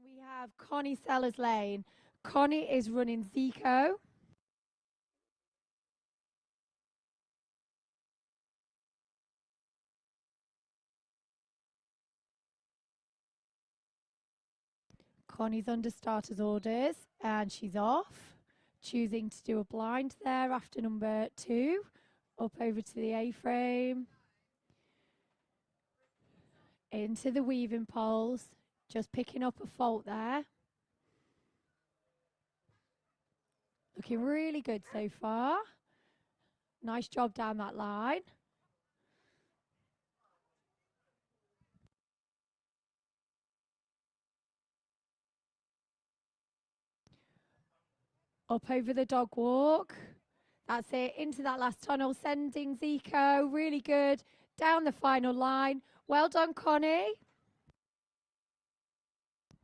we have Connie Sellers Lane. Connie is running Zico. Connie's under starters orders and she's off. Choosing to do a blind there after number 2. Up over to the A-frame. Into the weaving poles. Just picking up a fault there. Looking really good so far. Nice job down that line. Up over the dog walk. That's it. Into that last tunnel. Sending Zico. Really good. Down the final line. Well done, Connie.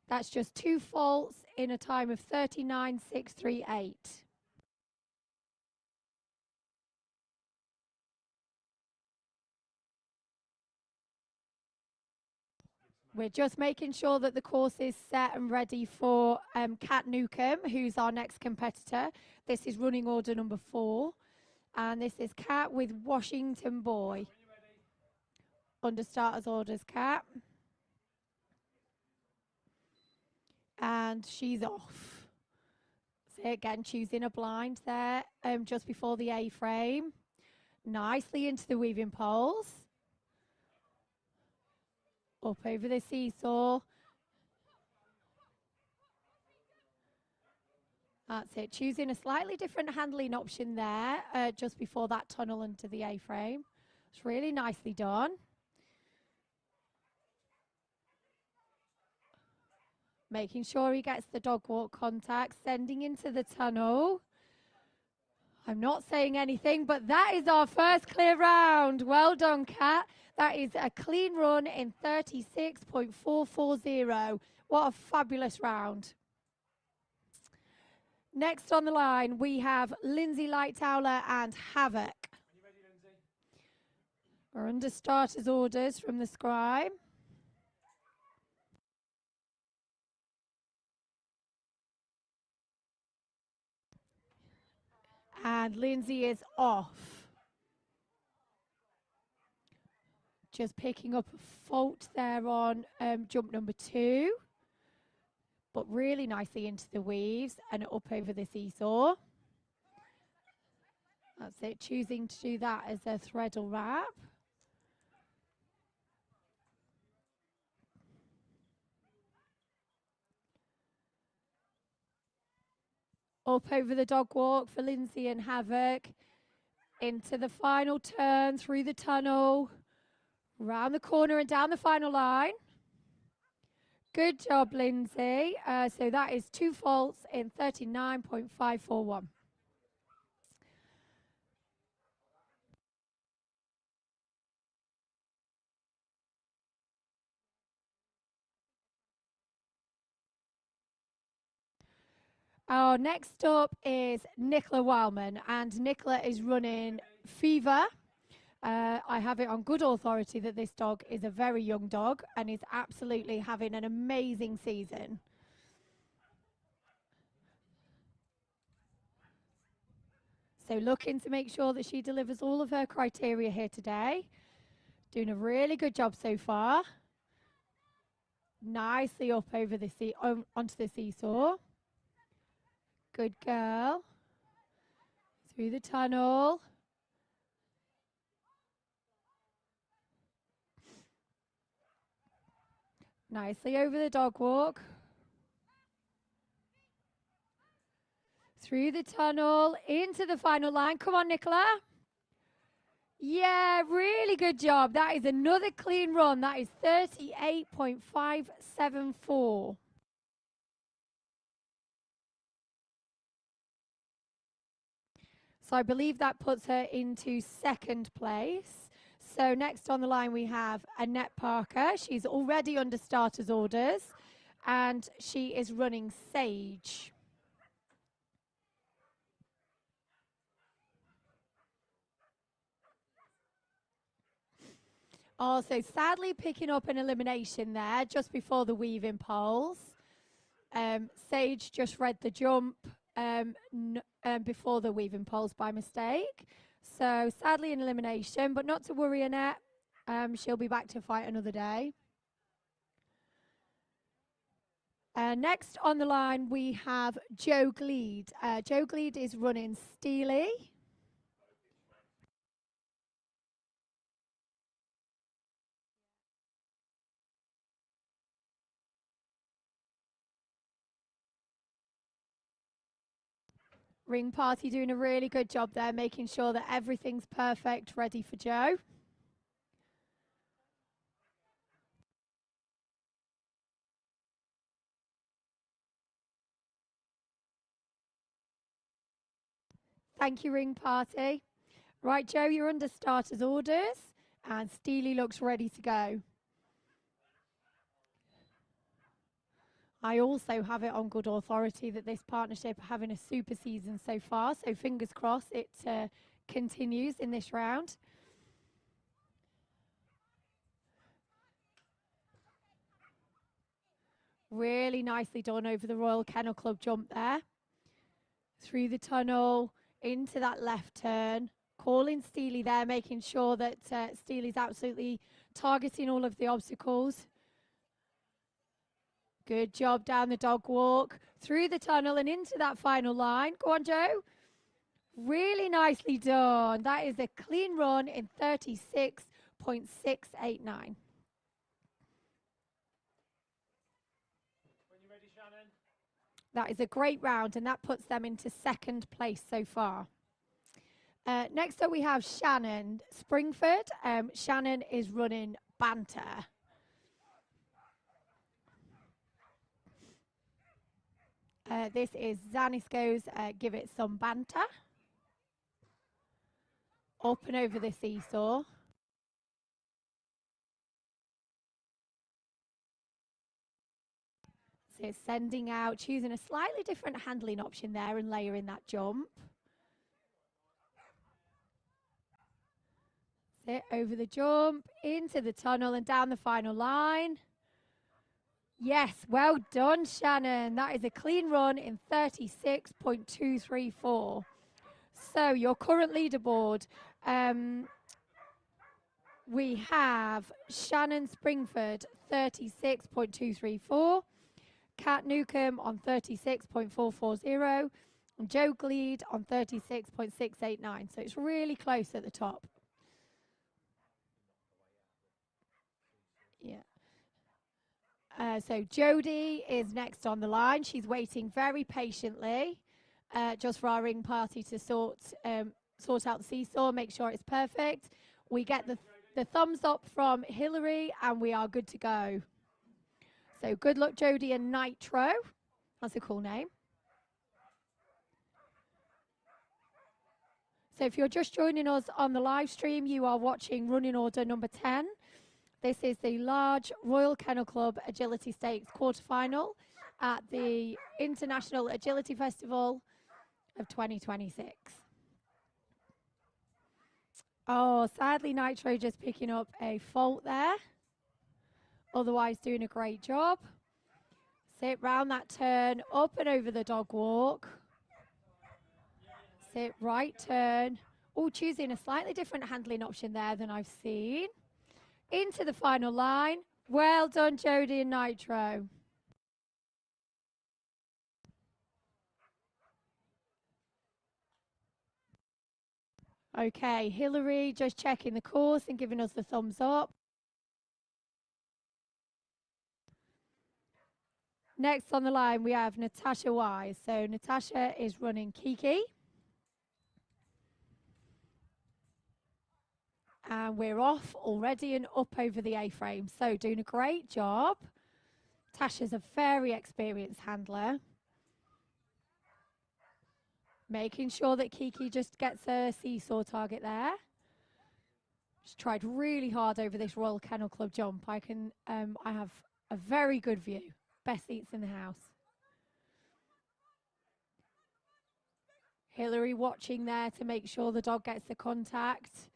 That's just 2 faults in a time of 39.638. We're just making sure that the course is set and ready for Kat Newcomb, who's our next competitor. This is running order number 4. And this is Kat with Washington Boy. Under starters orders, Kat. And she's off. So again, choosing a blind there just before the A-frame. Nicely into the weaving poles. Up over the seesaw. That's it. Choosing a slightly different handling option there just before that tunnel into the A-frame. It's really nicely done. Making sure he gets the dog walk contact, sending into the tunnel. I'm not saying anything, but that is our first clear round. Well done, Kat. That is a clean run in 36.440. What a fabulous round. Next on the line, we have Lindsay Lightower and Havoc. Are you ready, Lindsay? We're under starters orders from the scribe. And Lindsay is off. Just picking up a fault there on jump number 2. But really nicely into the weaves and up over the seesaw. That's it, choosing to do that as a threadle wrap. Up over the dog walk for Lindsay and Havoc. Into the final turn, through the tunnel. Round the corner and down the final line. Good job, Lindsay. So that is 2 faults in 39.541. Our next up is Nicola Wildman, and Nicola is running Fever. I have it on good authority that this dog is a very young dog and is absolutely having an amazing season. So looking to make sure that she delivers all of her criteria here today. Doing a really good job so far. Nicely up over the onto the seesaw. Good girl. Through the tunnel. Nicely over the dog walk. Through the tunnel, into the final line. Come on, Nicola. Yeah, really good job. That is another clean run. That is 38.574. So I believe that puts her into 2nd place. So next on the line we have Annette Parker. She's already under starters orders and she is running Sage. Also sadly picking up an elimination there just before the weaving poles. Sage just read the jump before the weaving poles by mistake. So sadly an elimination, but not to worry, Annette. She'll be back to fight another day. Next on the line, we have Joe Gleed. Joe Gleed is running Steely. Ring Party doing a really good job there, making sure that everything's perfect, ready for Joe. Thank you, Ring Party. Right, Joe, you're under starters orders, and Steely looks ready to go. I also have it on good authority that this partnership are having a super season so far, so fingers crossed it continues in this round. Really nicely done over the Royal Kennel Club jump there. Through the tunnel, into that left turn. Calling Steely there, making sure that Steely's absolutely targeting all of the obstacles. Good job down the dog walk, through the tunnel and into that final line. Go on, Joe. Really nicely done. That is a clean run in 36.689. That is a great round, and that puts them into second place so far. Next up, we have Shannon Springford. Shannon is running Banter. This is Zanisco's Give It Some Banter. Up and over the seesaw. So it's sending out, choosing a slightly different handling option there and layering that jump. Sit over the jump, into the tunnel and down the final line. Yes, well done, Shannon. That is a clean run in 36.234. So your current leaderboard, we have Shannon Springford 36.234, Kat Newcomb on 36.440, and Joe Gleed on 36.689. So it's really close at the top. Yeah. So Jodie is next on the line. She's waiting very patiently just for our ring party to sort out the seesaw, make sure it's perfect. We get the thumbs up from Hillary and we are good to go. So good luck, Jodie and Nitro. That's a cool name. So if you're just joining us on the live stream, you are watching running order number 10. This is the large Royal Kennel Club Agility Stakes quarterfinal at the International Agility Festival of 2026. Oh, sadly, Nitro just picking up a fault there. Otherwise, doing a great job. Sit round that turn, up and over the dog walk. Sit right turn. Oh, choosing a slightly different handling option there than I've seen. Into the final line. Well done, Jodie and Nitro. Okay, Hillary just checking the course and giving us the thumbs up. Next on the line, we have Natasha Wise. So Natasha is running Kiki. And we're off already and up over the A-frame. So doing a great job. Tasha's a very experienced handler. Making sure that Kiki just gets a seesaw target there. She's tried really hard over this Royal Kennel Club jump. I have a very good view. Best seats in the house. Hillary watching there to make sure the dog gets the contact.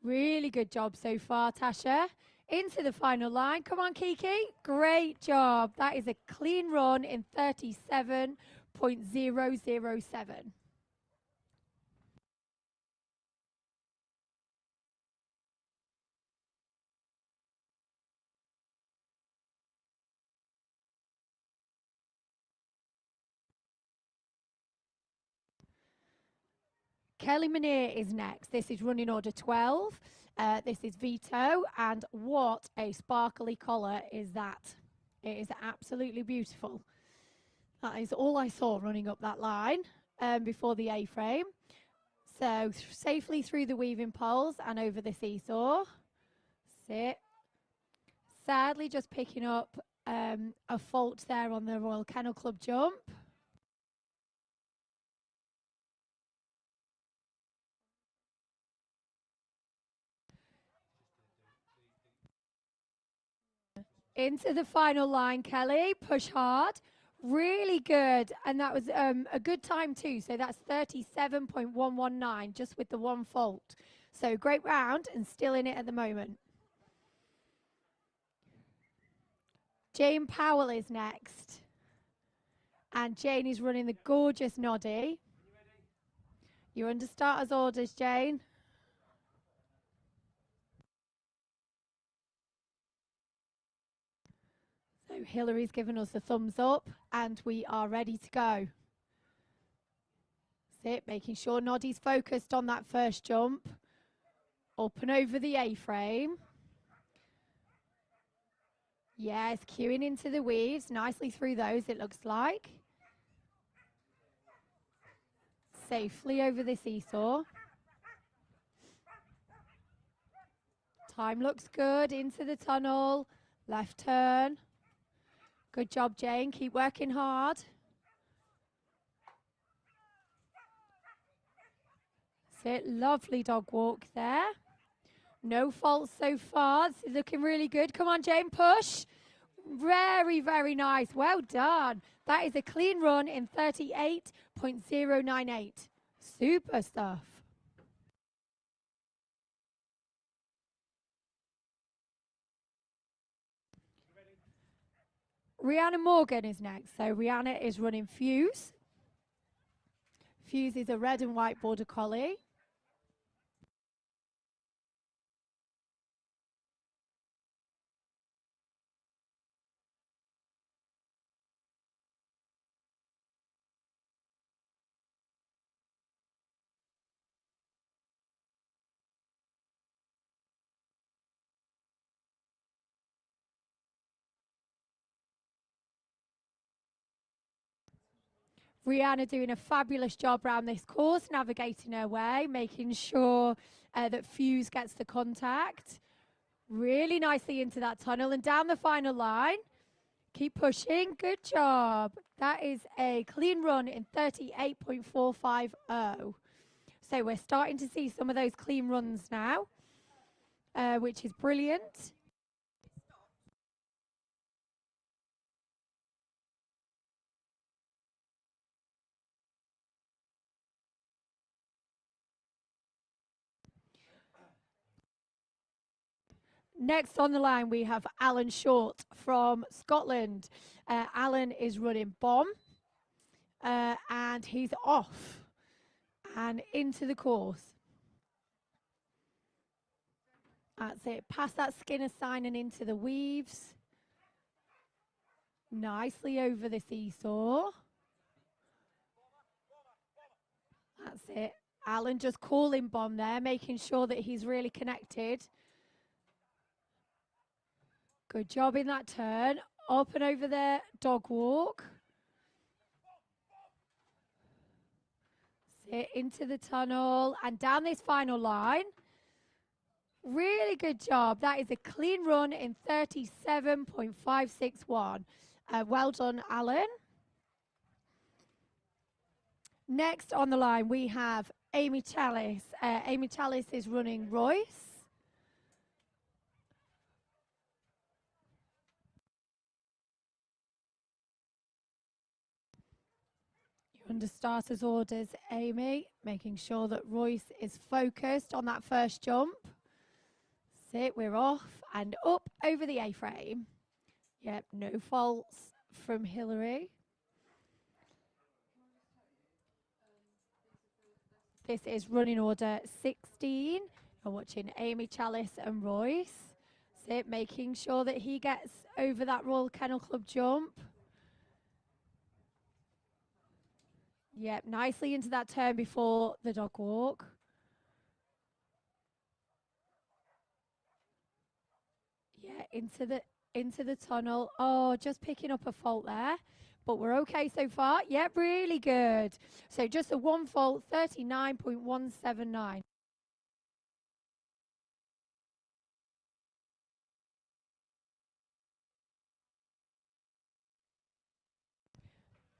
Really good job so far, Tasha. Into the final line. Come on, Kiki. Great job. That is a clean run in 37.007. Kelly Manier is next. This is running order 12. This is Vito, and what a sparkly collar is that. It is absolutely beautiful. That is all I saw running up that line before the A-frame. So safely through the weaving poles and over the seesaw. Sit. Sadly just picking up a fault there on the Royal Kennel Club jump. Into the final line, Kelly. Push hard. Really good. And that was a good time too. So that's 37.119 just with the one fault. So great round and still in it at the moment. Jane Powell is next. And Jane is running the gorgeous Noddy. You're under starter's orders, Jane. So Hillary's given us the thumbs up and we are ready to go. Sit, making sure Noddy's focused on that first jump. Up and over the A-frame. Yes, queuing into the weaves. Nicely through those, it looks like. Safely over the seesaw. Time looks good. Into the tunnel. Left turn. Good job, Jane. Keep working hard. Sit. Lovely dog walk there. No faults so far. This is looking really good. Come on, Jane, push. Very, very nice. Well done. That is a clean run in 38.098. Super stuff. Rihanna Morgan is next. So Rihanna is running Fuse. Fuse is a red and white border collie. Rihanna doing a fabulous job around this course, navigating her way, making sure that Fuse gets the contact. Really nicely into that tunnel and down the final line. Keep pushing. Good job. That is a clean run in 38.450. So we're starting to see some of those clean runs now, which is brilliant. Next on the line, we have Alan Short from Scotland. Alan is running Bomb, and he's off and into the course. That's it. Past that Skinner sign and into the weaves. Nicely over the seesaw. That's it. Alan just calling Bomb there, making sure that he's really connected. Good job in that turn. Up and over the dog walk. Sit into the tunnel and down this final line. Really good job. That is a clean run in 37.561. Well done, Alan. Next on the line, we have Amy Chalice. Amy Chalice is running Royce. You're under starter's orders, Amy, making sure that Royce is focused on that first jump. Sit, we're off and up over the A-frame. Yep, no faults from Hillary. This is running order 16. You're watching Amy Chalice and Royce. Sit, making sure that he gets over that Royal Kennel Club jump. Yep, nicely into that turn before the dog walk. Yeah, into the tunnel. Oh, just picking up a fault there. But we're okay so far. Yep, really good. So just a one fault, 39.179.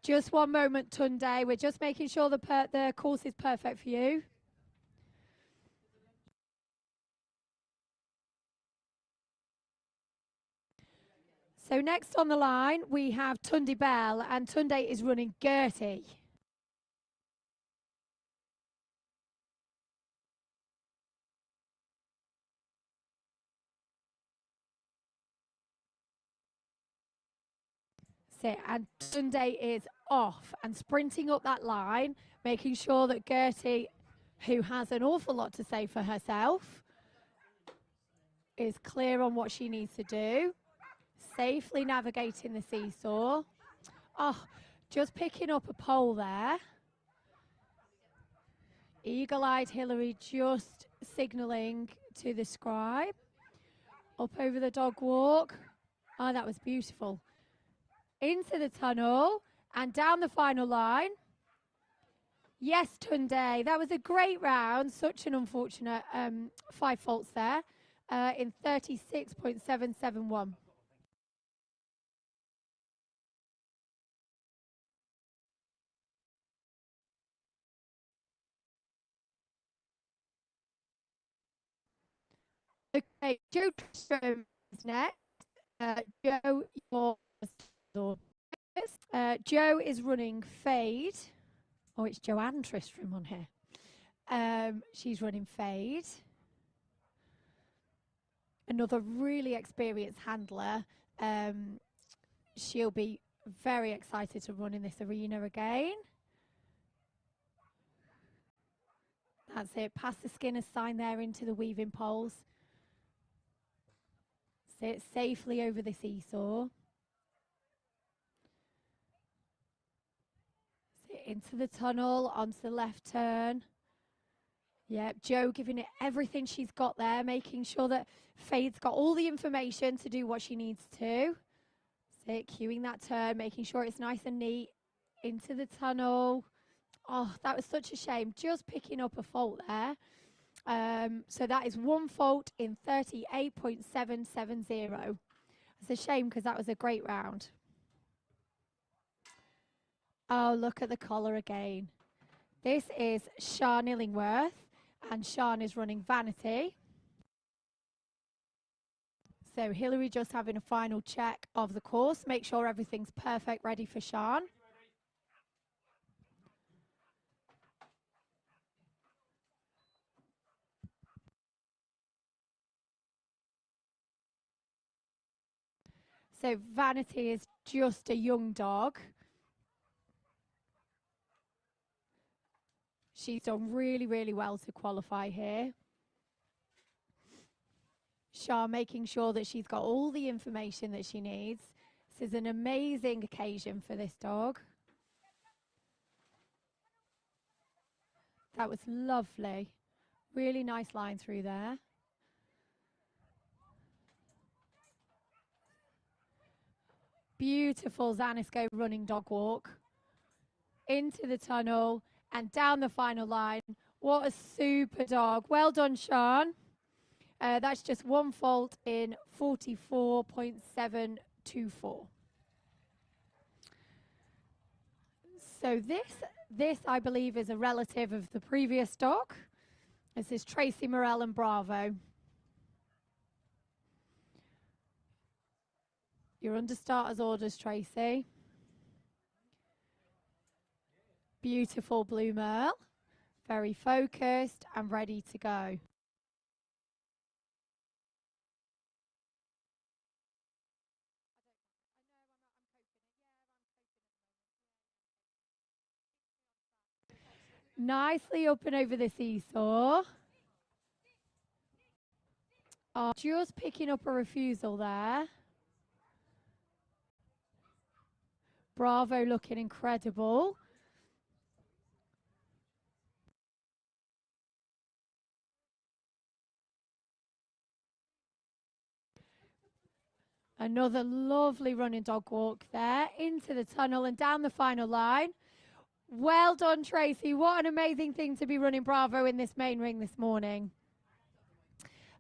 Just one moment, Tunde. We're just making sure the course is perfect for you. So next on the line, we have Tunde Bell, and Tunde is running Gertie. So, and Tunde is off and sprinting up that line, making sure that Gertie, who has an awful lot to say for herself, is clear on what she needs to do. Safely navigating the seesaw. Oh, just picking up a pole there. Eagle-eyed Hillary just signalling to the scribe. Up over the dog walk. Oh, that was beautiful. Into the tunnel and down the final line. Yes, Tunde, that was a great round. Such an unfortunate 5 faults there in 36.771. Okay, Joe is next. Joe, Joe is running Fade. Oh, it's Joanne Tristram on here. She's running Fade. Another really experienced handler. She'll be very excited to run in this arena again. That's it. Past the Skinner's sign there into the weaving poles. Sit safely over the seesaw. Sit into the tunnel, onto the left turn. Yep, Joe giving it everything she's got there, making sure that Fade's got all the information to do what she needs to. Sit, cueing that turn, making sure it's nice and neat. Into the tunnel. Oh, that was such a shame. Just picking up a fault there. So that is one fault in 38.770. It's a shame because that was a great round. Oh, look at the collar again. This is Sian Illingworth, and Sian is running Vanity. So Hillary just having a final check of the course, make sure everything's perfect, ready for Sian. So Vanity is just a young dog. She's done really, really well to qualify here. Sian making sure that she's got all the information that she needs. This is an amazing occasion for this dog. That was lovely. Really nice line through there. Beautiful Zanisco running dog walk. Into the tunnel and down the final line. What a super dog. Well done, Sian. That's just one fault in 44.724. So this I believe is a relative of the previous dog. This is Tracy Morell and Bravo. You're under starter's orders, Tracy. Beautiful blue merle. Very focused and ready to go. Nicely up and over the seesaw. Oh, just picking up a refusal there. Bravo looking incredible. Another lovely running dog walk there into the tunnel and down the final line. Well done, Tracy. What an amazing thing to be running Bravo in this main ring this morning.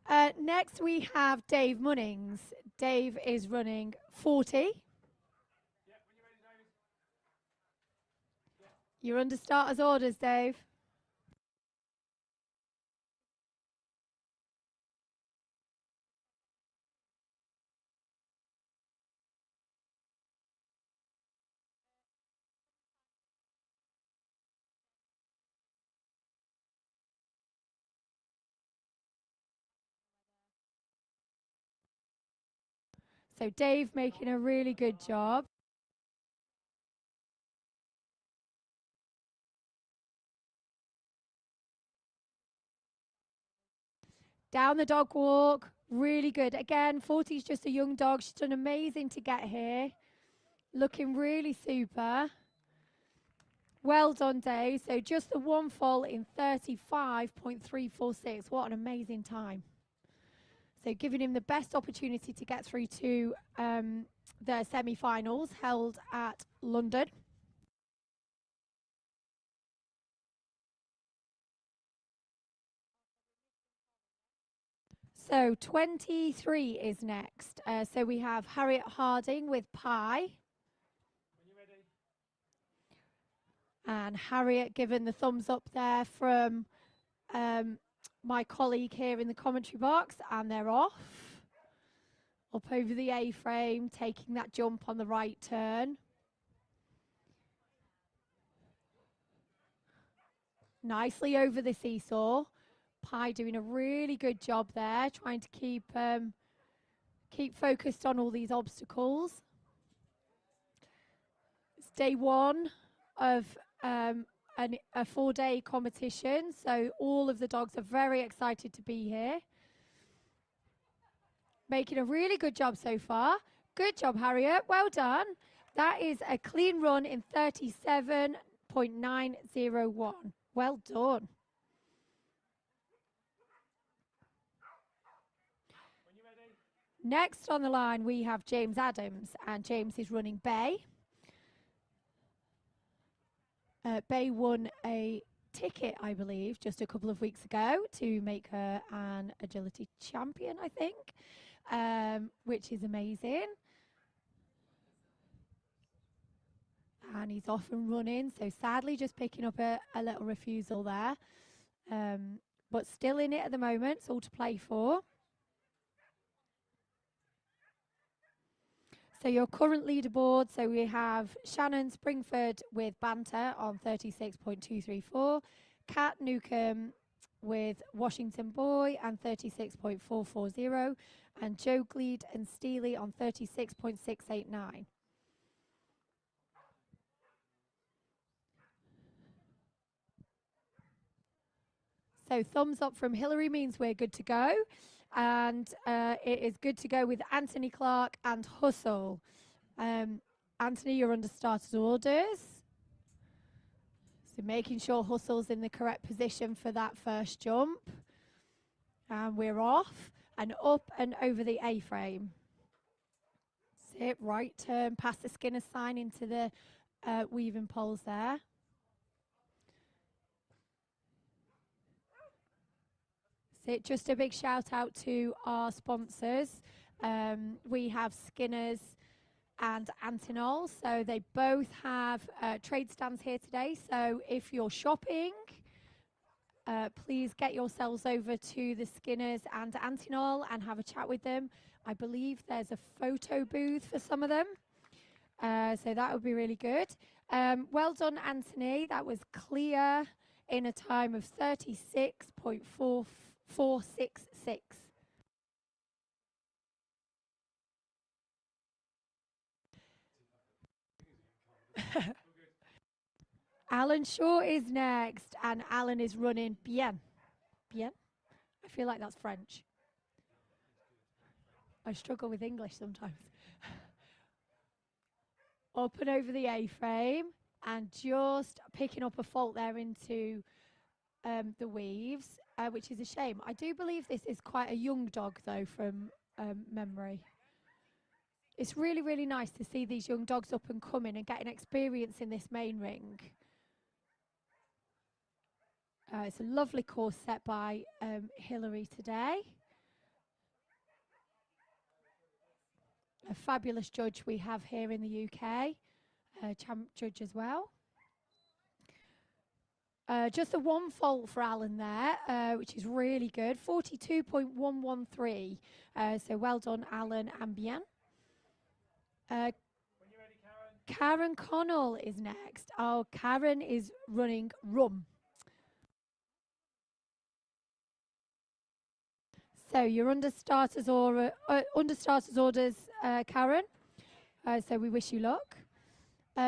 Next, we have Dave Munnings. Dave is running 40. You're under starter's orders, Dave. So Dave making a really good job. Down the dog walk, really good. Again, 40 is just a young dog. She's done amazing to get here. Looking really super. Well done, Dave. So just the one fall in 35.346. What an amazing time. So giving him the best opportunity to get through to the semi-finals held at London. So 23 is next. So we have Harriet Harding with Pie. When you're ready. And Harriet given the thumbs up there from my colleague here in the commentary box, and they're off. Up over the A-frame, taking that jump on the right turn. Nicely over the seesaw. Pie doing a really good job there, trying to keep focused on all these obstacles. It's day one of a 4-day competition, so all of the dogs are very excited to be here. Making a really good job so far. Good job, Harriet. Well done. That is a clean run in 37.901. Well done. Next on the line, we have James Adams, and James is running Bay. Bay won a ticket, I believe, just a couple of weeks ago to make her an agility champion, I think, which is amazing. And he's off and running, so sadly just picking up a little refusal there. But still in it at the moment, it's all to play for. So your current leaderboard, so we have Shannon Springford with Banter on 36.234, Kat Newcomb with Washington Boy and 36.440, and Joe Gleed and Steely on 36.689. So thumbs up from Hillary means we're good to go. And it is good to go with Anthony Clark and Hustle. Anthony, you're under starter's orders. So making sure Hustle's in the correct position for that first jump. And we're off and up and over the A-frame. Sit, right turn, past the Skinner sign into the weaving poles there. So just a big shout out to our sponsors. We have Skinner's and Antinol, so they both have trade stands here today. So if you're shopping, please get yourselves over to the Skinner's and Antinol and have a chat with them. I believe there's a photo booth for some of them, so that would be really good. Well done, Anthony. That was clear in a time of 36.466. Alan Shaw is next, and Alan is running bien. Bien? I feel like that's French. I struggle with English sometimes. Up and over the A-frame, and just picking up a fault there into the weaves, which is a shame. I do believe this is quite a young dog, though, from memory. It's really, really nice to see these young dogs up and coming and getting experience in this main ring. It's a lovely course set by Hilary today. A fabulous judge we have here in the UK, champ judge as well. Just a one fault for Alan there, which is really good. 42.113. So well done, Alan and bien. When you're ready, Karen. Karen Connell is next. Oh, Karen is running rum. So you're under starters orders, Karen. So we wish you luck.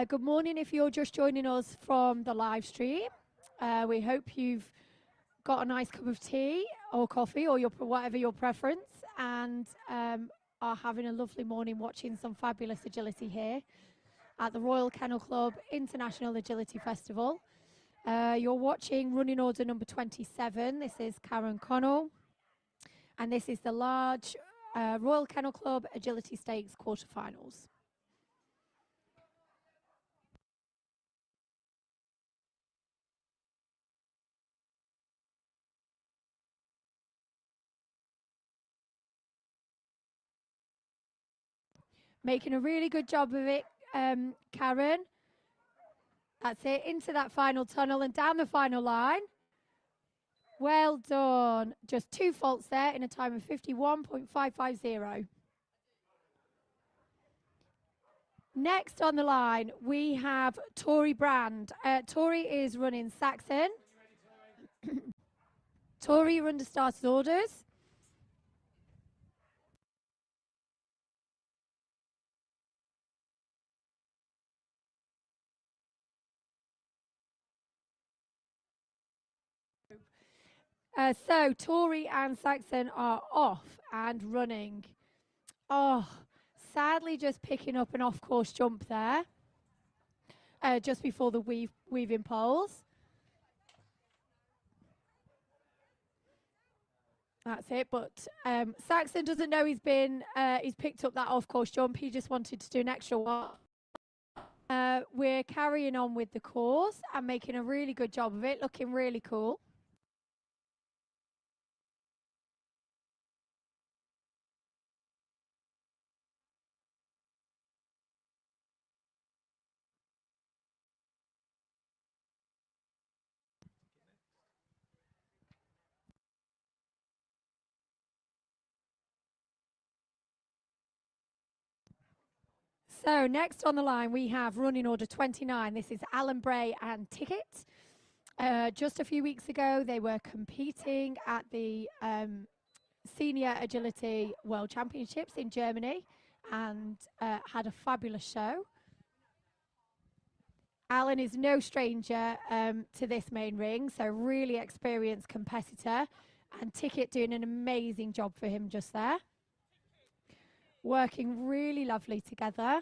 Good morning if you're just joining us from the live stream. We hope you've got a nice cup of tea or coffee or whatever your preference, and are having a lovely morning watching some fabulous agility here at the Royal Kennel Club International Agility Festival. You're watching running order number 27. This is Karen Connell, and this is the large Royal Kennel Club Agility Stakes quarterfinals. Making a really good job of it, Karen. That's it, into that final tunnel and down the final line. Well done. Just two faults there in a time of 51.550. Next on the line, we have Tori Brand. Tori is running Saxon. Tori, you're under starters orders. So Tori and Saxon are off and running. Oh, sadly just picking up an off-course jump there. Just before the weaving poles. That's it, but Saxon doesn't know he's picked up that off-course jump. He just wanted to do an extra one. We're carrying on with the course and making a really good job of it, looking really cool. So next on the line, we have running order 29. This is Alan Bray and Ticket. Just a few weeks ago, they were competing at the Senior Agility World Championships in Germany and had a fabulous show. Alan is no stranger to this main ring, so really experienced competitor, and Ticket doing an amazing job for him just there. Working really lovely together.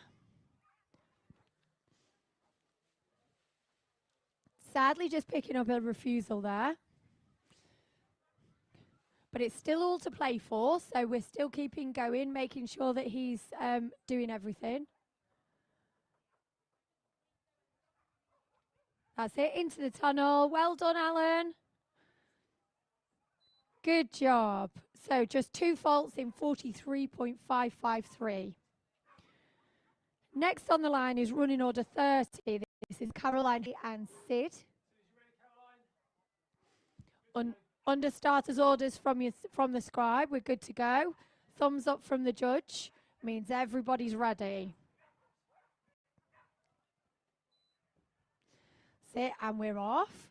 Sadly, just picking up a refusal there. But it's still all to play for, so we're still keeping going, making sure that he's doing everything. That's it, into the tunnel. Well done, Alan. Good job. So just two faults in 43.553. Next on the line is running order 30. This is Caroline and Sid. Under starters orders from the scribe, we're good to go. Thumbs up from the judge means everybody's ready. Sit, and we're off.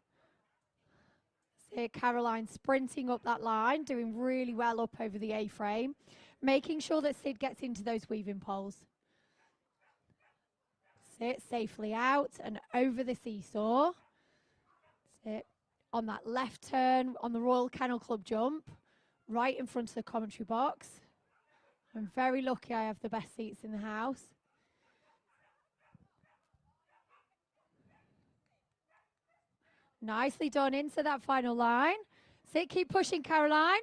Sit, Caroline sprinting up that line, doing really well up over the A-frame, making sure that Sid gets into those weaving poles. Sit safely out and over the seesaw. on that left turn on the Royal Kennel Club jump, right in front of the commentary box. I'm very lucky I have the best seats in the house. Nicely done into that final line. Sit, keep pushing, Caroline.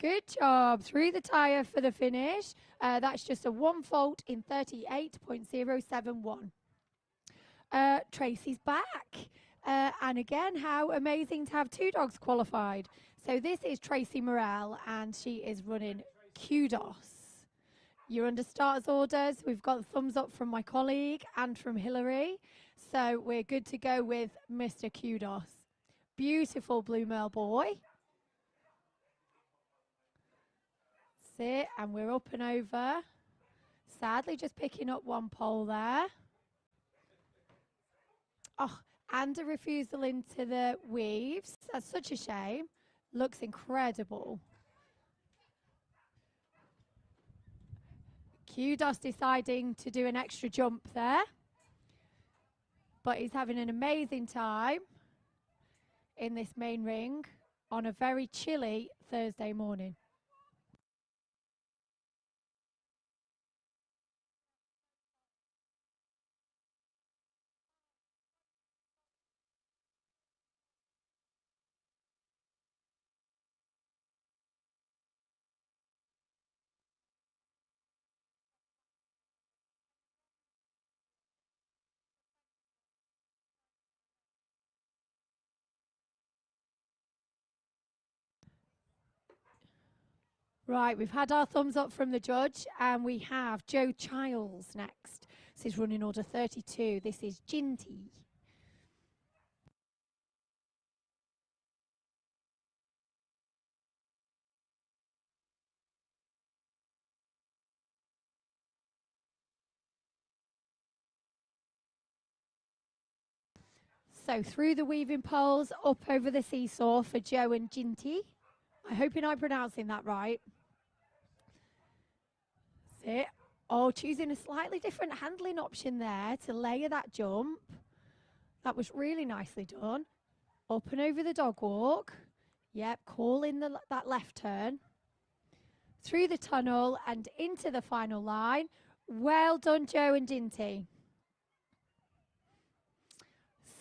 Good job. Through the tyre for the finish. That's just a 1 fault in 38.071. Tracy's back. And again, how amazing to have 2 dogs qualified. So this is Tracy Morell, and she is running Kudos. You're under starters orders. We've got the thumbs up from my colleague and from Hillary. So we're good to go with Mr. Kudos. Beautiful blue merle boy. Sit, and we're up and over. Sadly, just picking up 1 pole there. Oh, and a refusal into the weaves. That's such a shame. Looks incredible. Kudos deciding to do an extra jump there. But he's having an amazing time in this main ring on a very chilly Thursday morning. Right, we've had our thumbs up from the judge, and we have Joe Childs next. This is running order 32. This is Ginty. So through the weaving poles, up over the seesaw for Joe and Ginty. I hope I'm pronouncing that right. Sit. Oh, choosing a slightly different handling option there to layer that jump. That was really nicely done. Up and over the dog walk. Yep, calling that left turn. Through the tunnel and into the final line. Well done, Joe and Ginty.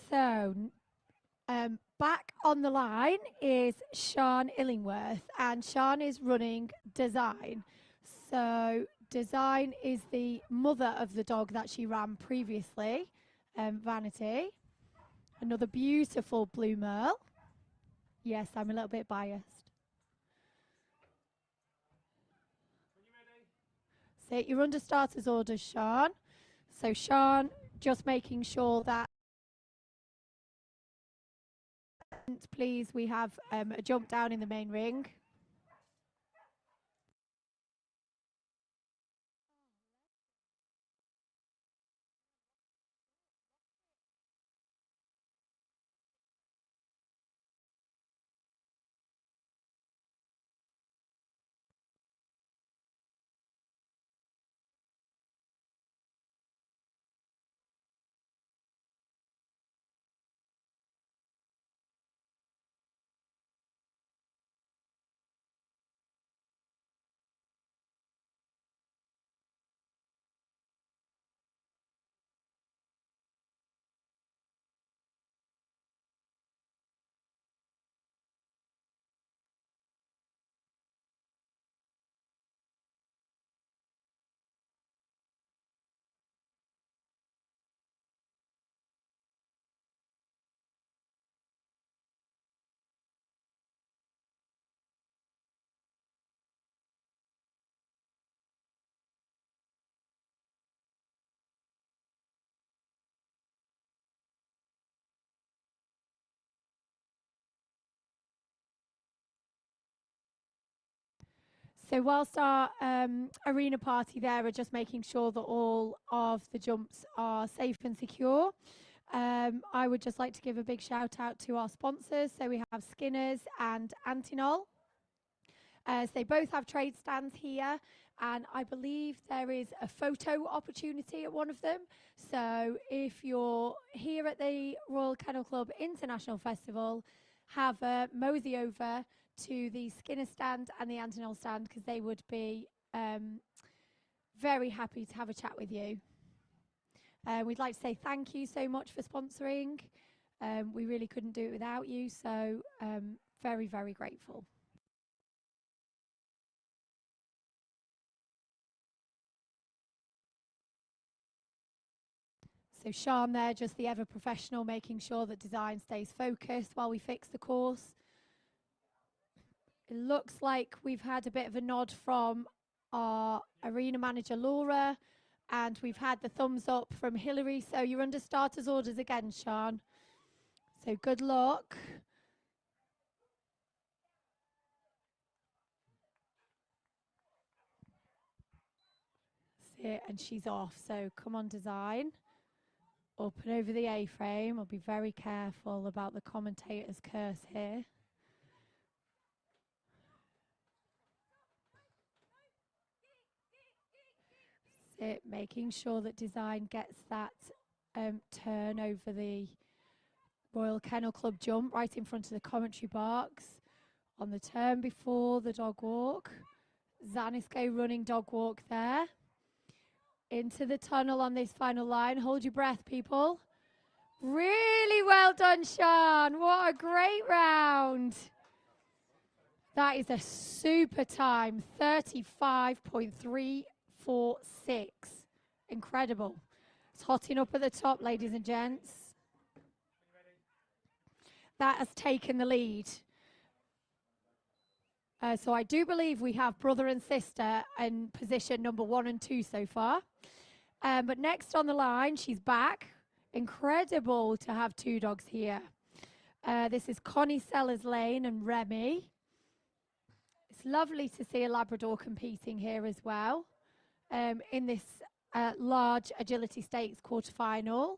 So, back on the line is Sean Illingworth, and Sean is running Design. So Design is the mother of the dog that she ran previously, Vanity. Another beautiful blue merle. Yes, I'm a little bit biased. So you're under starters orders, Sean. So Sean, just making sure that, please, we have a jump down in the main ring. So whilst our arena party there are just making sure that all of the jumps are safe and secure, I would just like to give a big shout out to our sponsors. So we have Skinner's and Antinol. So they both have trade stands here, and I believe there is a photo opportunity at one of them. So if you're here at the Royal Kennel Club International Festival, have a mosey over to the Skinner stand and the Antonell stand, because they would be very happy to have a chat with you. We'd like to say thank you so much for sponsoring. We really couldn't do it without you, so very, very grateful. So Sean there, just the ever professional, making sure that design stays focused while we fix the course. It looks like we've had a bit of a nod from our arena manager, Laura, and we've had the thumbs up from Hillary. So you're under starters orders again, Sean. So good luck. See it, and she's off. So come on, design. Up and over the A-frame. I'll be very careful about the commentator's curse here. Sit, making sure that design gets that turn over the Royal Kennel Club jump right in front of the commentary box. On the turn before the dog walk. Zanisko running dog walk there. Into the tunnel on this final line. Hold your breath, people. Really well done, Sean. What a great round. That is a super time. 35.346. Incredible. It's hotting up at the top, ladies and gents. That has taken the lead. So I do believe we have brother and sister in position number 1 and 2 so far. But next on the line, she's back. Incredible to have 2 dogs here. This is Connie Sellers-Lane and Remy. It's lovely to see a Labrador competing here as well in this large agility stakes quarterfinal.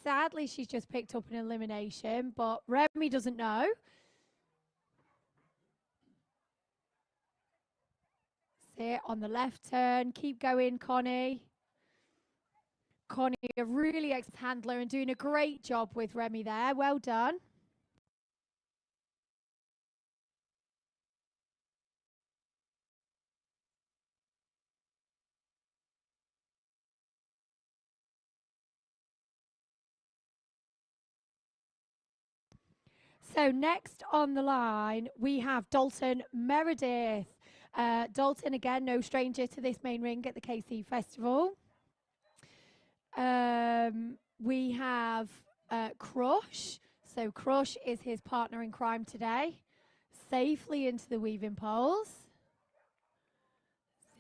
Sadly, she's just picked up an elimination, but Remy doesn't know. Sit on the left turn. Keep going, Connie. Connie, a really excellent handler and doing a great job with Remy there. Well done. So next on the line, we have Dalton Meredith. Dalton, again, no stranger to this main ring at the KC Festival. We have Crush. So Crush is his partner in crime today. Safely into the weaving poles.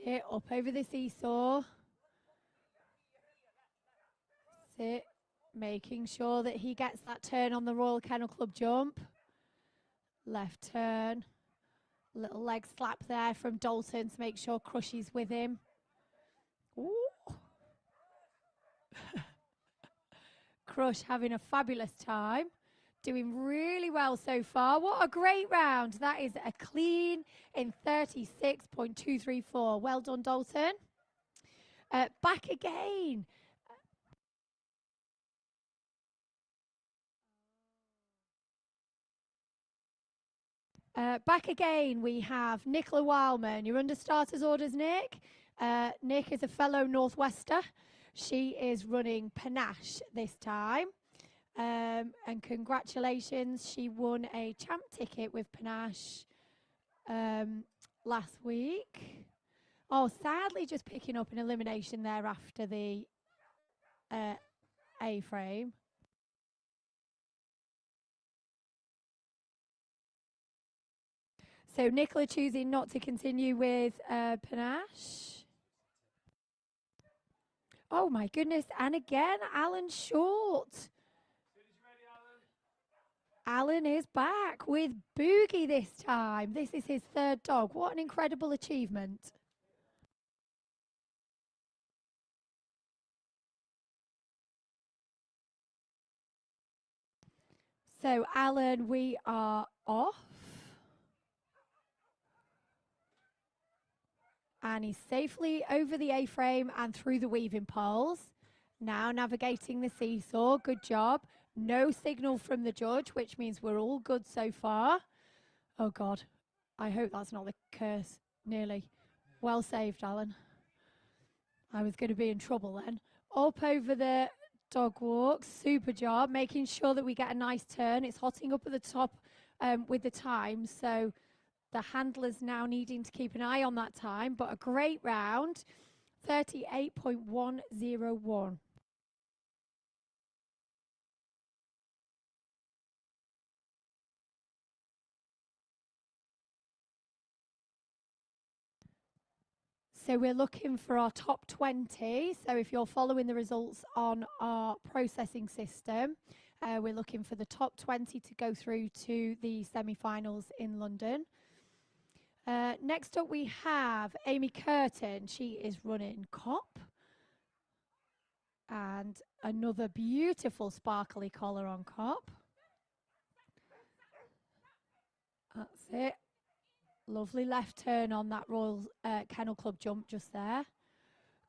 Sit up over the seesaw. Sit, making sure that he gets that turn on the Royal Kennel Club jump. Left turn. Little leg slap there from Dalton to make sure Crush is with him. Ooh. Crush having a fabulous time. Doing really well so far. What a great round. That is a clean in 36.234. Well done, Dalton. Back again. Back again, we have Nicola Wildman. You're under starters orders, Nick. Nick is a fellow Northwester. She is running Panache this time. And congratulations, she won a champ ticket with Panache last week. Oh, sadly, just picking up an elimination there after the A-frame. So Nicola choosing not to continue with Panache. Oh my goodness, and again, Alan Short. Alan is back with Boogie this time. This is his 3rd dog. What an incredible achievement. So, Alan, we are off. And he's safely over the A-frame and through the weaving poles. Now navigating the seesaw. Good job. No signal from the judge, which means we're all good so far. Oh, God. I hope that's not the curse. Nearly. Well saved, Alan. I was going to be in trouble then. Up over the dog walk. Super job. Making sure that we get a nice turn. It's hotting up at the top with the time. So the handler's now needing to keep an eye on that time. But a great round. 38.101. So we're looking for our top 20. So if you're following the results on our processing system, we're looking for the top 20 to go through to the semi-finals in London. Next up we have Amy Curtin. She is running Cop. And another beautiful sparkly collar on Cop. That's it. Lovely left turn on that Royal Kennel Club jump just there.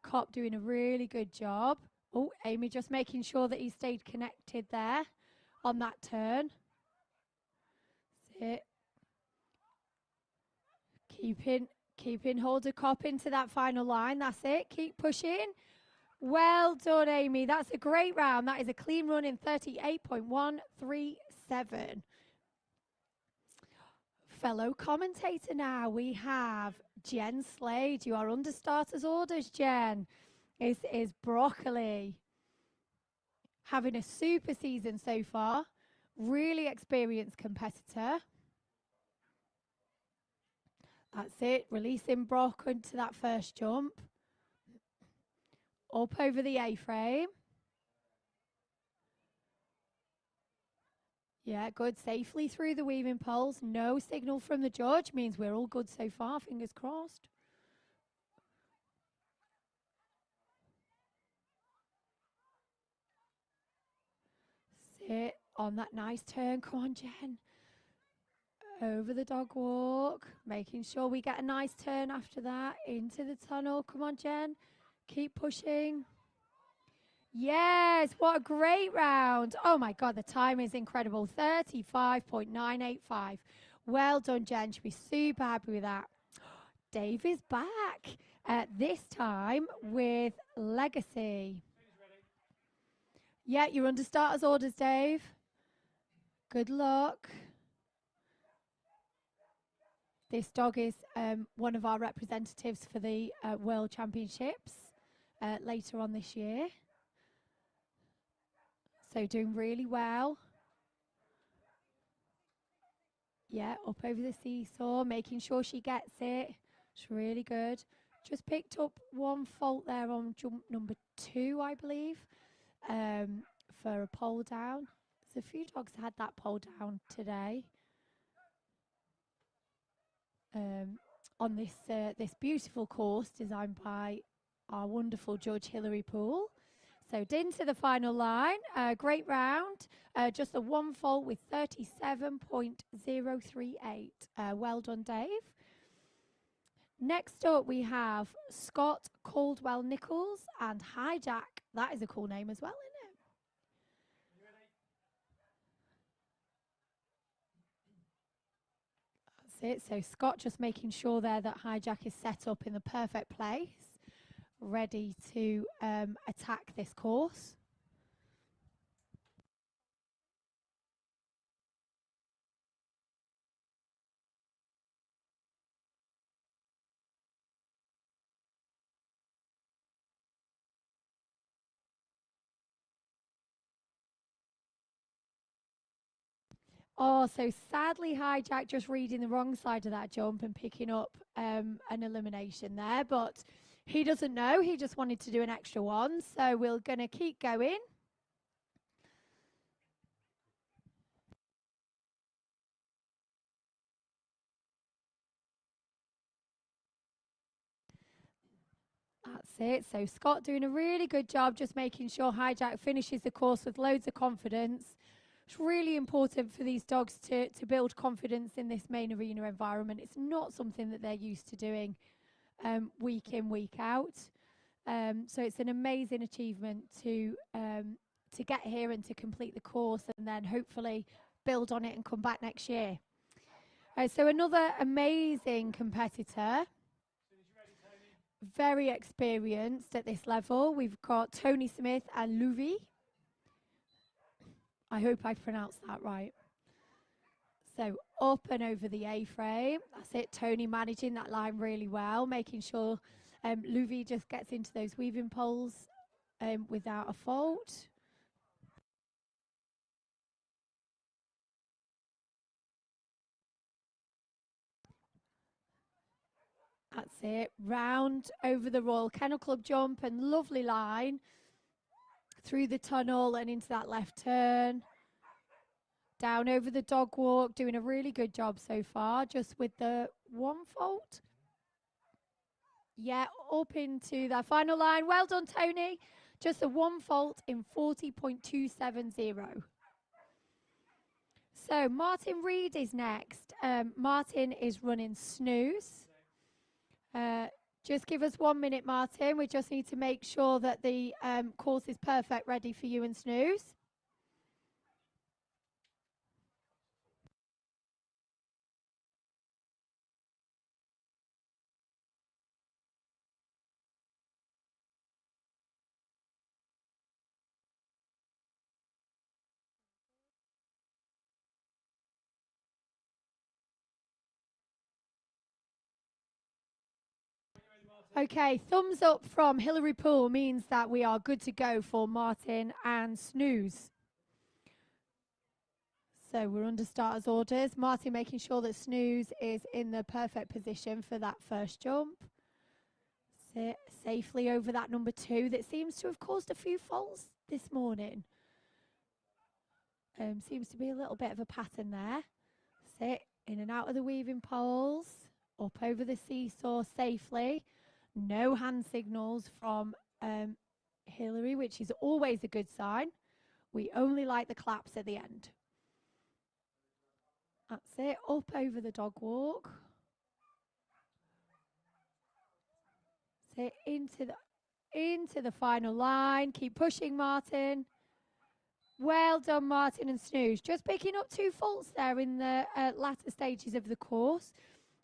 Cop doing a really good job. Oh, Amy just making sure that he stayed connected there on that turn. That's it. Keeping hold of Cop into that final line. That's it. Keep pushing. Well done, Amy. That's a great round. That is a clean run in 38.137. Fellow commentator now, we have Jen Slade. You are under starters orders, Jen. This is Broccoli. Having a super season so far. Really experienced competitor. That's it. Releasing Brock into that first jump. Up over the A-frame. Yeah, good. Safely through the weaving poles. No signal from the judge. Means we're all good so far. Fingers crossed. Sit on that nice turn. Come on, Jen. Over the dog walk. Making sure we get a nice turn after that. Into the tunnel. Come on, Jen. Keep pushing. Yes, what a great round. Oh my God, the time is incredible. 35.985. Well done, Jen. Should be super happy with that. Dave is back, this time with Legacy. Yeah, you're under starters orders, Dave. Good luck. This dog is one of our representatives for the World Championships later on this year. So doing really well. Yeah, up over the seesaw, making sure she gets it. It's really good. Just picked up one fault there on jump number 2, I believe, for a pole down. There's a few dogs had that pole down today. On this beautiful course designed by our wonderful judge Hilary Poole. So into the final line, great round, just a one fault with 37.038. Well done, Dave. Next up, we have Scott Caldwell Nichols and Hijack. That is a cool name as well, isn't it? That's it. So Scott just making sure there that Hijack is set up in the perfect place, ready to attack this course. Oh, so sadly, Hijack just reading the wrong side of that jump and picking up an elimination there. But he doesn't know. He just wanted to do an extra one. So we're going to keep going. That's it. So Scott doing a really good job just making sure Hijack finishes the course with loads of confidence. It's really important for these dogs to build confidence in this main arena environment. It's not something that they're used to doing week in, week out. So it's an amazing achievement to get here and to complete the course, and then hopefully build on it and come back next year. So another amazing competitor, very experienced at this level. We've got Tony Smith and Louis. I hope I pronounced that right. So up and over the A-frame. That's it. Tony managing that line really well, making sure Louis just gets into those weaving poles without a fault. That's it. Round over the Royal Kennel Club jump and lovely line through the tunnel and into that left turn. Down over the dog walk, doing a really good job so far, just with the one fault. Yeah, up into that final line. Well done, Tony. Just a one fault in 40.270. So Martin Reed is next. Martin is running snooze. Just give us 1 minute, Martin. We just need to make sure that the course is perfect, ready for you and snooze. Okay, thumbs up from Hilary Poole means that we are good to go for Martin and snooze. So we're under starters orders. Martin making sure that snooze is in the perfect position for that first jump. Sit safely over that number 2 that seems to have caused a few faults this morning. Seems to be a little bit of a pattern there. Sit in and out of the weaving poles, up over the seesaw safely. No hand signals from Hilary, which is always a good sign. We only like the claps at the end. That's it, up over the dog walk. Sit into the final line. Keep pushing, Martin. Well done, Martin and snooze. Just picking up 2 faults there in the latter stages of the course.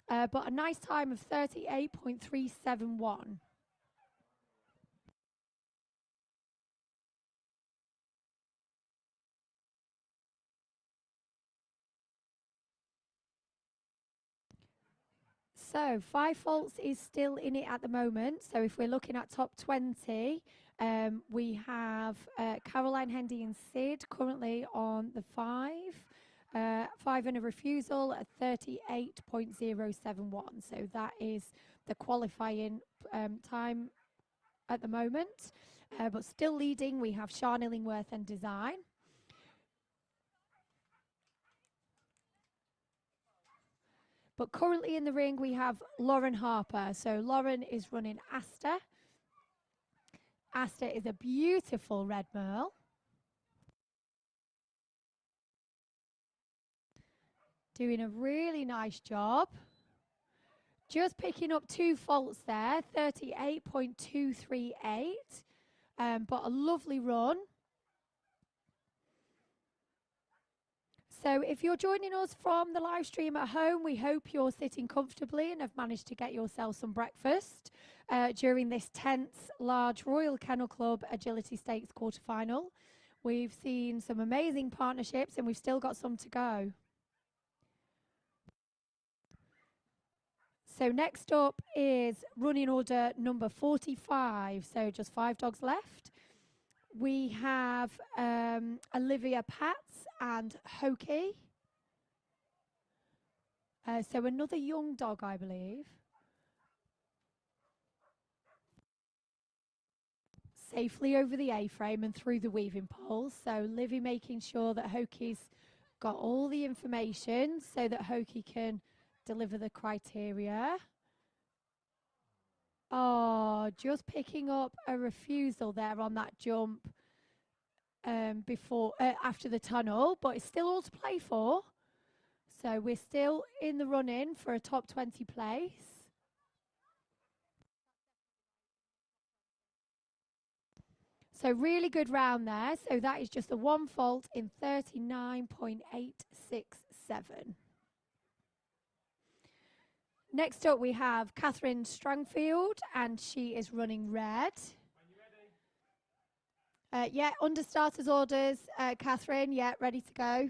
But a nice time of 38.371. So 5 faults is still in it at the moment. So if we're looking at top 20, we have Caroline, Hendy and Sid currently on the 5. 5 and a refusal at 38.071. So that is the qualifying time at the moment. But still leading, we have Sean Illingworth and Design. But currently in the ring, we have Lauren Harper. So Lauren is running Asta. Asta is a beautiful red merle. Doing a really nice job. Just picking up 2 faults there, 38.238. But a lovely run. So if you're joining us from the live stream at home, we hope you're sitting comfortably and have managed to get yourself some breakfast during this tense large Royal Kennel Club Agility Stakes quarterfinal. We've seen some amazing partnerships and we've still got some to go. So next up is running order number 45. So just 5 dogs left. We have Olivia Pats and Hokey. So another young dog, I believe. Safely over the A-frame and through the weaving poles. So Livy making sure that Hokey's got all the information so that Hokey can deliver the criteria. Oh, just picking up a refusal there on that jump after the tunnel, but it's still all to play for. So we're still in the run-in for a top 20 place. So really good round there. So that is just a 1 fault in 39.867. Next up we have Catherine Strangfield, and she is running red. Yeah, under starters orders, Catherine, yeah, ready to go.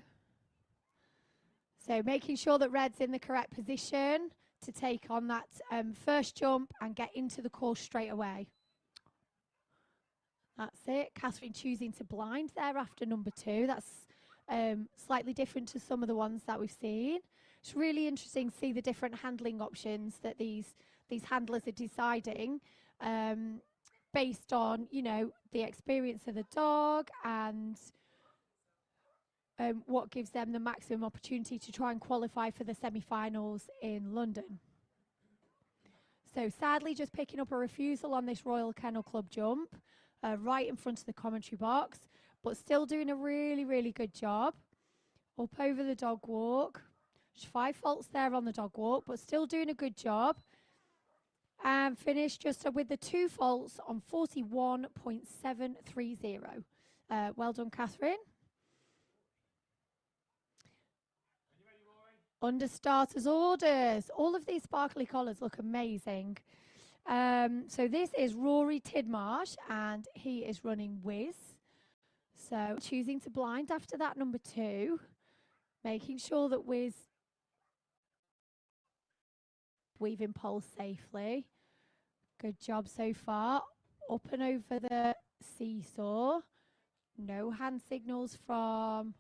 So making sure that red's in the correct position to take on that first jump and get into the course straight away. That's it. Catherine choosing to blind there after number 2. That's slightly different to some of the ones that we've seen. It's really interesting to see the different handling options that these handlers are deciding based on, you know, the experience of the dog and what gives them the maximum opportunity to try and qualify for the semi-finals in London. So sadly, just picking up a refusal on this Royal Kennel Club jump right in front of the commentary box, but still doing a really, really good job. Up over the dog walk. There's 5 faults there on the dog walk, but still doing a good job. And finished just with the 2 faults on 41.730. Well done, Catherine. Under starters orders. All of these sparkly collars look amazing. So this is Rory Tidmarsh, and he is running Whiz. So choosing to blind after that number 2, making sure that Whiz weaving pole safely. Good job so far. Up and over the seesaw. No hand signals from...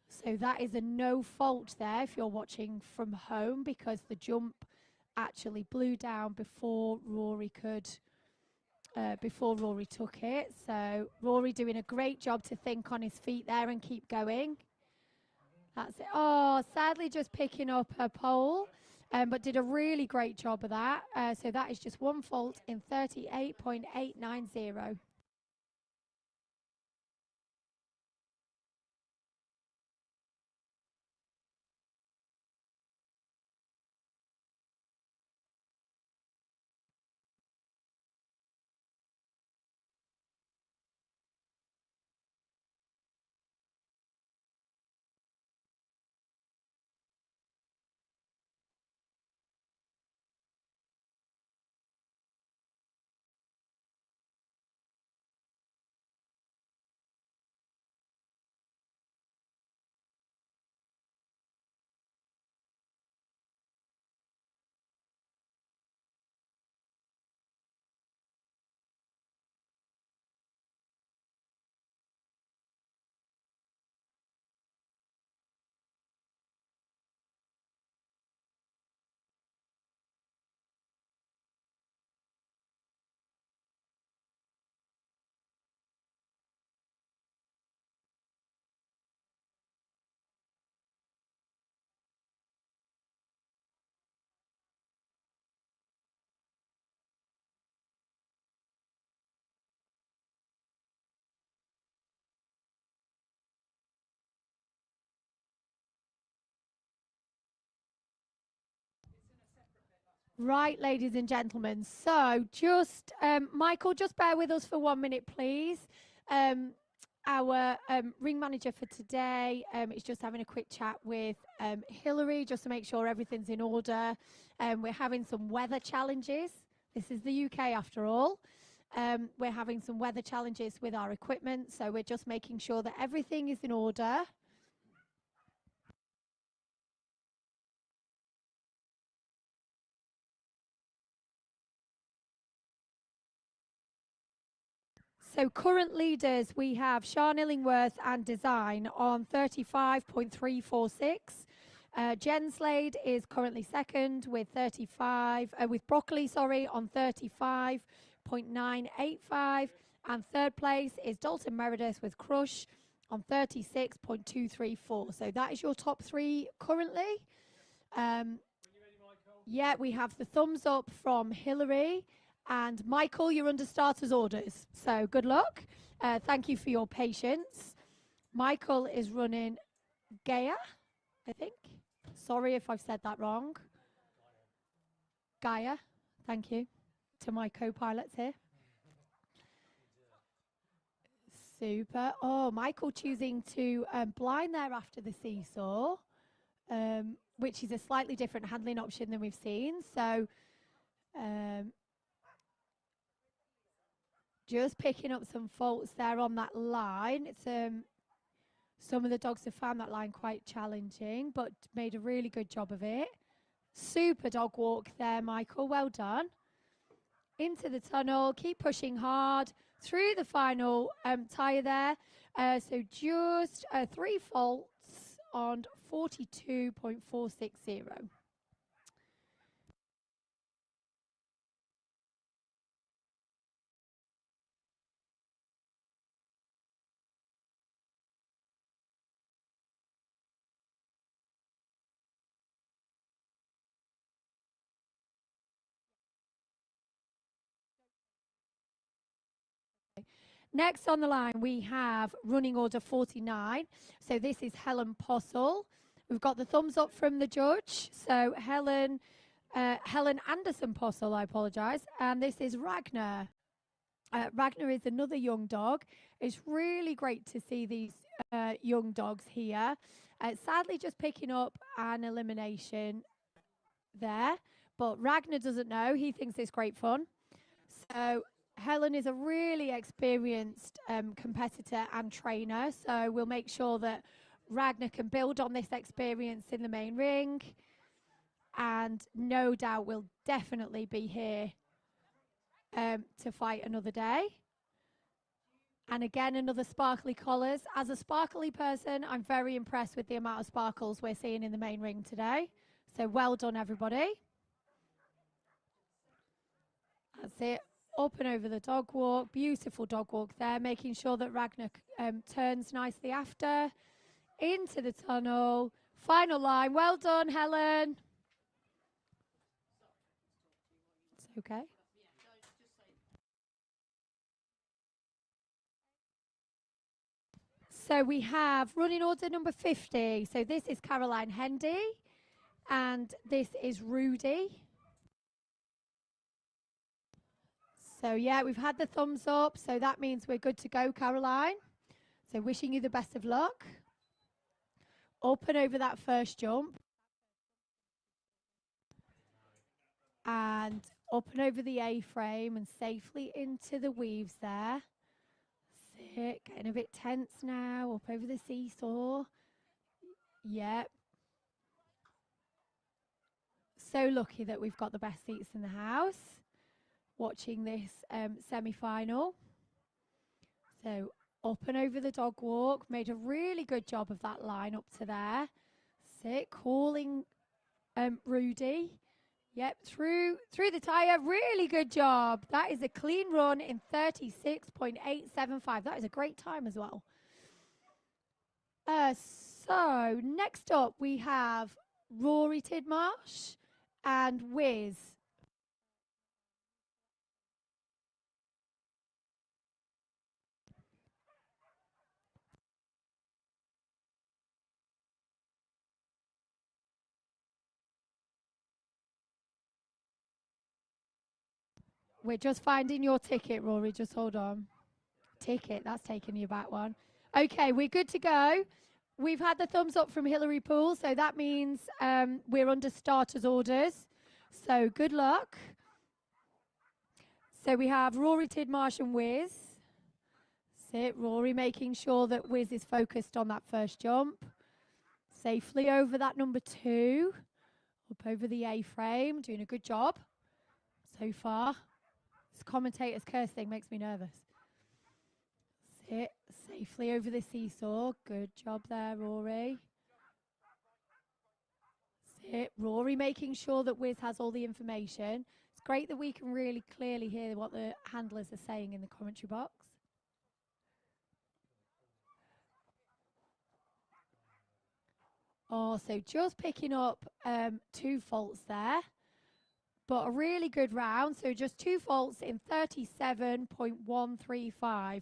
So that is a no fault there if you're watching from home, because the jump actually blew down before Rory could, before Rory took it. So Rory doing a great job to think on his feet there and keep going. That's it. Oh, sadly just picking up her pole, but did a really great job of that. So that is just 1 fault in 38.890. Right, ladies and gentlemen. So just, Michael, just bear with us for 1 minute, please. Our ring manager for today is just having a quick chat with Hillary, just to make sure everything's in order. We're having some weather challenges. This is the UK after all. We're having some weather challenges with our equipment, so we're just making sure that everything is in order. So current leaders, we have Sean Illingworth and Design on 35.346. Jen Slade is currently second with Broccoli, on 35.985. And third place is Dalton Meredith with Crush on 36.234. So that is your top 3 currently. Yeah, we have the thumbs up from Hillary. And Michael, you're under starters orders. So good luck. Thank you for your patience. Michael is running Gaia, I think. Sorry if I've said that wrong. Gaia, thank you. to my co-pilots here. Super. Oh, Michael choosing to blind there after the seesaw, which is a slightly different handling option than we've seen. So just picking up some faults there on that line. It's some of the dogs have found that line quite challenging, but made a really good job of it. Super dog walk there, Michael. Well done. Into the tunnel. Keep pushing hard through the final tyre there. So just 3 faults on 42.460. Next on the line, we have running order 49. So this is Helen Postle. We've got the thumbs up from the judge. So Helen Anderson Postle, I apologise. And this is Ragnar. Ragnar is another young dog. It's really great to see these young dogs here. Sadly, just picking up an elimination there. But Ragnar doesn't know. He thinks it's great fun. So Helen is a really experienced competitor and trainer, so we'll make sure that Ragnar can build on this experience in the main ring, and no doubt will definitely be here to fight another day. And again, another sparkly collars. As a sparkly person, I'm very impressed with the amount of sparkles we're seeing in the main ring today. So well done, everybody. That's it. Up and over the dog walk. Beautiful dog walk there, making sure that Ragnar turns nicely after. Into the tunnel. Final line. Well done, Helen. It's okay. So we have running order number 50. So this is Caroline Hendy. And this is Rudy. So, yeah, we've had the thumbs up, so that means we're good to go, Caroline. So wishing you the best of luck. Up and over that first jump. And up and over the A-frame and safely into the weaves there. Sit, getting a bit tense now. Up over the seesaw. Yep. So lucky that we've got the best seats in the house. Watching this semi-final. So up and over the dog walk. Made a really good job of that line up to there. Sit, calling Rudy. Yep, through the tyre. Really good job. That is a clean run in 36.875. That is a great time as well. So next up we have Rory Tidmarsh and Wiz. We're just finding your ticket, Rory. Just hold on. Ticket, that's taking you back one. Okay, we're good to go. We've had the thumbs up from Hilary Poole, so that means we're under starters orders. So good luck. So we have Rory Tidmarsh and Wiz. Sit, Rory making sure that Wiz is focused on that first jump. Safely over that number 2. Up over the A-frame, doing a good job so far. This commentator's curse thing makes me nervous. Sit safely over the seesaw. Good job there, Rory. Sit. Rory making sure that Wiz has all the information. It's great that we can really clearly hear what the handlers are saying in the commentary box. Oh, so just picking up 2 faults there. But a really good round. So just 2 faults in 37.135.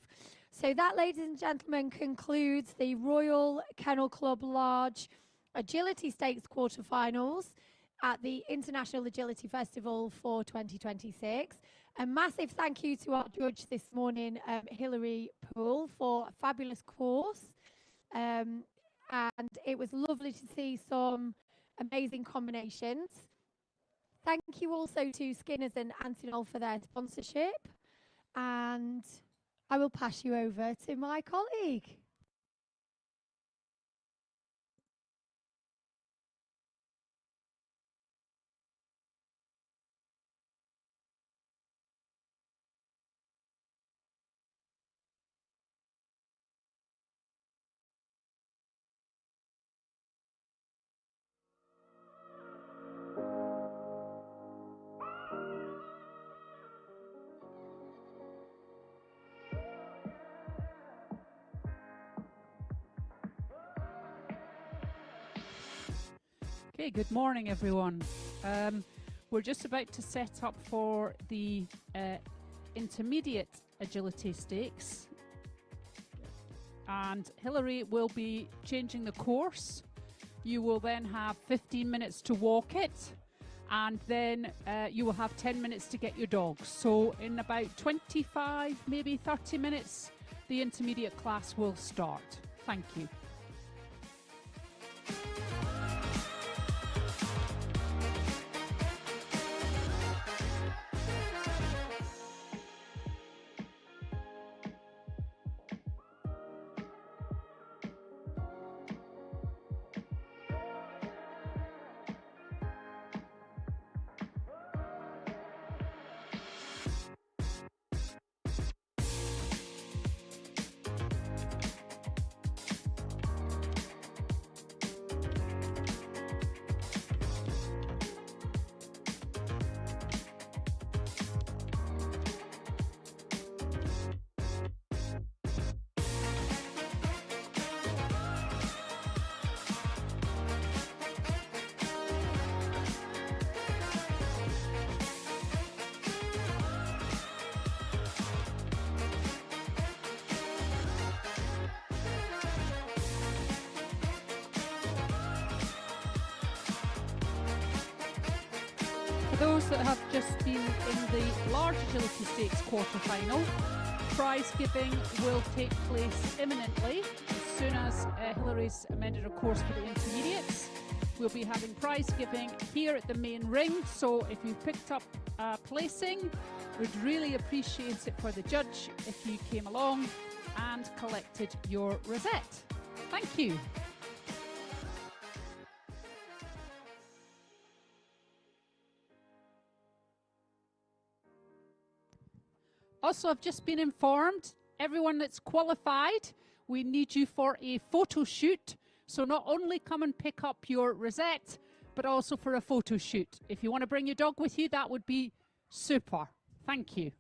So that, ladies and gentlemen, concludes the Royal Kennel Club Large Agility Stakes quarterfinals at the International Agility Festival for 2026. A massive thank you to our judge this morning, Hilary Poole, for a fabulous course. And it was lovely to see some amazing combinations. Thank you also to Skinners and Antinol for their sponsorship. And I will pass you over to my colleague. Okay, good morning everyone. We're just about to set up for the intermediate agility stakes, and Hilary will be changing the course. You will then have 15 minutes to walk it, and then you will have 10 minutes to get your dogs. So in about 25, maybe 30 minutes, the intermediate class will start. Thank you. For those that have just been in the large agility stakes quarter-final, prize giving will take place imminently as soon as Hilary's amended her course for the intermediates. We'll be having prize giving here at the main ring, so if you've picked up placing, we'd really appreciate it for the judge if you came along and collected your rosette. Thank you. Also, I've just been informed, everyone that's qualified, we need you for a photo shoot. So not only come and pick up your rosette, but also for a photo shoot. If you want to bring your dog with you, that would be super. Thank you.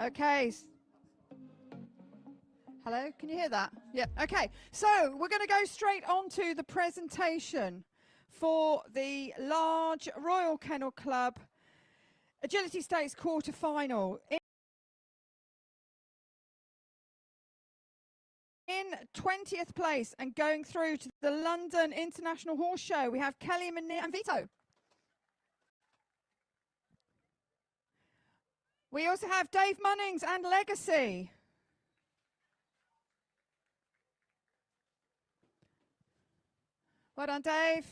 Okay. Hello, can you hear that? Yeah, okay. So we're going to go straight on to the presentation for the large Royal Kennel Club Agility Stakes quarter-final. In 20th place and going through to the London International Horse Show, we have Kelly, Munir and Vito. We also have Dave Munnings and Legacy. Well done, Dave.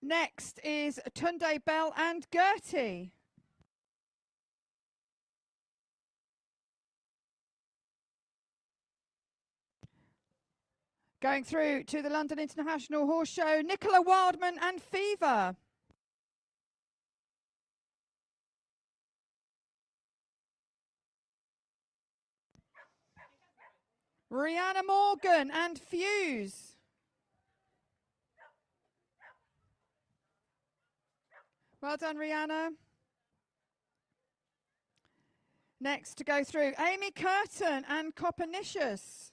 Next is Tunde Bell and Gertie. Going through to the London International Horse Show, Nicola Wildman and Fever. Rihanna Morgan and Fuse. Well done, Rihanna. Next to go through, Amy Curtin and Copernicious.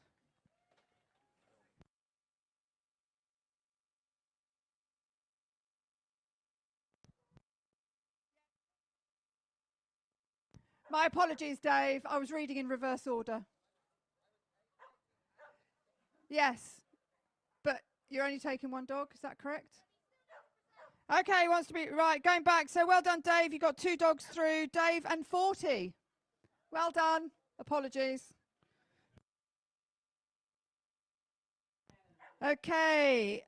My apologies, Dave. I was reading in reverse order. Yes, but you're only taking one dog, is that correct? Okay, wants to be, right, going back. So well done, Dave. You got 2 dogs through. Dave and 40. Well done. Apologies. Okay.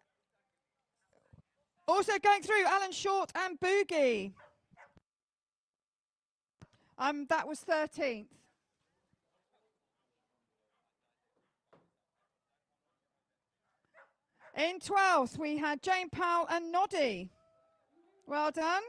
Also going through, Alan Short and Boogie. That was 13th. In 12th, we had Jane Powell and Noddy. Well done.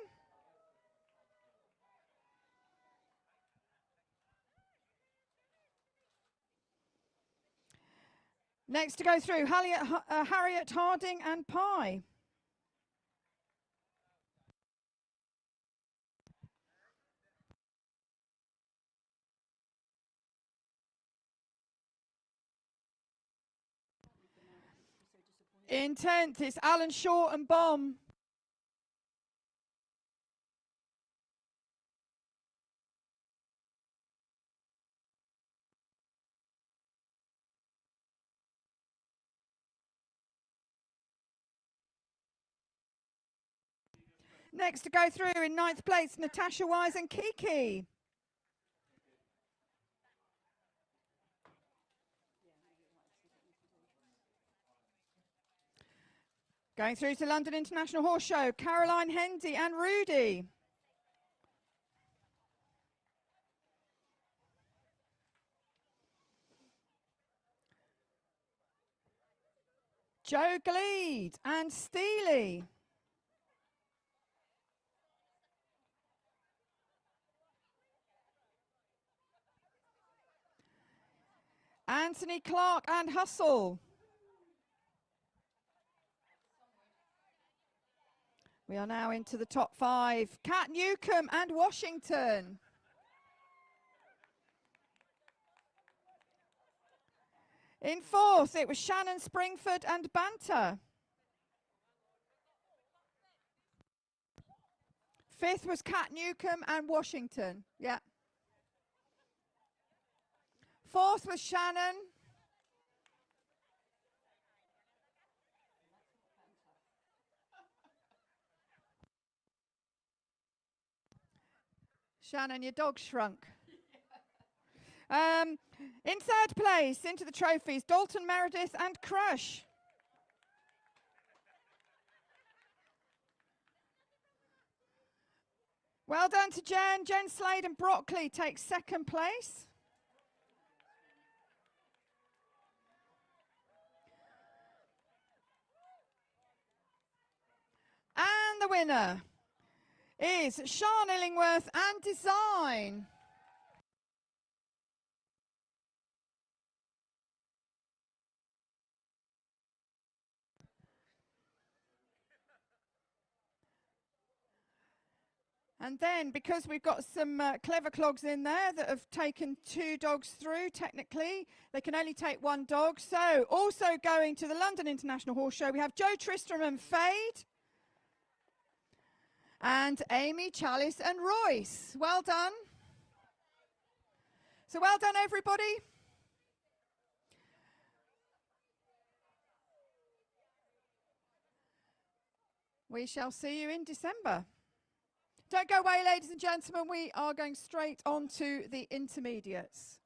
Next to go through, Harriet Harding and Pie. In 10th, it's Alan Short and Bomb. Next to go through in 9th place, Natasha Wise and Kiki. Going through to London International Horse Show, Caroline Hendy and Rudy. Joe Gleed and Steely. Anthony Clark and Hustle. We are now into the top 5. Kat Newcomb and Washington. In 4th, it was Shannon Springford and Banter. 5th was Kat Newcomb and Washington. Yeah. 4th was Shannon. Shannon, your dog shrunk. In 3rd place, into the trophies, Dalton Meredith and Crush. Well done to Jen. Jen Slade and Broccoli takes 2nd place. And the winner is Sean Illingworth and Design. And then, because we've got some clever clogs in there that have taken 2 dogs through, technically, they can only take 1 dog. So, also going to the London International Horse Show, we have Joe Tristram and Fade, and Amy, Chalice, and Royce. Well done. So, well done, everybody. We shall see you in December. Don't go away, ladies and gentlemen. We are going straight on to the intermediates.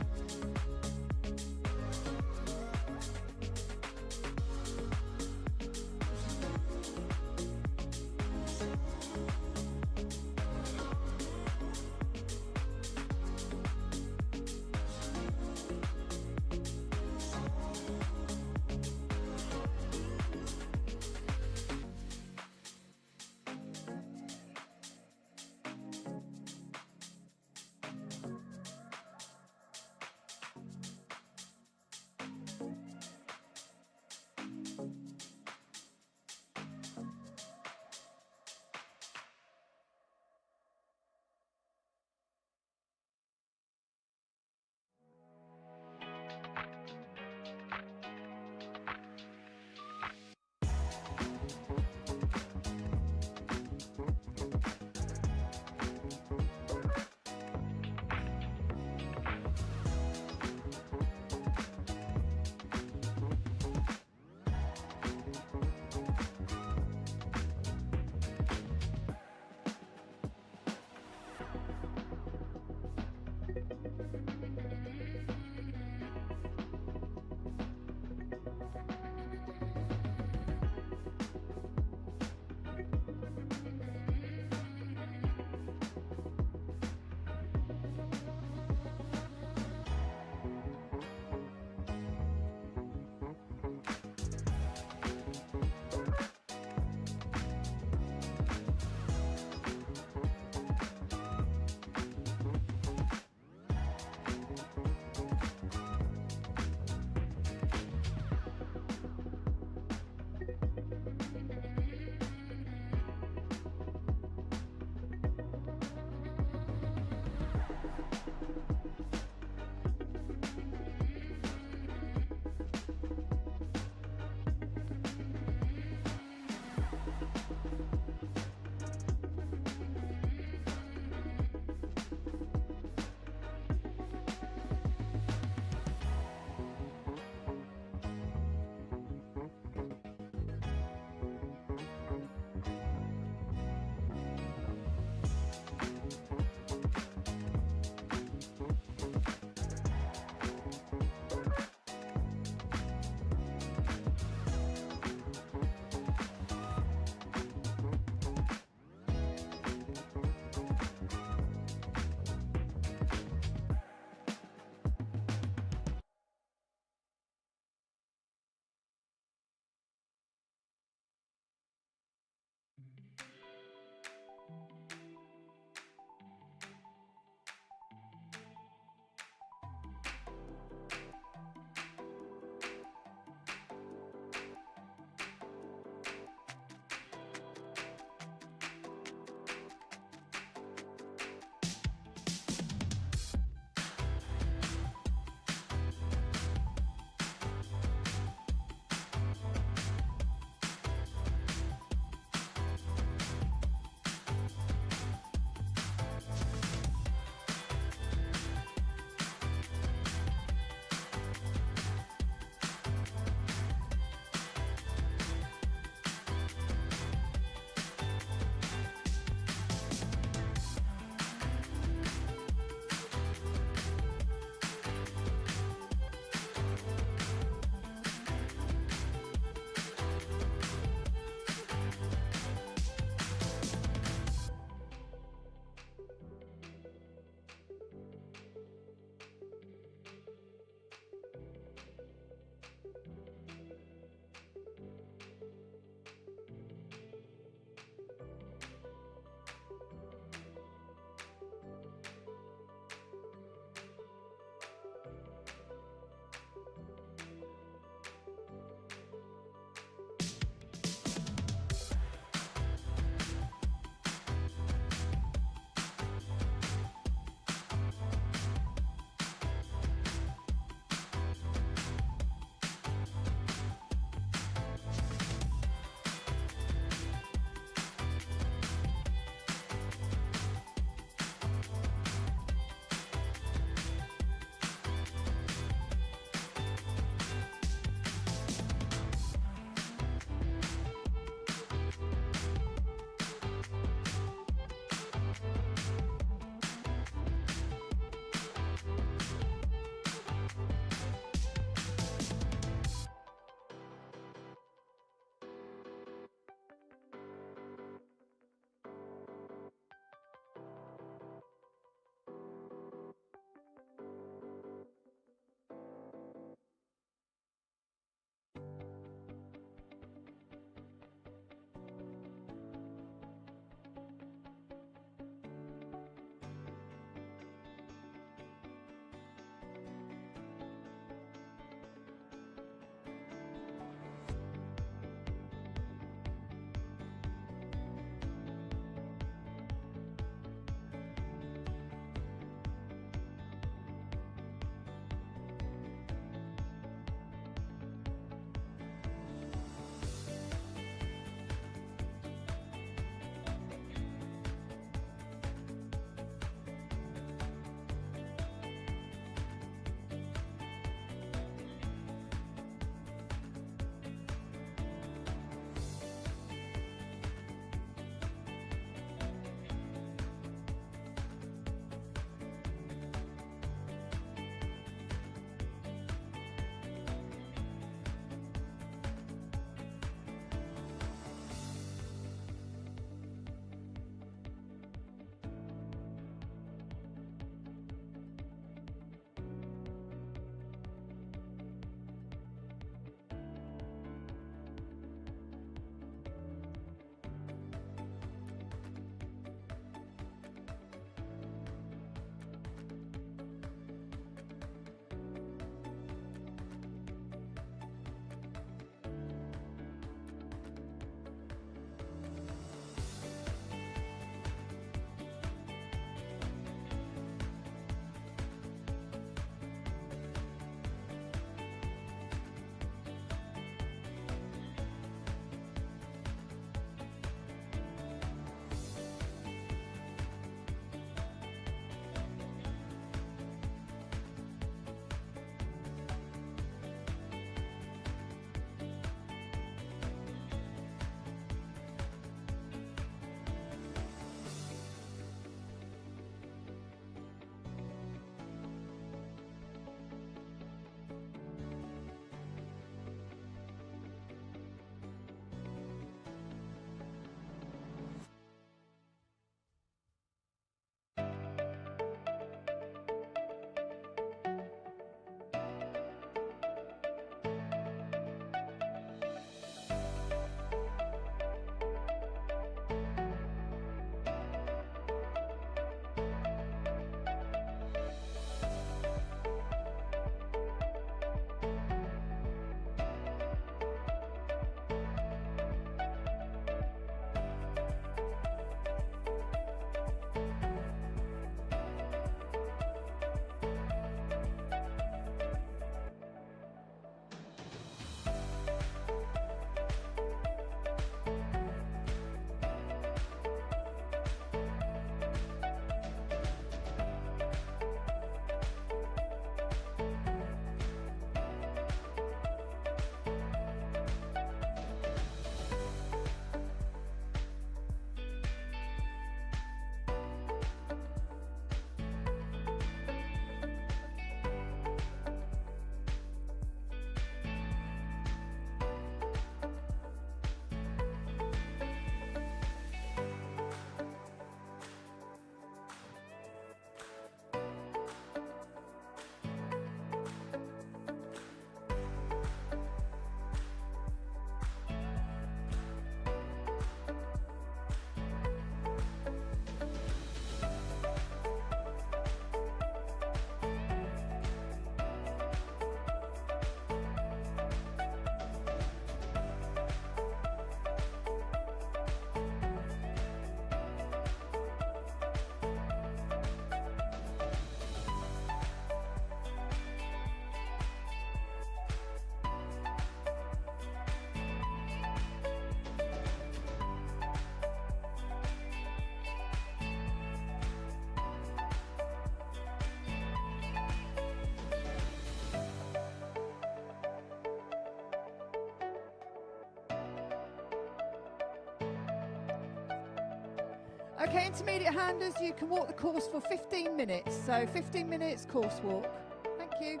Okay, intermediate handlers, you can walk the course for 15 minutes. So 15 minutes course walk. Thank you.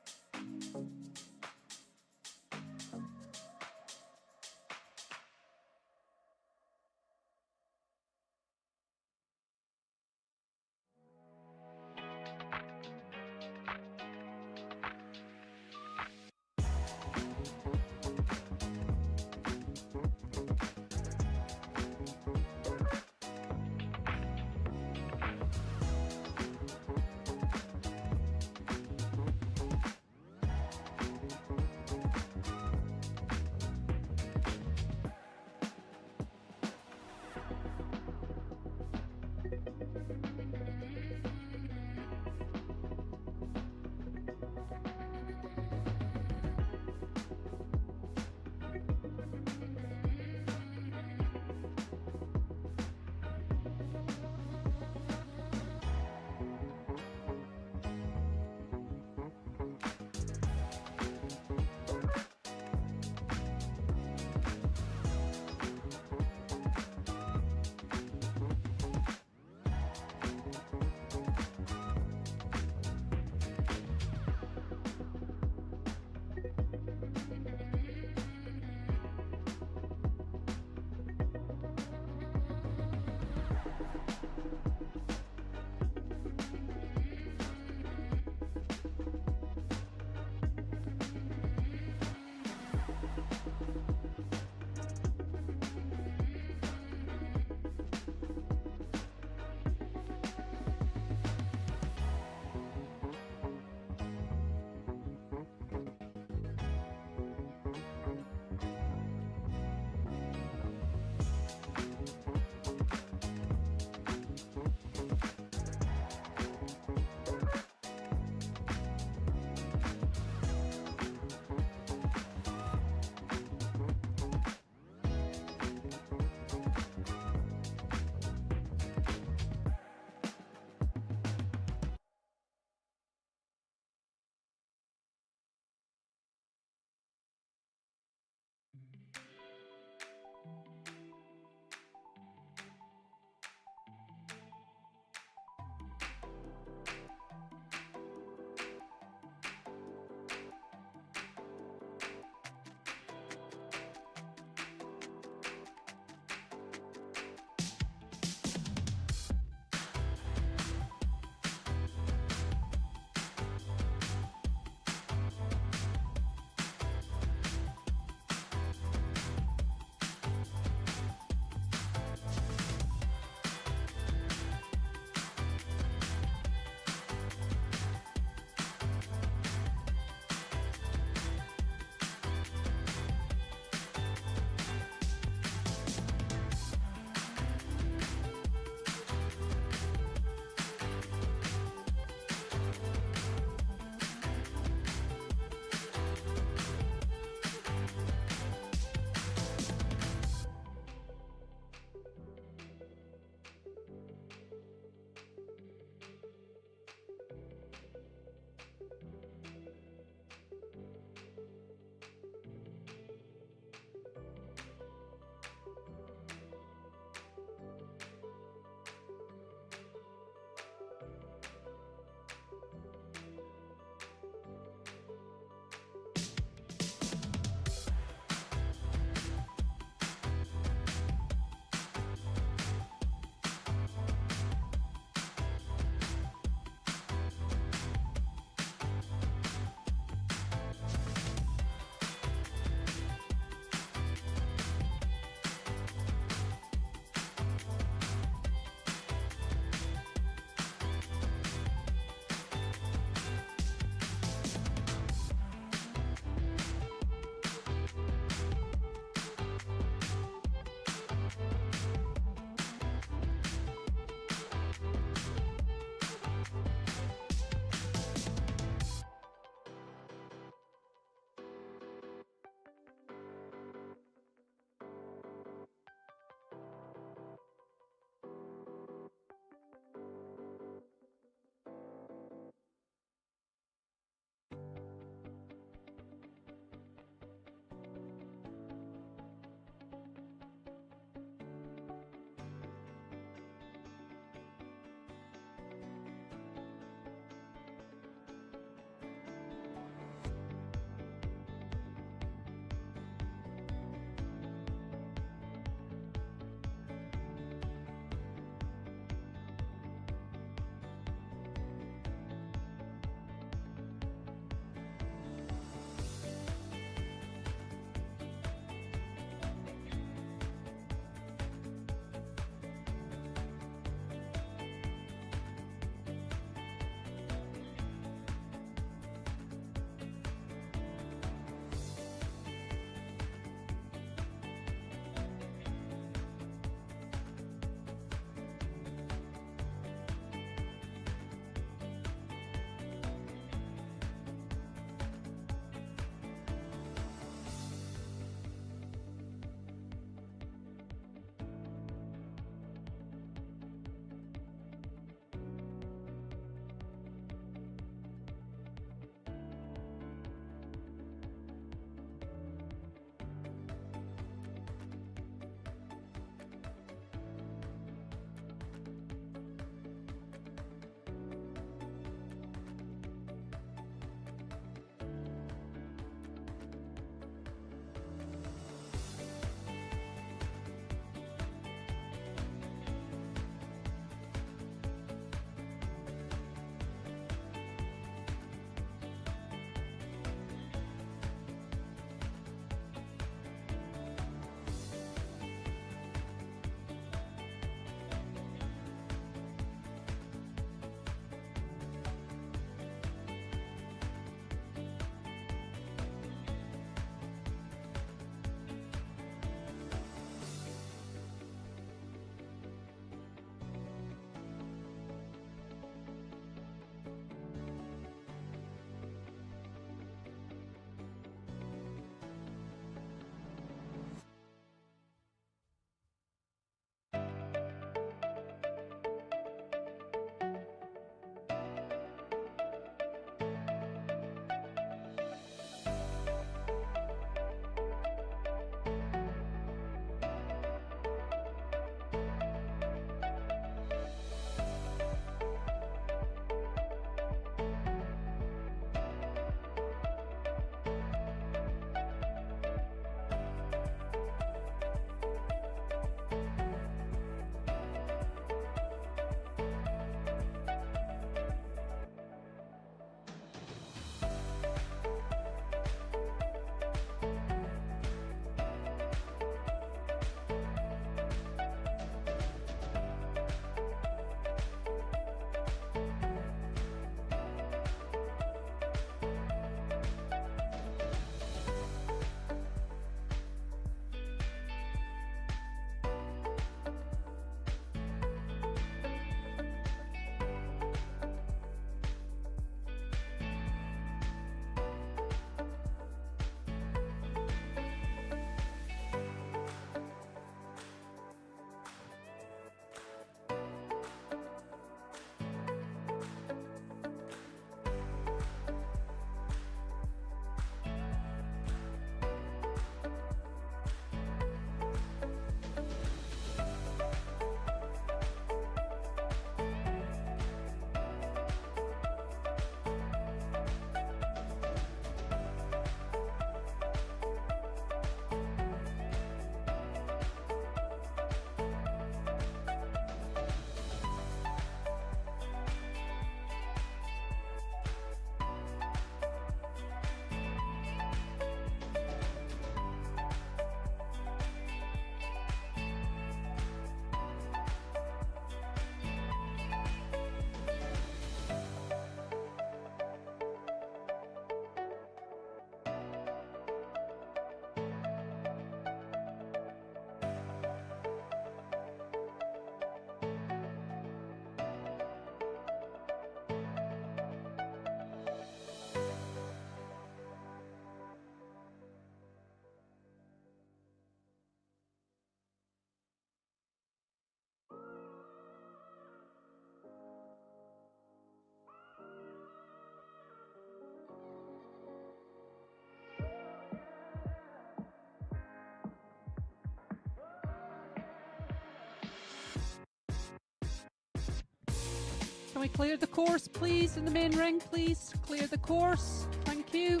Can we clear the course, please, in the main ring? Please clear the course. Thank you.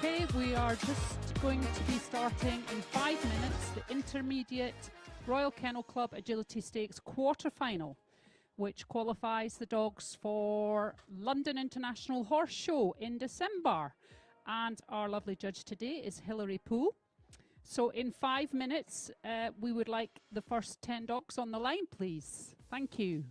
Okay, we are just going to be starting in 5 minutes the intermediate Royal Kennel Club Agility Stakes quarter-final, which qualifies the dogs for London International Horse Show in December. And our lovely judge today is Hilary Poole. So in 5 minutes, we would like the first 10 dogs on the line, please. Thank you.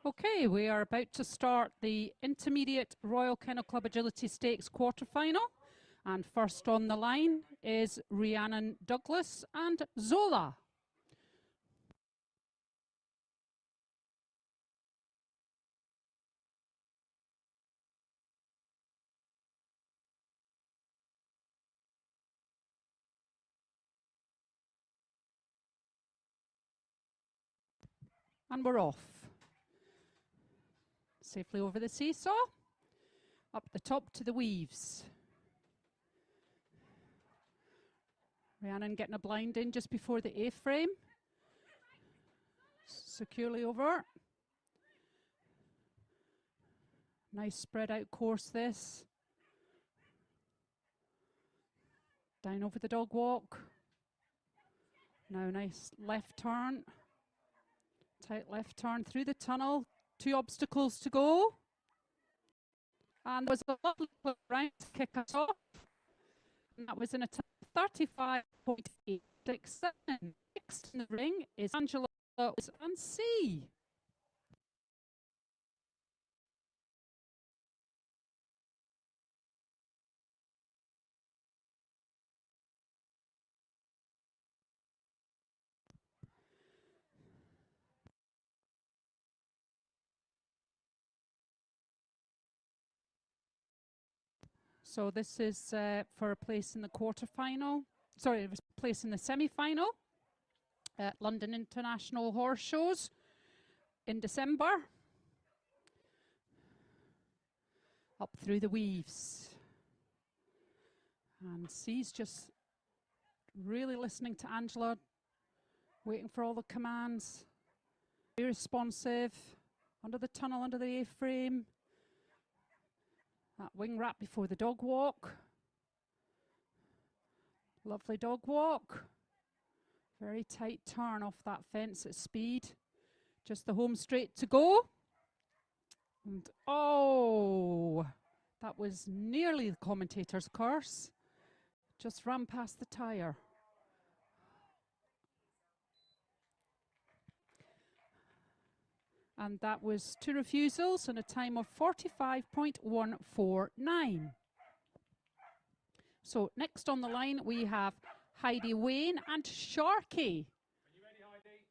Okay, we are about to start the Intermediate Royal Kennel Club Agility Stakes quarter-final. And first on the line is Rhiannon Douglas and Zola. And we're off. Safely over the seesaw, up the top to the weaves. Rhiannon getting a blind in just before the A-frame. Securely over. Nice spread out course this. Down over the dog walk. Now nice left turn. Tight left turn through the tunnel. 2 obstacles to go. And there was a lovely round to kick us off. And that was in a time of 35.867. Next in the ring is Angela and C. So this is for a place in the quarterfinal. Sorry, it was a place in the semi-final at London International Horse Shows in December. Up through the weaves. And C's just really listening to Angela, waiting for all the commands. Very responsive. Under the tunnel, under the A-frame. That wing wrap before the dog walk. Lovely dog walk. Very tight turn off that fence at speed. Just the home straight to go. And oh, that was nearly the commentator's curse. Just ran past the tyre. And that was 2 refusals and a time of 45.149. So next on the line we have Heidi Wayne and Sharky. Are you ready, Heidi?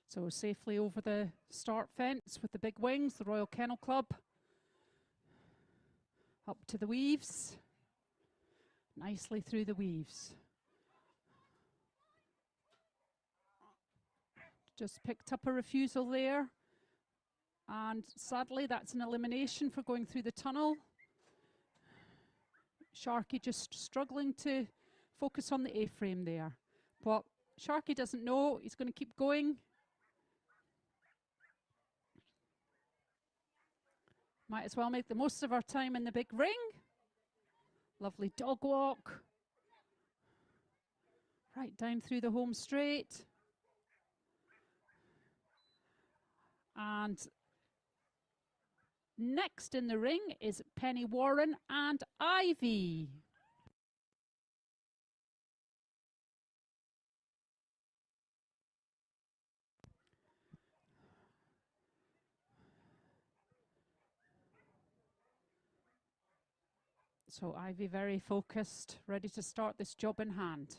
So safely over the start fence with the big wings, the Royal Kennel Club. Up to the weaves. Nicely through the weaves. Just picked up a refusal there. And sadly, that's an elimination for going through the tunnel. Sharky just struggling to focus on the A-frame there. But Sharky doesn't know. He's going to keep going. Might as well make the most of our time in the big ring. Lovely dog walk. Right down through the home straight. And next in the ring is Penny Warren and Ivy. So Ivy very focused, ready to start this job in hand.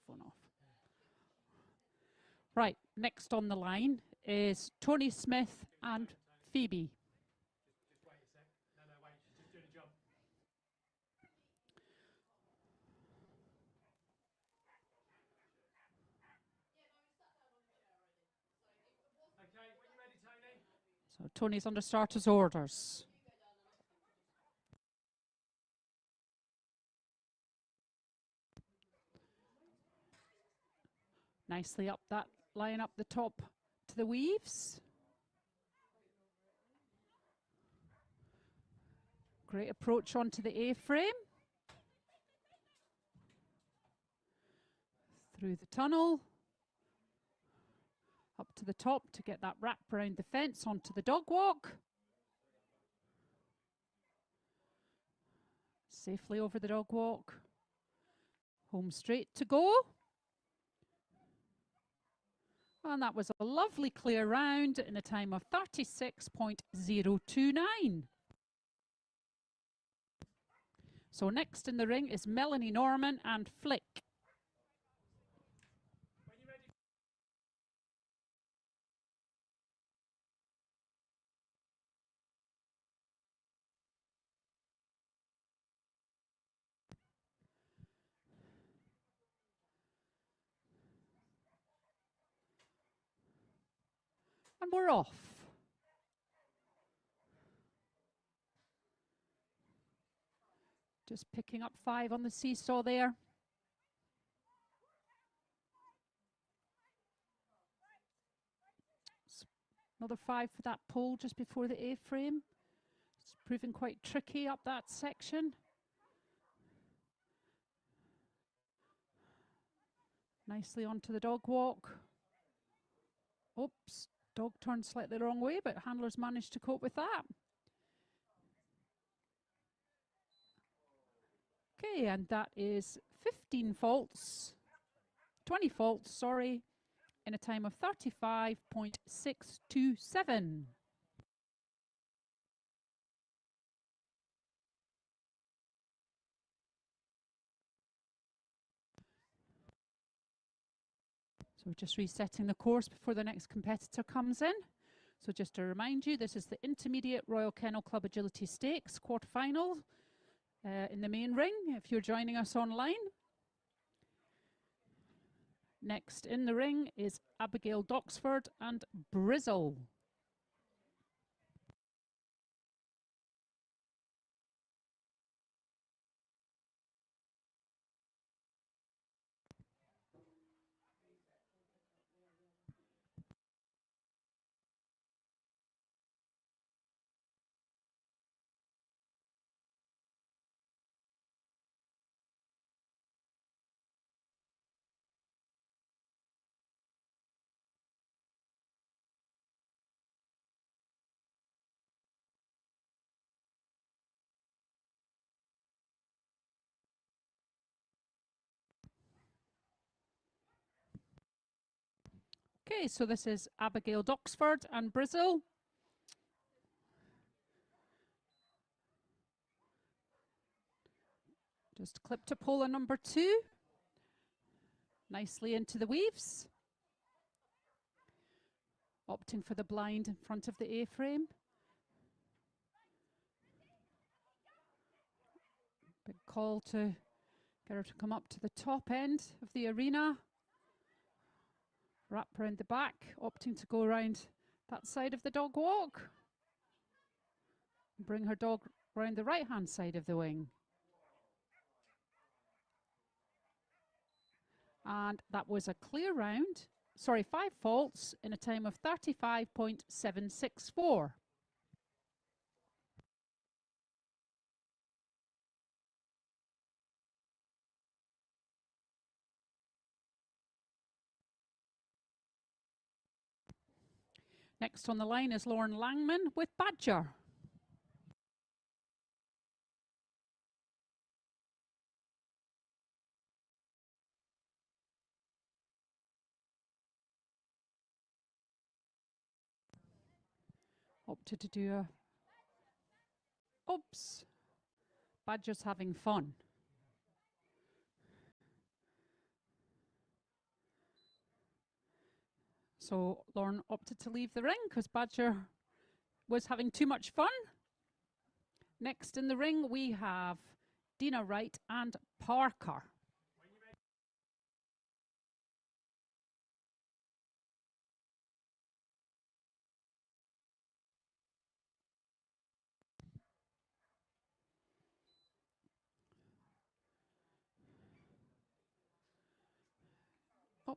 flown off. Right, next on the line is Tony Smith and Phoebe. Just wait a sec. No, wait. She's just doing a jump. Okay, when you're ready, Tony. So Tony's under starter's orders. Nicely up that line up the top to the weaves. Great approach onto the A-frame. Through the tunnel. Up to the top to get that wrap around the fence onto the dog walk. Safely over the dog walk. Home straight to go. And that was a lovely clear round in a time of 36.029. So next in the ring is Melanie Norman and Flick. When you're ready. And we're off. Just picking up 5 on the seesaw there. Another 5 for that pull just before the A-frame. It's proving quite tricky up that section. Nicely onto the dog walk. Oops, dog turned slightly the wrong way, but handlers managed to cope with that. Okay, and that is 15 faults, 20 faults, sorry, in a time of 35.627. So we're just resetting the course before the next competitor comes in. So just to remind you, this is the Intermediate Royal Kennel Club Agility Stakes quarterfinal in the main ring, if you're joining us online. Next in the ring is Abigail Doxford and Brizzle. Okay, so this is Abigail Doxford and Brizzle. Just clip to polar number 2. Nicely into the weaves. Opting for the blind in front of the A-frame. Big call to get her to come up to the top end of the arena. Wrap around the back, opting to go around that side of the dog walk. Bring her dog around the right-hand side of the wing. And that was a clear round. Sorry, 5 faults in a time of 35.764. Next on the line is Lauren Langman with Badger. Opted to do a... Oops. Badger's having fun. So Lauren opted to leave the ring because Badger was having too much fun. Next in the ring we have Dina Wright and Parker. Oh,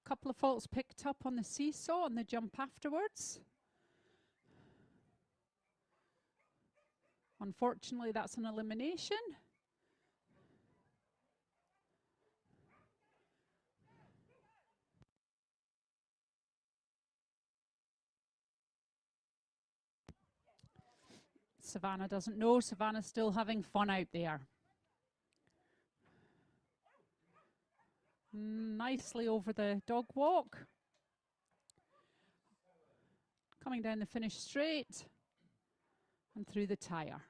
couple of faults picked up on the seesaw on the jump afterwards. Unfortunately, that's an elimination. Savannah doesn't know. Savannah's still having fun out there. Nicely over the dog walk. Coming down the finish straight and through the tyre.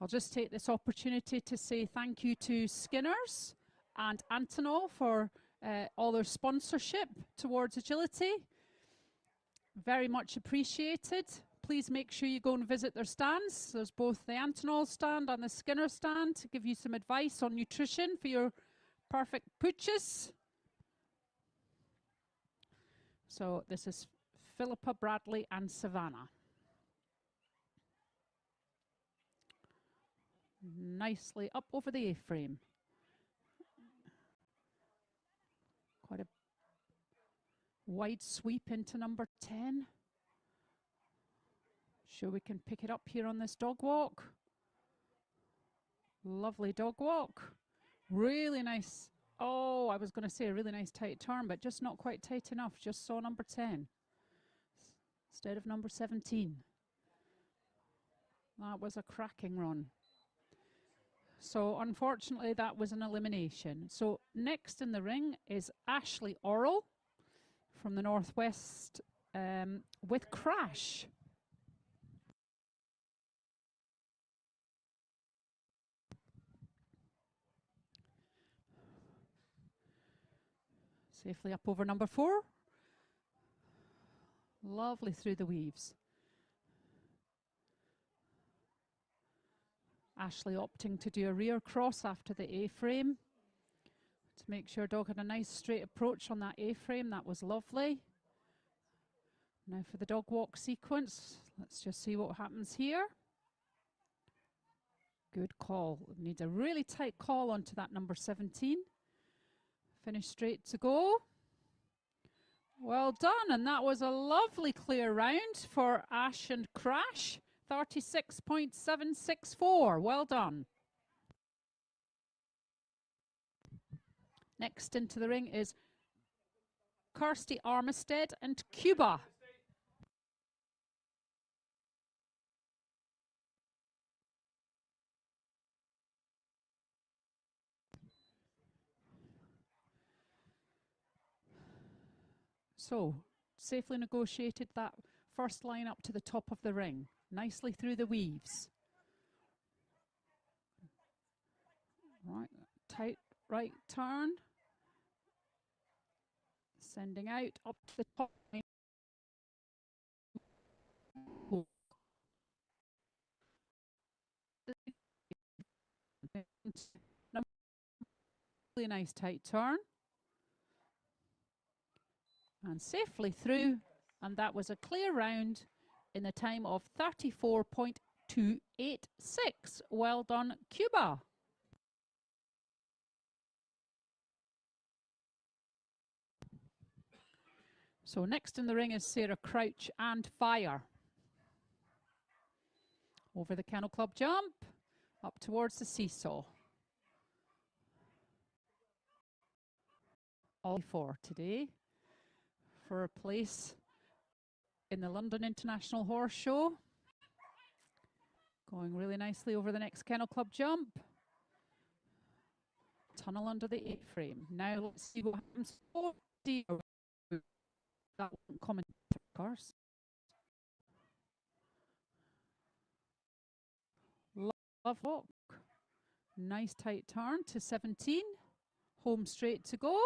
I'll just take this opportunity to say thank you to Skinners and Antonov for all their sponsorship towards agility. Very much appreciated. Please make sure you go and visit their stands. There's both the Antonov stand and the Skinner stand to give you some advice on nutrition for your perfect pooches. So this is Philippa, Bradley and Savannah. Nicely up over the A-frame. Quite a wide sweep into number 10. Sure we can pick it up here on this dog walk. Lovely dog walk. Really nice. Oh, I was going to say a really nice tight turn, but just not quite tight enough. Just saw number 10 instead of number 17. That was a cracking run. So unfortunately that was an elimination. So next in the ring is Ashley Orrell from the Northwest with Crash. Safely up over number 4. Lovely through the weaves. Ashley opting to do a rear cross after the A-frame to make sure dog had a nice straight approach on that A-frame. That was lovely. Now for the dog walk sequence. Let's just see what happens here. Good call. Needs a really tight call onto that number 17. Finish straight to go. Well done, and that was a lovely clear round for Ash and Crash. 36.764. Well done. Next into the ring is Kirsty Armistead and Cuba. So, safely negotiated that first line up to the top of the ring. Nicely through the weaves. Right, tight right turn. Sending out up to the top. Really nice tight turn. And safely through, and that was a clear round in the time of 34.286. Well done, Cuba. So next in the ring is Sarah Crouch and Fire. Over the Kennel Club jump, up towards the seesaw. All for today for a place in the London International Horse Show. Going really nicely over the next Kennel Club jump. Tunnel under the A-frame. Now let's see what happens. Oh dear. That won't comment, of course. Love walk. Nice tight turn to 17. Home straight to go.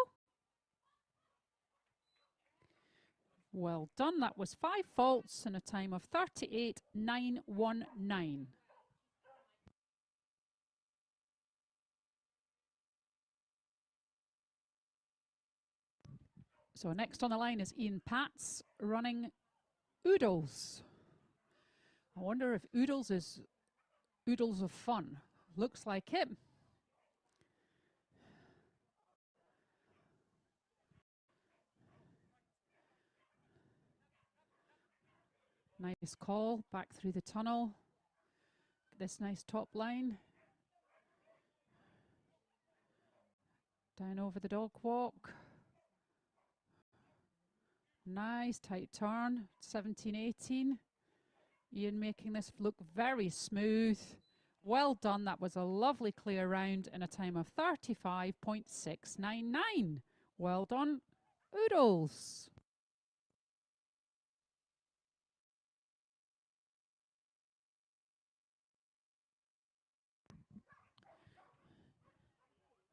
Well done. That was 5 faults and a time of 38.919. So next on the line is Ian Patz running Oodles. I wonder if Oodles is Oodles of fun. Looks like it. Nice call back through the tunnel. This nice top line. Down over the dog walk. Nice tight turn. 17-18. Ian making this look very smooth. Well done. That was a lovely clear round in a time of 35.699. Well done, Oodles.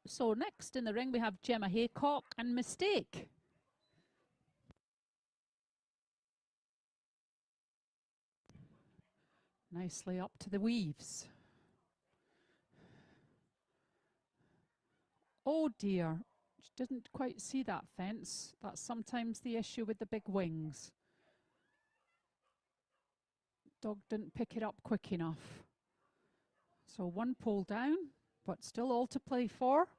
So next in the ring we have Gemma Haycock and Mistake. Nicely up to the weaves. Oh dear, she didn't quite see that fence. That's sometimes the issue with the big wings. Dog didn't pick it up quick enough. So one pole down, but still all to play for.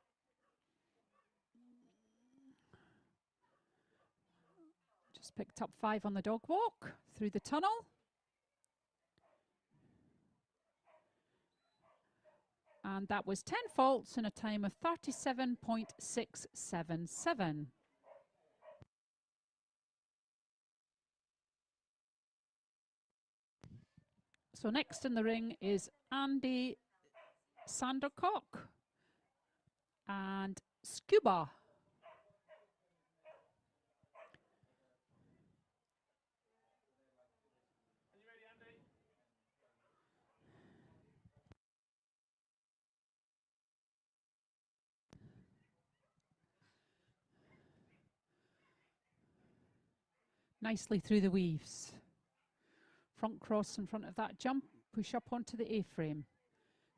Just picked up 5 on the dog walk through the tunnel. And that was 10 faults in a time of 37.677. So next in the ring is Andy Sandercock and Scuba. Are you ready, Andy? Nicely through the weaves. Front cross in front of that jump, push up onto the A-frame.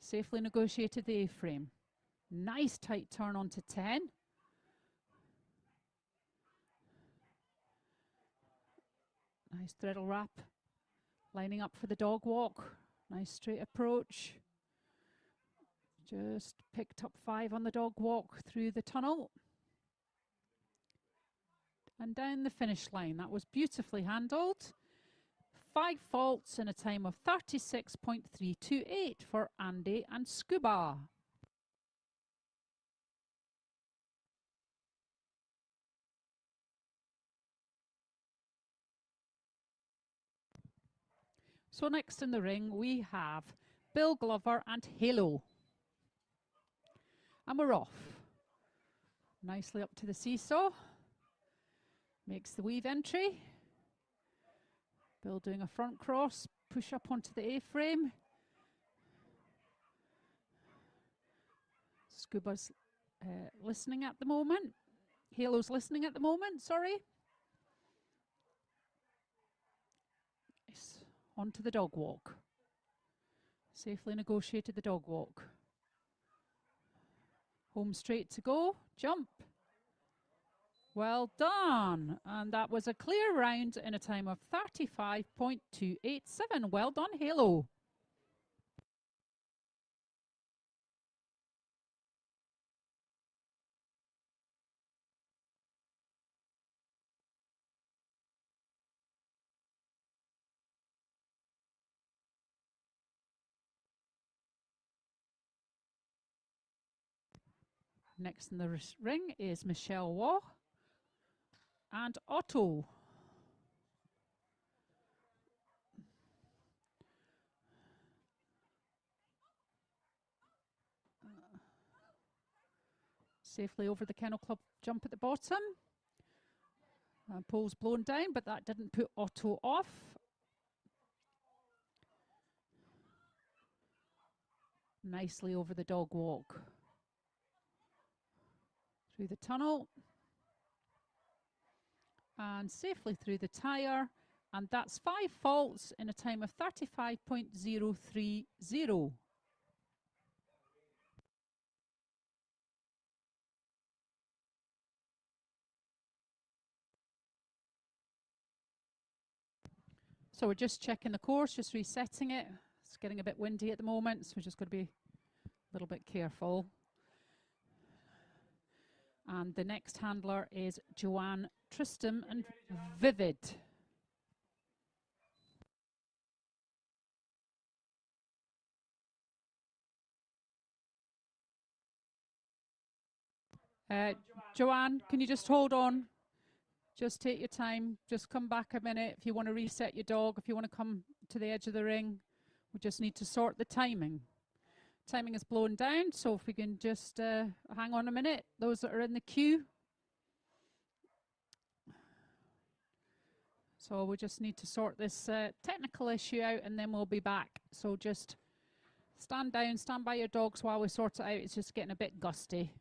Safely negotiated the A-frame. Nice tight turn onto 10. Nice threadle wrap. Lining up for the dog walk. Nice straight approach. Just picked up 5 on the dog walk through the tunnel. And down the finish line. That was beautifully handled. 5 faults in a time of 36.328 for Andy and Scuba. So next in the ring we have Bill Glover and Halo. And we're off. Nicely up to the seesaw. Makes the weave entry. Bill doing a front cross, push up onto the A-frame. Scuba's listening at the moment. Halo's listening at the moment, sorry. Nice. Onto the dog walk. Safely negotiated the dog walk. Home straight to go, jump. Well done. And that was a clear round in a time of 35.287. Well done, Halo. Next in the ring is Michelle Waugh and Otto. Safely over the Kennel Club jump at the bottom. Pole's blown down, but that didn't put Otto off. Nicely over the dog walk. Through the tunnel. and safely through the tyre, and that's 5 faults in a time of 35.030. So we're just checking the course, just resetting it. It's getting a bit windy at the moment, so we're just going to be a little bit careful. And the next handler is Joanne, Tristram and Vivid. Joanne, can you just hold on? Just take your time. Just come back a minute if you want to reset your dog, if you want to come to the edge of the ring. We just need to sort the timing. Timing is blowing down, so if we can just hang on a minute, those that are in the queue. So we just need to sort this technical issue out and then we'll be back. So just stand down, stand by your dogs while we sort it out. It's just getting a bit gusty.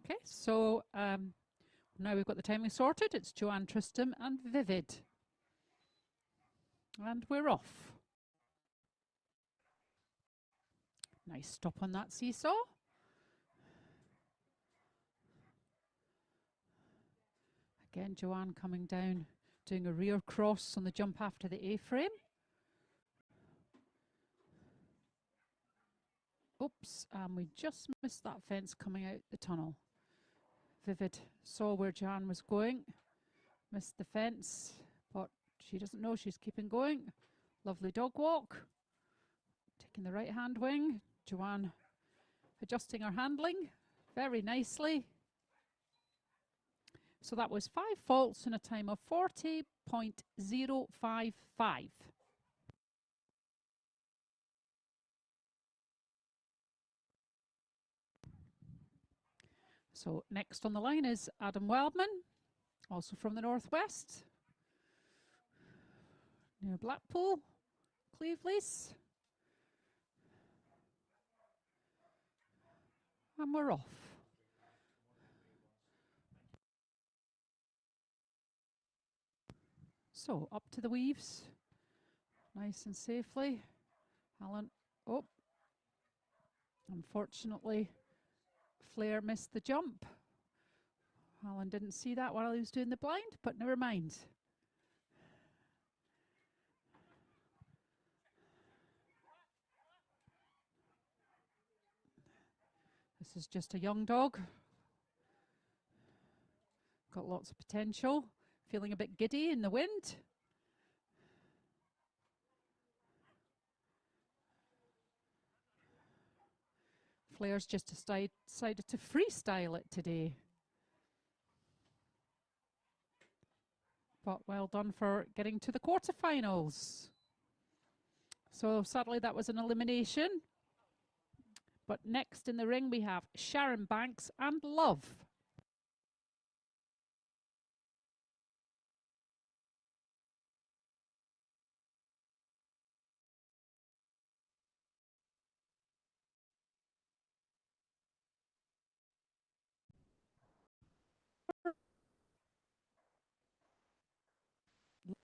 Okay, so now we've got the timing sorted. It's Joanne, Tristram and Vivid. And we're off. Nice stop on that seesaw. Again, Joanne coming down, doing a rear cross on the jump after the A-frame. Oops, we just missed that fence coming out the tunnel. Vivid saw where Joanne was going, missed the fence, but she doesn't know she's keeping going. Lovely dog walk. Taking the right hand wing. Joanne adjusting her handling very nicely. So that was 5 faults in a time of 40.055. So next on the line is Adam Wildman, also from the Northwest, near Blackpool, Cleveleys. And we're off. So up to the weaves, nice and safely. Alan, oh, unfortunately, Flair missed the jump. Alan didn't see that while he was doing the blind, but never mind. This is just a young dog. Got lots of potential. Feeling a bit giddy in the wind. Flair's just decided to freestyle it today. But well done for getting to the quarterfinals. So sadly that was an elimination. But next in the ring we have Sharon Banks and Love.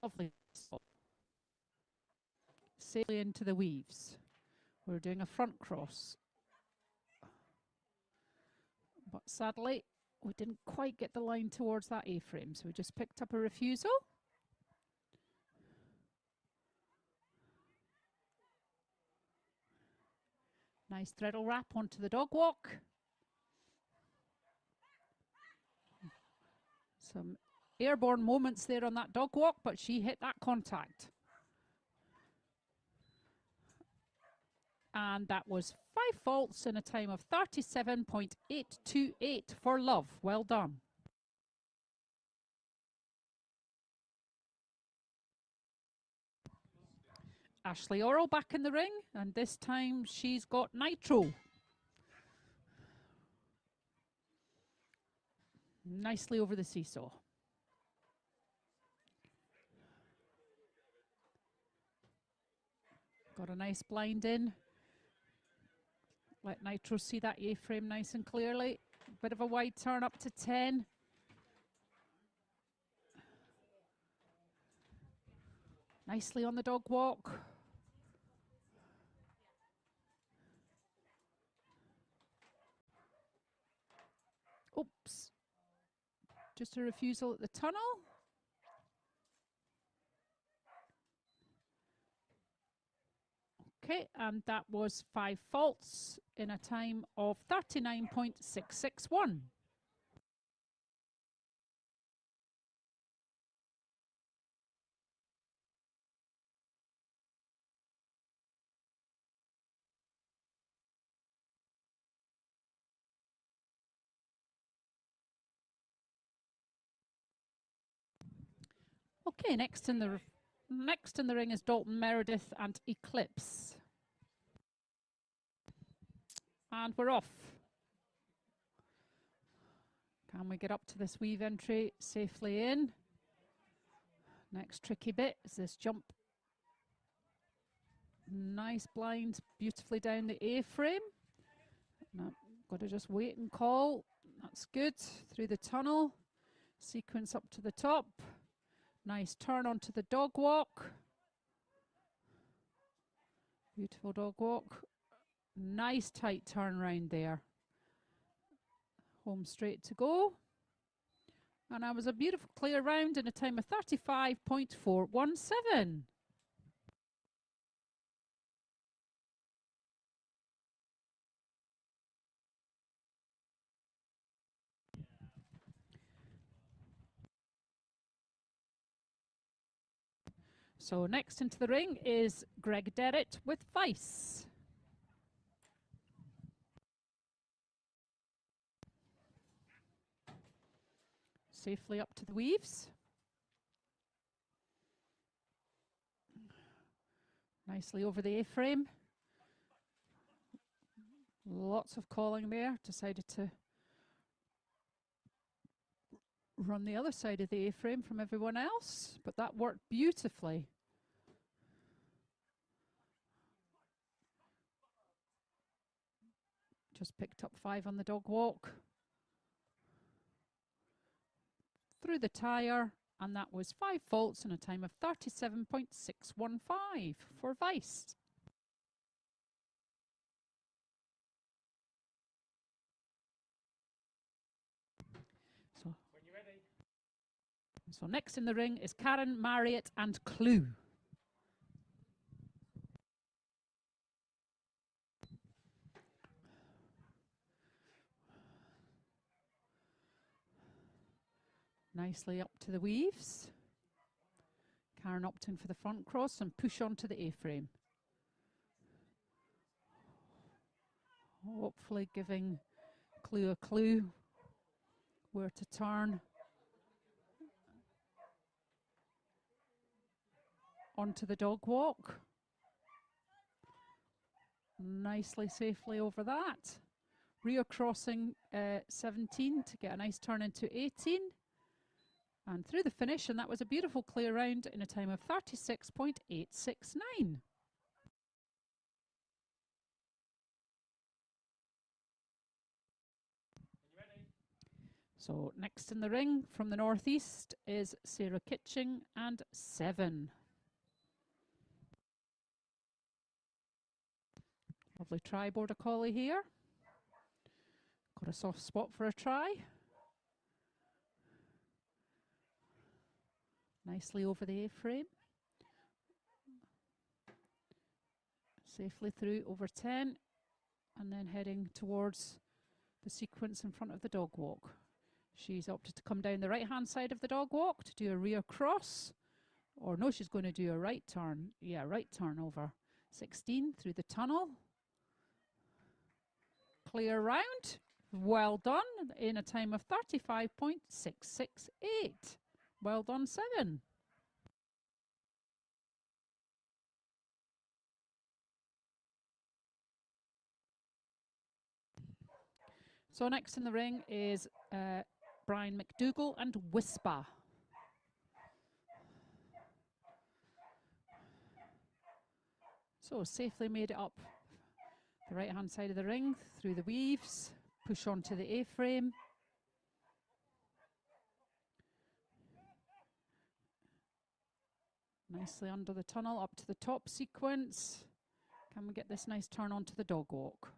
Lovely. Safely into the weaves. We're doing a front cross. But sadly, we didn't quite get the line towards that A-frame, so we just picked up a refusal. Nice treadle wrap onto the dog walk. Some airborne moments there on that dog walk, but she hit that contact. And that was 5 faults in a time of 37.828 for Love. Well done. Ashley Orrell back in the ring, and this time she's got Nitro. Nicely over the seesaw. Got a nice blind in. Let Nitro see that A-frame nice and clearly. Bit of a wide turn up to 10. Nicely on the dog walk. Oops. Just a refusal at the tunnel. Okay, and that was 5 faults in a time of 39.661. Okay, next in the ring is Dalton Meredith and Eclipse. And we're off. Can we get up to this weave entry safely in? Next tricky bit is this jump. Nice blind, beautifully down the A-frame. Now, got to just wait and call. That's good. Through the tunnel. Sequence up to the top. Nice turn onto the dog walk. Beautiful dog walk. Nice tight turn round there. Home straight to go. And that was a beautiful clear round in a time of 35.417. So next into the ring is Greg Derritt with Vice. Safely up to the weaves. Nicely over the A-frame. Lots of calling there. Decided to run the other side of the A-frame from everyone else, but that worked beautifully. Just picked up 5 on the dog walk. Through the tyre, and that was 5 faults and a time of 37.615 for Vice. When you're ready. So next in the ring is Karen, Marriott and Clue. Nicely up to the weaves. Karen opting for the front cross and push onto the A-frame. Hopefully giving Clue a clue where to turn. Onto the dog walk. Nicely, safely over that. Rear crossing 17 to get a nice turn into 18. And through the finish, and that was a beautiful clear round in a time of 36.869. So next in the ring from the northeast is Sarah Kitching and 7. Lovely try border collie here. Got a soft spot for a try. Nicely over the A-frame. Safely through over 10 and then heading towards the sequence in front of the dog walk. She's opted to come down the right hand side of the dog walk to do a rear cross. Or no, she's going to do a right turn. Yeah, right turn over 16 through the tunnel. Clear round. Well done in a time of 35.668. Well done, 7. So next in the ring is Brian McDougall and Whisper. So safely made it up the right hand side of the ring through the weaves, push onto the A-frame. Nicely under the tunnel up to the top sequence. Can we get this nice turn onto the dog walk?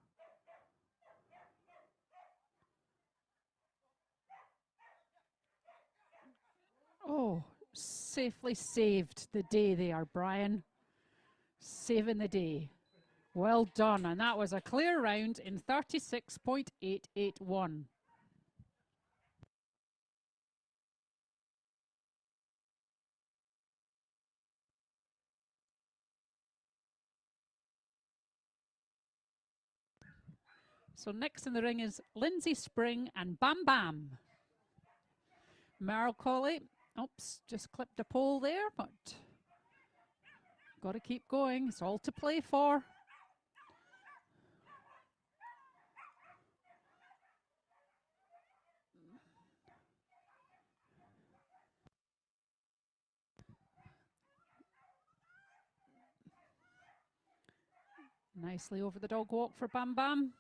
Oh, safely saved the day there, Brian. Saving the day. Well done, and that was a clear round in 36.881. So next in the ring is Lindsay Spring and Bam Bam. Merrill Collie, oops, just clipped a pole there, but got to keep going. It's all to play for. Nicely over the dog walk for Bam Bam.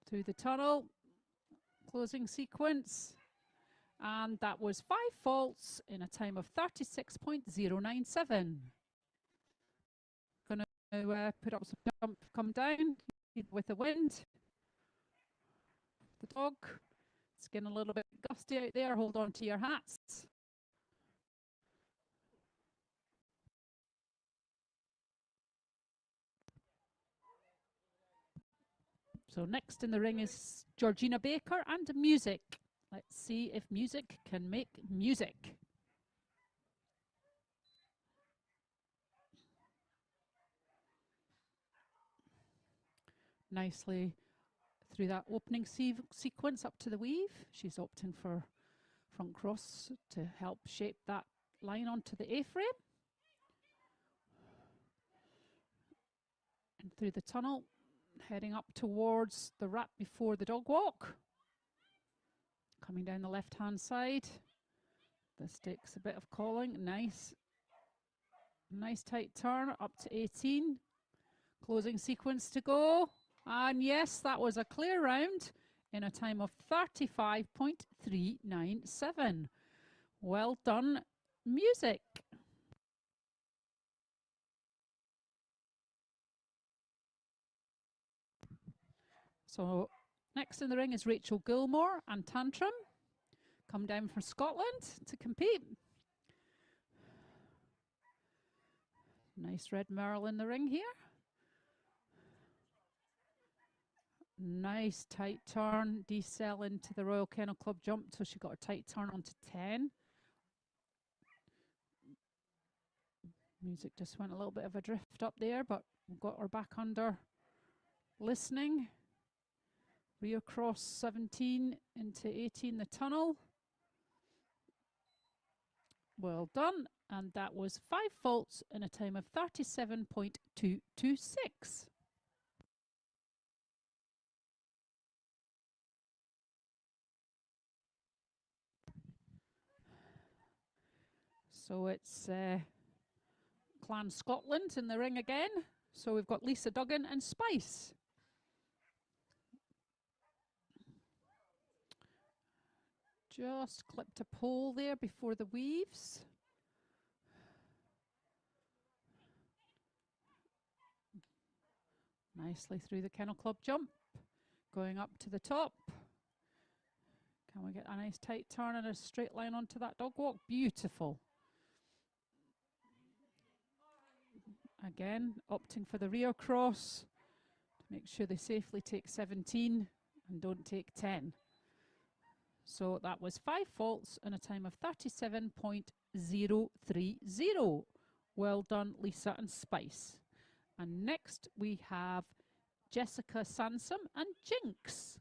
Through the tunnel, closing sequence. And that was 5 faults in a time of 36.097. Going to put up some jump, come down with the wind. The dog, it's getting a little bit gusty out there. Hold on to your hats. So next in the ring is Georgina Baker and Music. Let's see if Music can make music. Nicely through that opening sequence up to the weave. She's opting for front cross to help shape that line onto the A-frame. And through the tunnel, heading up towards the wrap before the dog walk. Coming down the left-hand side. This takes a bit of calling. Nice tight turn up to 18. Closing sequence to go. And yes, that was a clear round in a time of 35.397. Well done, music. So next in the ring is Rachel Gilmore and Tantrum. Come down from Scotland to compete. Nice red merle in the ring here. Nice tight turn, decel into the Royal Kennel Club jump, so she got a tight turn onto 10. Music just went a little bit of a drift up there, but we've got her back under listening. Rear cross 17 into 18, the tunnel. Well done. And that was 5 faults in a time of 37.226. So it's Clan Scotland in the ring again. So we've got Lisa Duggan and Spice. Just clipped a pole there before the weaves. Nicely through the Kennel Club jump. Going up to the top. Can we get a nice tight turn and a straight line onto that dog walk? Beautiful. Again, opting for the rear cross to make sure they safely take 17 and don't take 10. So that was 5 faults in a time of 37.030. Well done, Lisa and Spice. And next we have Jessica Sansom and Jinx.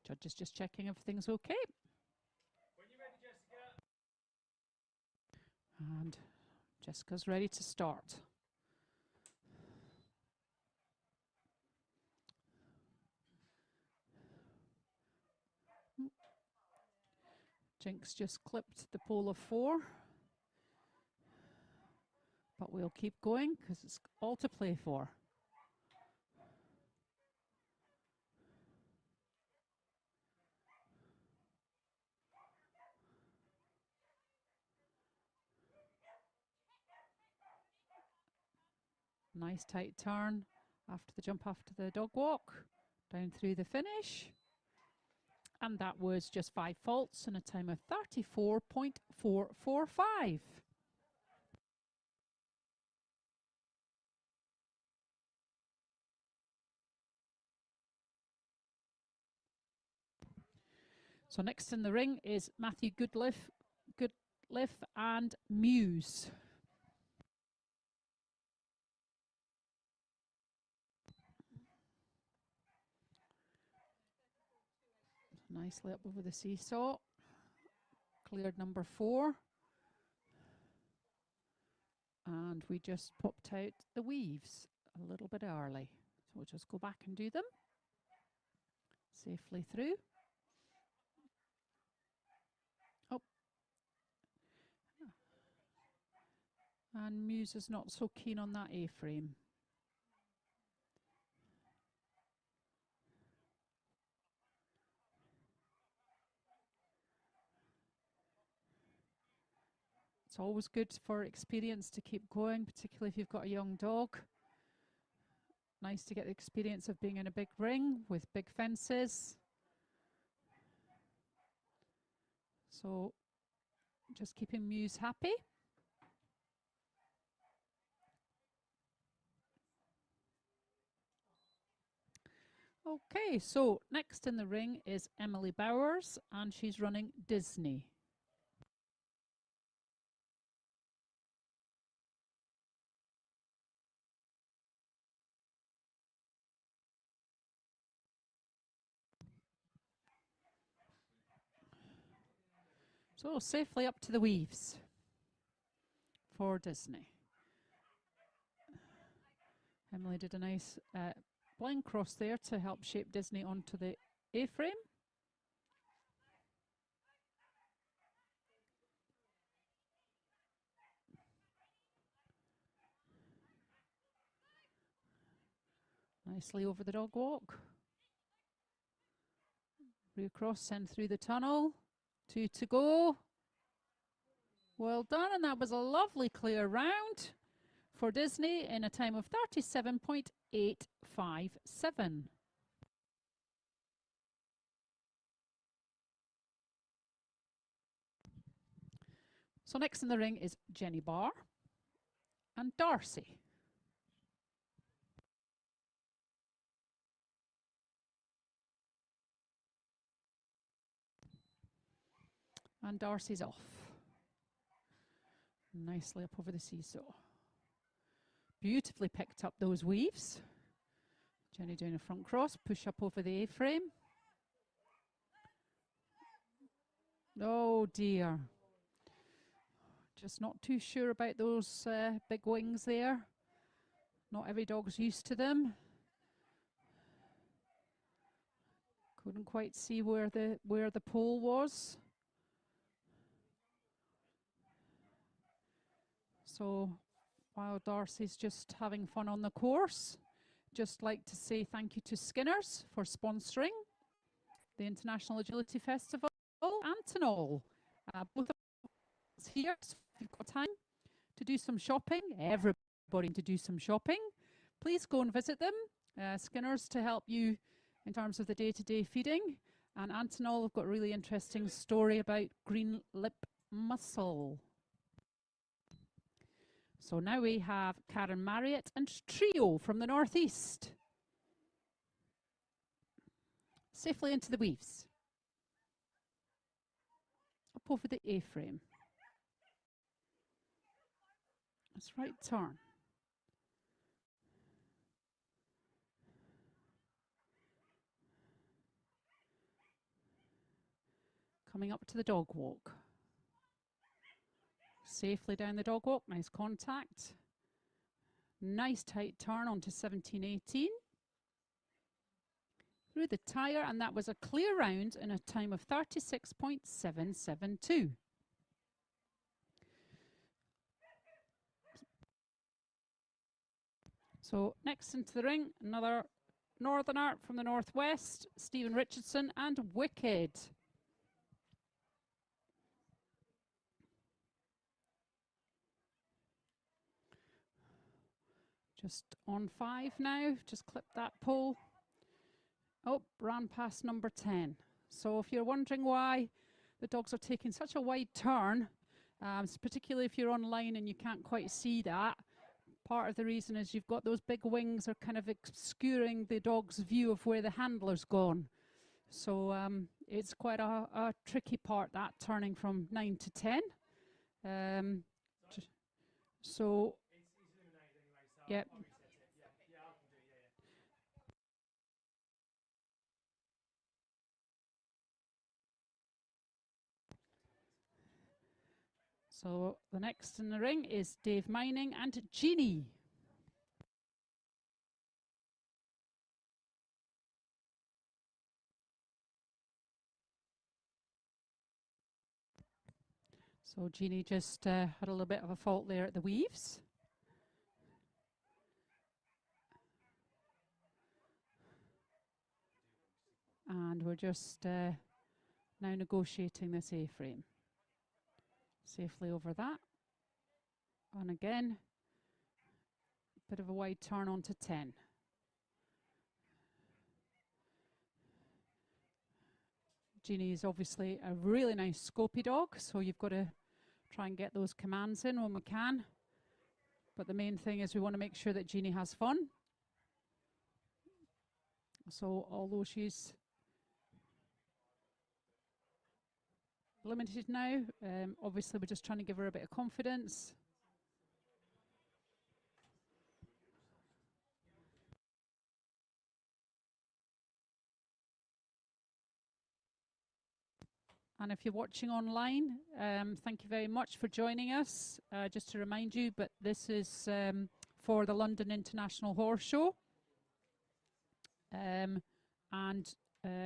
Judges just checking everything's okay. When you're ready, Jessica. And Jessica's ready to start. Jinx just clipped the pole of 4. But we'll keep going because it's all to play for. Nice tight turn after the jump after the dog walk, down through the finish. And that was just 5 faults in a time of 34.445. So next in the ring is Matthew Goodliff and Muse. Nicely up over the seesaw. Cleared number 4. And we just popped out the weaves a little bit early. So we'll just go back and do them. Safely through. Oh. And Muse is not so keen on that A-frame. It's always good for experience to keep going, particularly if you've got a young dog. Nice to get the experience of being in a big ring with big fences. So just keeping Muse happy. Okay, so next in the ring is Emily Bowers, and she's running Disney. So safely up to the weaves for Disney. Emily did a nice blind cross there to help shape Disney onto the A-frame. Nicely over the dog walk. Reacross, send through the tunnel. 2 to go. Well done, and that was a lovely clear round for Disney in a time of 37.857. So next in the ring is Jenny Barr and Darcy. And Darcy's off. Nicely up over the seesaw. Beautifully picked up those weaves. Jenny doing a front cross, push up over the A-frame. Oh dear. Just not too sure about those big wings there. Not every dog's used to them. Couldn't quite see where the pole was. So while Darcy's just having fun on the course, just like to say thank you to Skinners for sponsoring the International Agility Festival. Antonol, both of us here, so if you've got time to do some shopping, everybody to do some shopping, please go and visit them. Skinners to help you in terms of the day-to-day feeding, and Antonol have got a really interesting story about green lip mussel. So now we have Karen Marriott and Trio from the northeast. Safely into the weaves. Up over the A-frame. That's right turn. Coming up to the dog walk. Safely down the dog walk, nice contact. Nice tight turn onto 17-18. Through the tyre, and that was a clear round in a time of 36.772. So next into the ring, another northerner from the northwest, Stephen Richardson and Wicked. Just on 5 now, just clip that pole. Oh, ran past number 10. So if you're wondering why the dogs are taking such a wide turn, particularly if you're online and you can't quite see that, part of the reason is you've got those big wings are kind of obscuring the dog's view of where the handler's gone. So it's quite a tricky part, that turning from 9 to 10. So yep. So the next in the ring is Dave Mining and Jeannie. So Jeannie just had a little bit of a fault there at the weaves. And we're just now negotiating this A-frame. Safely over that. And again, bit of a wide turn onto 10. Jeannie is obviously a really nice scopy dog, so you've got to try and get those commands in when we can. But the main thing is we want to make sure that Jeannie has fun. So although she's limited now, obviously we're just trying to give her a bit of confidence. And if you're watching online, thank you very much for joining us. Just to remind you, but this is for the London International Horse Show. And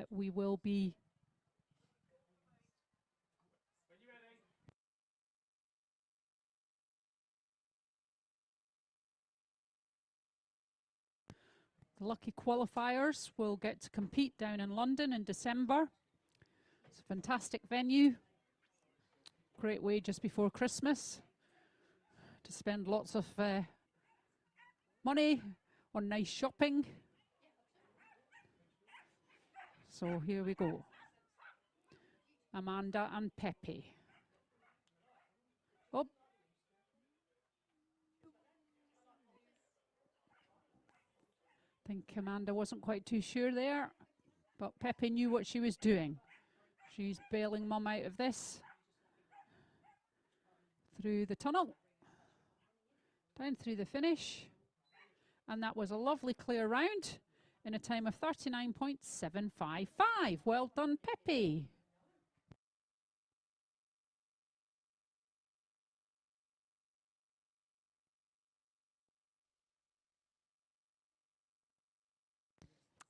we will be The lucky qualifiers will get to compete down in London in December. It's a fantastic venue. Great way just before Christmas to spend lots of money on nice shopping. So here we go. Amanda and Pepe. Oh. I think Amanda wasn't quite too sure there, but Pepe knew what she was doing. She's bailing Mum out of this. Through the tunnel. Down through the finish. And that was a lovely clear round in a time of 39.755. Well done, Pepe.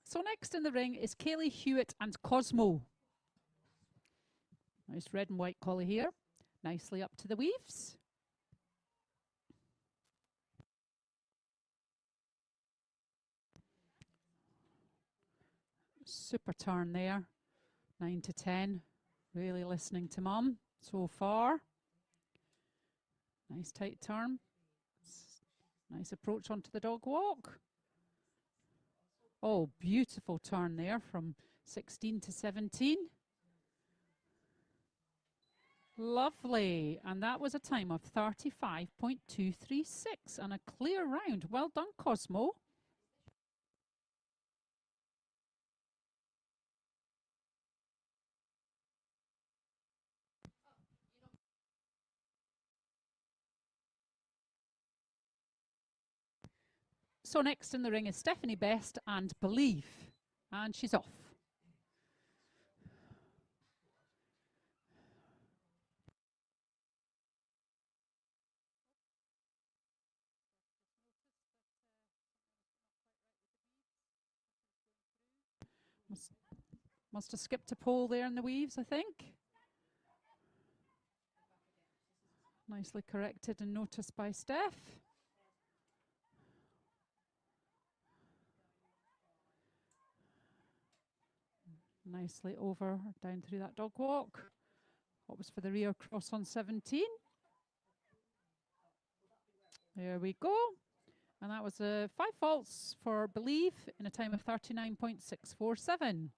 So next in the ring is Kaylee Hewitt and Cosmo. Nice red and white collie here. Nicely up to the weaves. Super turn there. 9 to 10. Really listening to Mum so far. Nice tight turn. Nice approach onto the dog walk. Oh, beautiful turn there from 16 to 17. Lovely. And that was a time of 35.236 and a clear round. Well done, Cosmo. So next in the ring is Stephanie Best and Believe. And she's off. Must have skipped a pole there in the weaves, I think. Nicely corrected and noticed by Steph. Nicely over, down through that dog walk. What was for the rear cross on 17. There we go. And that was 5 faults for Believe in a time of 39.647.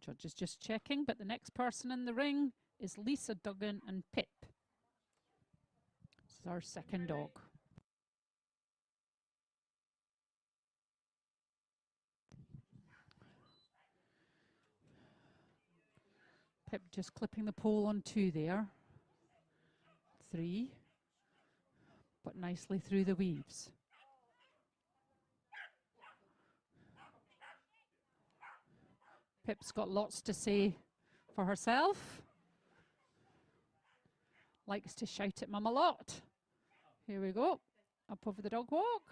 Judges just checking, but the next person in the ring is Lisa Duggan and Pip. This is our second dog. Pip just clipping the pole on 2 there. 3, but nicely through the weaves. Pip's got lots to say for herself. Likes to shout at Mum a lot. Here we go, up over the dog walk.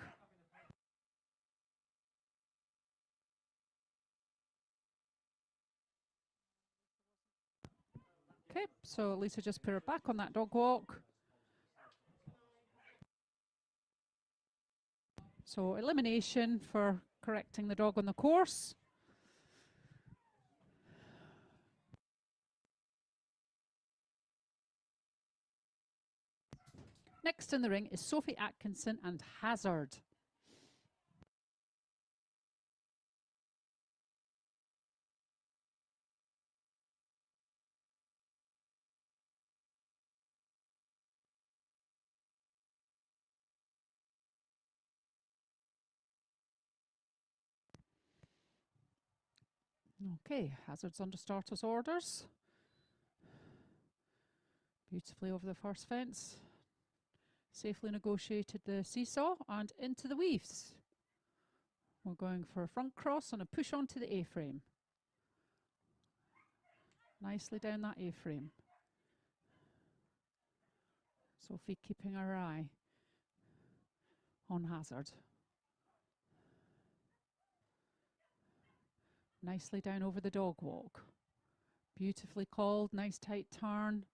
Okay, so Lisa just put her back on that dog walk. So elimination for correcting the dog on the course. Next in the ring is Sophie Atkinson and Hazard. Okay, Hazard's under starter's orders. Beautifully over the first fence. Safely negotiated the seesaw and into the weaves. We're going for a front cross and a push onto the A-frame. Nicely down that A-frame. Sophie keeping her eye on Hazard. Nicely down over the dog walk. Beautifully called, nice tight turn.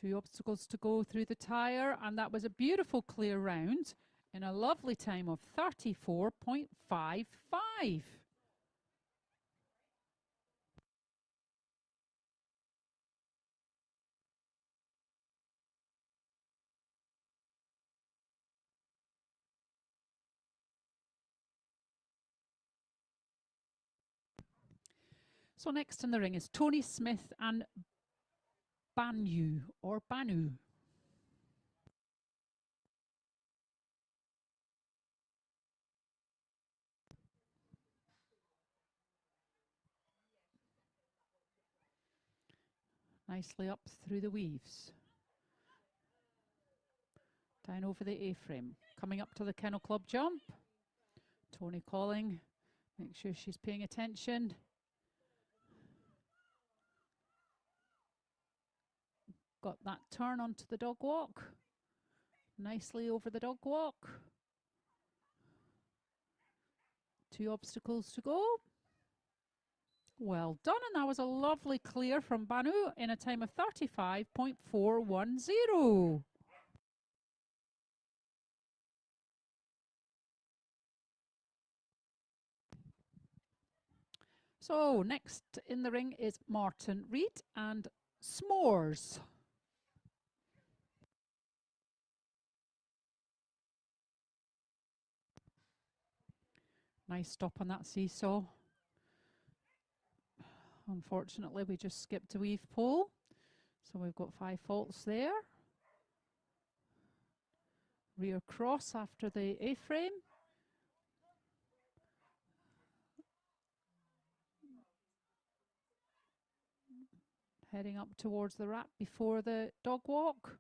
2 obstacles to go through the tyre, and that was a beautiful clear round in a lovely time of 34.55. So next in the ring is Tony Smith and Banu. Nicely up through the weaves. Down over the A-frame. Coming up to the Kennel Club jump. Tony calling. Make sure she's paying attention. Got that turn onto the dog walk. Nicely over the dog walk. 2 obstacles to go. Well done, and that was a lovely clear from Banu in a time of 35.410. So next in the ring is Martin Reed and S'mores. Nice stop on that seesaw. Unfortunately, we just skipped a weave pole, so we've got 5 faults there. Rear cross after the A-frame. Heading up towards the wrap before the dog walk.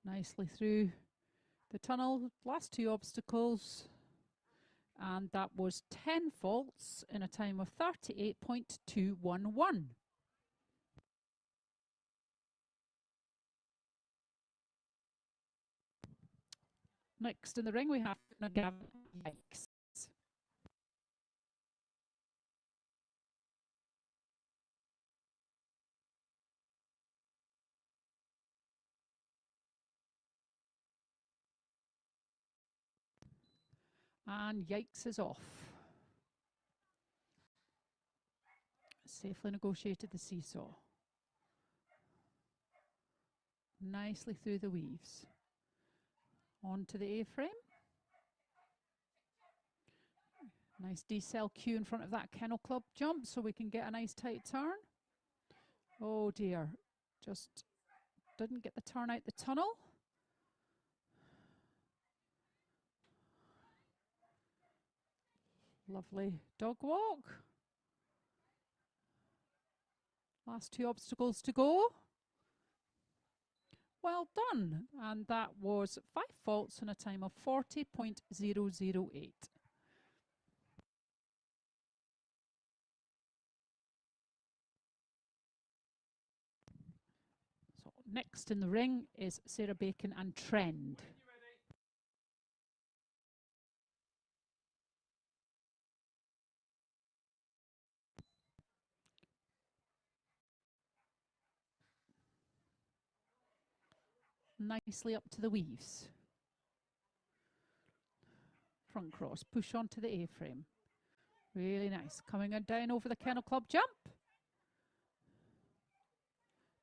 Nicely through the tunnel. Last 2 obstacles. And that was 10 faults in a time of 38.211. Next in the ring we have Gavin. Yikes. And Yikes is off. Safely negotiated the seesaw. Nicely through the weaves. Onto the A-frame. Nice decel cue in front of that Kennel Club jump so we can get a nice tight turn. Oh dear, just didn't get the turn out the tunnel. Lovely dog walk. Last 2 obstacles to go. Well done. And that was 5 faults in a time of 40.008. So next in the ring is Sarah Bacon and Trend. Nicely up to the weaves. Front cross, push onto the A-frame. Really nice. Coming down over the Kennel Club jump.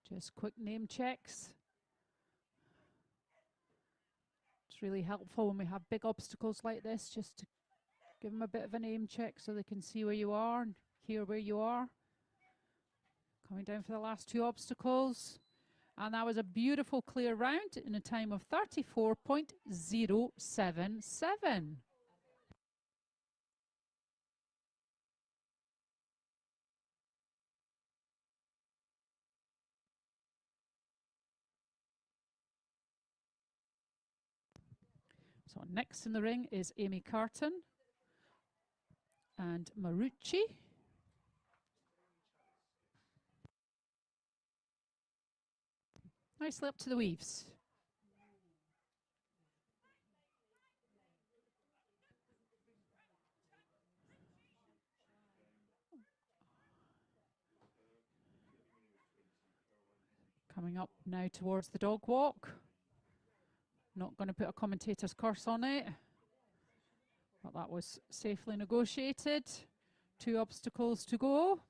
Just quick name checks. It's really helpful when we have big obstacles like this, just to give them a bit of a name check so they can see where you are and hear where you are. Coming down for the last 2 obstacles. And that was a beautiful clear round in a time of 34.077. So next in the ring is Amy Carton and Marucci. Nicely up to the weaves. Coming up now towards the dog walk. Not going to put a commentator's curse on it, but that was safely negotiated. 2 obstacles to go.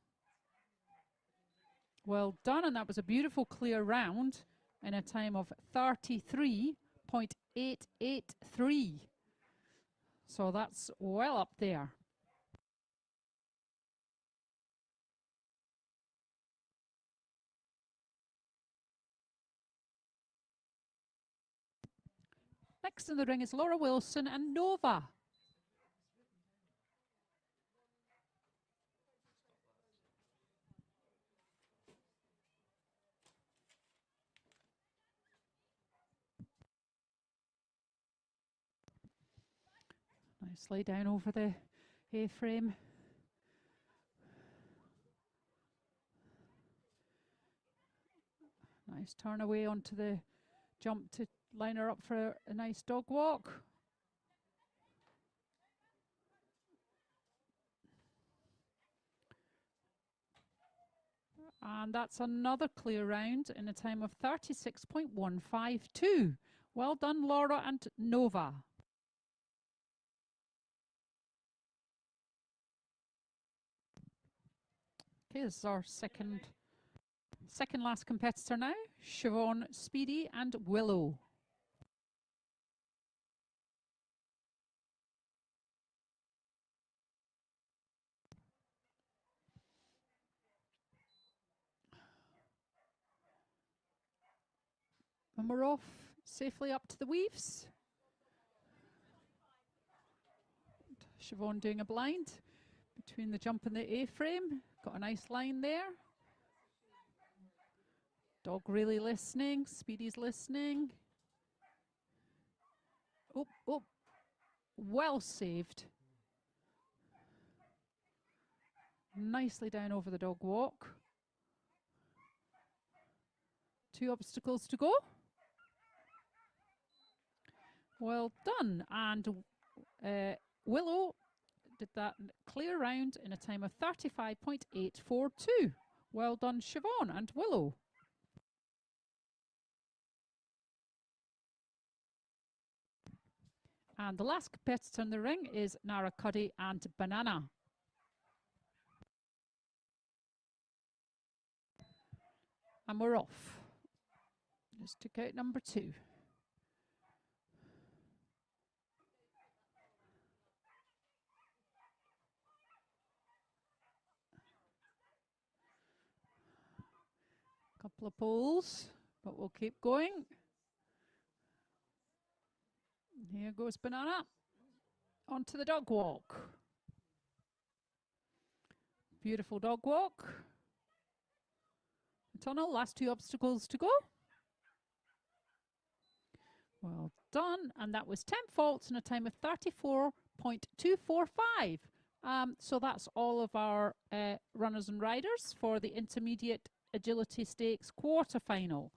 Well done, and that was a beautiful clear round in a time of 33.883. So that's well up there. Next in the ring is Laura Wilson and Nova. Nicely down over the A-frame. Nice turn away onto the jump to line her up for a nice dog walk. And that's another clear round in a time of 36.152. Well done, Laura and Nova. Okay, this is our second last competitor now. Siobhan, Speedy and Willow. And we're off safely up to the weaves. Siobhan doing a blind between the jump and the A-frame. Got a nice line there. Dog really listening. Speedy's listening. Oh, oh. Well saved. Nicely down over the dog walk. 2 obstacles to go. Well done. And Willow did that clear round in a time of 35.842. Well done, Siobhan and Willow. And the last competitor in the ring is Nara Cuddy and Banana. And we're off. Just took out number 2. Couple of poles, but we'll keep going. Here goes Banana onto the dog walk. Beautiful dog walk. Tunnel, last 2 obstacles to go. Well done, and that was 10 faults in a time of 34.245. So that's all of our runners and riders for the Intermediate Agility Stakes quarterfinal.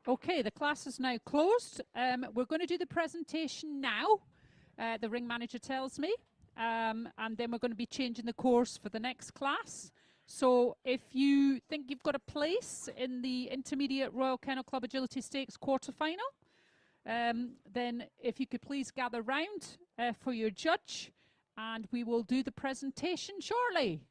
Okay, the class is now closed. We're going to do the presentation now, the ring manager tells me, and then we're going to be changing the course for the next class. So if you think you've got a place in the Intermediate Royal Kennel Club Agility Stakes quarterfinal, then if you could please gather round for your judge, and we will do the presentation shortly.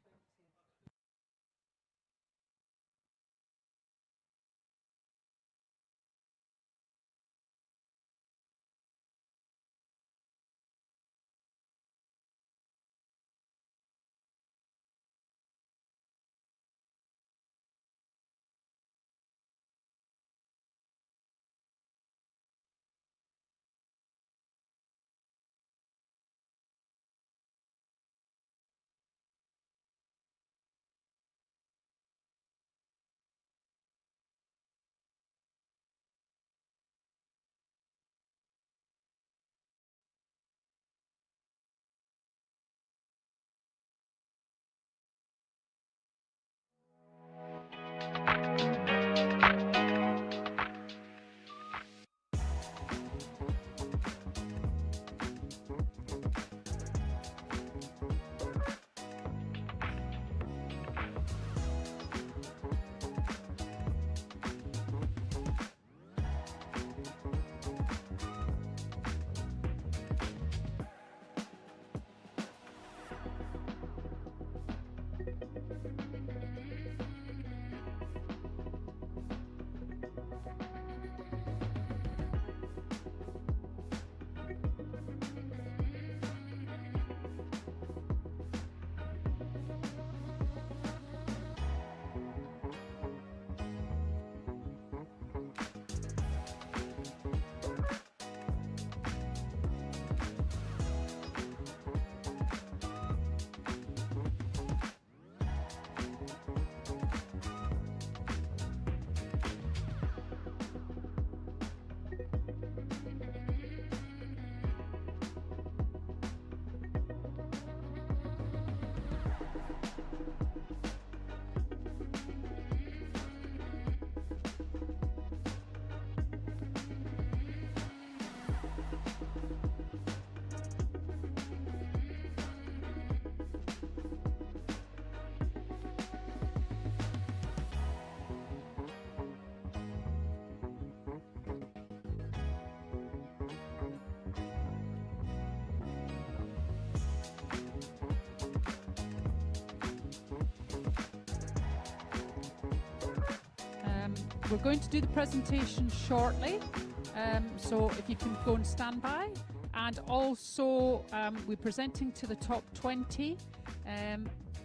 We're going to do the presentation shortly, so if you can go and stand by. And also, we're presenting to the top 20,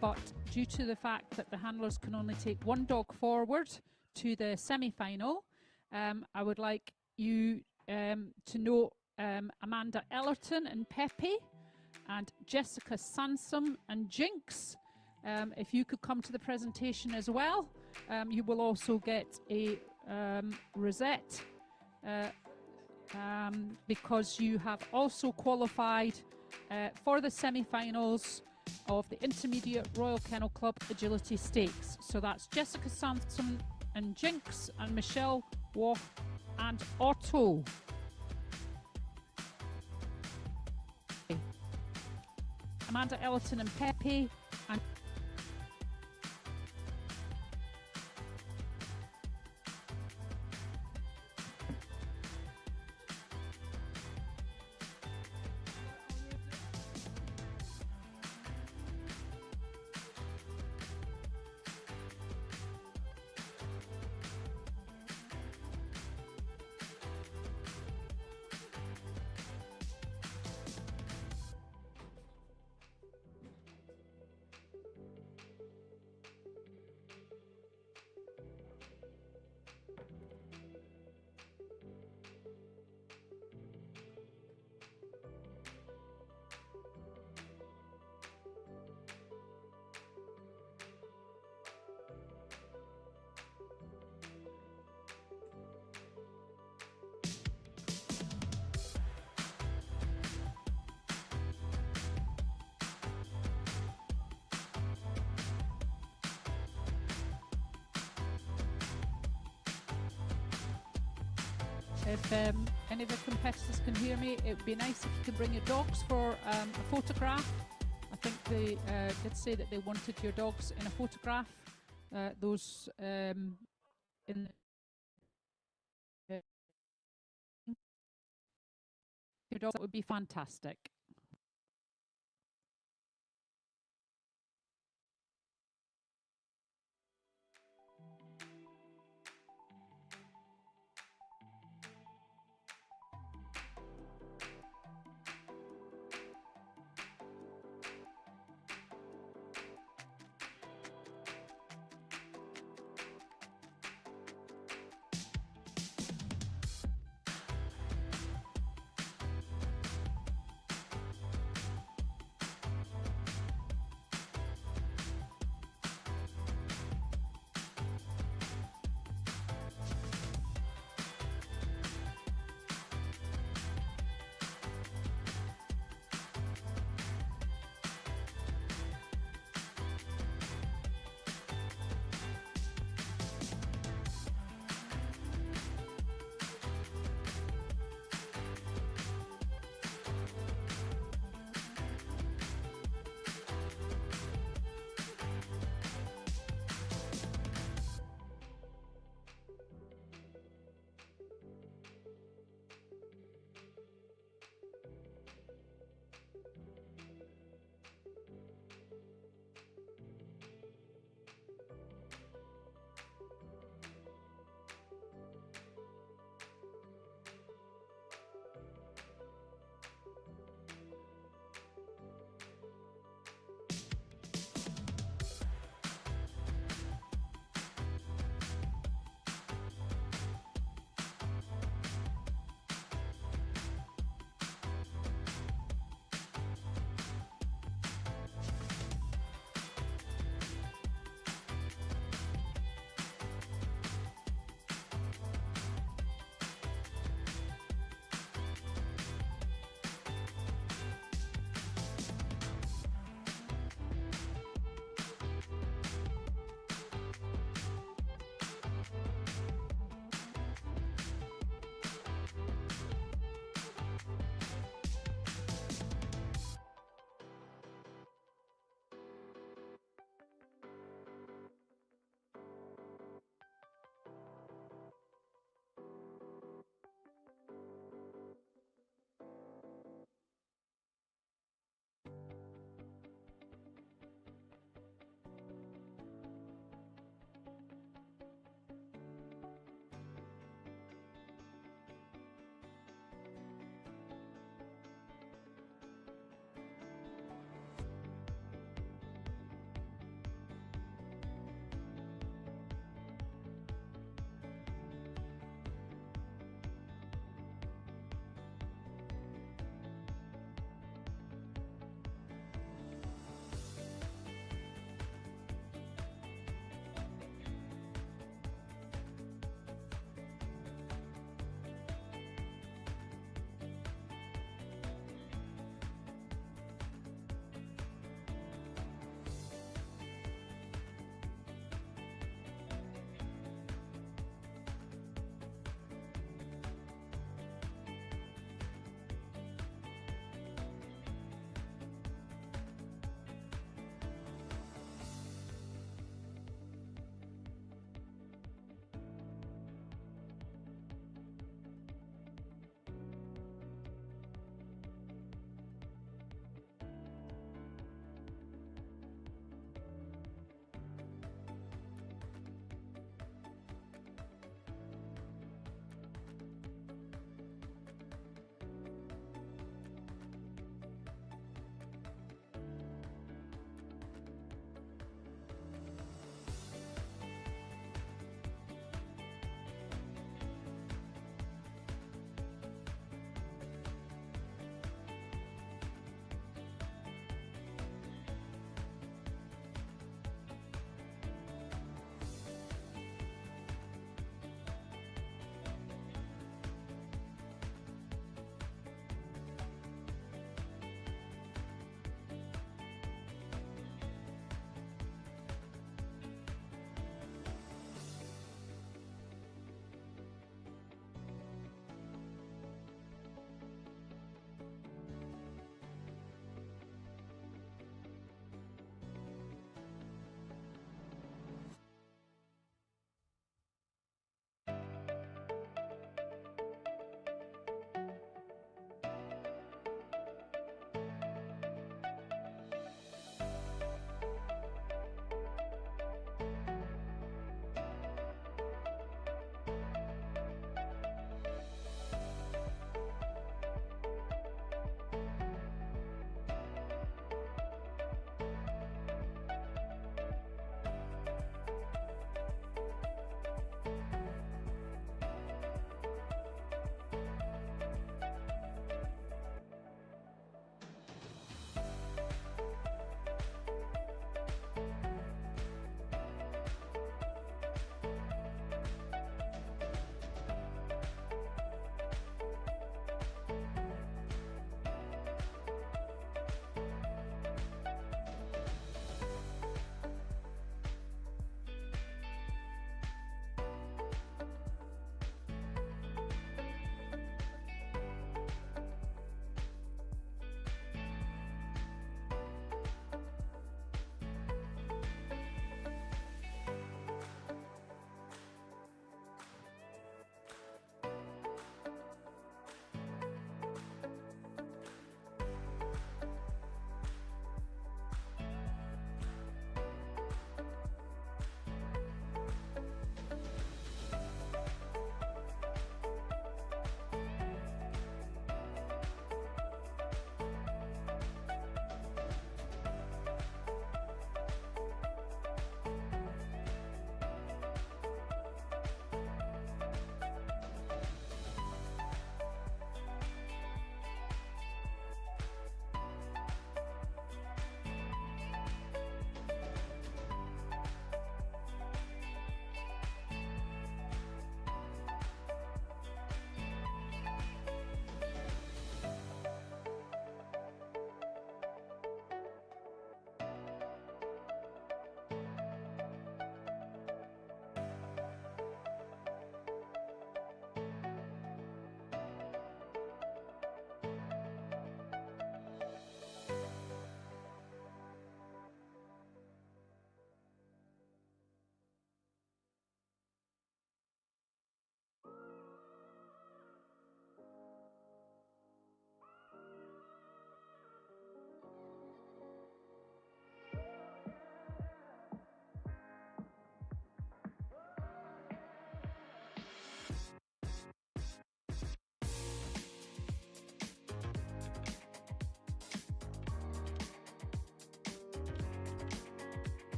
but due to the fact that the handlers can only take one dog forward to the semi-final, I would like you to know Amanda Ellerton and Pepe, and Jessica Sansom and Jinx. If you could come to the presentation as well. You will also get a rosette because you have also qualified for the semi-finals of the Intermediate Royal Kennel Club Agility Stakes. So that's Jessica Sansom and Jinx and Michelle Waugh and Otto. Amanda Ellerton and Pepe and if any of the competitors can hear me, it would be nice if you could bring your dogs for a photograph. I think they did say that they wanted your dogs in a photograph. Those in your dog, that would be fantastic.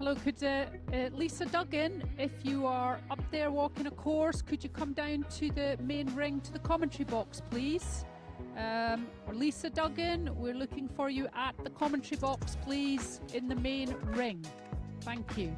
Hello, could Lisa Duggan, if you are up there walking a course, could you come down to the main ring to the commentary box, please? Lisa Duggan, we're looking for you at the commentary box, please, in the main ring. Thank you.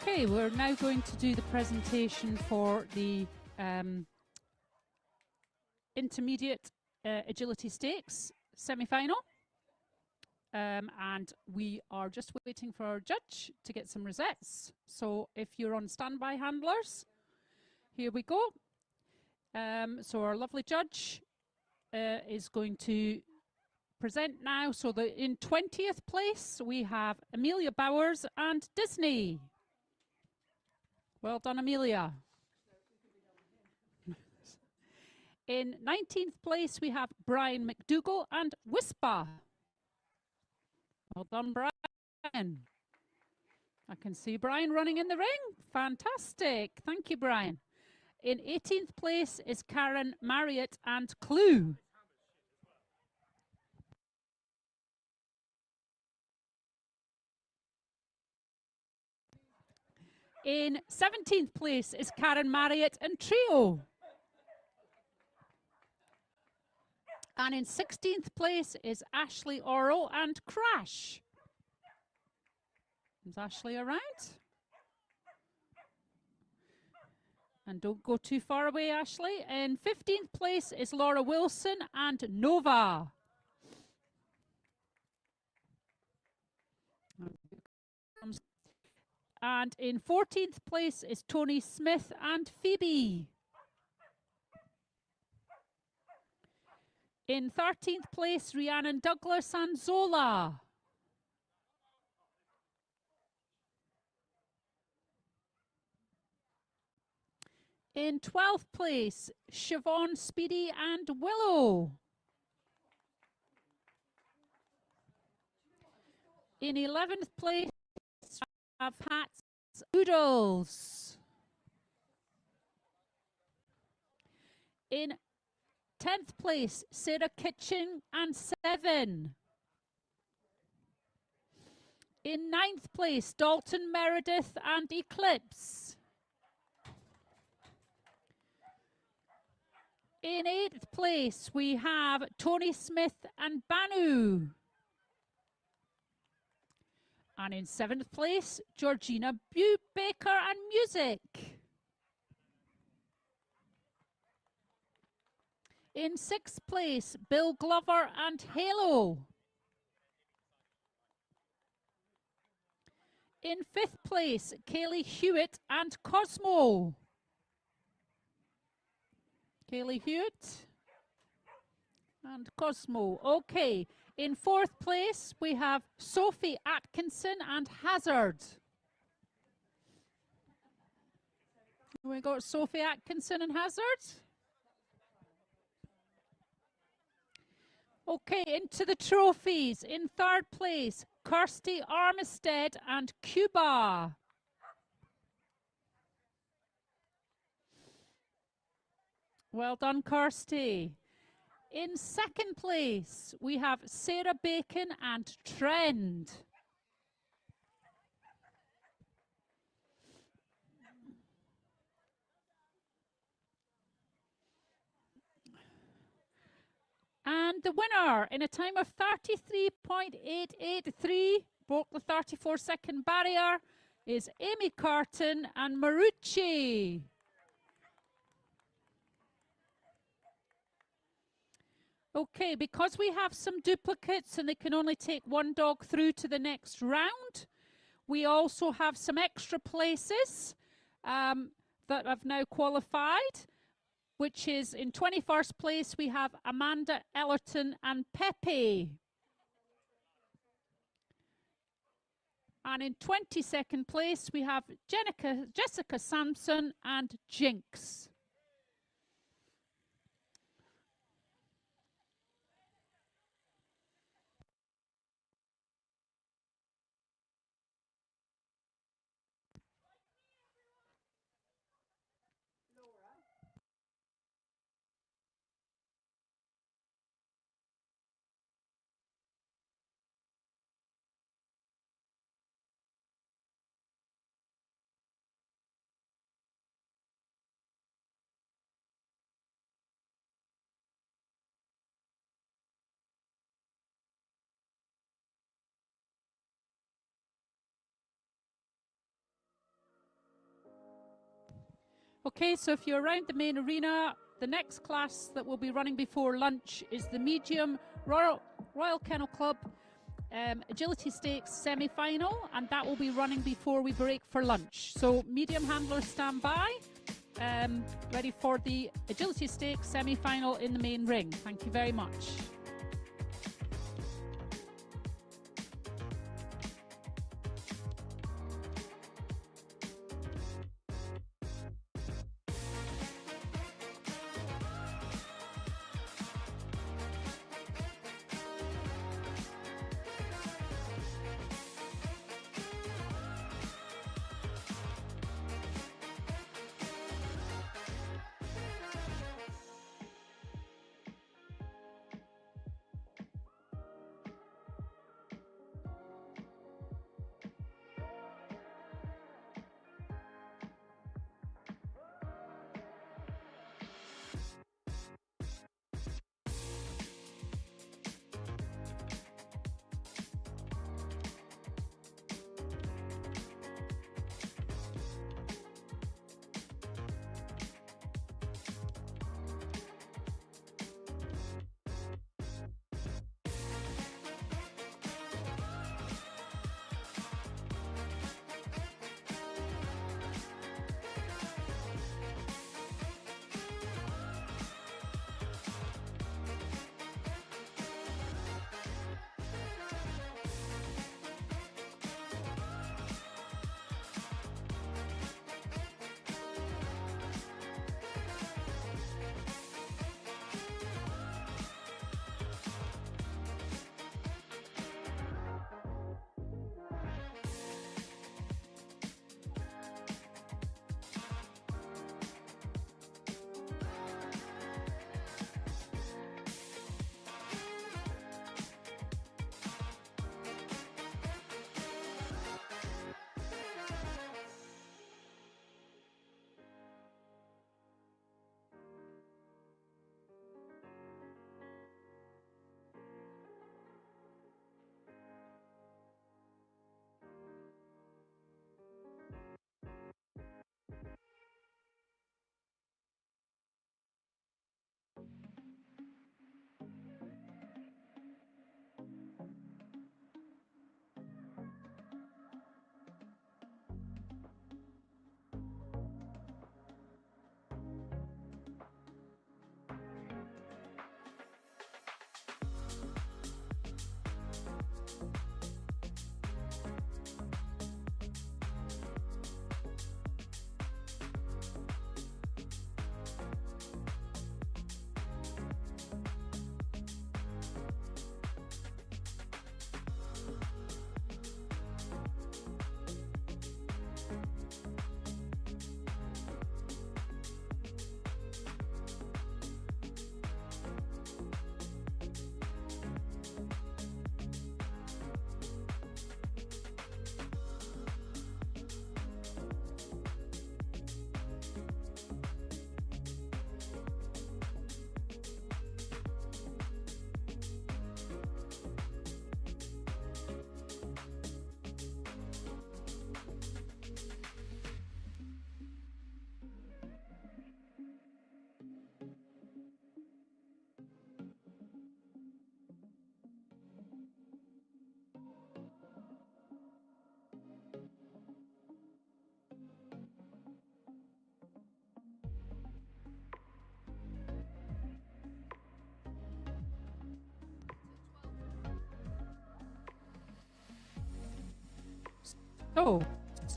Okay, we're now going to do the presentation for the intermediate agility stakes semi-final. And we are just waiting for our judge to get some rosettes. So if you're on standby, handlers, here we go. So our lovely judge is going to present now. So in 20th place, we have Amelia Bowers and Disney. Well done, Amelia. In 19th place, we have Brian McDougall and Whisper. Well done, Brian. I can see Brian running in the ring. Fantastic. Thank you, Brian. In 18th place is Karen Marriott and Clue. In 17th place is Karen Marriott and Trio. And in 16th place is Ashley Oro and Crash. Is Ashley around? And don't go too far away, Ashley. In 15th place is Laura Wilson and Nova. And in 14th place is Tony Smith and Phoebe. In 13th place, Rhiannon Douglas and Zola. In 12th place, Siobhan, Speedy and Willow. In 11th place, Pat's Oodles. In 10th place, Sarah Kitchen and Seven. In 9th place, Dalton Meredith and Eclipse. In 8th place, we have Tony Smith and Banu. And in 7th place, Georgina Baker and Music. In 6th place, Bill Glover and Halo. In 5th place, Kaylee Hewitt and Cosmo. Kaylee Hewitt and Cosmo. Okay. In 4th place, we have Sophie Atkinson and Hazard. We got Sophie Atkinson and Hazard. Okay, into the trophies. In 3rd place, Kirsty Armistead and Cuba. Well done, Kirsty. In 2nd place, we have Sarah Bacon and Trend. And the winner, in a time of 33.883, broke the 34-second barrier, is Amy Carton and Marucci. Okay, because we have some duplicates and they can only take one dog through to the next round, we also have some extra places that have now qualified, which is in 21st place, we have Amanda Ellerton and Pepe. And in 22nd place, we have Jessica Sampson and Jinx. Okay, so if you're around the main arena, the next class that we'll be running before lunch is the medium Royal Kennel Club Agility Stakes semi-final, and that will be running before we break for lunch. So medium handlers stand by, ready for the Agility Stakes semi-final in the main ring. Thank you very much.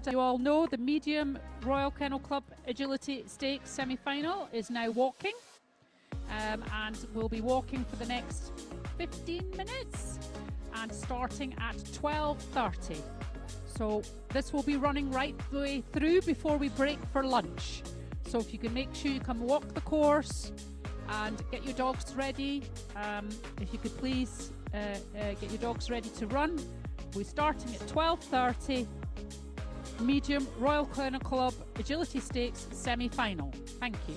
So you all know the medium Royal Kennel Club Agility Stakes semi-final is now walking, and we'll be walking for the next 15 minutes and starting at 12:30. So this will be running right the way through before we break for lunch. So if you can make sure you come walk the course and get your dogs ready, if you could please get your dogs ready to run. We're starting at 12:30, medium Royal Kennel Club Agility Stakes semi-final. Thank you.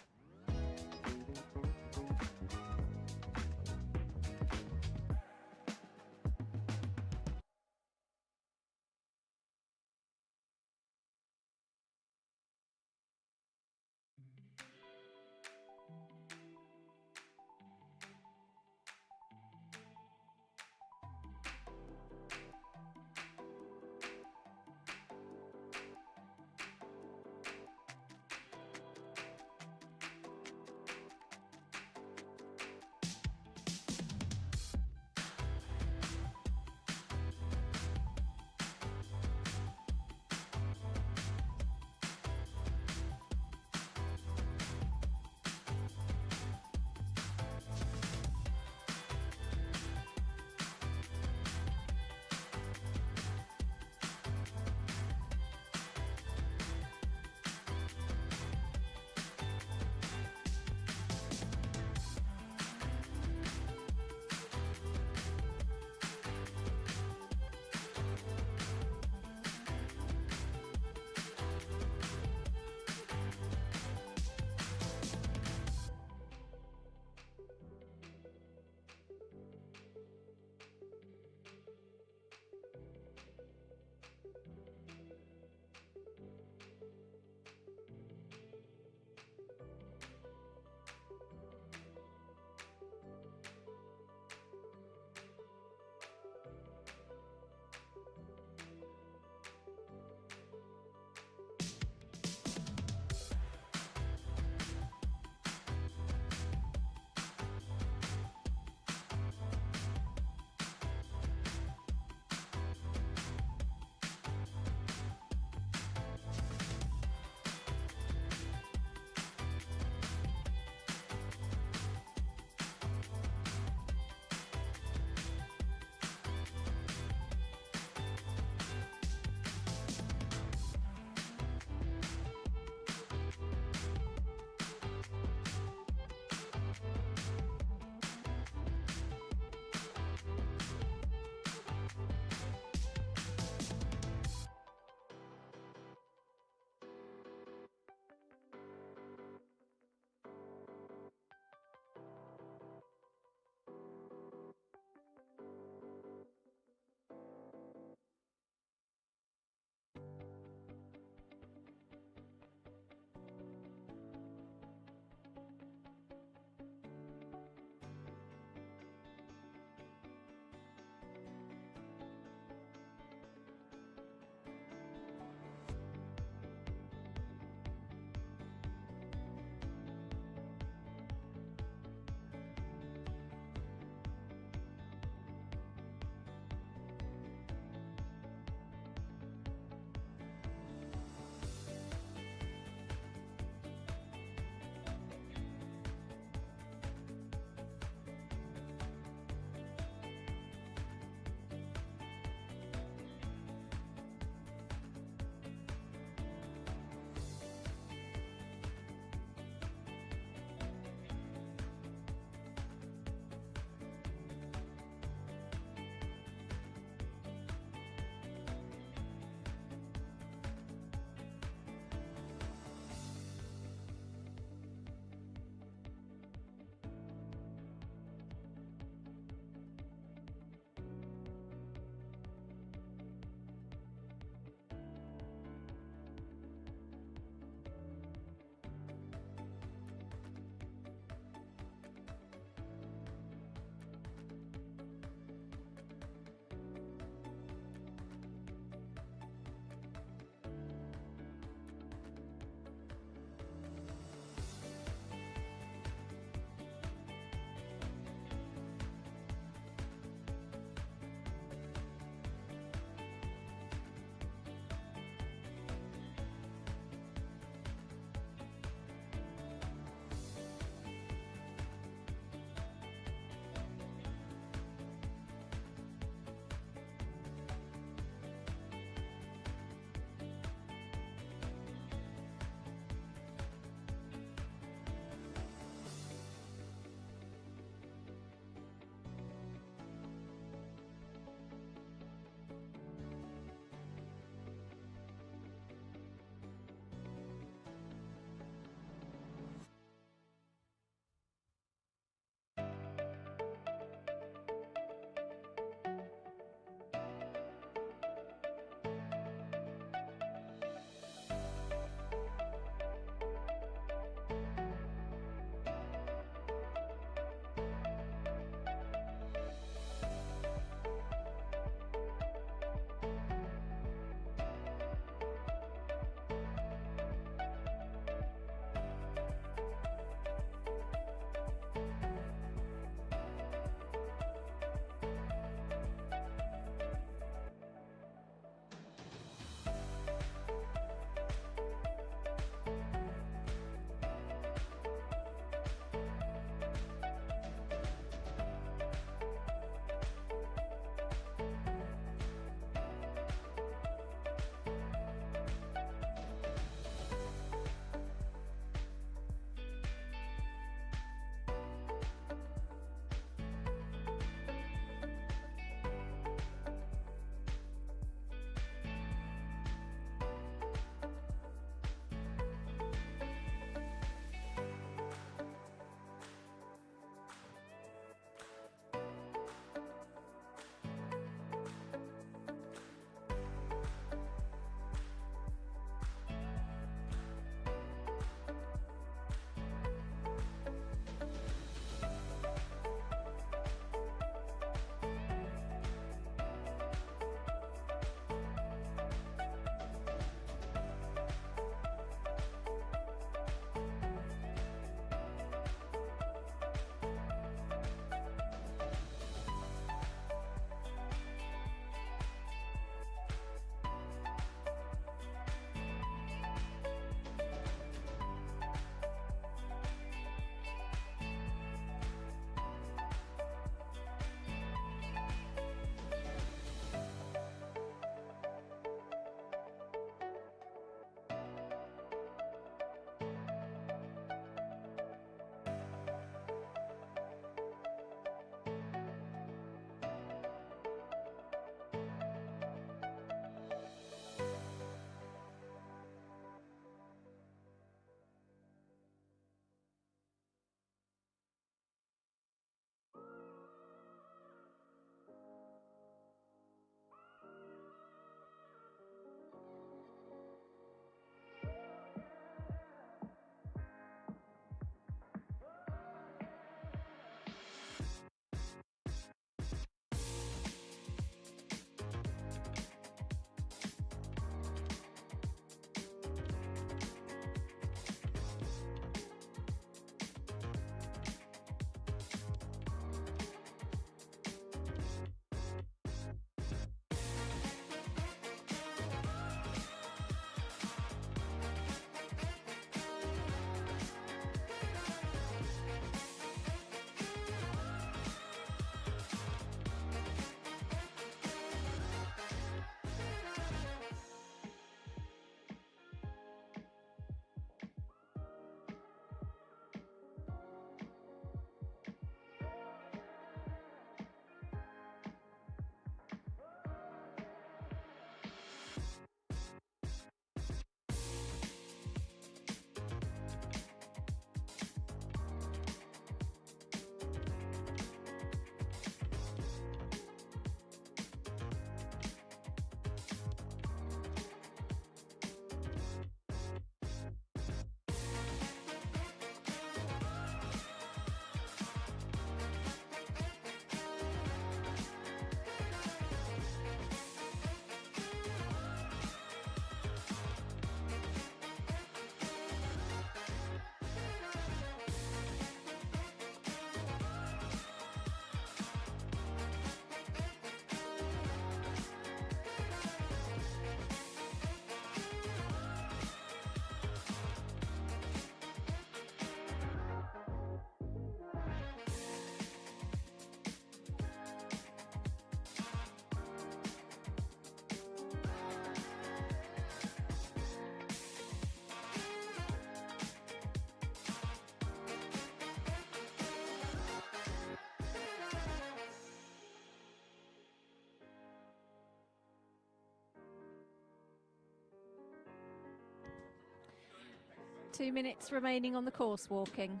2 minutes remaining on the course walking.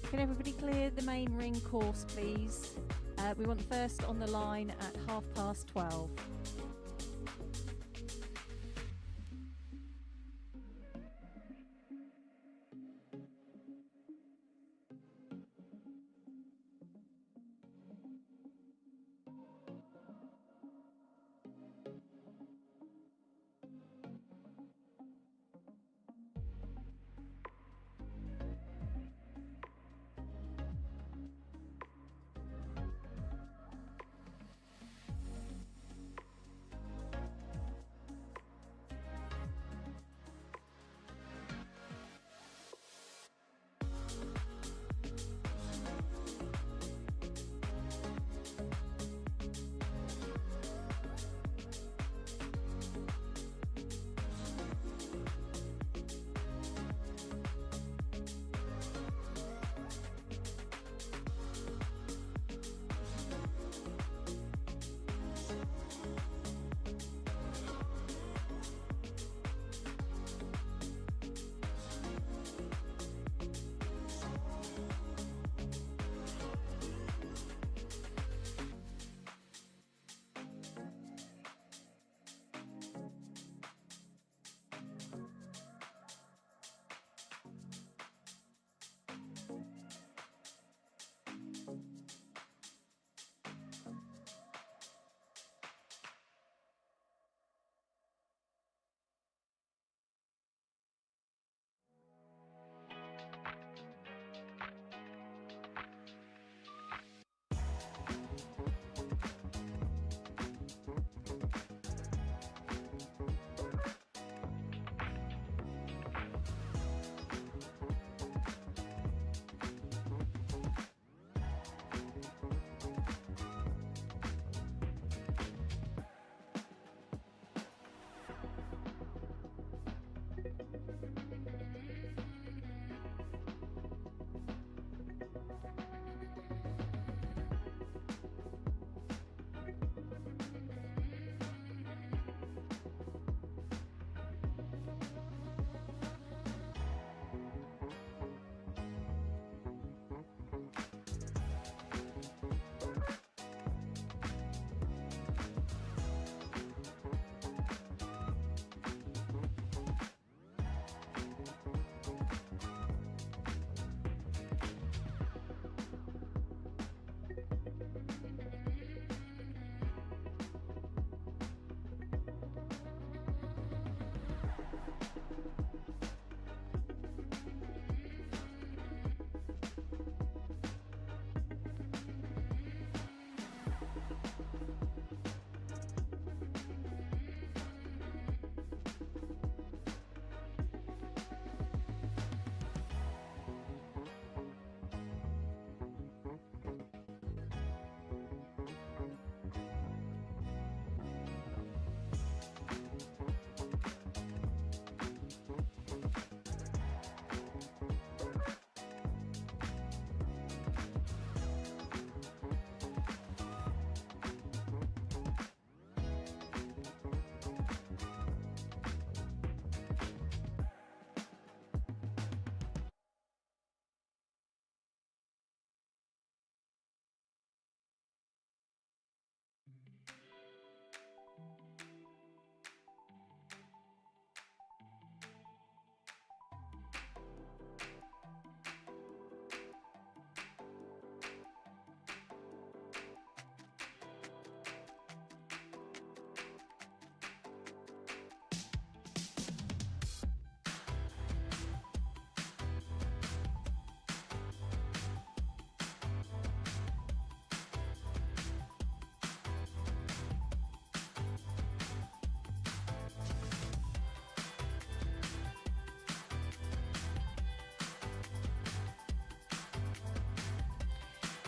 Can everybody clear the main ring course, please? We want the first on the line at 12:30.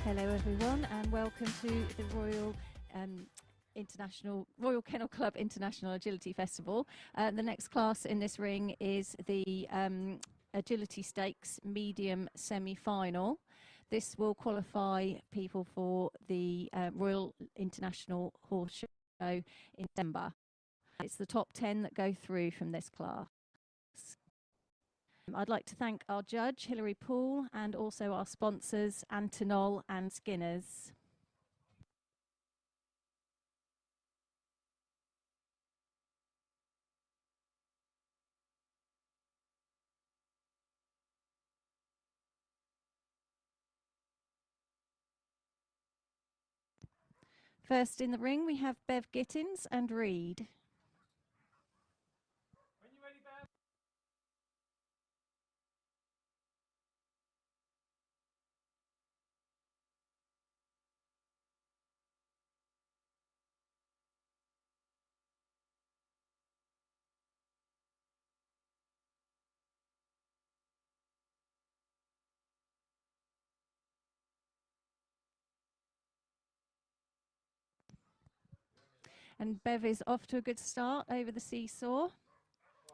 Hello everyone and welcome to the Royal Kennel Club International Agility Festival. The next class in this ring is the Agility Stakes Medium Semi-Final. This will qualify people for the Royal International Horse Show in December. It's the top 10 that go through from this class. I'd like to thank our judge, Hilary Poole, and also our sponsors, Antonol and Skinners. First in the ring, we have Bev Gittins and Reed. When you're ready, Bev. And Bev is off to a good start over the seesaw.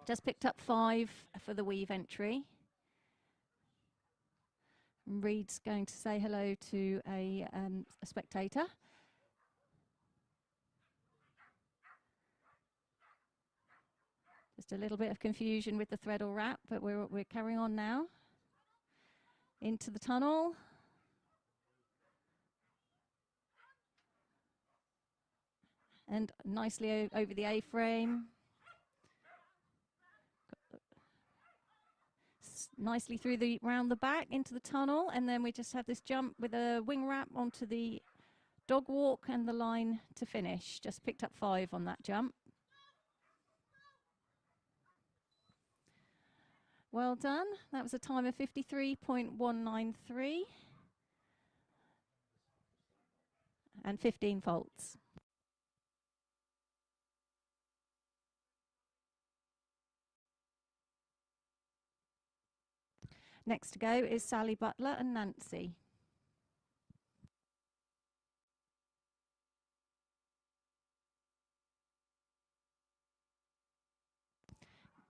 Just picked up 5 for the weave entry. Reed's going to say hello to a spectator. Just a little bit of confusion with the threadle wrap, but we're carrying on now. Into the tunnel. And nicely over the A-frame. Nicely through the round the back into the tunnel, and then we just have this jump with a wing wrap onto the dog walk and the line to finish. Just picked up 5 on that jump. Well done. That was a time of 53.193 and 15 faults. Next to go is Sally Butler and Nancy.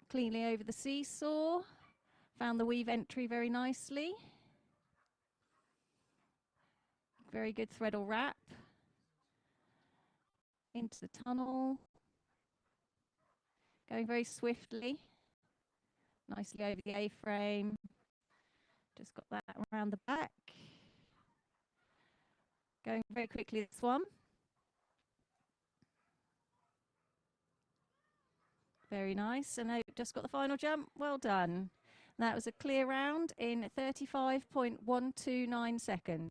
Cleanly over the seesaw. Found the weave entry very nicely. Very good threadle wrap. Into the tunnel. Going very swiftly. Nicely over the A-frame. Just got that around the back. Going very quickly this one. Very nice. And I just got the final jump. Well done. That was a clear round in 35.129 seconds.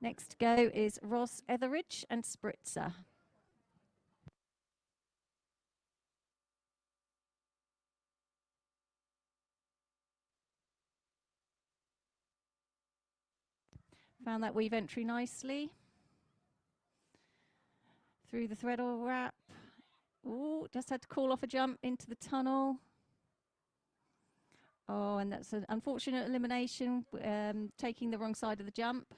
Next to go is Ross Etheridge and Spritzer. Found that weave entry nicely. Through the threadle wrap. Ooh, just had to call off a jump into the tunnel. Oh, and that's an unfortunate elimination, taking the wrong side of the jump.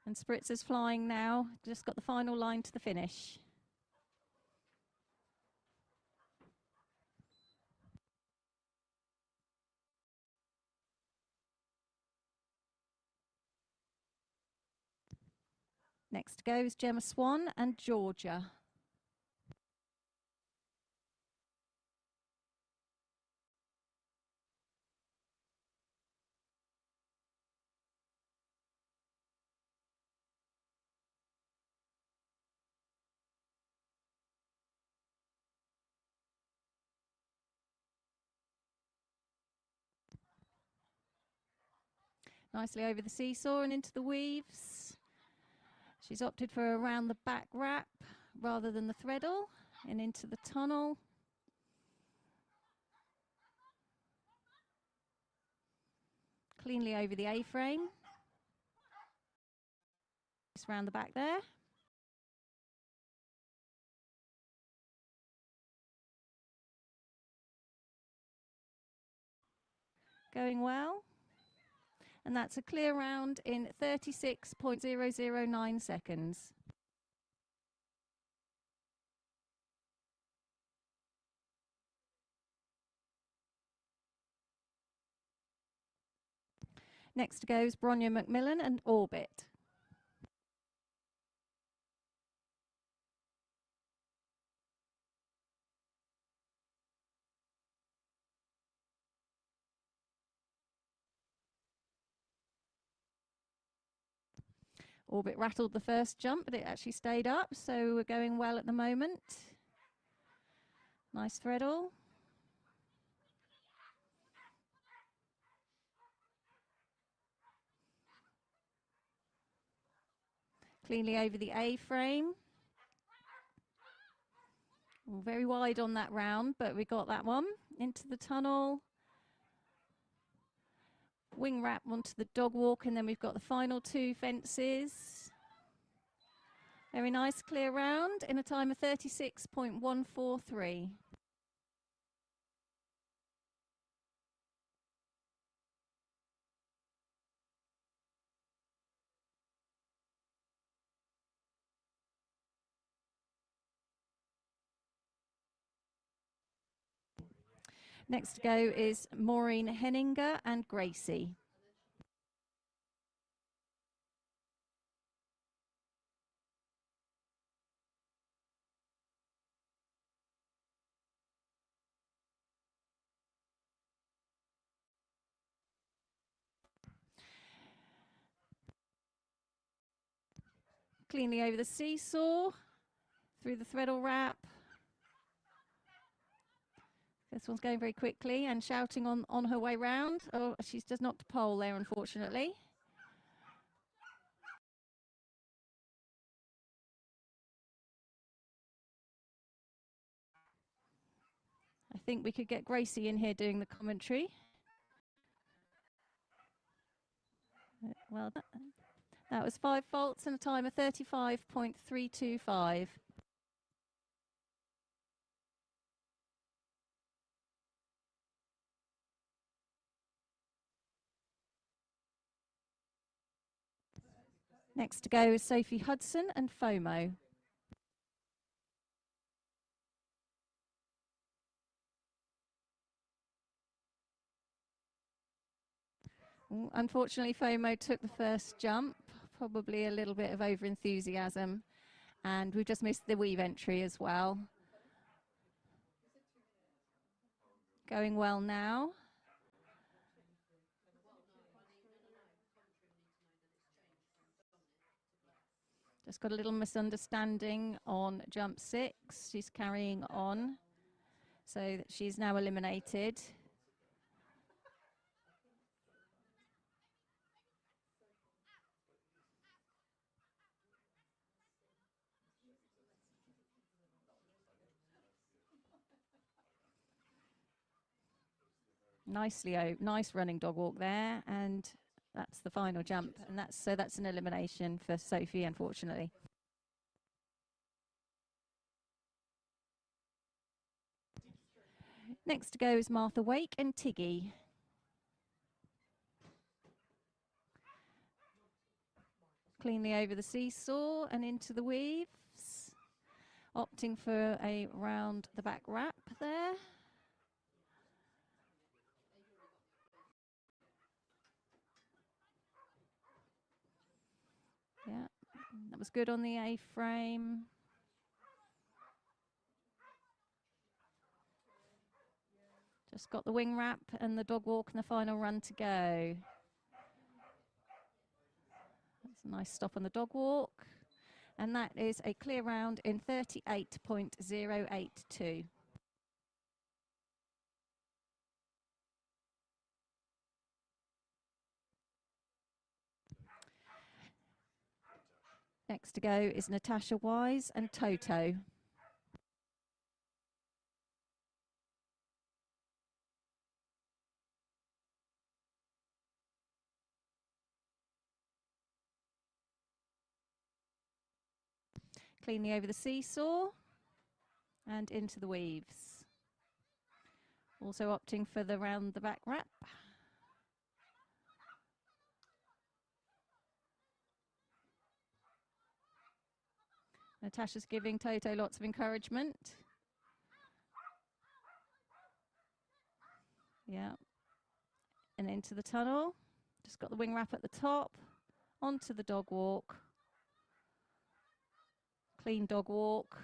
And Spritzer's flying now, just got the final line to the finish. Next goes Gemma Swan and Georgia. Nicely over the seesaw and into the weaves. She's opted for around the back wrap rather than the threadle and into the tunnel. cleanly over the A-frame. Just round the back there. Going well. And that's a clear round in 36.009 seconds. Next goes Bronya Macmillan and Orbit. Orbit rattled the first jump, but it actually stayed up, so we're going well at the moment. Nice threadle. Cleanly over the A-frame. Very wide on that round, but we got that one. Into the tunnel. Wing wrap onto the dog walk, and then we've got the final two fences. Very nice clear round in a time of 36.143. Next to go is Maureen Henninger and Gracie. Cleanly over the seesaw, through the threadle wrap. This one's going very quickly and shouting on her way round. Oh, she's just knocked a pole there, unfortunately. I think we could get Gracie in here doing the commentary. Well, that was 5 faults and a time of 35.325. Next to go is Sophie Hudson and FOMO. Unfortunately, FOMO took the first jump, probably a little bit of over-enthusiasm, and we've just missed the weave entry as well. Going well now. Just got a little misunderstanding on jump 6. She's carrying on, so that she's now eliminated. Nice running dog walk there, and that's the final jump, and that's an elimination for Sophie, unfortunately. Next to go is Martha Wake and Tiggy. Cleanly over the seesaw and into the weaves, opting for a round the back wrap there. Yeah, that was good on the A-frame. Just got the wing wrap and the dog walk and the final run to go. That's a nice stop on the dog walk. And that is a clear round in 38.082. Next to go is Natasha Wise and Toto. Cleanly over the seesaw and into the weaves. Also opting for the round the back wrap. Natasha's giving Toto lots of encouragement. Yeah. And into the tunnel. Just got the wing wrap at the top. Onto the dog walk. Clean dog walk.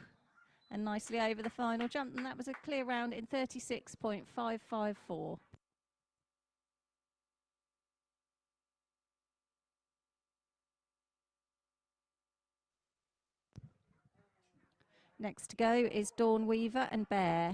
And nicely over the final jump. And that was a clear round in 36.554. Next to go is Dawn Weaver and Bear.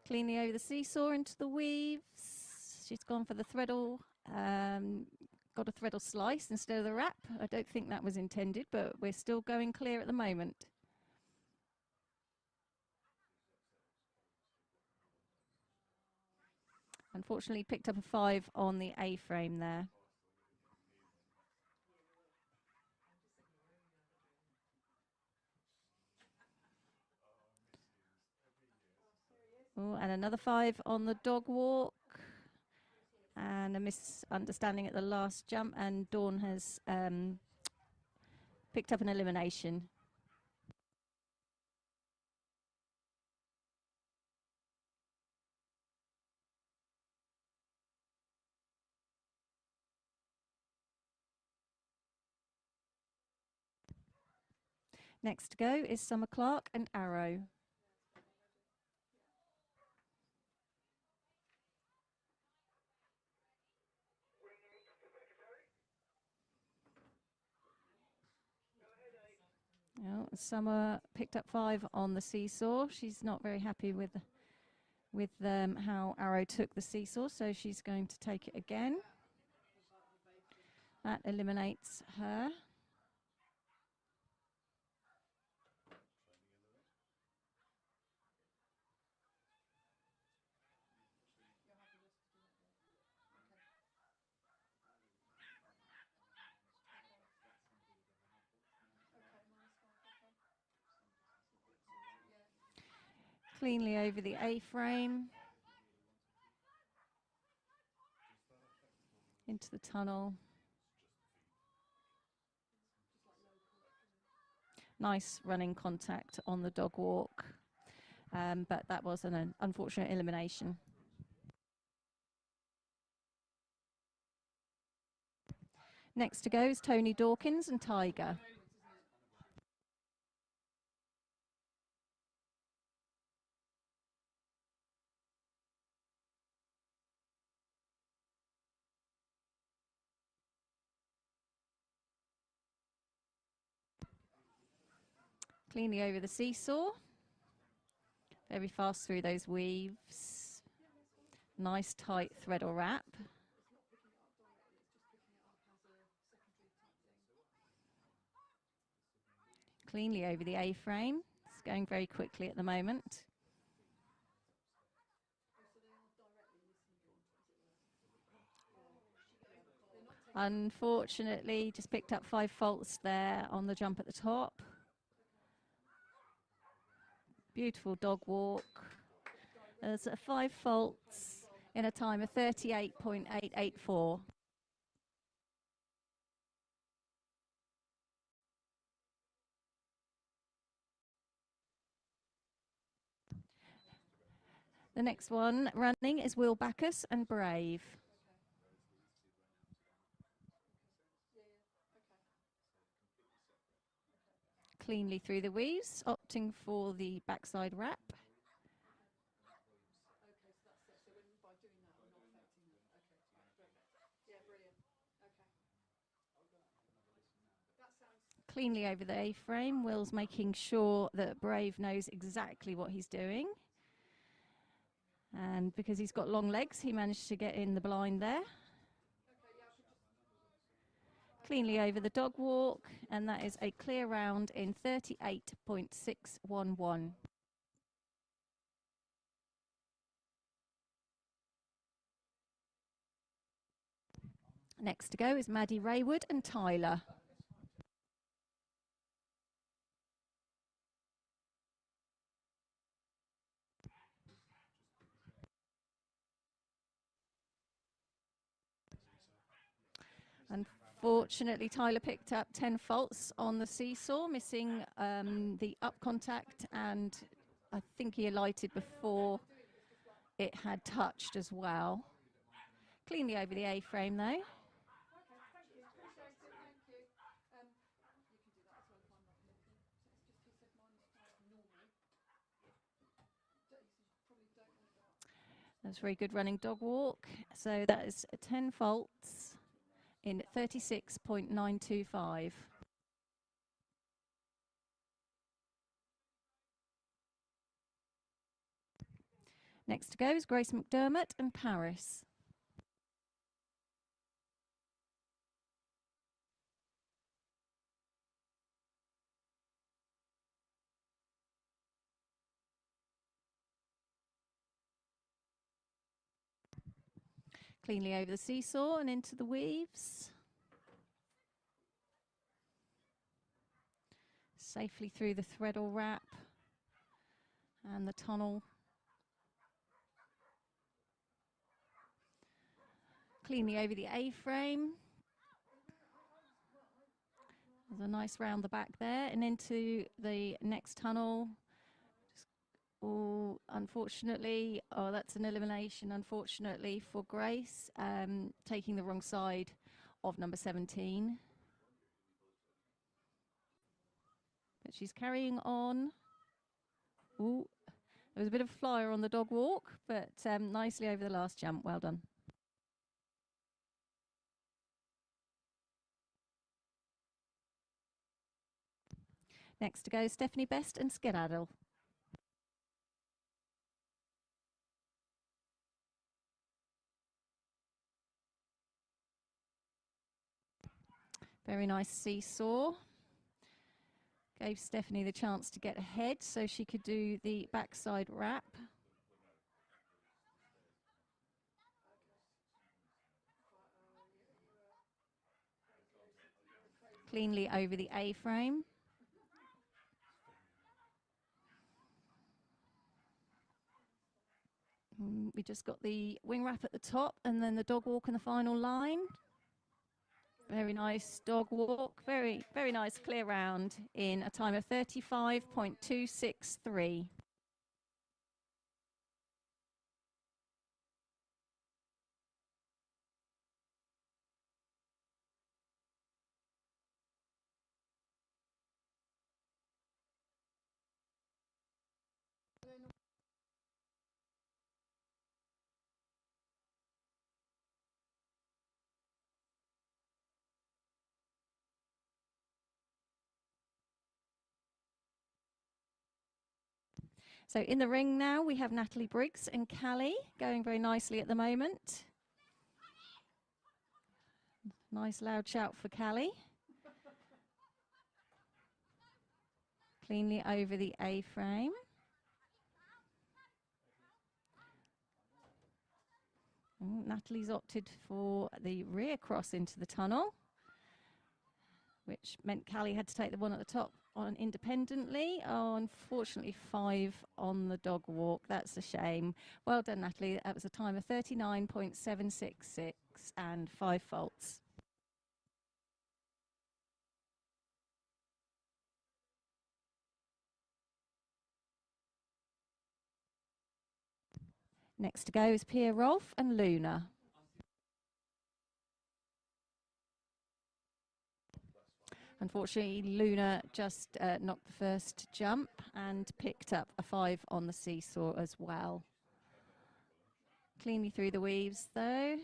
Cleanly over the seesaw into the weaves. She's gone for the threadle, got a threadle slice instead of the wrap. I don't think that was intended, but we're still going clear at the moment. Unfortunately, picked up a 5 on the A-frame there. Oh, and another 5 on the dog walk. And a misunderstanding at the last jump, and Dawn has picked up an elimination. Next to go is Summer Clark and Arrow. Oh, Summer picked up 5 on the seesaw. She's not very happy with how Arrow took the seesaw, so she's going to take it again. That eliminates her. Cleanly over the A-frame. Into the tunnel. Nice running contact on the dog walk, but that was an unfortunate elimination. Next to go is Tony Dawkins and Tiger. Cleanly over the seesaw. Very fast through those weaves. Nice tight thread or wrap. Cleanly over the A-frame. It's going very quickly at the moment. Unfortunately, just picked up 5 faults there on the jump at the top. Beautiful dog walk. There's 5 faults in a time of 38.884. The next one running is Will Backus and Brave. Cleanly through the weaves, opting for the backside wrap. Cleanly over the A-frame. Will's making sure that Brave knows exactly what he's doing. And because he's got long legs, he managed to get in the blind there. cleanly over the dog walk, and that is a clear round in 38.611. Next to go is Maddie Raywood and Tyler. Unfortunately, Tyler picked up 10 faults on the seesaw, missing the up contact, and I think he alighted before it had touched as well. Cleanly over the A-frame though. That's very good running dog walk. So that is 10 faults in 36.925. Next to go is Grace McDermott and Paris. Cleanly over the seesaw and into the weaves. Safely through the threadle wrap and the tunnel. Cleanly over the A-frame. There's a nice round the back there and into the next tunnel. Oh, unfortunately, oh, that's an elimination, unfortunately, for Grace, taking the wrong side of number 17. But she's carrying on. Ooh, there was a bit of a flyer on the dog walk, but nicely over the last jump. Well done. Next to go, Stephanie Best and Skedaddle. Very nice seesaw. Gave Stephanie the chance to get ahead so she could do the backside wrap. Cleanly over the A-frame. We just got the wing wrap at the top and then the dog walk in the final line. Very nice dog walk, very, very nice clear round in a time of 35.263. So in the ring now, we have Natalie Briggs and Callie going very nicely at the moment. Nice loud shout for Callie. Cleanly over the A-frame. Natalie's opted for the rear cross into the tunnel, which meant Callie had to take the one at the top on independently. Oh, unfortunately 5 on the dog walk. That's a shame. Well done, Natalie. That was a time of 39.766 and 5 faults. Next to go is Pia Rolfe and Luna. Unfortunately, Luna just knocked the first jump and picked up a 5 on the seesaw as well. Cleanly through the weaves though.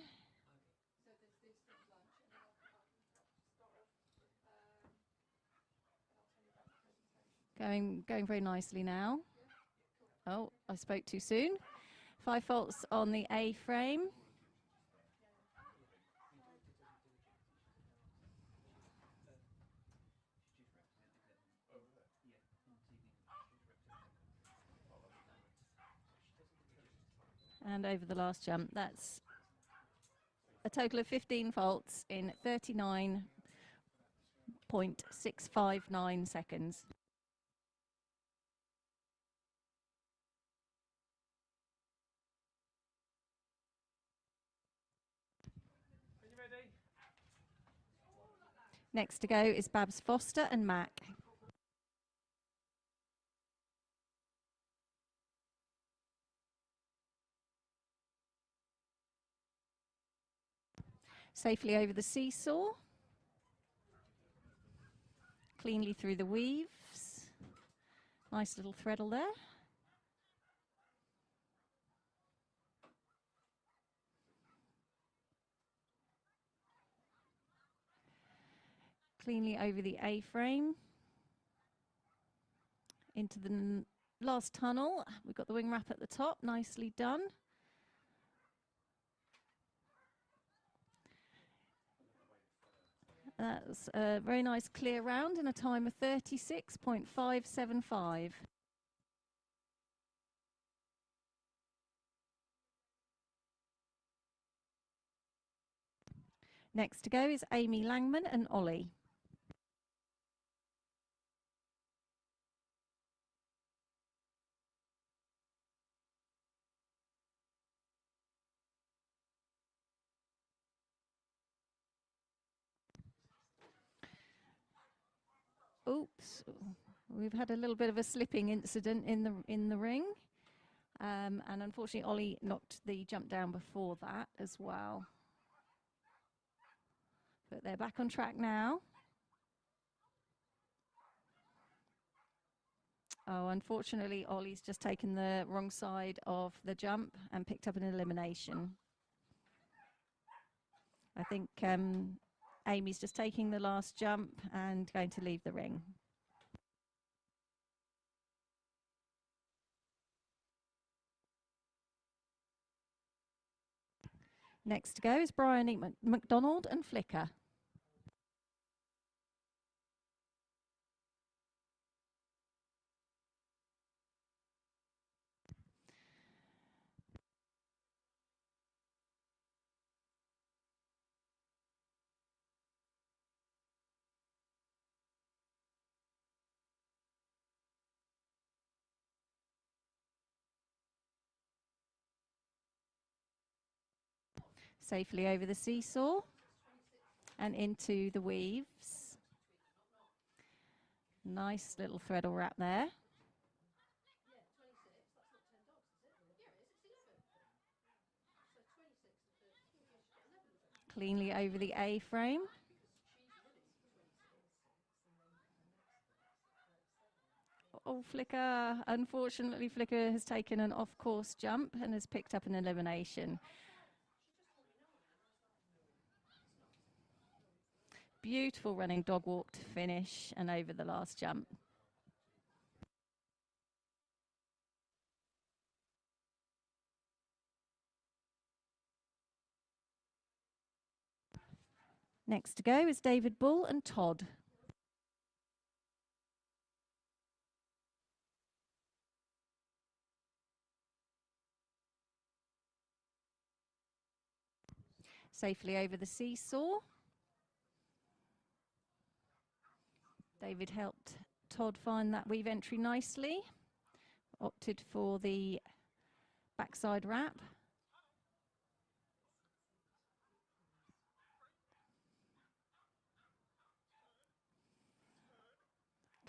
Going very nicely now. Oh, I spoke too soon. 5 faults on the A-frame. and over the last jump. That's a total of 15 faults in 39.659 seconds. Are you ready? Next to go is Babs Foster and Mac. Safely over the seesaw. Cleanly through the weaves. Nice little threadle there. Cleanly over the A-frame. Into the last tunnel. We've got the wing wrap at the top. Nicely done. That's a very nice clear round in a time of 36.575. Next to go is Amy Langman and Ollie. Oops, we've had a little bit of a slipping incident in the ring, and unfortunately Ollie knocked the jump down before that as well. But they're back on track now. Oh, unfortunately Ollie's just taken the wrong side of the jump and picked up an elimination. I think Amy's just taking the last jump and going to leave the ring. Next to go is Brian McDonald and Flicker. Safely over the seesaw and into the weaves. Nice little threadle wrap there. Cleanly over the A-frame. Oh, Flicker. Unfortunately, Flicker has taken an off-course jump and has picked up an elimination. Beautiful running dog walk to finish and over the last jump. Next to go is David Bull and Todd. Safely over the seesaw. David helped Todd find that weave entry nicely. Opted for the backside wrap.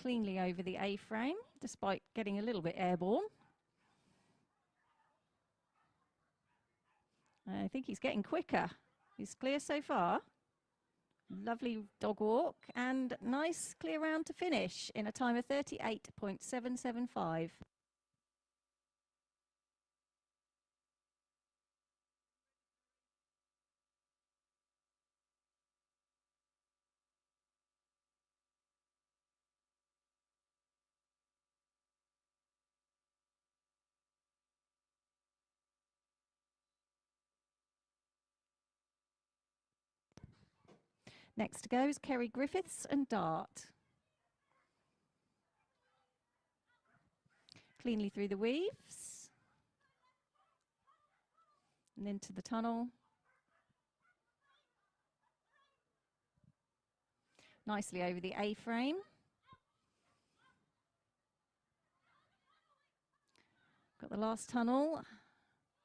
Cleanly over the A-frame, despite getting a little bit airborne. I think he's getting quicker. He's clear so far. Lovely dog walk and nice clear round to finish in a time of 38.775. Next to go is Kerry Griffiths and Dart. Cleanly through the weaves. and into the tunnel. Nicely over the A-frame. Got the last tunnel.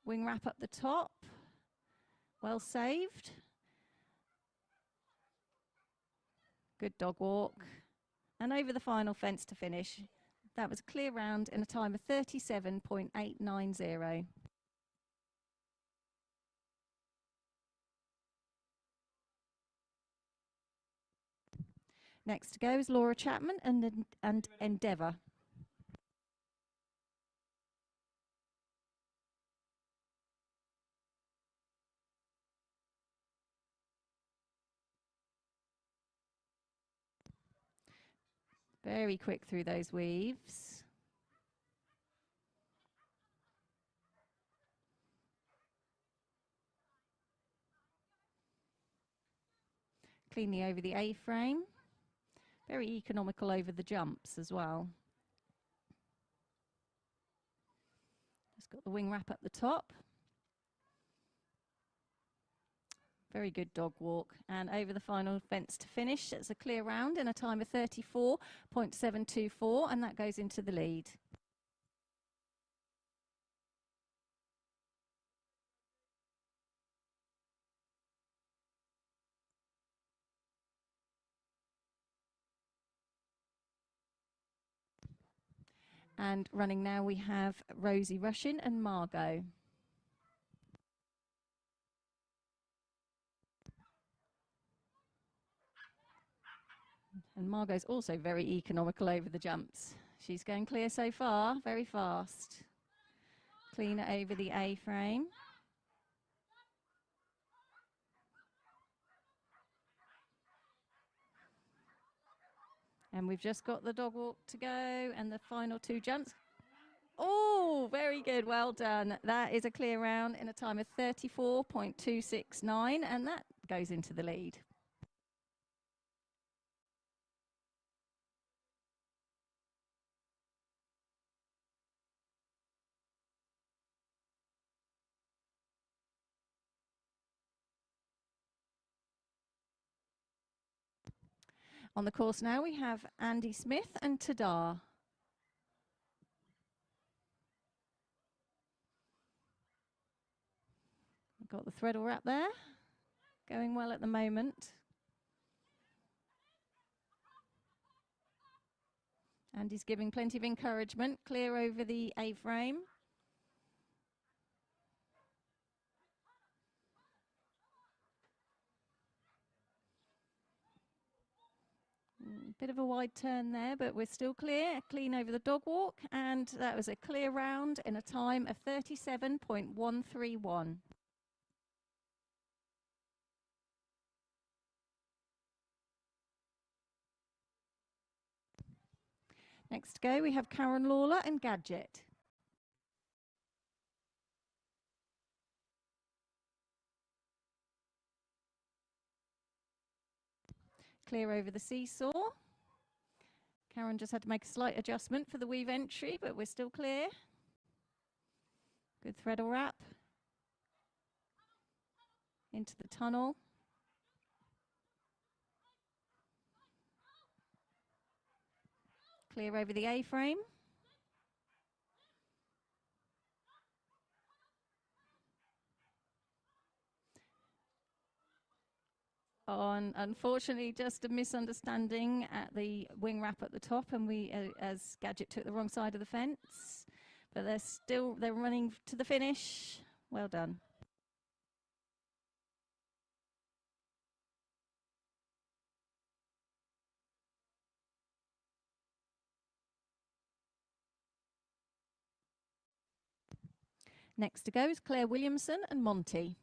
Wing wrap up the top. Well saved. Good dog walk. And over the final fence to finish. That was a clear round in a time of 37.890. Next to go is Laura Chapman and Endeavour. Very quick through those weaves. Cleanly over the A-frame. Very economical over the jumps as well. Just got the wing wrap up the top. Very good dog walk. And over the final fence to finish. It's a clear round in a time of 34.724, and that goes into the lead. And running now we have Rosie Rushin and Margot. And Margot's also very economical over the jumps. She's going clear so far, very fast. Cleaner over the A-frame. And we've just got the dog walk to go and the final two jumps. Oh, very good. Well done. That is a clear round in a time of 34.269, and that goes into the lead. On the course now we have Andy Smith and Tadar. Got the threadle wrap there, going well at the moment. Andy's giving plenty of encouragement, clear over the A-frame. Bit of a wide turn there, but we're still clear. Clean over the dog walk, and that was a clear round in a time of 37.131. Next to go, we have Karen Lawler and Gadget. Clear over the seesaw. Karen just had to make a slight adjustment for the weave entry, but we're still clear. Good threadle wrap. Into the tunnel. Clear over the A-frame. Unfortunately, just a misunderstanding at the wing wrap at the top, and we, as Gadget took the wrong side of the fence, but they're running to the finish. Well done. Next to go is Claire Williamson and Monty.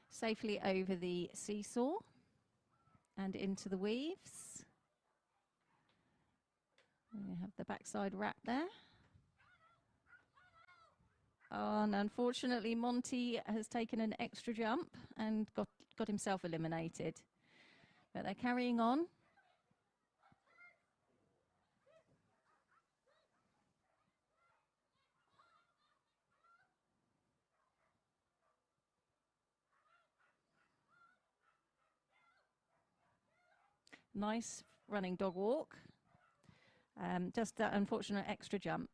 Safely over the seesaw and into the weaves. We have the backside wrap there. And unfortunately, Monty has taken an extra jump and got himself eliminated. But they're carrying on. Nice running dog walk. Just that unfortunate extra jump.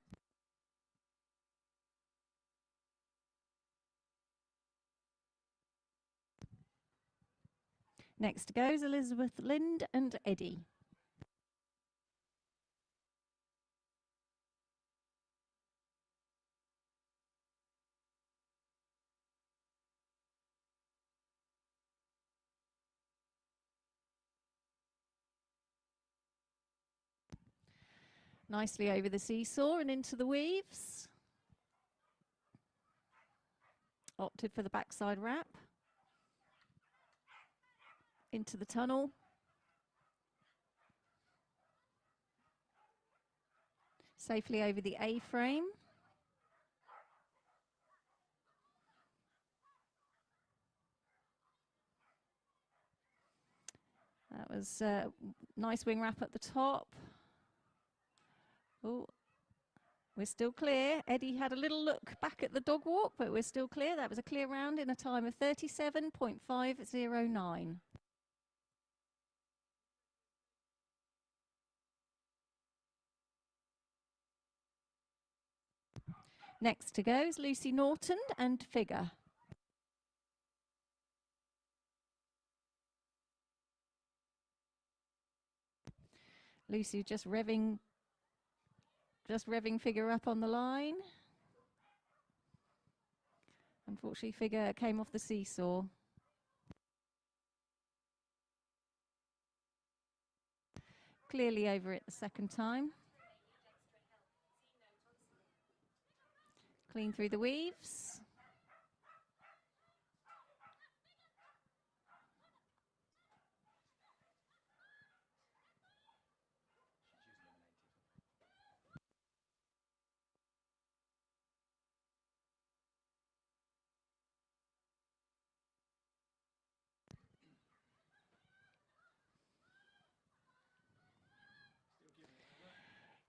Next goes Elizabeth Lind and Eddie. Nicely over the seesaw and into the weaves. Opted for the backside wrap. Into the tunnel. Safely over the A-frame. That was a nice wing wrap at the top. Oh, we're still clear. Eddie had a little look back at the dog walk, but we're still clear. That was a clear round in a time of 37.509. Next to go is Lucy Norton and Figure. Lucy just revving Figure up on the line. Unfortunately, Figure came off the seesaw. Clearly over it the second time. Clean through the weaves.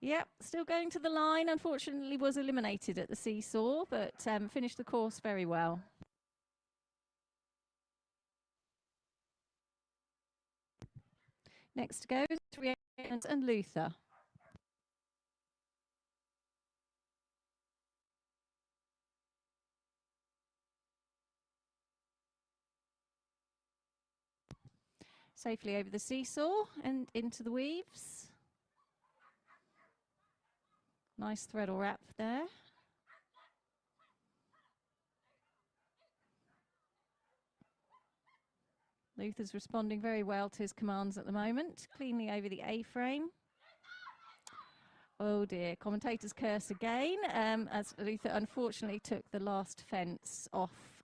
Yep, still going to the line. Unfortunately, was eliminated at the seesaw, but finished the course very well. Next goes Rhiannon and Luther. Safely over the seesaw and into the weaves. Nice thread or wrap there. Luther's responding very well to his commands at the moment. Cleanly over the A-frame. Oh dear, commentator's curse again, as Luther unfortunately took the last fence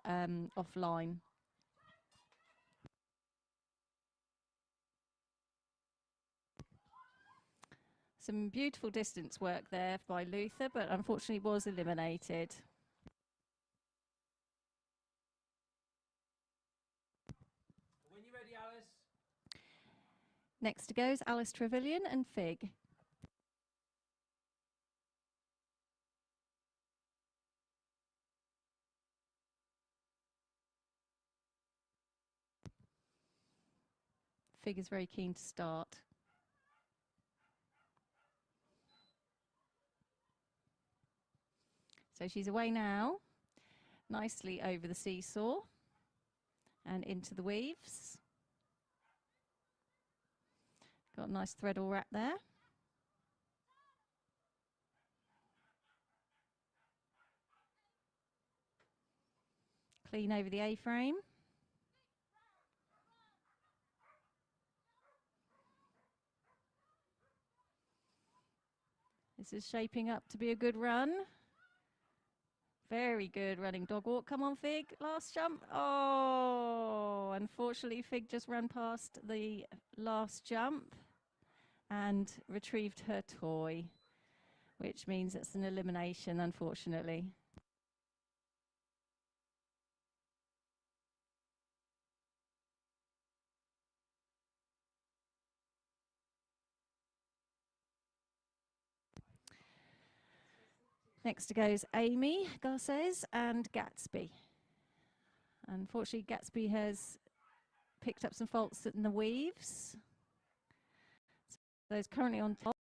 offline. Some beautiful distance work there by Luther, but unfortunately was eliminated. When you're ready, Alice. Next goes Alice Trevelyan and Fig. Fig is very keen to start. So she's away now, nicely over the seesaw and into the weaves. Got a nice thread all wrap there. Clean over the A-frame. This is shaping up to be a good run. Very good running dog walk. Come on, Fig. Last jump. Oh, unfortunately, Fig just ran past the last jump and retrieved her toy, which means it's an elimination, unfortunately. Next goes Amy Garces and Gatsby. Unfortunately, Gatsby has picked up some faults in the weaves. Those currently on top.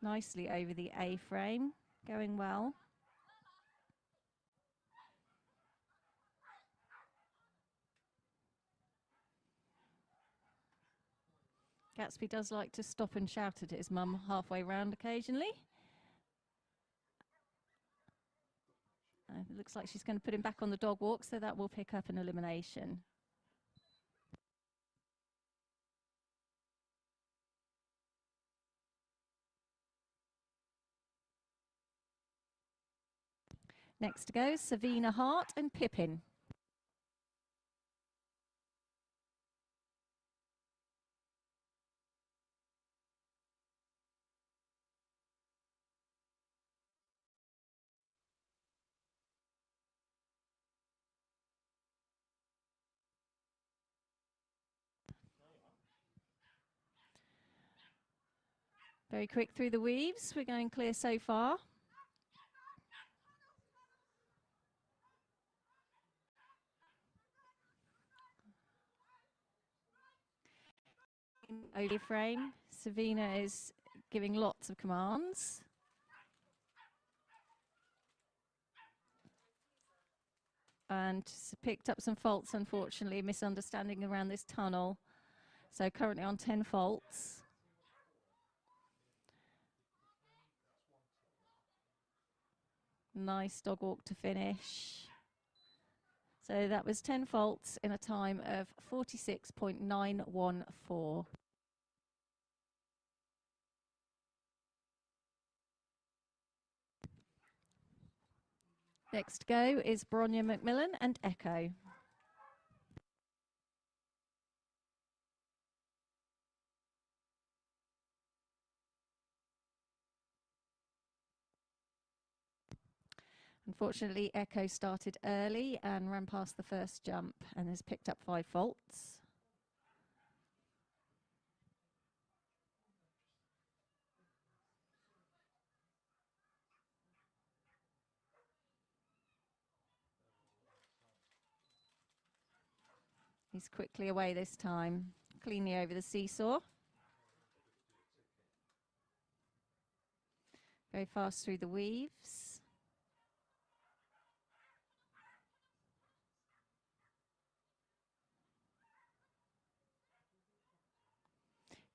Nicely over the A-frame, going well. Gatsby does like to stop and shout at his mum halfway round occasionally. It looks like she's going to put him back on the dog walk, so that will pick up an elimination. Next to go, Savina Hart and Pippin. Very quick through the weaves. We're going clear so far. Over frame, Savina is giving lots of commands. And picked up some faults, unfortunately, misunderstanding around this tunnel. So currently on 10 faults. Nice dog walk to finish. So that was 10 faults in a time of 46.914. Next to go is Bronya Macmillan and Echo. Unfortunately, Echo started early and ran past the first jump and has picked up 5 faults. He's quickly away this time, cleanly over the seesaw. Very fast through the weaves.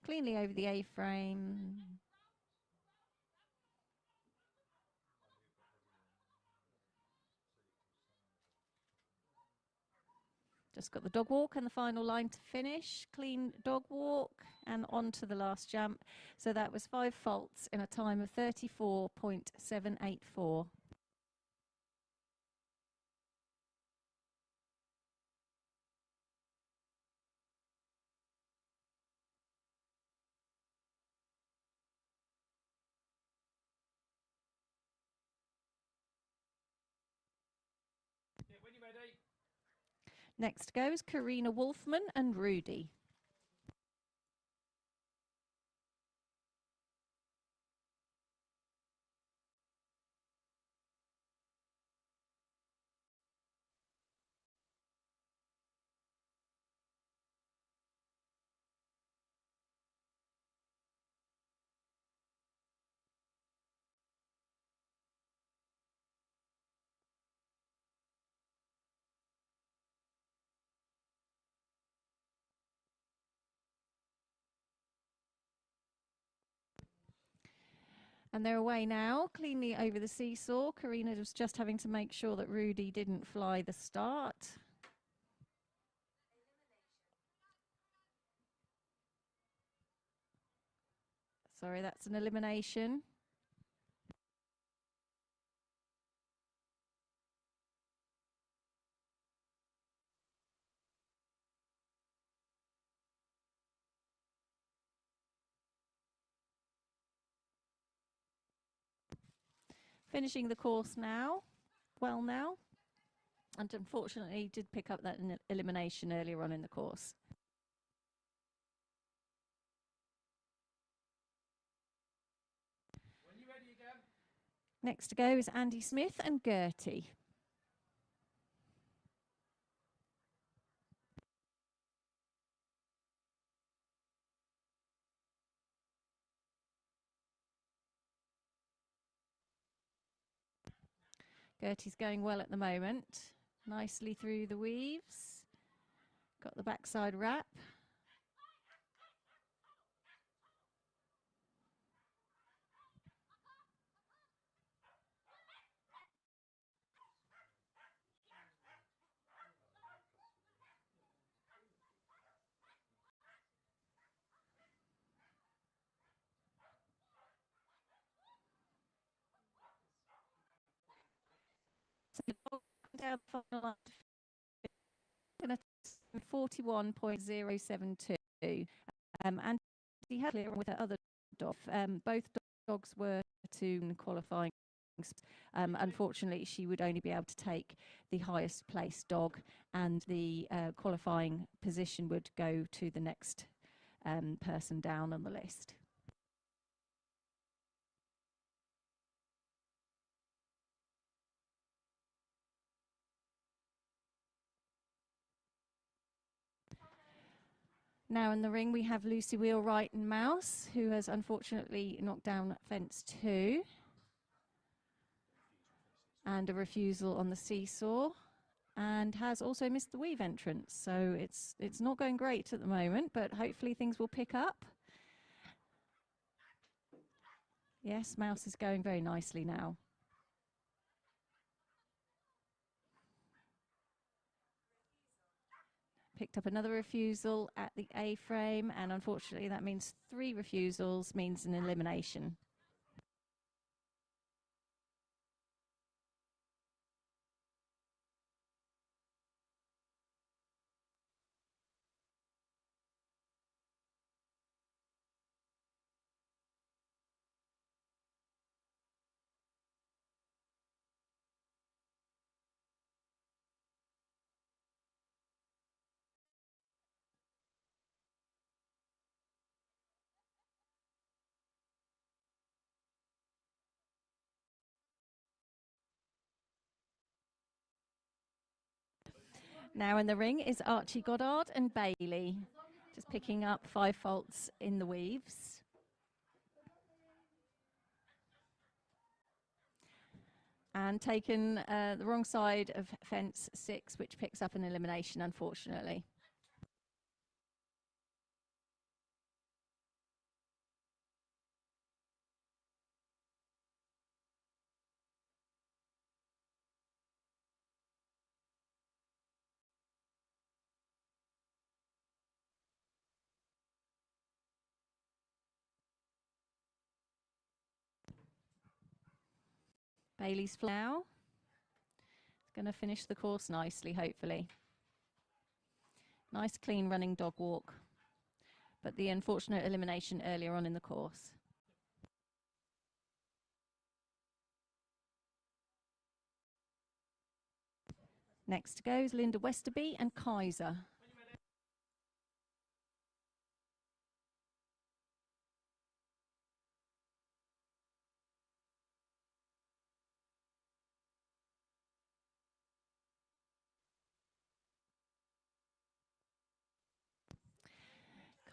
Cleanly over the A-frame. Just got the dog walk and the final line to finish. Clean dog walk and on to the last jump. So that was 5 faults in a time of 34.784. Yeah, when you're ready. Next goes Karina Wolfman and Rudy. And they're away now, cleanly over the seesaw. Karina was just having to make sure that Rudy didn't fly the start. Sorry, that's an elimination. Finishing the course now, well now. And unfortunately did pick up that elimination earlier on in the course. When you're ready again. Next to go is Andy Smith and Gertie. Gertie's going well at the moment. Nicely through the weaves. Got the backside wrap. Down the final line to 41.072. And he had clear with her other dog. Both dogs were to qualifying. Unfortunately, she would only be able to take the highest placed dog, and the qualifying position would go to the next person down on the list. Now in the ring we have Lucy Wheelwright and Mouse, who has unfortunately knocked down fence 2. And a refusal on the seesaw, and has also missed the weave entrance. So it's not going great at the moment, but hopefully things will pick up. Yes, Mouse is going very nicely now. Picked up another refusal at the A-frame, and unfortunately that means 3 refusals means an elimination. Now in the ring is Archie Goddard and Bailey, just picking up 5 faults in the weaves. And taken the wrong side of fence 6, which picks up an elimination, unfortunately. Bailey's Flower. It's going to finish the course nicely, hopefully. Nice clean running dog walk, but the unfortunate elimination earlier on in the course. Next goes Linda Westerby and Kaiser.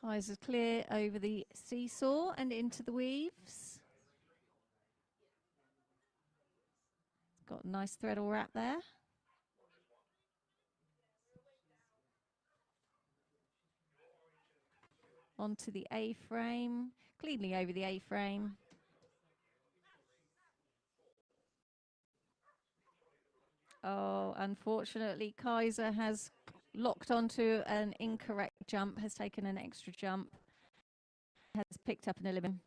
Kaiser's clear over the seesaw and into the weaves. Got a nice threadle wrap there. Onto the A-frame, cleanly over the A-frame. Oh, unfortunately, Kaiser has locked onto an incorrect jump, has taken an extra jump, has picked up an elimination.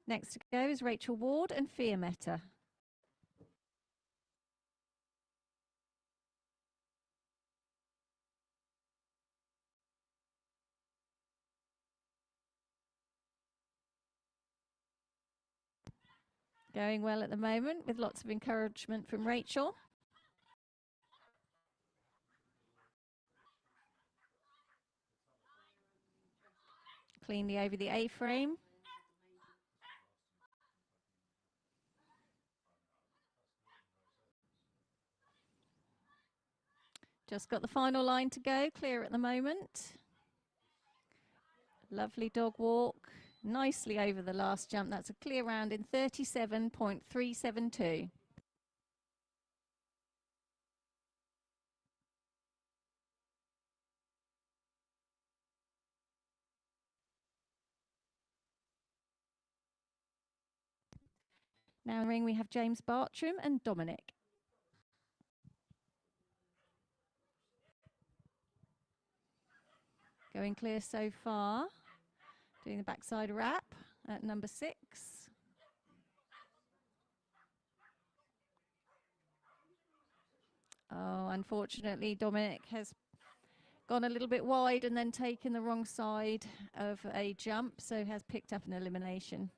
Next to go is Rachel Ward and Fiametta. Going well at the moment with lots of encouragement from Rachel. Cleanly over the A-frame. Just got the final line to go, clear at the moment. Lovely dog walk, nicely over the last jump. That's a clear round in 37.372. Now in the ring we have James Bartram and Dominic. Going clear so far. Doing the backside wrap at number 6. Oh, unfortunately, Dominic has gone a little bit wide and then taken the wrong side of a jump, so has picked up an elimination.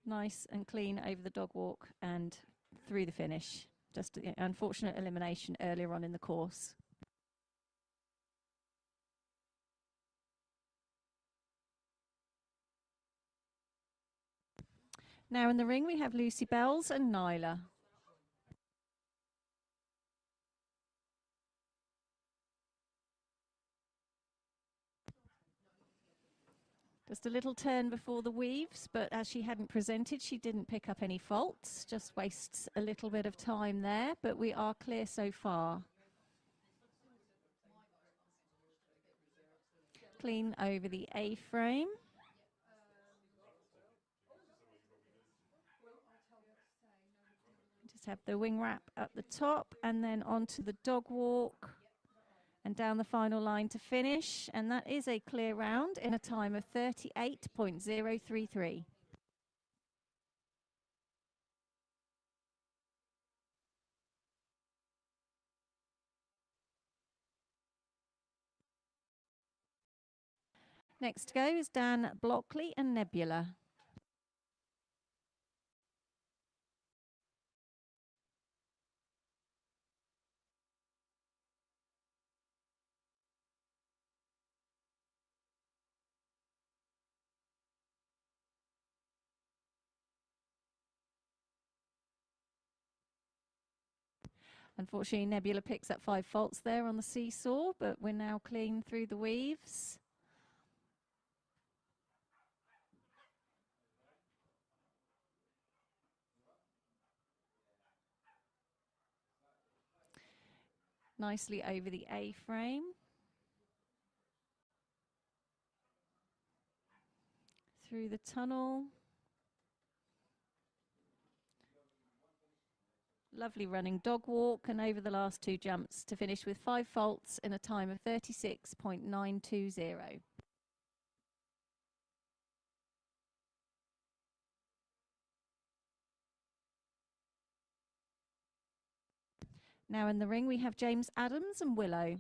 Nice and clean over the dog walk and through the finish. Just an unfortunate elimination earlier on in the course. Now in the ring we have Lucy Bells and Nyla. Just a little turn before the weaves, but as she hadn't presented, she didn't pick up any faults. Just wastes a little bit of time there, but we are clear so far. Clean over the A-frame. Just have the wing wrap at the top and then onto the dog walk and down the final line to finish. And that is a clear round in a time of 38.033. Next to go is Dan Blockley and Nebula. Unfortunately, Nebula picks up 5 faults there on the seesaw, but we're now clean through the weaves. Nicely over the A-frame. Through the tunnel. Lovely running dog walk and over the last 2 jumps to finish with 5 faults in a time of 36.920. Now in the ring we have James Adams and Willow.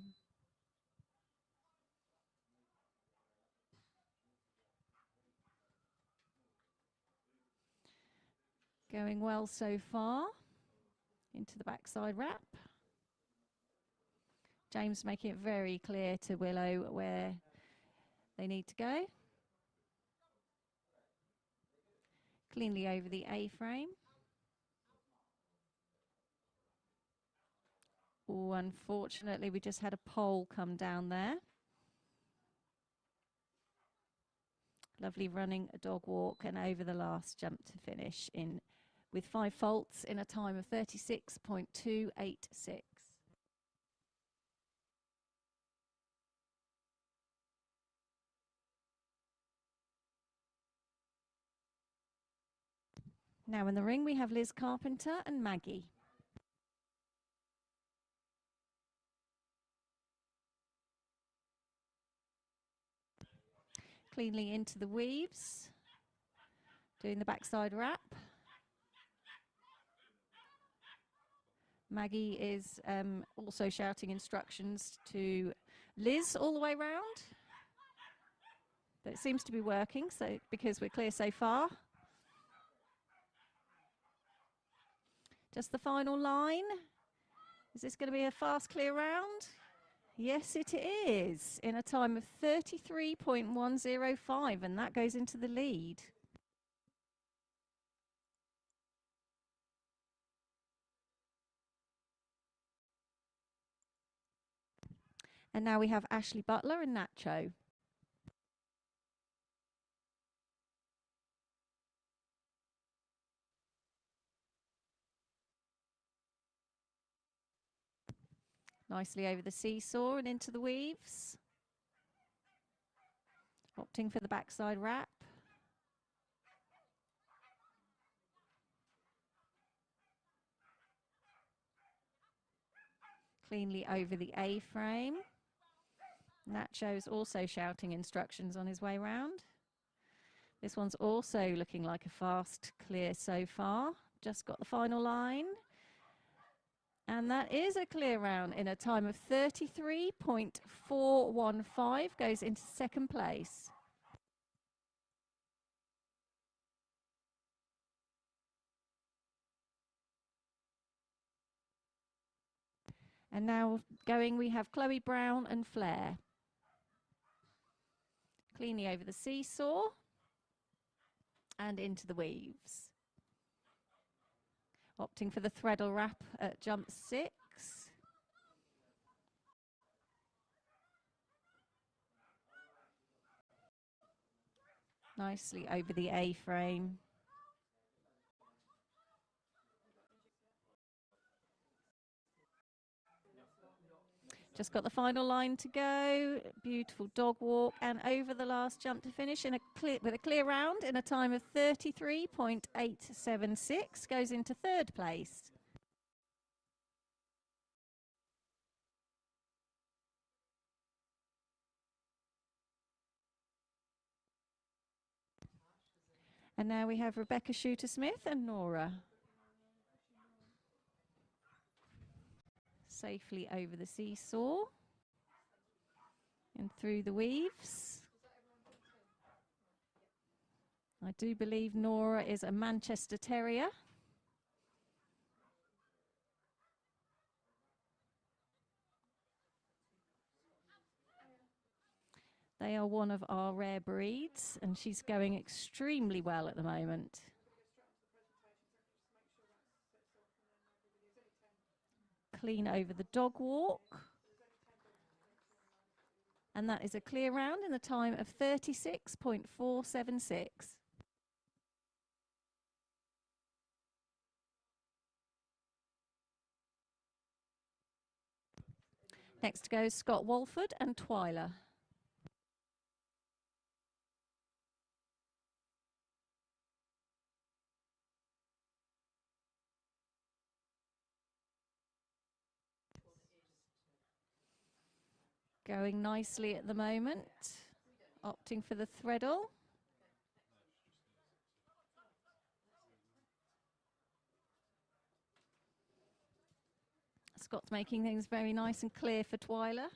Going well so far. Into the backside wrap. James making it very clear to Willow where they need to go. Cleanly over the A-frame. Oh, unfortunately, we just had a pole come down there. Lovely running a dog walk and over the last jump to finish in with 5 faults in a time of 36.286. Now in the ring we have Liz Carpenter and Maggie. Cleanly into the weaves, doing the backside wrap. Maggie is also shouting instructions to Liz all the way round. But it seems to be working, so because we're clear so far. Just the final line. Is this going to be a fast clear round? Yes, it is, in a time of 33.105, and that goes into the lead. And now we have Ashley Butler and Nacho. Nicely over the seesaw and into the weaves. Opting for the backside wrap. Cleanly over the A-frame. Nacho's also shouting instructions on his way round. This one's also looking like a fast clear so far. Just got the final line. And that is a clear round in a time of 33.415, goes into second place. And now going, we have Chloe Brown and Flair. Cleanly over the seesaw and into the weaves. Opting for the threadle wrap at jump 6. Nicely over the A-frame. Just got the final line to go. Beautiful dog walk and over the last jump to finish in with a clear round in a time of 33.876. Goes into third place. And now we have Rebecca Shooter-Smith and Nora. Safely over the seesaw and through the weaves. I do believe Nora is a Manchester Terrier. They are one of our rare breeds, and she's going extremely well at the moment. Clean over the dog walk. And that is a clear round in the time of 36.476. Next goes Scott Walford and Twyla. Going nicely at the moment, opting for the threadle. Scott's making things very nice and clear for Twyla.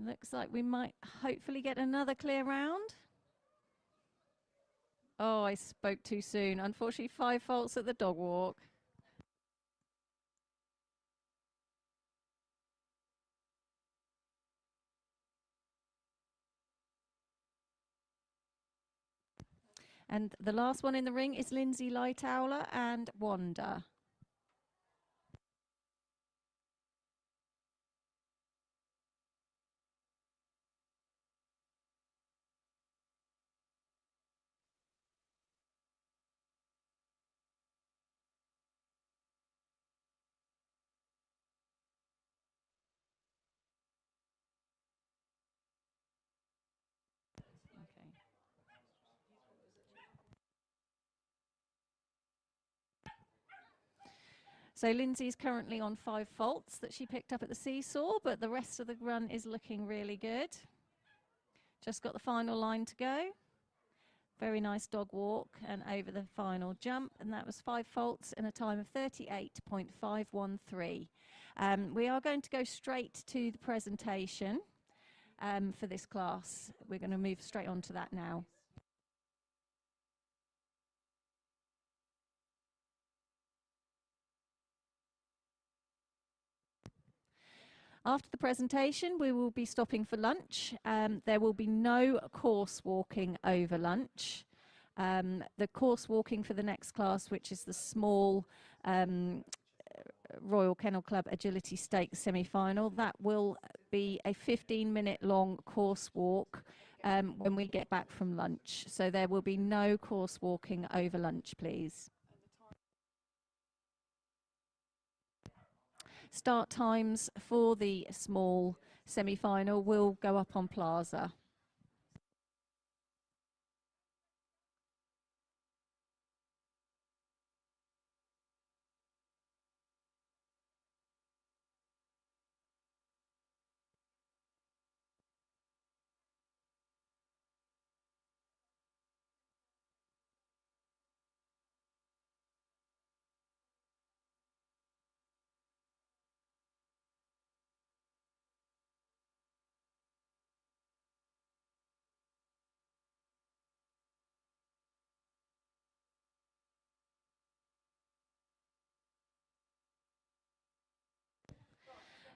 Looks like we might hopefully get another clear round. Oh, I spoke too soon. Unfortunately, 5 faults at the dog walk. And the last one in the ring is Lindsay Lightowler and Wanda. Okay. So Lindsay's currently on 5 faults that she picked up at the seesaw, but the rest of the run is looking really good. Just got the final line to go. Very nice dog walk and over the final jump, and that was 5 faults in a time of 38.513. We are going to go straight to the presentation for this class. We're going to move straight on to that now. After the presentation, we will be stopping for lunch. There will be no course walking over lunch. The course walking for the next class, which is the small Royal Kennel Club Agility Stakes semi-final, that will be a 15-minute long course walk when we get back from lunch. So there will be no course walking over lunch, please. Start times for the small semi-final will go up on Plaza.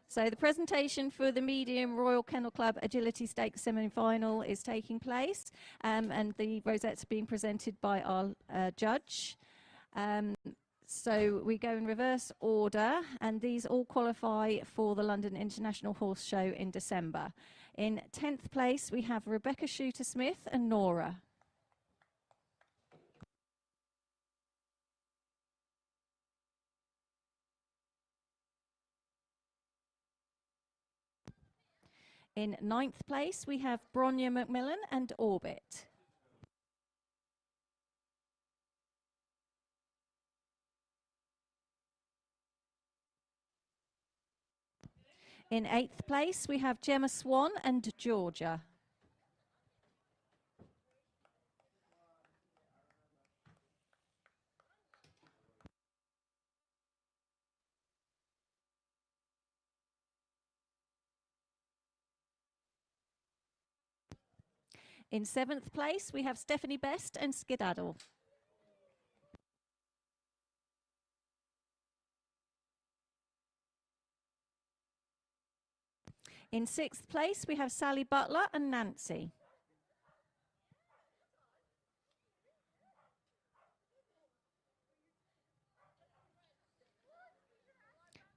So the presentation for the medium Royal Kennel Club Agility Stakes semi-final is taking place, and the rosettes are being presented by our judge. So we go in reverse order, and these all qualify for the London International Horse Show in December. In 10th place, we have Rebecca Shooter-Smith and Nora. In 9th place, we have Bronya Macmillan and Orbit. In 8th place, we have Gemma Swan and Georgia. In 7th place, we have Stephanie Best and Skidaddle. In 6th place, we have Sally Butler and Nancy.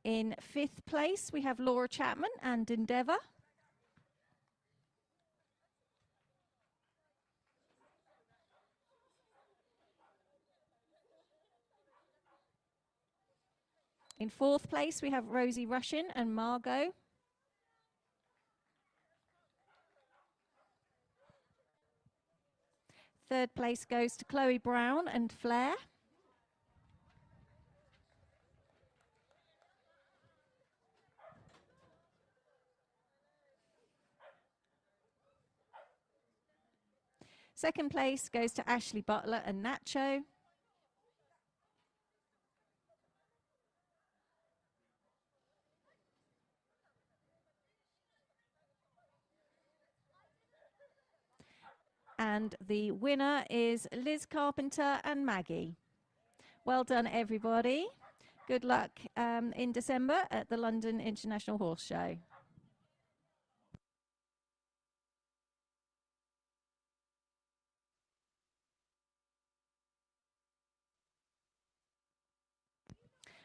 In 5th place, we have Laura Chapman and Endeavour. In 4th place, we have Rosie Rushin and Margot. Third place goes to Chloe Brown and Flair. Second place goes to Ashley Butler and Nacho. And the winner is Liz Carpenter and Maggie. Well done, everybody. Good luck in December at the London International Horse Show.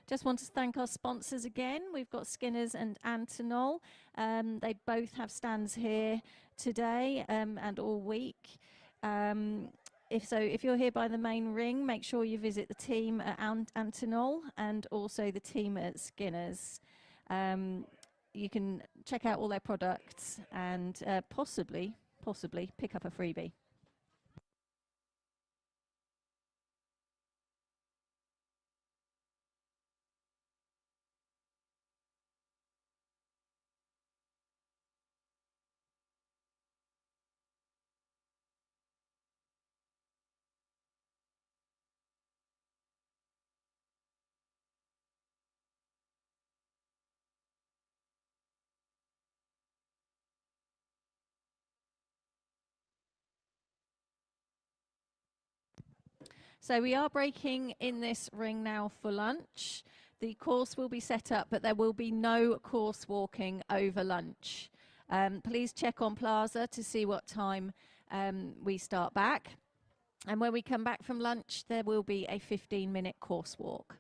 Just want to thank our sponsors again. We've got Skinners and Antonol. They both have stands here today and all week. If you're here by the main ring, make sure you visit the team at Antonol and also the team at Skinners. You can check out all their products and possibly pick up a freebie. So we are breaking in this ring now for lunch. The course will be set up, but there will be no course walking over lunch. Please check on Plaza to see what time we start back. And when we come back from lunch, there will be a 15-minute course walk.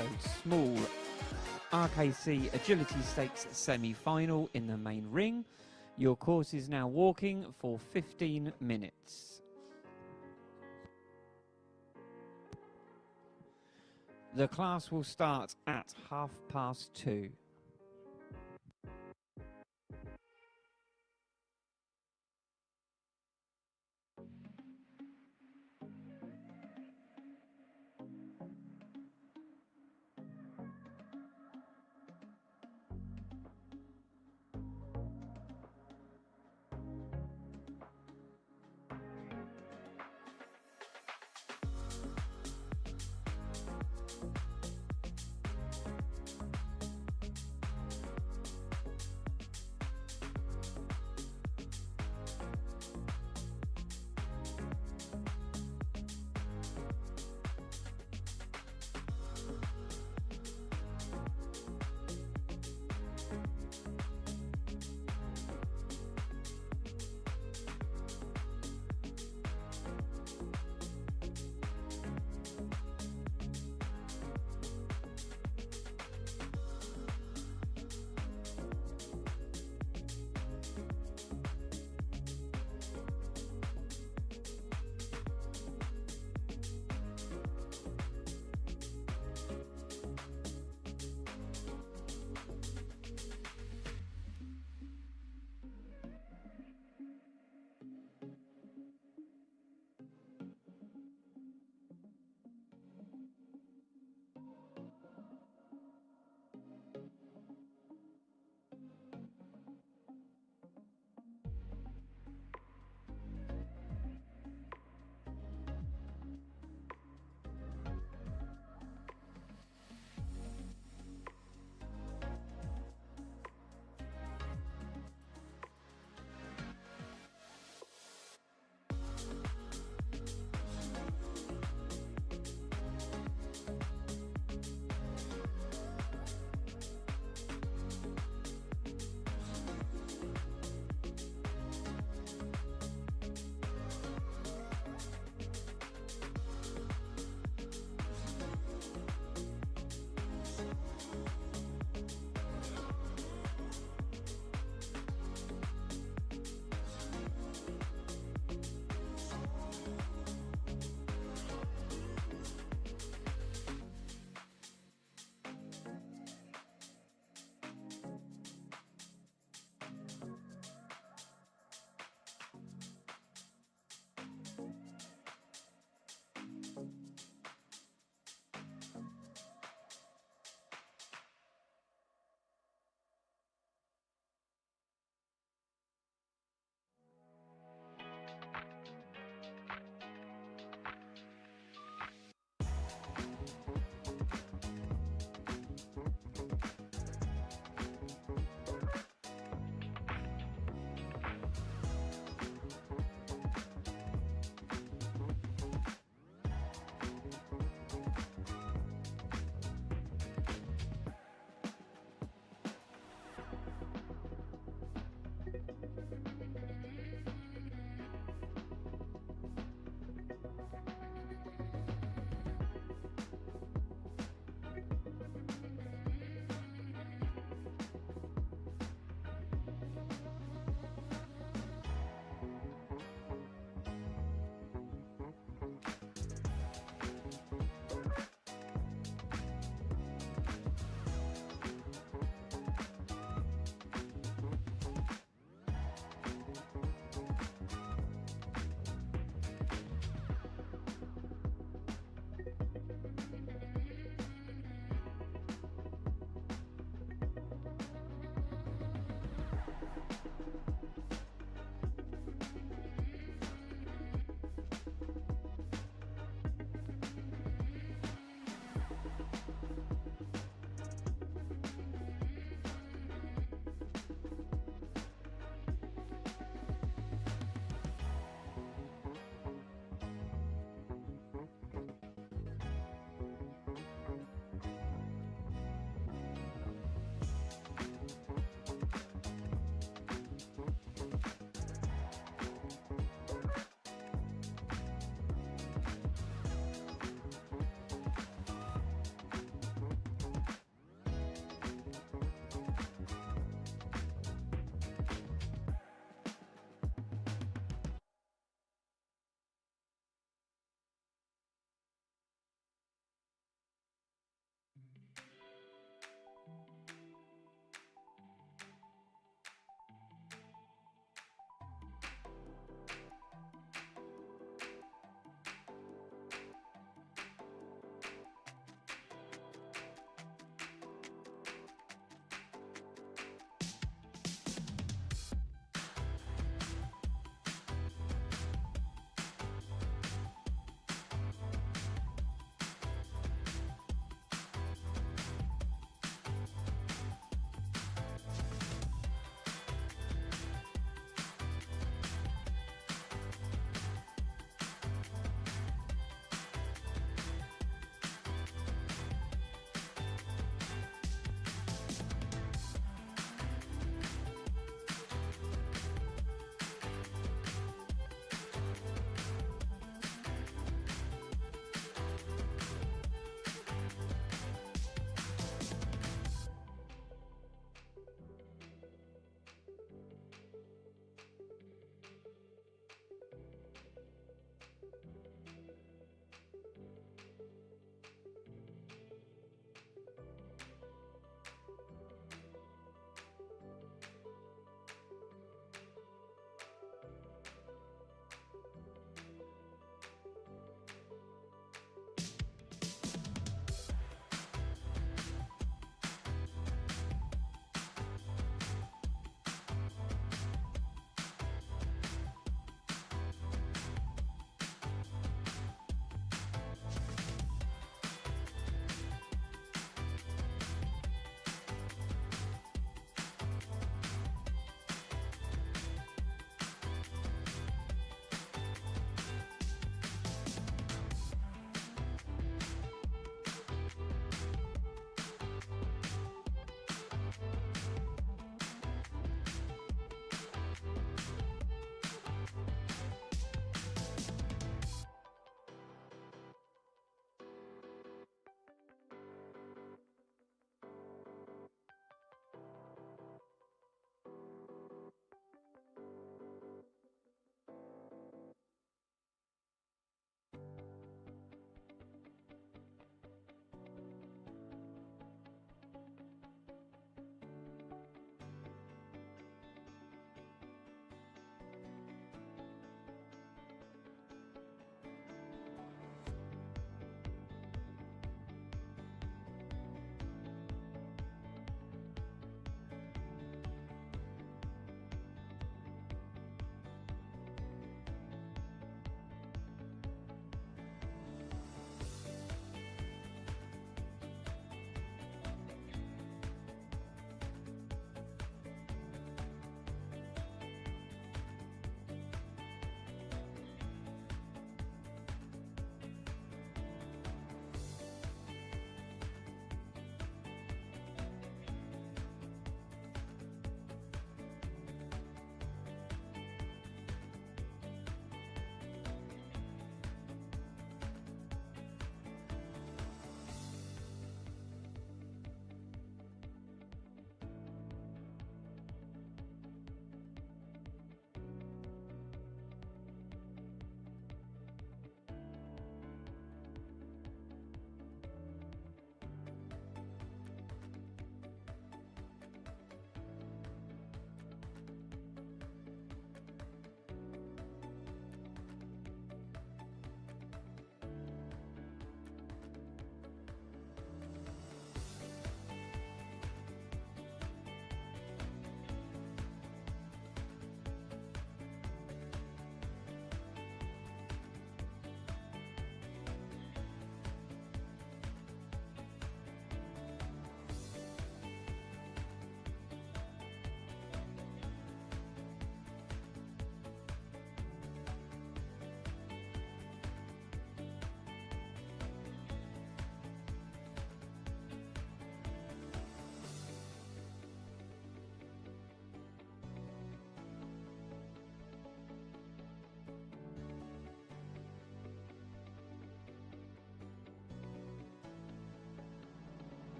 so small RKC Agility Stakes semi-final in the main ring. Your course is now walking for 15 minutes. The class will start at 2:30.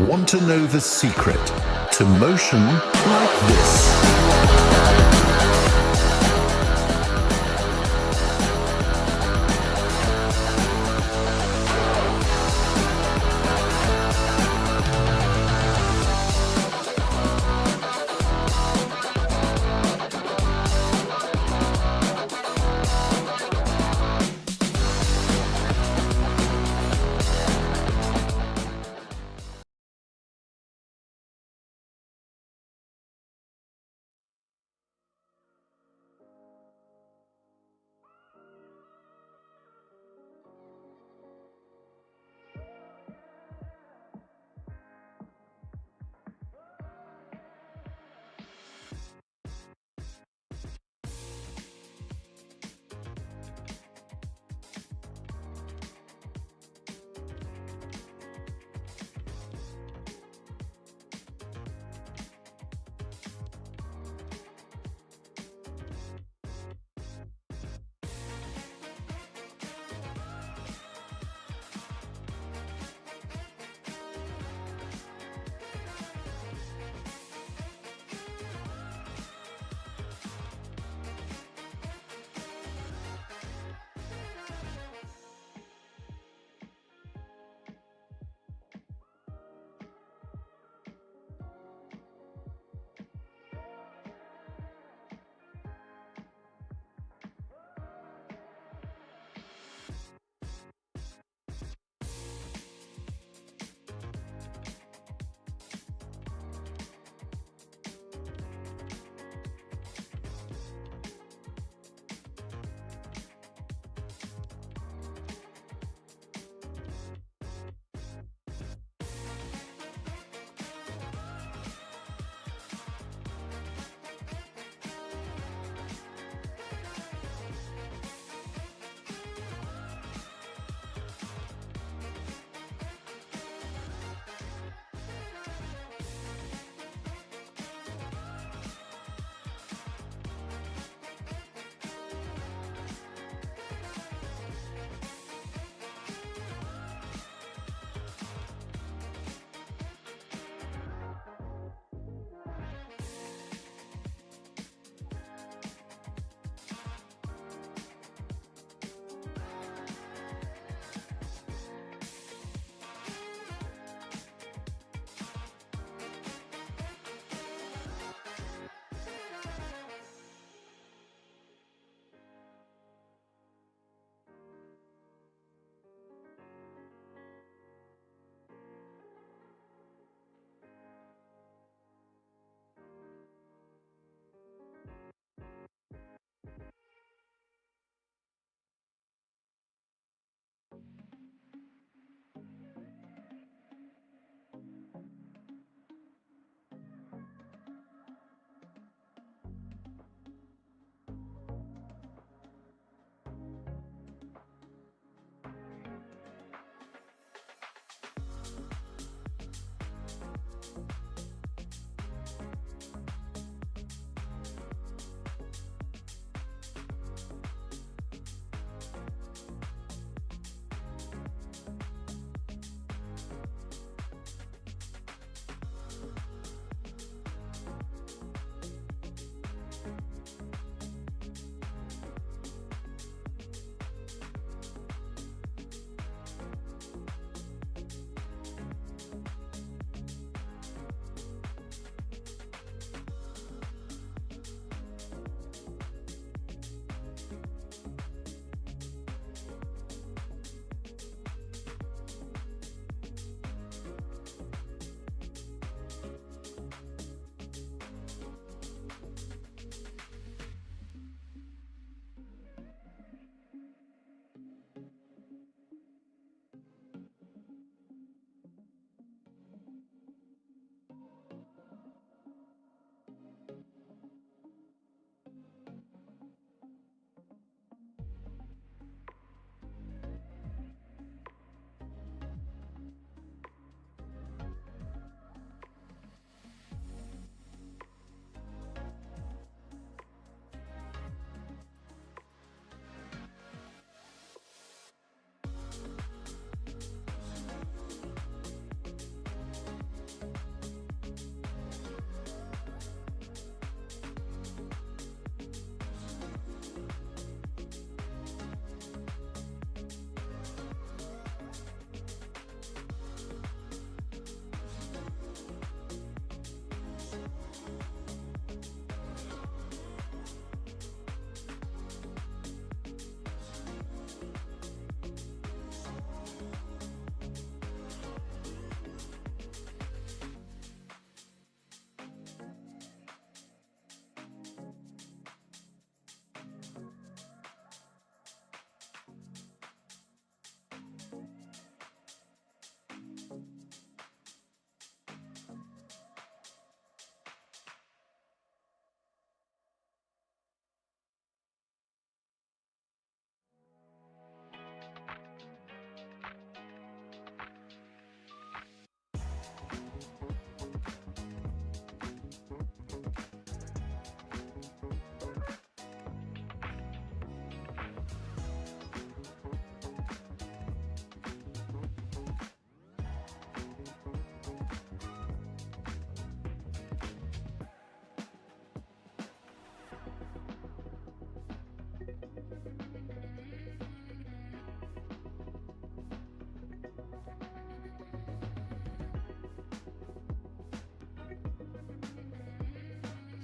Want to know the secret to motion like this?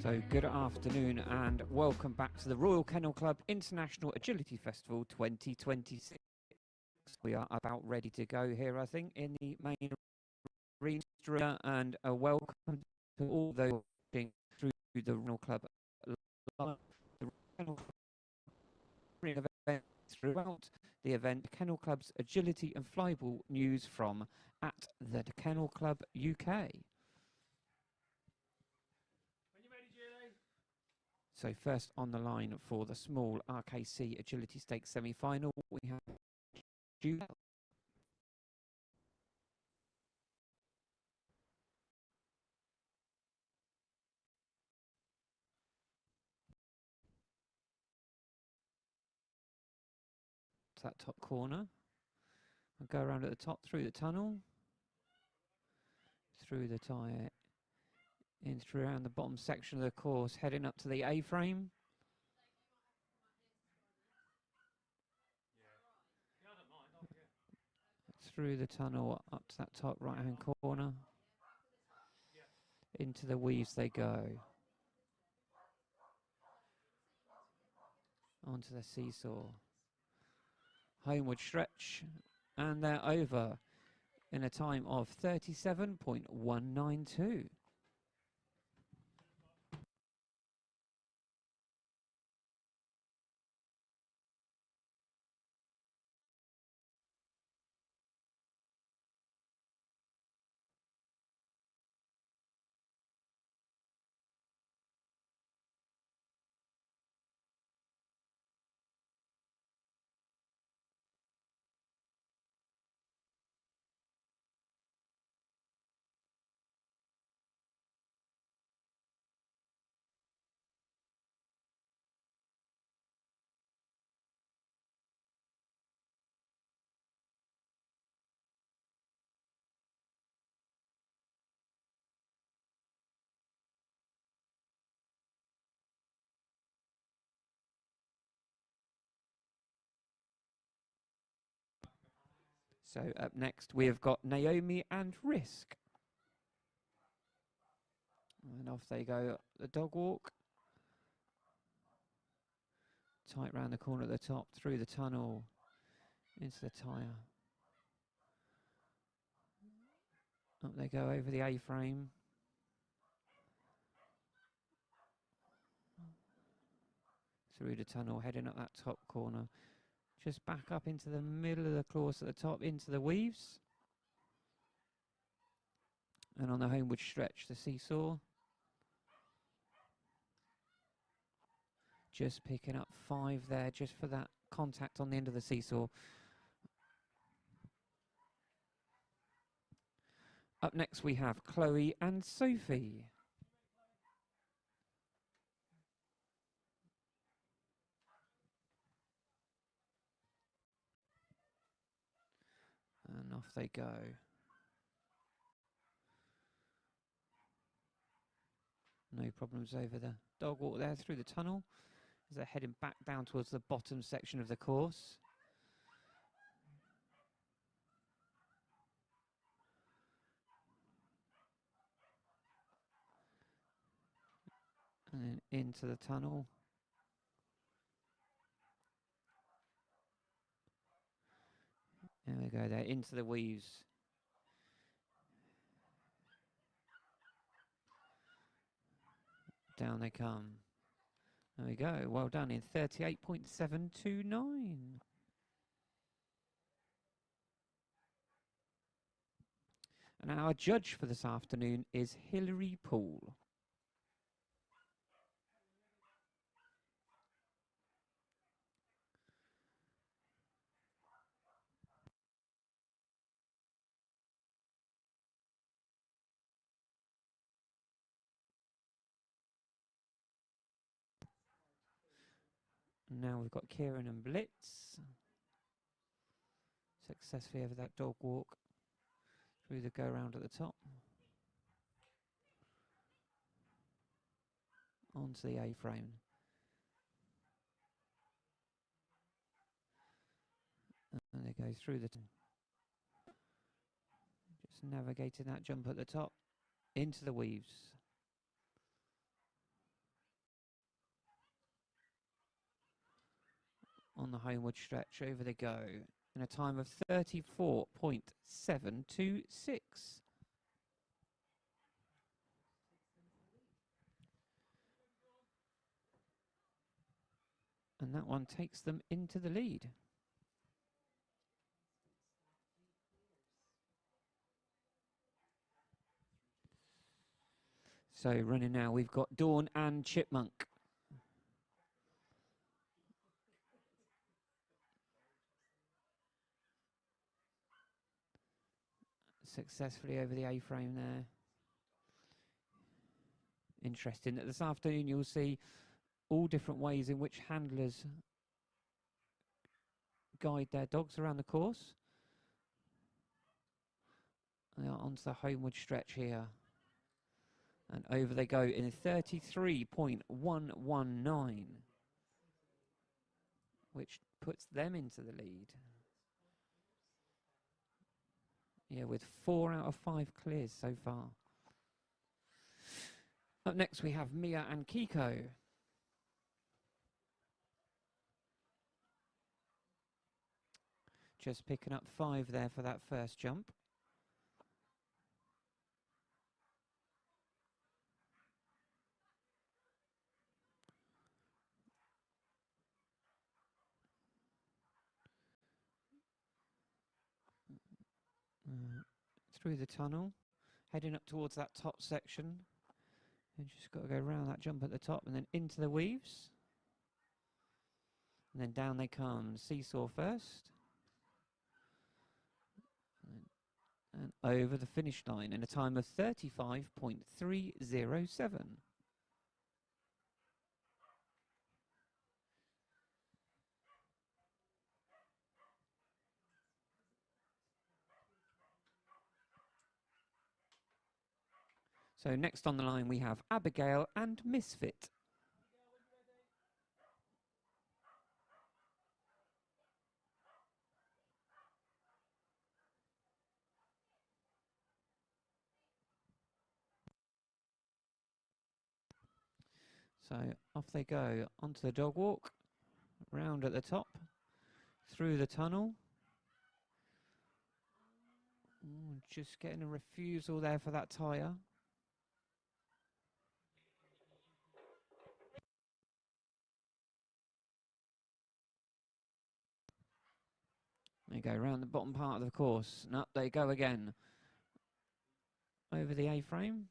So good afternoon and welcome back to the Royal Kennel Club International Agility Festival 2026. We are about ready to go here, I think, in the main arena, and a welcome to all those watching through the Kennel Club live. The Kennel Club event throughout the event, Kennel Club's agility and flyball news from at the Kennel Club UK. So first on the line for the small RKC Agility Stakes semi-final, we have Jude. To that top corner. I'll go around at the top, through the tunnel, through the tyre, in through around the bottom section of the course, heading up to the A-frame. Through the tunnel up to that top right-hand corner. Into the weaves they go. Onto the seesaw. Homeward stretch, and they're over in a time of 37.192. So up next we have got Naomi and Risk. And off they go, the dog walk. Tight round the corner at the top, through the tunnel, into the tyre. Up they go over the A-frame. Through the tunnel, heading up that top corner. Just back up into the middle of the course at the top, into the weaves. And on the homeward stretch, the seesaw. Just picking up 5 there, just for that contact on the end of the seesaw. Up next we have Chloe and Sophie. And off they go. No problems over the dog walk there through the tunnel as they're heading back down towards the bottom section of the course. And then into the tunnel. There we go, there into the weaves. Down they come. There we go, well done in 38.729. And our judge for this afternoon is Hilary Poole. Now we've got Kieran and Blitz. Successfully over that dog walk. Through the go round at the top. Onto the A-frame. And they go through the... Just navigating that jump at the top. Into the weaves. on the homeward stretch. Over they go in a time of 34.726. And that one takes them into the lead. So running now, we've got Dawn and Chipmunk. Successfully over the A-frame there. Interesting that this afternoon you'll see all different ways in which handlers guide their dogs around the course. They are onto the homeward stretch here. And over they go in 33.119, which puts them into the lead. Yeah, with 4 out of 5 clears so far. Up next we have Mia and Kiko. Just picking up 5 there for that first jump. Through the tunnel, heading up towards that top section. And just got to go around that jump at the top and then into the weaves. And then down they come. Seesaw first. And over the finish line in a time of 35.307. So next on the line we have Abigail and Misfit. So off they go onto the dog walk, round at the top, through the tunnel. Ooh, just getting a refusal there for that tyre. They go round the bottom part of the course, and up they go again. Over the A-frame.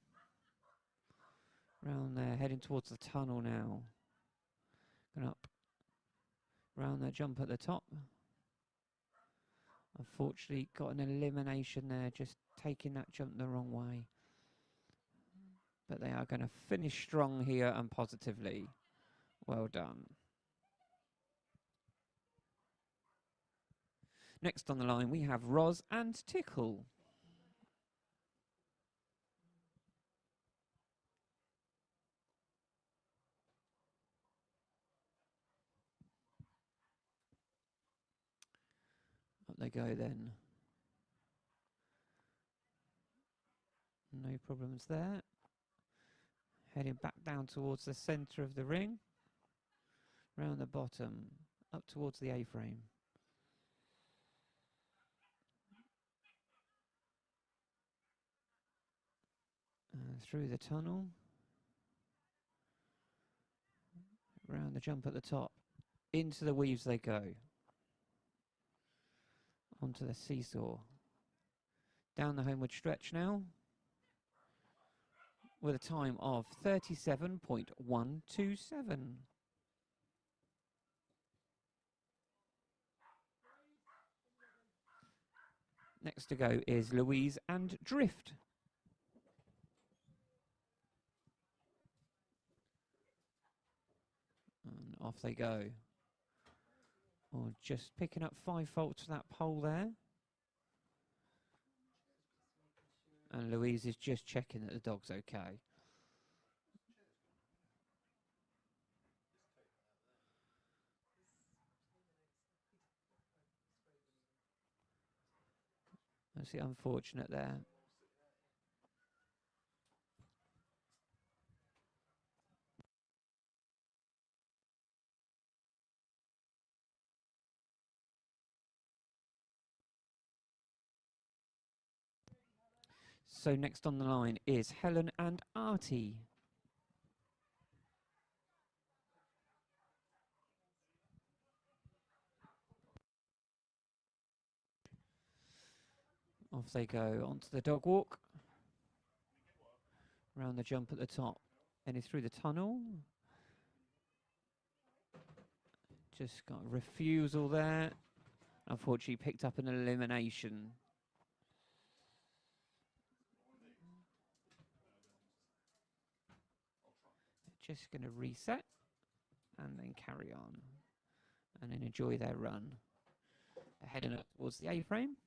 Round there, heading towards the tunnel now. Going up. Round that jump at the top. Unfortunately, got an elimination there, just taking that jump the wrong way. But they are going to finish strong here and positively. Well done. Next on the line, we have Roz and Tickle. Up they go then. No problems there. Heading back down towards the centre of the ring. Round the bottom, up towards the A-frame. Through the tunnel. Round the jump at the top. Into the weaves they go. Onto the seesaw. Down the homeward stretch now. With a time of 37.127. Next to go is Louise and Drift. And off they go. Oh, just picking up 5 faults for that pole there. And Louise is just checking that the dog's okay. That's the unfortunate there. So next on the line is Helen and Artie. Off they go onto the dog walk. Round the jump at the top. Heading through the tunnel. Just got a refusal there. Unfortunately picked up an elimination. Just going to reset and then carry on and then enjoy their run. They're heading up towards the A-frame.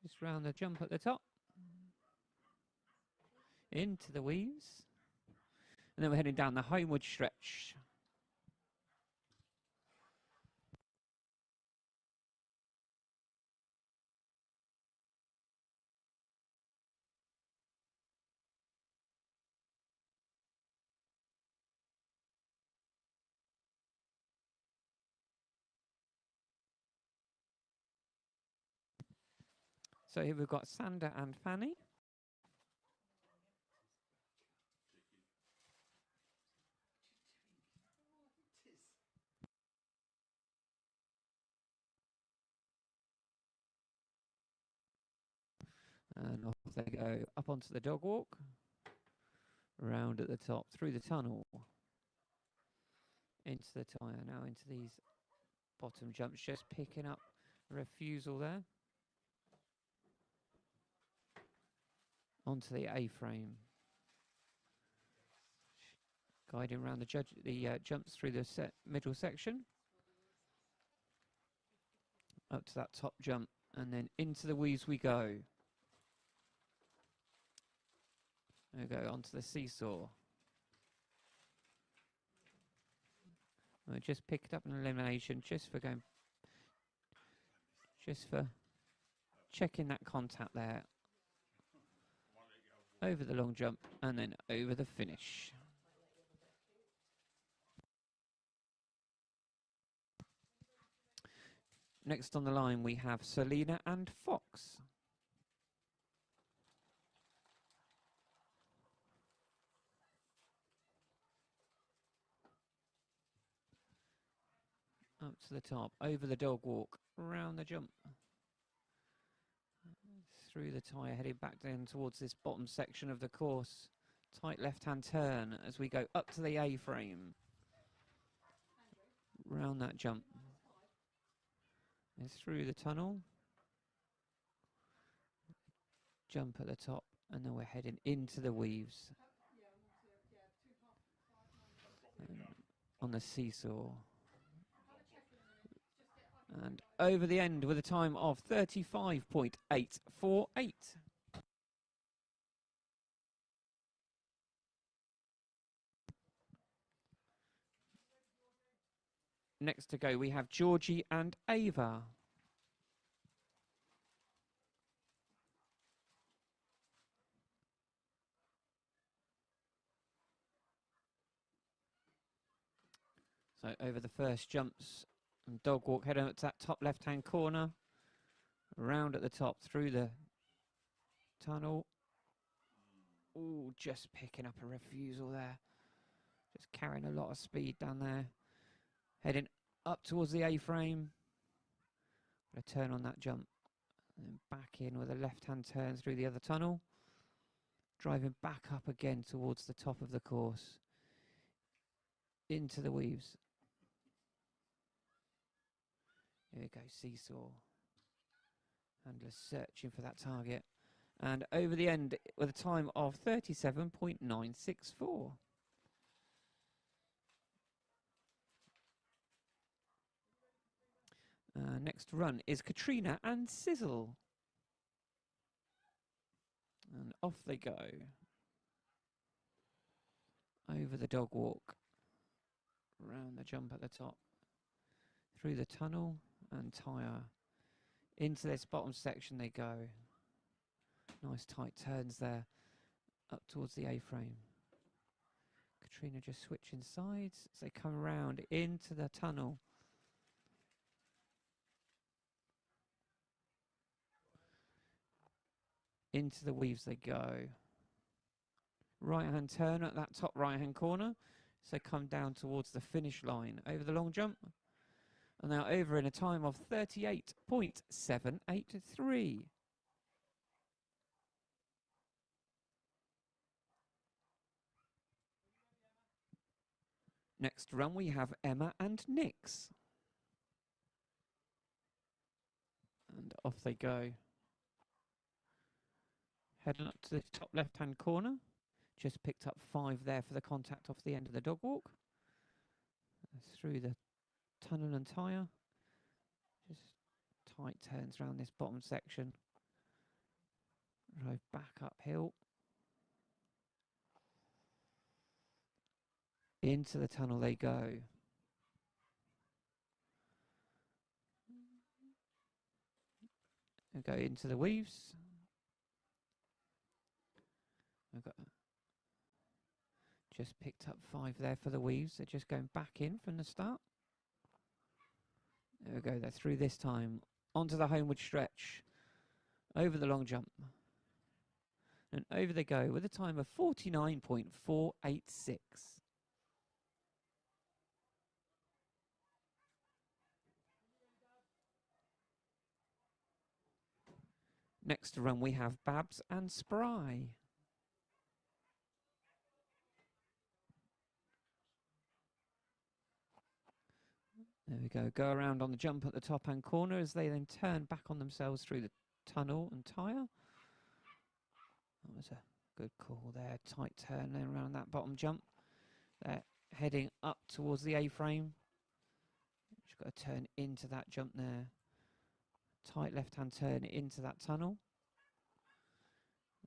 Just round the jump at the top. Into the weaves. And then we're heading down the homeward stretch. So here we've got Sander and Fanny. And off they go up onto the dog walk. Round at the top, through the tunnel. Into the tyre, now into these bottom jumps, just picking up refusal there. Onto the A-frame. Guiding around the jumps through the middle section. Up to that top jump, and then into the weaves we go. There we go, onto the seesaw. I just picked up an elimination just for checking that contact there. Over the long jump and then over the finish. Next on the line we have Selena and Fox. Up to the top, over the dog walk, round the jump. Through the tyre, heading back down towards this bottom section of the course. Tight left-hand turn as we go up to the A-frame. Round that jump. And through the tunnel. Jump at the top, and then we're heading into the weaves. On the seesaw. And over the end with a time of 35.848. Next to go, we have Georgie and Ava. So over the first jumps, and dog walk, head up to that top left-hand corner. Round at the top, through the tunnel. Ooh, just picking up a refusal there. Just carrying a lot of speed down there. Heading up towards the A-frame. Gonna turn on that jump. And then back in with a left-hand turn through the other tunnel. Driving back up again towards the top of the course. Into the weaves. Here we go, seesaw. Handler searching for that target. And over the end with a time of 37.964. Next run is Katrina and Sizzle. And off they go. Over the dog walk. Round the jump at the top. Through the tunnel and tyre. Into this bottom section they go. Nice tight turns there. Up towards the A-frame. Katrina just switching sides as they come around into the tunnel. Into the weaves they go. Right hand turn at that top right hand corner. So come down towards the finish line over the long jump. And now over in a time of 38.783. Next run we have Emma and Nix. And off they go. Heading up to the top left hand corner. Just picked up 5 there for the contact off the end of the dog walk. Through the tunnel and tyre. Just tight turns around this bottom section. Drove back uphill. Into the tunnel they go. And go into the weaves. I've got just picked up 5 there for the weaves. They're just going back in from the start. There we go. They're through this time. Onto the homeward stretch. Over the long jump. And over they go with a time of 49.486. Next to run we have Babs and Spry. There we go. Go around on the jump at the top hand corner as they then turn back on themselves through the tunnel and tyre. That was a good call there. Tight turn then around that bottom jump. They're heading up towards the A-frame. Just got to turn into that jump there. Tight left-hand turn into that tunnel.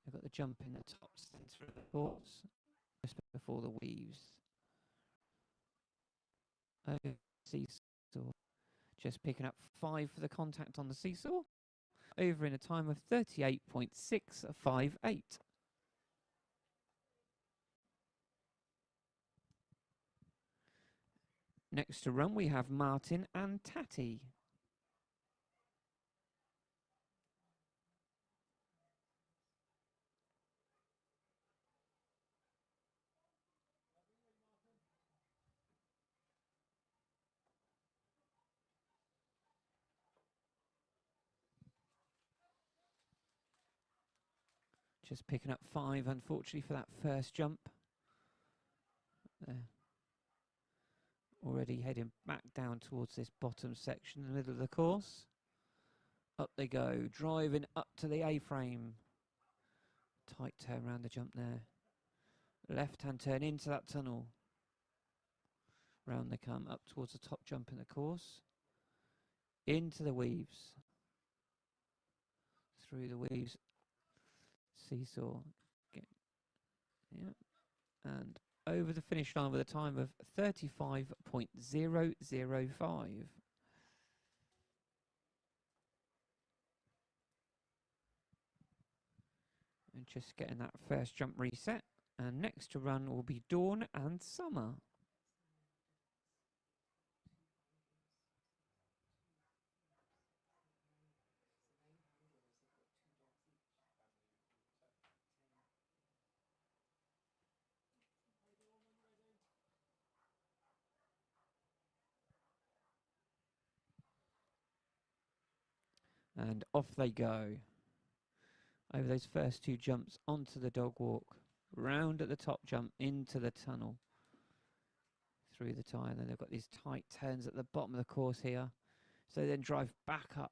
They've got the jump in the top centre of the course, just before the weaves. Over seesaw. Just picking up 5 for the contact on the seesaw. Over in a time of 38.658. Next to run we have Martin and Tatty. Just picking up 5, unfortunately, for that first jump. There. Already heading back down towards this bottom section in the middle of the course. Up they go, driving up to the A-frame. Tight turn around the jump there. Left-hand turn into that tunnel. Round they come, up towards the top jump in the course. Into the weaves. Through the weaves. Seesaw. Yeah. And over the finish line with a time of 35.005. And just getting that first jump reset. And next to run will be Dawn and Summer. And off they go. Over those first 2 jumps onto the dog walk. Round at the top jump into the tunnel. Through the tyre. Then they've got these tight turns at the bottom of the course here. So they then drive back up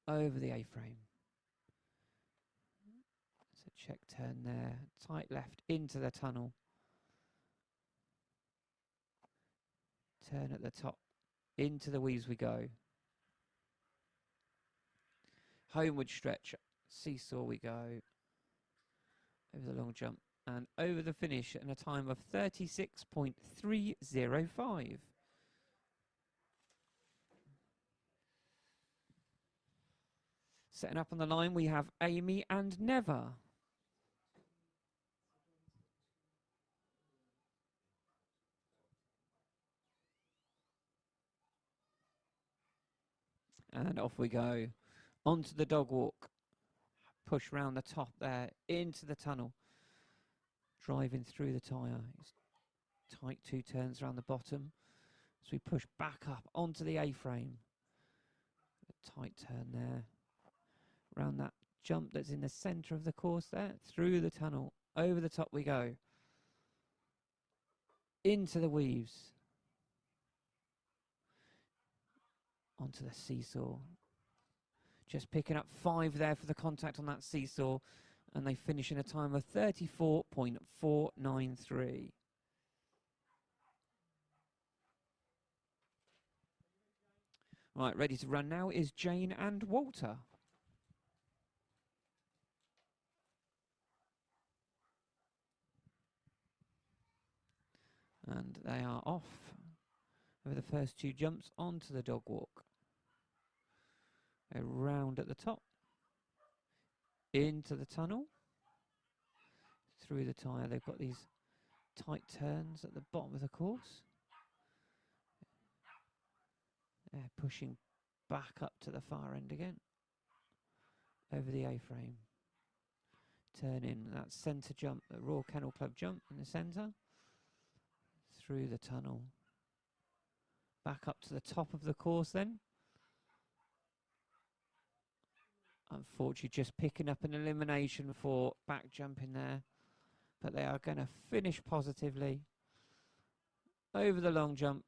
over the A-frame. So check turn there. Tight left into the tunnel. Turn at the top. Into the weaves we go. Homeward stretch. Seesaw we go. Over the long jump. And over the finish in a time of 36.305. Setting up on the line we have Amy and Never. And off we go. Onto the dog walk. Push round the top there, into the tunnel. Driving through the tyre. It's tight 2 turns around the bottom. So we push back up onto the A-frame. A tight turn there. Round that jump that's in the centre of the course there. Through the tunnel. Over the top we go. Into the weaves. Onto the seesaw. Just picking up 5 there for the contact on that seesaw. And they finish in a time of 34.493. Right, ready to run now is Jane and Walter. And they are off over the first 2 jumps onto the dog walk. Around at the top. Into the tunnel. Through the tyre. They've got these tight turns at the bottom of the course. They're pushing back up to the far end again. Over the A-frame. Turn in that centre jump, the Royal Kennel Club jump in the centre. Through the tunnel. Back up to the top of the course then. Unfortunately, just picking up an elimination for back jumping there. But they are going to finish positively. Over the long jump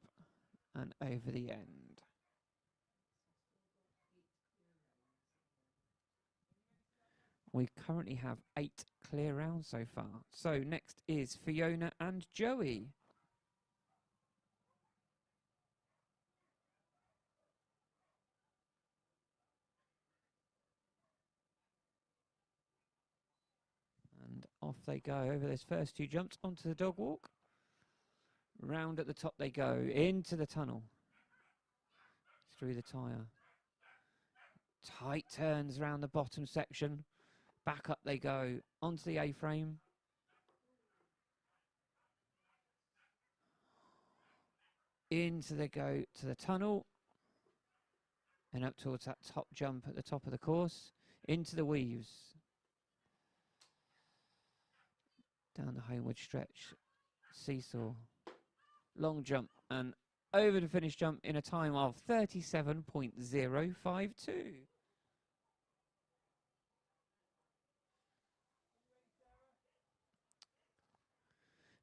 and over the end. We currently have 8 clear rounds so far. So next is Fiona and Joey. And off they go over those first 2 jumps onto the dog walk. Round at the top they go, into the tunnel. Through the tyre. Tight turns around the bottom section. Back up they go, onto the A-frame. Into the go to the tunnel. And up towards that top jump at the top of the course. Into the weaves. Down the homeward stretch. Seesaw. Long jump and over the finish jump in a time of 37.052.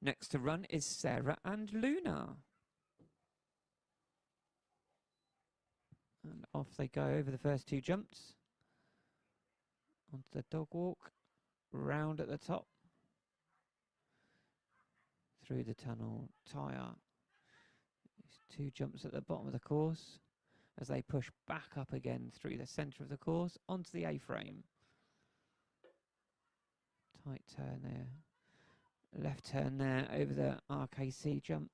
Next to run is Sarah and Luna. And off they go over the first 2 jumps. Onto the dog walk. Round at the top. Through the tunnel. Tyre. 2 jumps at the bottom of the course. As they push back up again through the centre of the course. Onto the A-frame. Tight turn there. Left turn there over the RKC jump.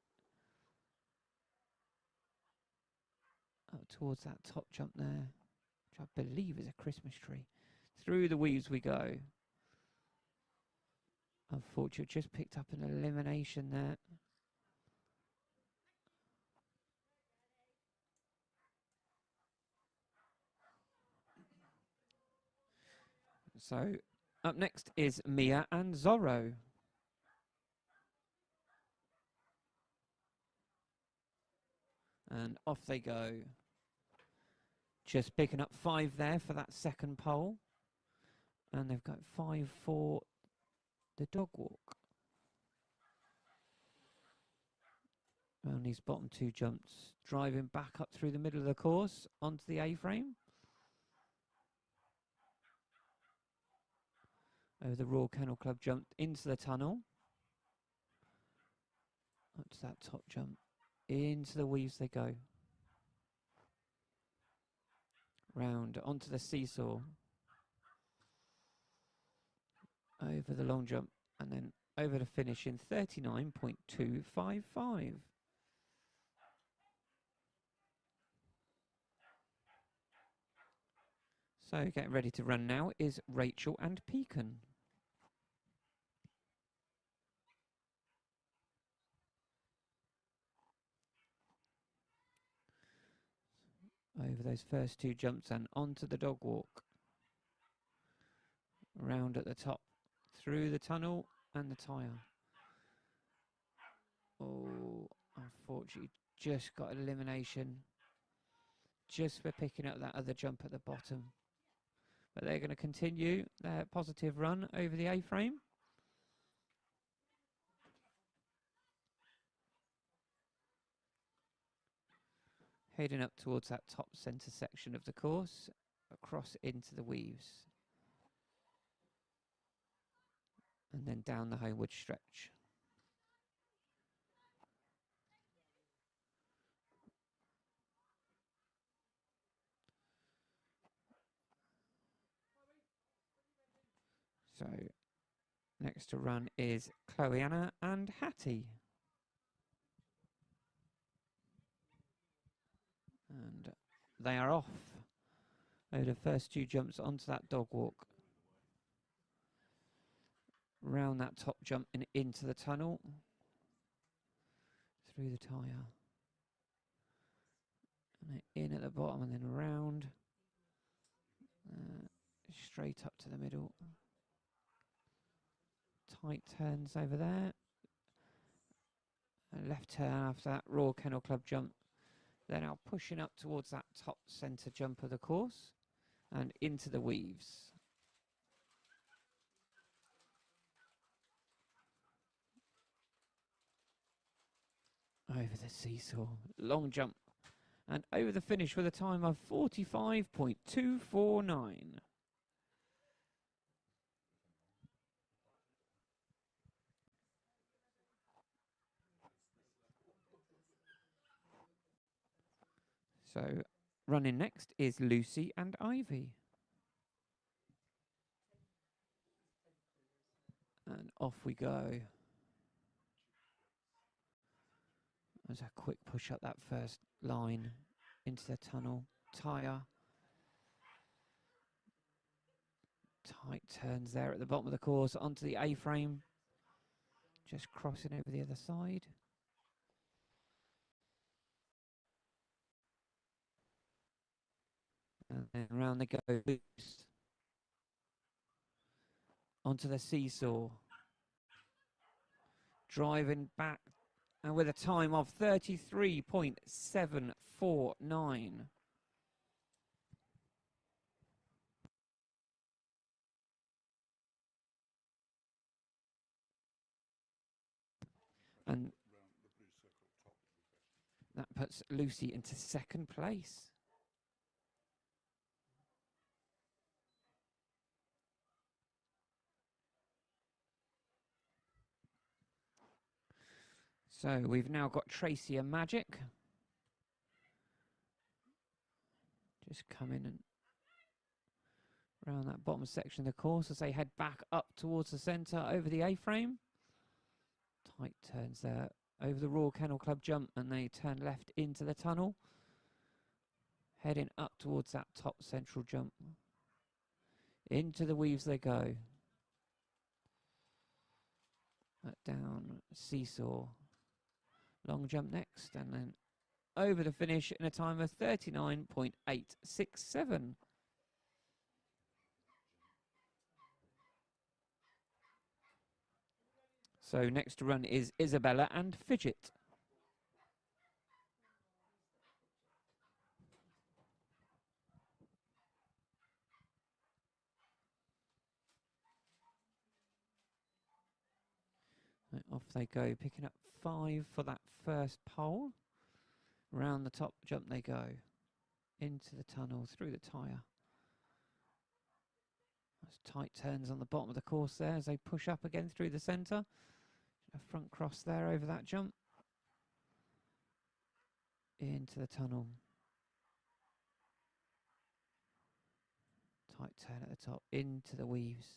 Up towards that top jump there, which I believe is a Christmas tree. Through the weaves we go. Unfortunately, just picked up an elimination there. So up next is Mia and Zorro. And off they go. Just picking up 5 there for that second pole. And they've got 5 for the dog walk. On these bottom 2 jumps. Driving back up through the middle of the course onto the A-frame. Over the Royal Kennel Club jump into the tunnel. Up to that top jump. Into the weaves they go. Round onto the seesaw. Over the long jump and then over the finish in 39.255. So getting ready to run now is Rachel and Pecan. over those first two jumps and onto the dog walk. Round at the top, through the tunnel and the tyre. Oh, unfortunately, just got elimination. Just for picking up that other jump at the bottom. But they're going to continue their positive run over the A-frame. Heading up towards that top centre section of the course, across into the weaves. And then down the homeward stretch. So, next to run is Chloe Anna and Hattie. And they are off over the first two jumps onto that dog walk. Round that top jump and into the tunnel. Through the tyre. And in at the bottom and then round. Straight up to the middle. Tight turns over there. A left turn after that Royal Kennel Club jump. They're now pushing up towards that top centre jump of the course and into the weaves. Over the seesaw, long jump, and over the finish with a time of 45.249. So, running next is Lucy and Ivy. And off we go. As a quick push up that first line into the tunnel. Tyre. Tight turns there at the bottom of the course onto the A-frame. Just crossing over the other side. And then round they go loose. Onto the seesaw. Driving back and with a time of 33.749. And that puts Lucy into second place. So we've now got Tracy and Magic. Just come in and round that bottom section of the course as they head back up towards the centre over the A-frame. Tight turns there over the Royal Kennel Club jump and they turn left into the tunnel. Heading up towards that top central jump. Into the weaves they go. That down seesaw. Long jump next and then over the finish in a time of 39.867. So next to run is Isabella and Fidget. Right, off they go, picking up 5 for that first pole. Round the top jump they go. Into the tunnel, through the tyre. Those tight turns on the bottom of the course there as they push up again through the centre. A front cross there over that jump. Into the tunnel. Tight turn at the top, into the weaves.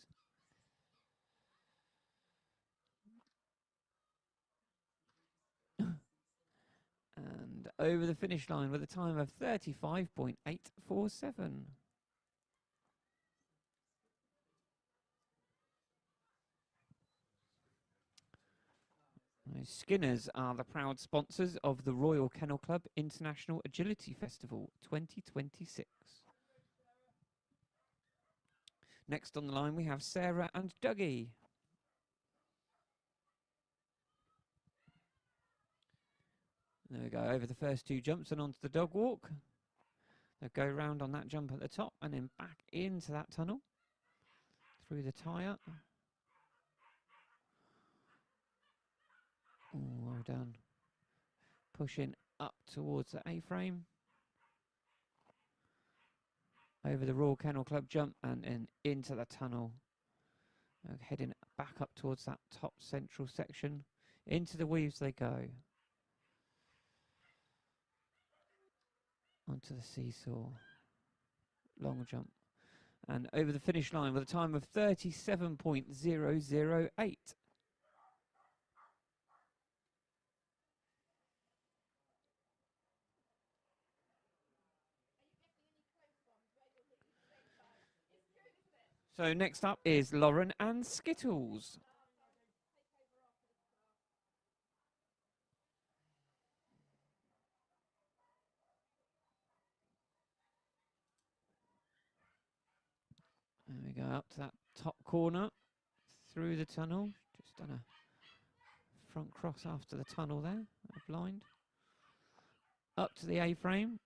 And over the finish line with a time of 35.847. Skinners are the proud sponsors of the Royal Kennel Club International Agility Festival 2026. Next on the line we have Sarah and Dougie. There we go, over the first two jumps and onto the dog walk. They'll go round on that jump at the top and then back into that tunnel through the tyre. Oh, well done. Pushing up towards the A-frame. Over the Royal Kennel Club jump and then into the tunnel. Heading back up towards that top central section. Into the weaves they go. Onto the seesaw. Long jump. And over the finish line with a time of 37.008. So next up is Lauren and Skittles. There we go, up to that top corner, through the tunnel. Just done a front cross after the tunnel there, blind. Up to the A-frame.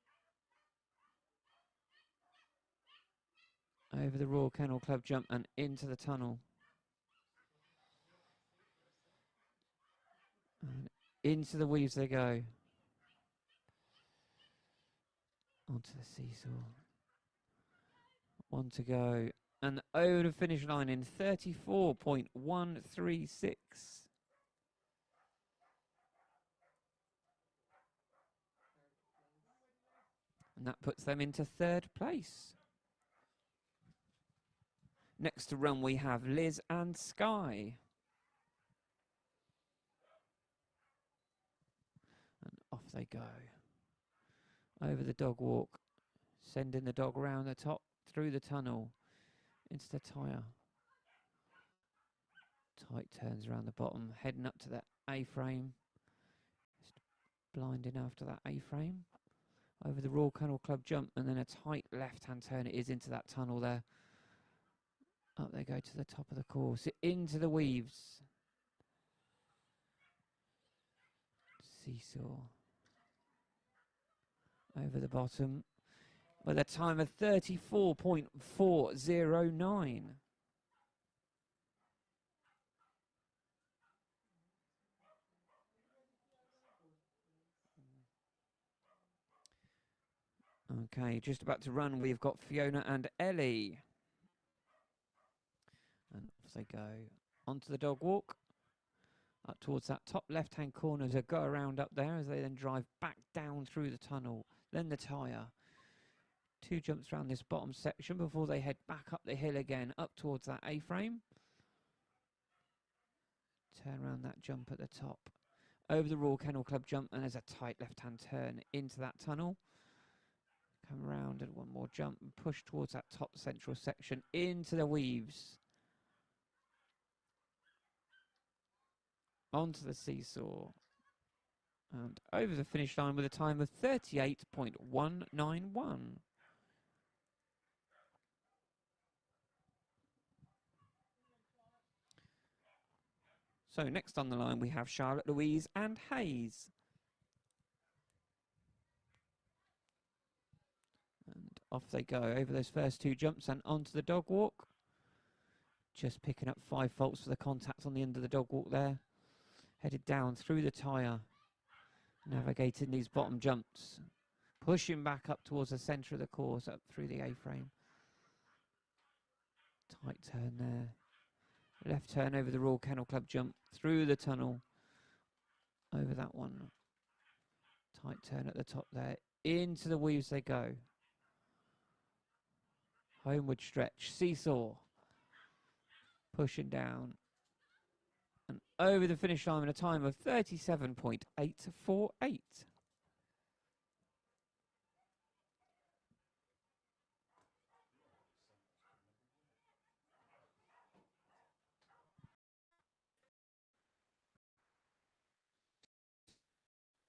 Over the Royal Kennel Club jump and into the tunnel. And into the weaves they go. Onto the seesaw. One to go. And over the finish line in 34.136. And that puts them into third place. Next to run we have Liz and Sky. And off they go. Over the dog walk. Sending the dog round the top, through the tunnel, into the tyre. Tight turns around the bottom, heading up to that A-frame. Just blinding after that A-frame. Over the Royal Kennel Club jump and then a tight left-hand turn. It is into that tunnel there. Up they go to the top of the course, into the weaves. Seesaw. Over the bottom with a time of 34.409. Okay, just about to run, we've got Fiona and Ellie. And off they go. Onto the dog walk. Up towards that top left-hand corner as they go around up there as they then drive back down through the tunnel. Then the tyre. Two jumps around this bottom section before they head back up the hill again, up towards that A-frame. Turn around that jump at the top. Over the Royal Kennel Club jump and there's a tight left-hand turn into that tunnel. Come around and one more jump and push towards that top central section into the weaves. Onto the seesaw. And over the finish line with a time of 38.191. So next on the line we have Charlotte Louise and Hayes. And off they go over those first two jumps and onto the dog walk. Just picking up 5 faults for the contact on the end of the dog walk there. Headed down through the tyre. Navigating these bottom jumps. Pushing back up towards the centre of the course, up through the A-frame. Tight turn there. Left turn over the Royal Kennel Club jump. Through the tunnel. Over that one. Tight turn at the top there. Into the weaves they go. Homeward stretch. Seesaw. Pushing down. And over the finish line in a time of 37.848.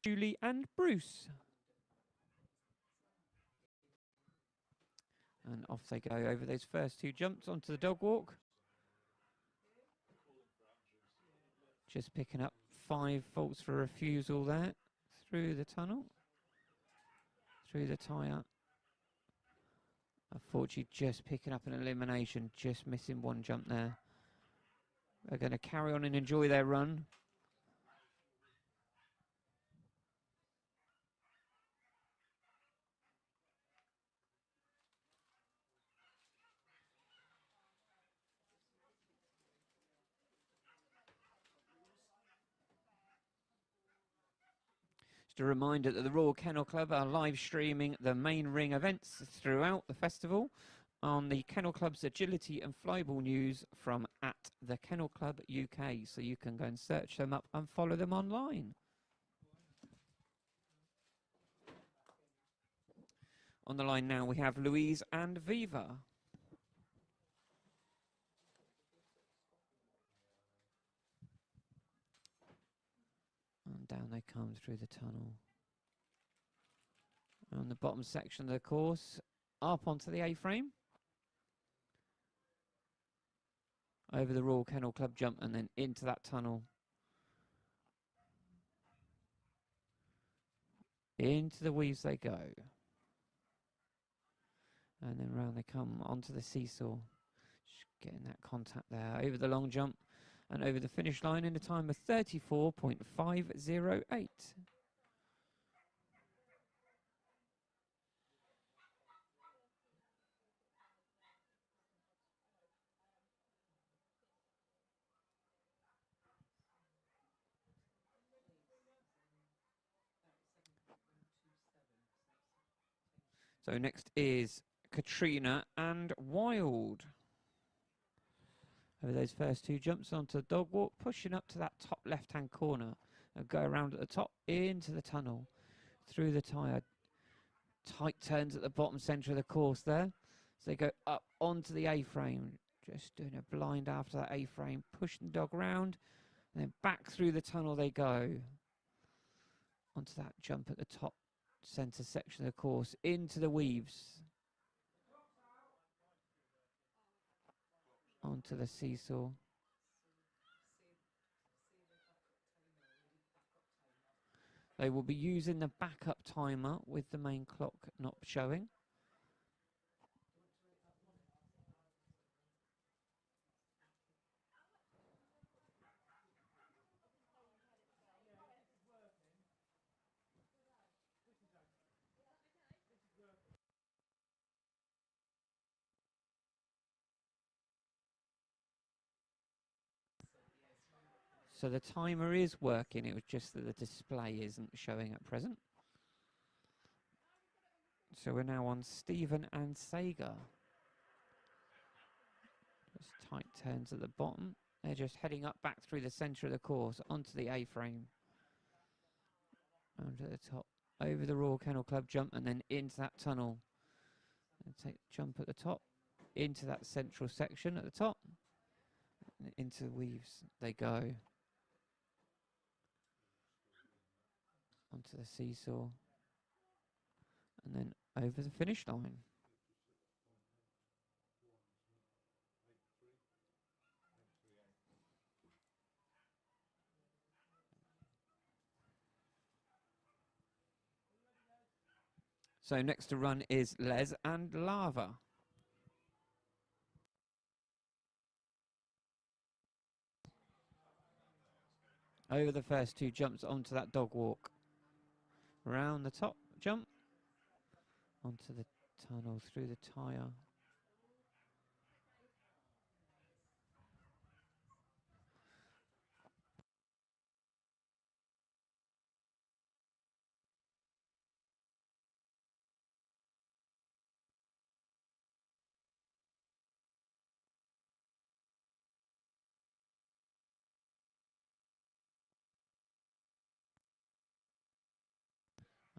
Julie and Bruce. And off they go over those first two jumps onto the dog walk. Just picking up 5 faults for refusal there. Through the tunnel. Through the tyre. Unfortunately, just picking up an elimination. Just missing one jump there. They're going to carry on and enjoy their run. Just a reminder that the Royal Kennel Club are live streaming the main ring events throughout the festival on the Kennel Club's Agility and Flyball news from at the Kennel Club UK. So you can go and search them up and follow them online. On the line now we have Louise and Viva. And down they come through the tunnel. On the bottom section of the course, up onto the A-frame. Over the Royal Kennel Club jump and then into that tunnel. Into the weaves they go. And then round they come onto the seesaw. Just getting that contact there. Over the long jump and over the finish line in a time of 34.508. So next is Katrina and Wild. Over those first two jumps onto the dog walk, pushing up to that top left-hand corner and go around at the top into the tunnel, through the tyre. Tight turns at the bottom centre of the course there. So they go up onto the A-frame, just doing a blind after that A-frame, pushing the dog round, and then back through the tunnel they go. Onto that jump at the top centre section of the course, into the weaves. Onto the seesaw. They will be using the backup timer with the main clock not showing. So the timer is working, it was just that the display isn't showing at present. So we're now on Stephen and Sager. Just tight turns at the bottom. They're just heading up back through the centre of the course, onto the A-frame. Onto the top, over the Royal Kennel Club jump and then into that tunnel. And take the jump at the top, into that central section at the top. And into the weaves they go. Onto the seesaw. And then over the finish line. So next to run is Les and Lava. Over the first two jumps onto that dog walk. Round the top jump. Onto the tunnel, through the tyre.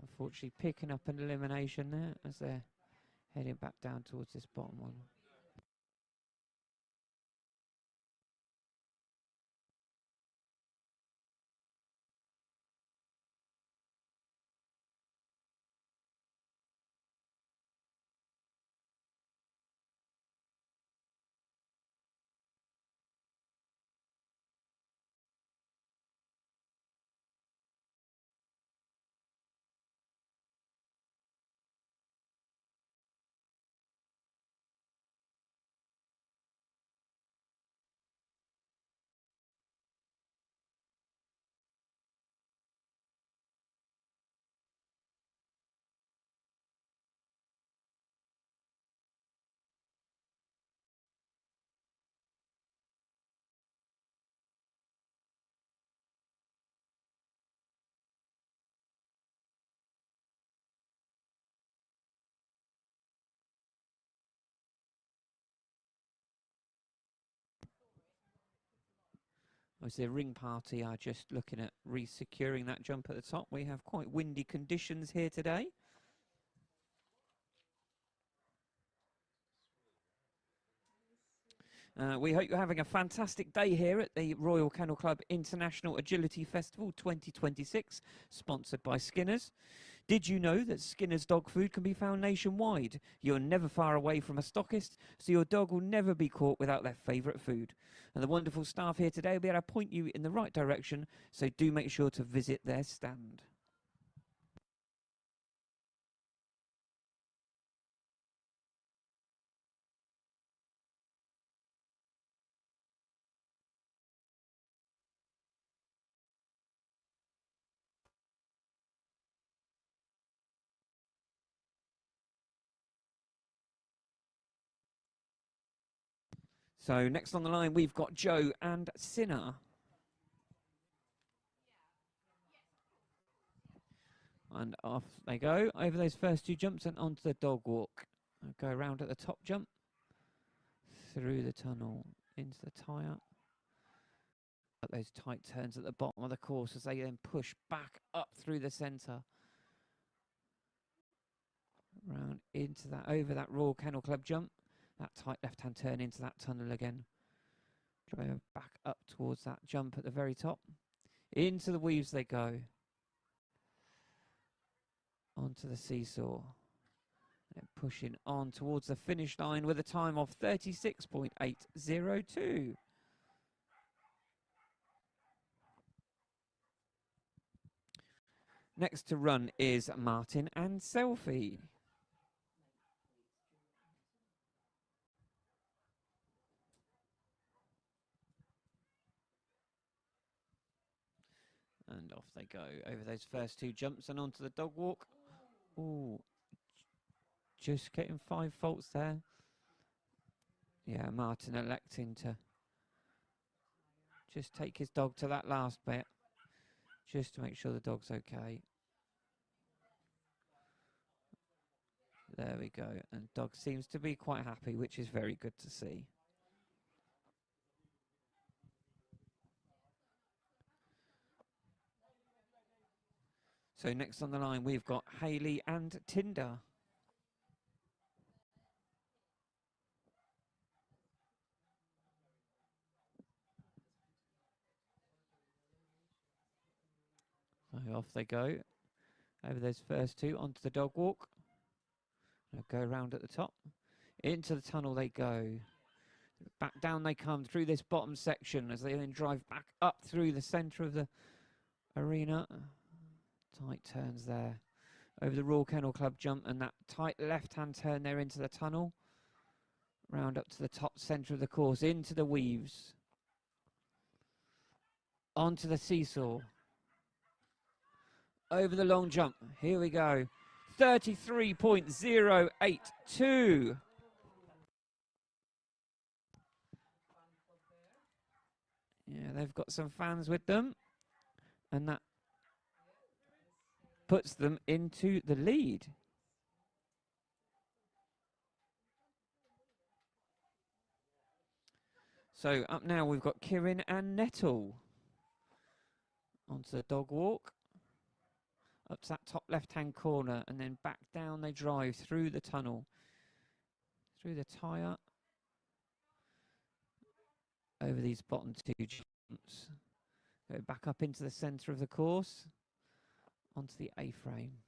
Unfortunately picking up an elimination there as they're heading back down towards this bottom one. Obviously, the ring party are just looking at re-securing that jump at the top. We have quite windy conditions here today. We hope you're having a fantastic day here at the Royal Kennel Club International Agility Festival 2026, sponsored by Skinner's. Did you know that Skinner's dog food can be found nationwide? You're never far away from a stockist, so your dog will never be caught without their favourite food. And the wonderful staff here today will be able to point you in the right direction, so do make sure to visit their stand. So next on the line, we've got Joe and Sinner. And off they go over those first two jumps and onto the dog walk. Go around at the top jump, through the tunnel, into the tyre. At those tight turns at the bottom of the course as they then push back up through the centre. Round into that, over that Royal Kennel Club jump. That tight left-hand turn into that tunnel again. Drive back up towards that jump at the very top. Into the weaves they go. Onto the seesaw. And pushing on towards the finish line with a time of 36.802. Next to run is Martin and Selfie. And off they go over those first two jumps and onto the dog walk. Ooh, just getting 5 faults there. Yeah, Martin electing to just take his dog to that last bit, just to make sure the dog's okay. There we go, and dog seems to be quite happy, which is very good to see. So next on the line, we've got Hayley and Tinder. So off they go, over those first two, onto the dog walk. They'll go around at the top. Into the tunnel they go. Back down they come through this bottom section as they then drive back up through the centre of the arena. Tight turns there. Over the Royal Kennel Club jump and that tight left-hand turn there into the tunnel. Round up to the top centre of the course, into the weaves. Onto the seesaw. Over the long jump. Here we go. 33.082. Yeah, they've got some fans with them. And that puts them into the lead. So up now we've got Kieran and Nettle. Onto the dog walk. Up to that top left-hand corner and then back down they drive through the tunnel. Through the tyre. Over these bottom two jumps. Go back up into the centre of the course. Onto the A-frame.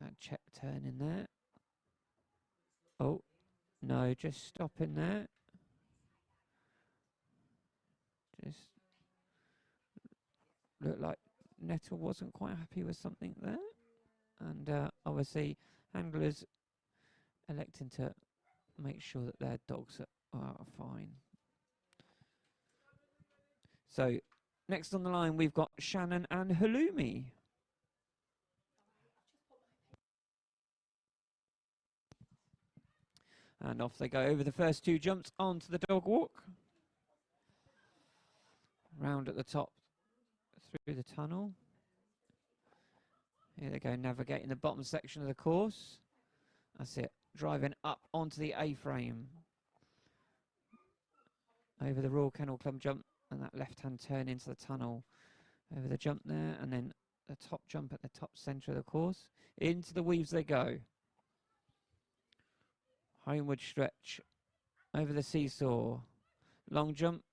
That check turn in there. Oh, no, just stop in there. Just looked like Nettle wasn't quite happy with something there. And obviously, handlers electing to make sure that their dogs are fine. So, next on the line, we've got Shannon and Halloumi. And off they go over the first two jumps onto the dog walk. Round at the top through the tunnel. Here they go, navigating the bottom section of the course. That's it, driving up onto the A-frame. over the Royal Kennel Club jump and that left-hand turn into the tunnel. Over the jump there, and then the top jump at the top centre of the course. Into the weaves they go. Homeward stretch. Over the seesaw. Long jump.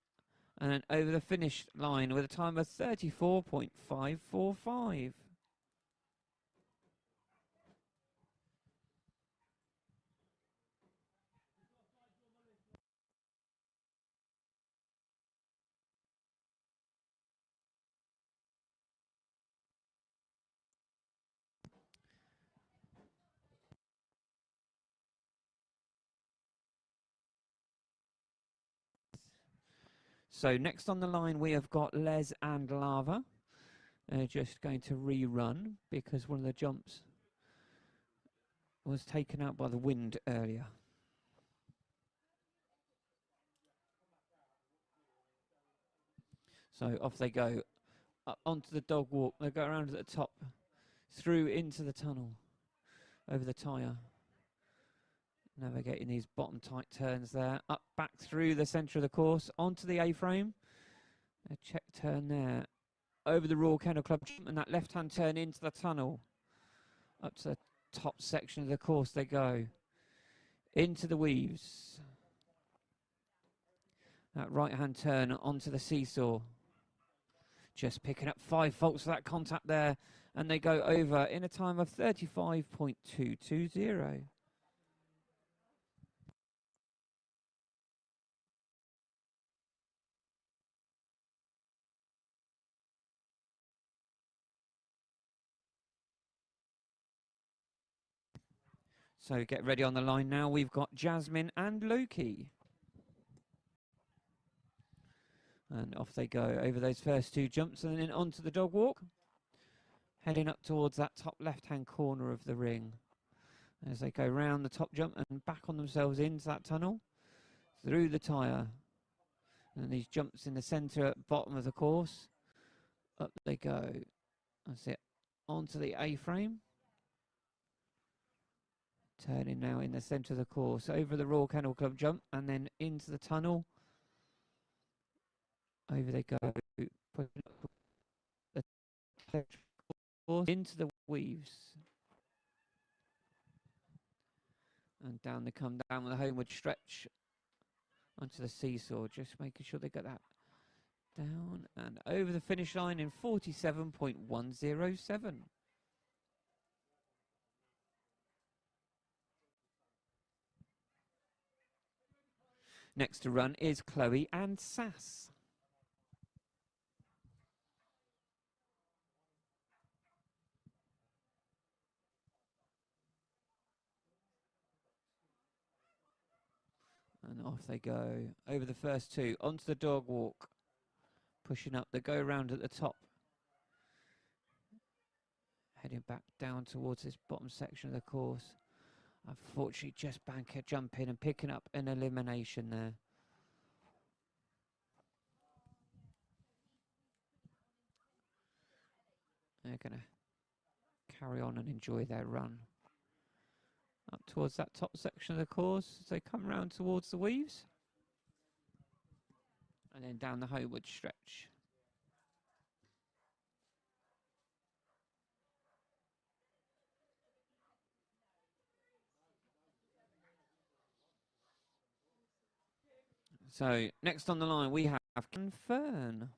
And then over the finish line with a time of 34.545. So next on the line we have got Les and Lava. They're just going to rerun because one of the jumps was taken out by the wind earlier. So off they go, up onto the dog walk. They go around at the top, through into the tunnel, over the tyre. Navigating these bottom tight turns there, up back through the centre of the course, onto the A-frame. A check turn there, over the Royal Kennel Club jump, and that left-hand turn into the tunnel. Up to the top section of the course they go. Into the weaves. That right-hand turn onto the seesaw. Just picking up 5 faults for that contact there, and they go over in a time of 35.220. So get ready on the line now. We've got Jasmine and Loki. And off they go over those first 2 jumps and then onto the dog walk. Heading up towards that top left-hand corner of the ring. As they go round the top jump and back on themselves into that tunnel. Through the tyre. And these jumps in the centre bottom of the course. Up they go. That's it. Onto the A-frame. Turning now in the centre of the course. Over the Royal Kennel Club jump and then into the tunnel. Over they go. Into the weaves. And down they come down with a homeward stretch. Onto the seesaw. Just making sure they get that down and over the finish line in 47.107. Next to run is Chloe and Sass. And off they go. Over the first 2, onto the dog walk. Pushing up, they go around at the top. Heading back down towards this bottom section of the course. Unfortunately, just banker jumping and picking up an elimination there. They're going to carry on and enjoy their run. Up towards that top section of the course as they come round towards the weaves. And then down the homeward stretch. So next on the line we have Fern.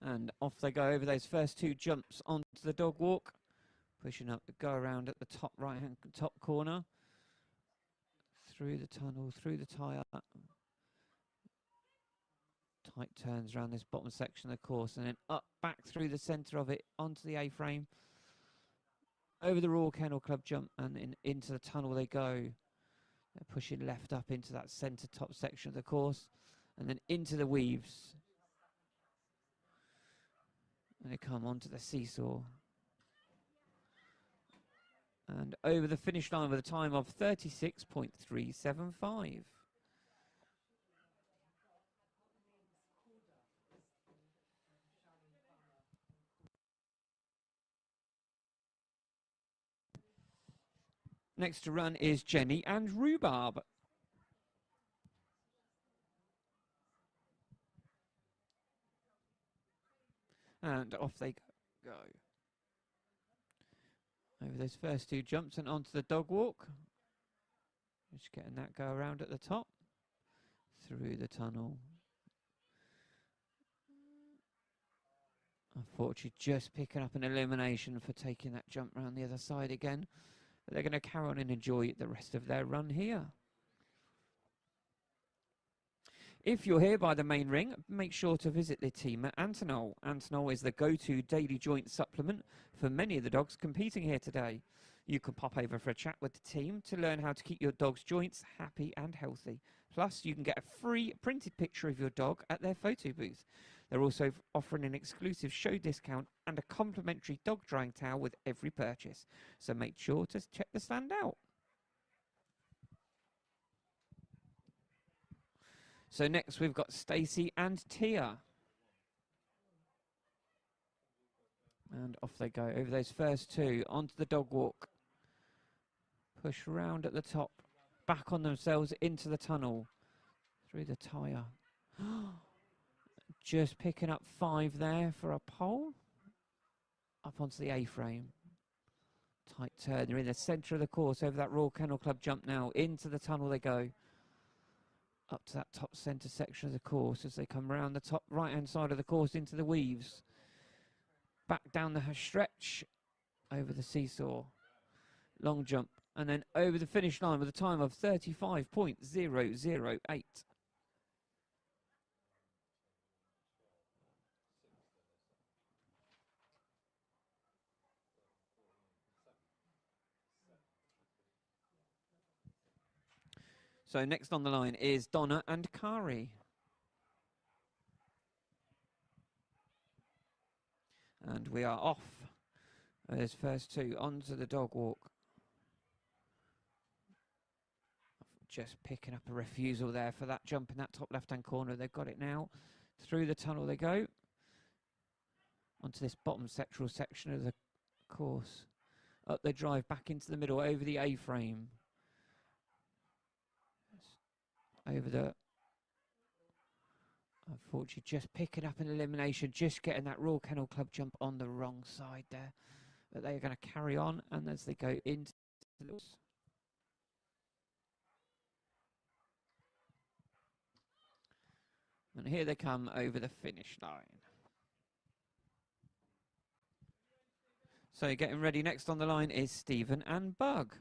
And off they go over those first 2 jumps onto the dog walk. Pushing up, go around at the top right-hand top corner. Through the tunnel, through the tyre. Tight turns around this bottom section of the course and then up back through the centre of it onto the A-frame. Over the Royal Kennel Club jump and into the tunnel they go. They're pushing left up into that centre top section of the course and then into the weaves. And they come onto the seesaw. And over the finish line with a time of 36.375. Next to run is Jenny and Rhubarb. And off they go. Over those first two jumps and onto the dog walk. Just getting that go around at the top. Through the tunnel. Unfortunately, just picking up an elimination for taking that jump round the other side again. But they're going to carry on and enjoy the rest of their run here. If you're here by the main ring, make sure to visit the team at Antonol. Antonol is the go-to daily joint supplement for many of the dogs competing here today. You can pop over for a chat with the team to learn how to keep your dog's joints happy and healthy. Plus, you can get a free printed picture of your dog at their photo booth. They're also offering an exclusive show discount and a complimentary dog drying towel with every purchase. So make sure to check the stand out. So next we've got Stacey and Tia. And off they go over those first two, onto the dog walk. Push round at the top, back on themselves into the tunnel, through the tyre. Just picking up 5 there for a pole. Up onto the A-frame. Tight turn, they're in the centre of the course over that Royal Kennel Club jump now. Into the tunnel they go. Up to that top centre section of the course as they come round the top right-hand side of the course into the weaves. Back down the stretch, over the seesaw. Long jump, and then over the finish line with a time of 35.008. So next on the line is Donna and Kari. And we are off. Those first two onto the dog walk. Just picking up a refusal there for that jump in that top left-hand corner. They've got it now. Through the tunnel they go. Onto this bottom sectoral section of the course. Up they drive back into the middle over the A-frame. Over the... Unfortunately, just picking up an elimination, just getting that Royal Kennel Club jump on the wrong side there. But they're going to carry on, and as they go into the... And here they come over the finish line. So getting ready next on the line is Stephen and Bug.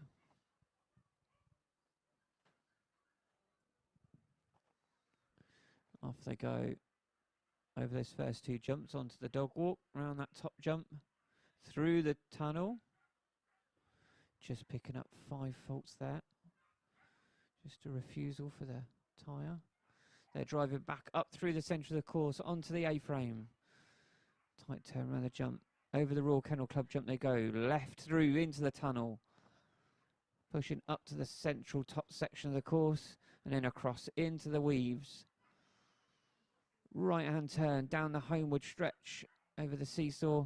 Off they go over those first two jumps onto the dog walk, around that top jump, through the tunnel. Just picking up 5 faults there. Just a refusal for the tyre. They're driving back up through the centre of the course onto the A-frame. Tight turn around the jump. Over the Royal Kennel Club jump they go. Left through into the tunnel. Pushing up to the central top section of the course. And then across into the weaves. Right hand turn down the homeward stretch. Over the seesaw.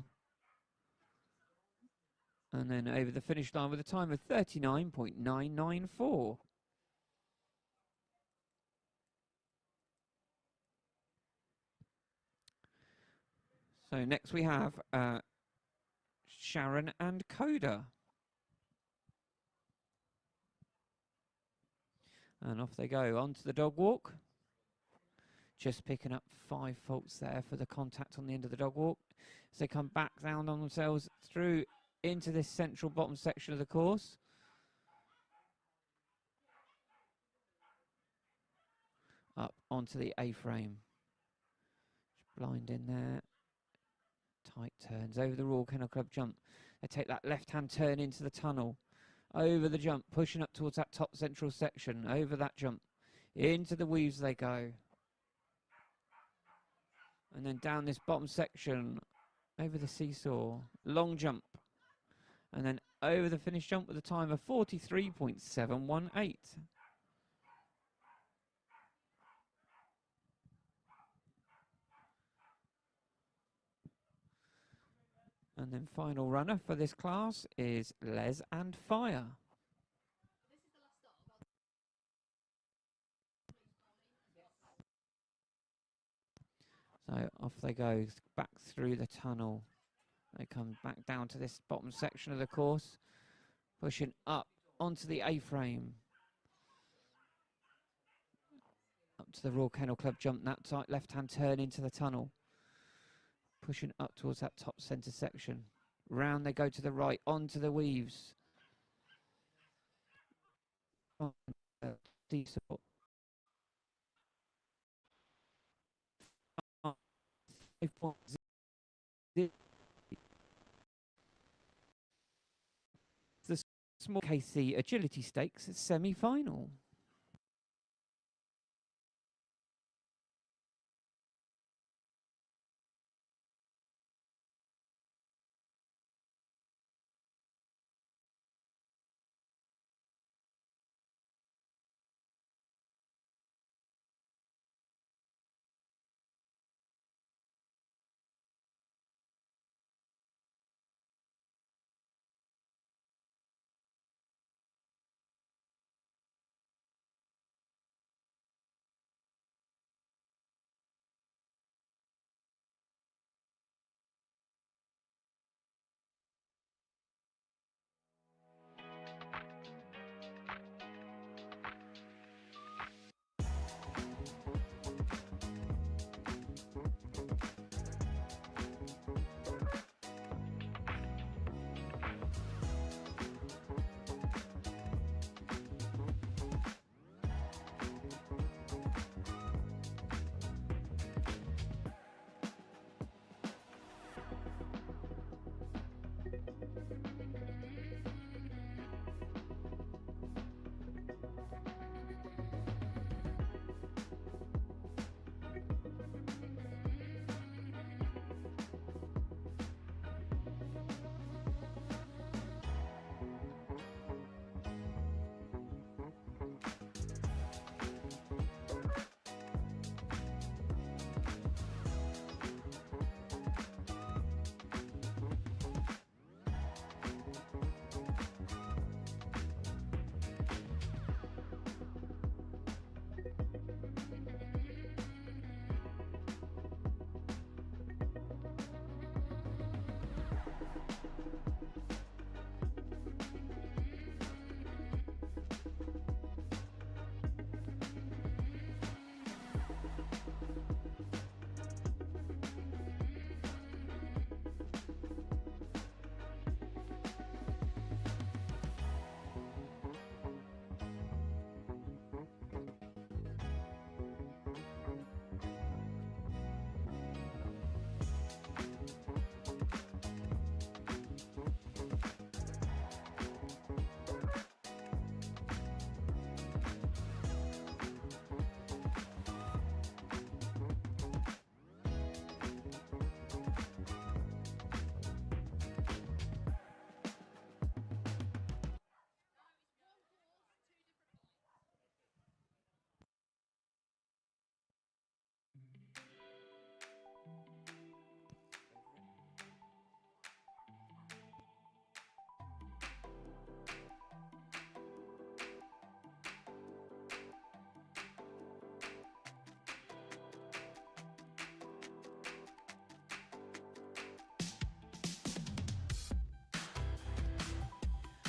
And then over the finish line with a time of 39.994. So next we have Sharon and Coda. And off they go onto the dog walk. Just picking up 5 faults there for the contact on the end of the dog walk. As they come back down on themselves through into this central bottom section of the course. Up onto the A-frame. Blind in there. Tight turns over the Royal Kennel Club jump. They take that left-hand turn into the tunnel. Over the jump, pushing up towards that top central section. Over that jump. Into the weaves they go. And then down this bottom section. Over the seesaw. Long jump. And then over the finish jump with a time of 43.718. And then final runner for this class is Les and Fire. So off they go, back through the tunnel. They come back down to this bottom section of the course, pushing up onto the A-frame. Up to the Royal Kennel Club jump, that tight left-hand turn into the tunnel. Pushing up towards that top centre section. Round they go to the right, onto the weaves. Diesel. The small KC Agility Stakes semi-final.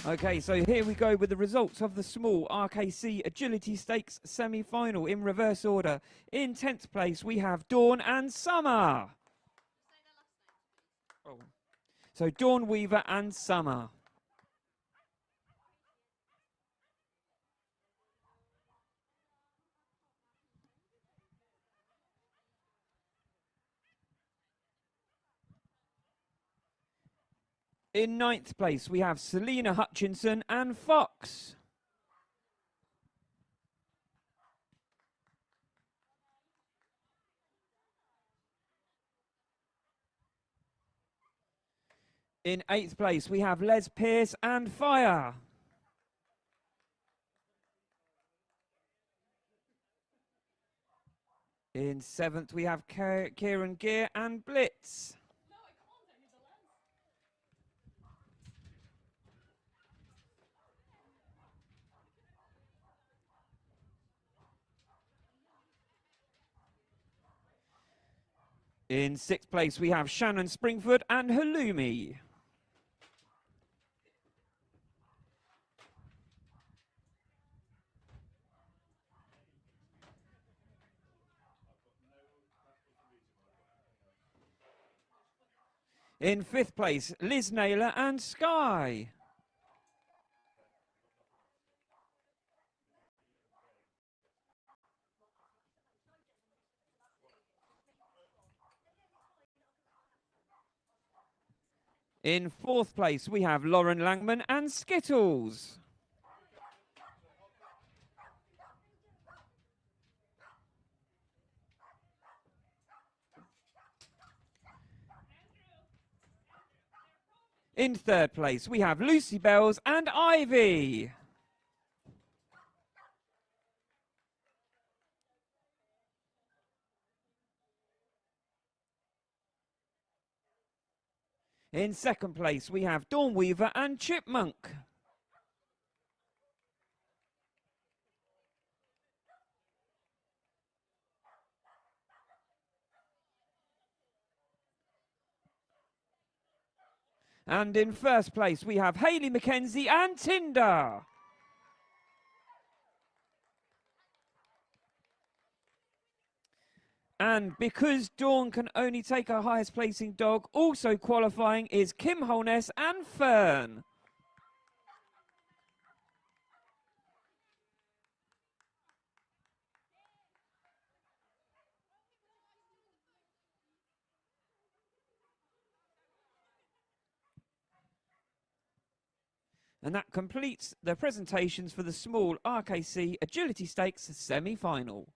Okay, so here we go with the results of the small RKC Agility Stakes semi-final in reverse order. In 10th place, we have Dawn and Summer. Oh. So Dawn Weaver and Summer. In 9th place, we have Selena Hutchinson and Fox. In 8th place, we have Les Pierce and Fire. In 7th, we have Kieran Gear and Blitz. In 6th place, we have Shannon Springford and Halloumi. In 5th place, Liz Naylor and Sky. In 4th place, we have Lauren Langman and Skittles. In 3rd place, we have Lucy Bells and Ivy. In 2nd place, we have Dawn Weaver and Chipmunk. And in 1st place, we have Hayley Mackenzie and Tinder. And because Dawn can only take her highest placing dog, also qualifying is Kim Holness and Fern. And that completes the presentations for the small RKC Agility Stakes semi-final.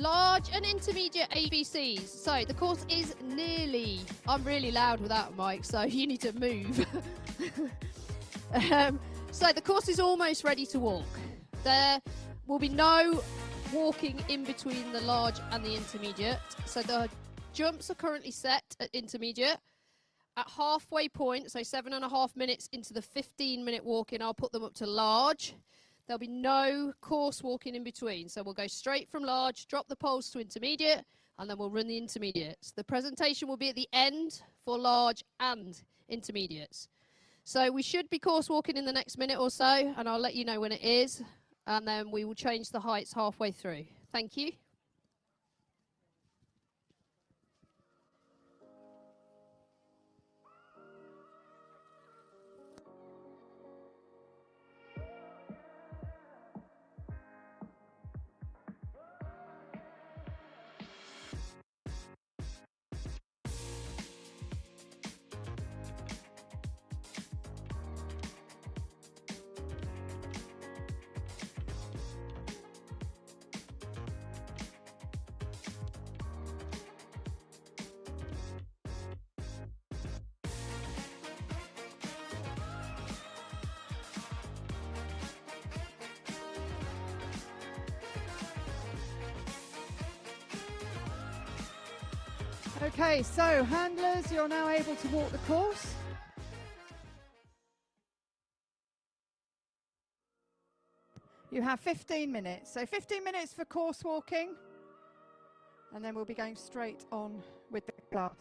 Large and intermediate ABCs. So the course is nearly, I'm really loud without a mic, so you need to move. So the course is almost ready to walk. There will be no walking in between the large and the intermediate. So the jumps are currently set at intermediate. At halfway point, so 7.5 minutes into the 15-minute walking, I'll put them up to large. There'll be no course walking in between. So we'll go straight from large, drop the poles to intermediate, and then we'll run the intermediates. The presentation will be at the end for large and intermediates. So we should be course walking in the next minute or so, and I'll let you know when it is, and then we will change the heights halfway through. Thank you. Okay, so handlers, you're now able to walk the course. You have 15 minutes. So 15 minutes for course walking, and then we'll be going straight on with the class.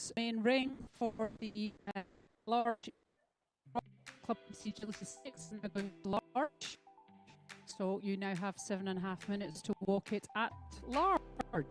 this main ring for the large Club Agility 6 now going large. So you now have 7.5 minutes to walk it at large.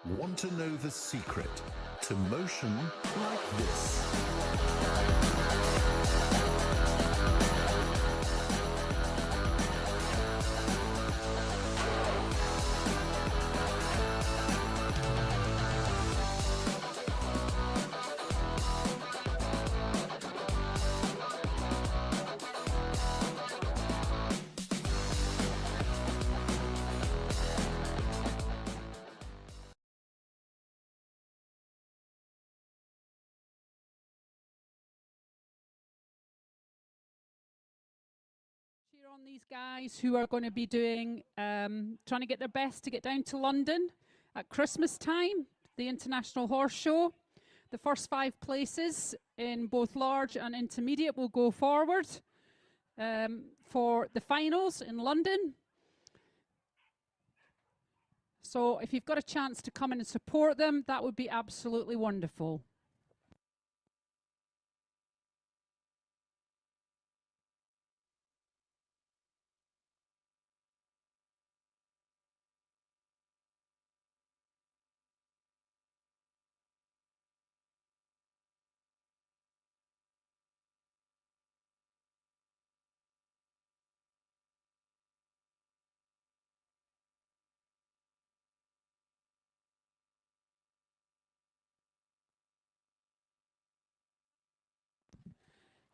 Want to know the secret to motion like this? Cheer on these guys who are going to be doing, trying to get their best to get down to London at Christmas time, the International Horse Show. The first 5 places in both large and intermediate will go forward for the finals in London. So if you've got a chance to come in and support them, that would be absolutely wonderful.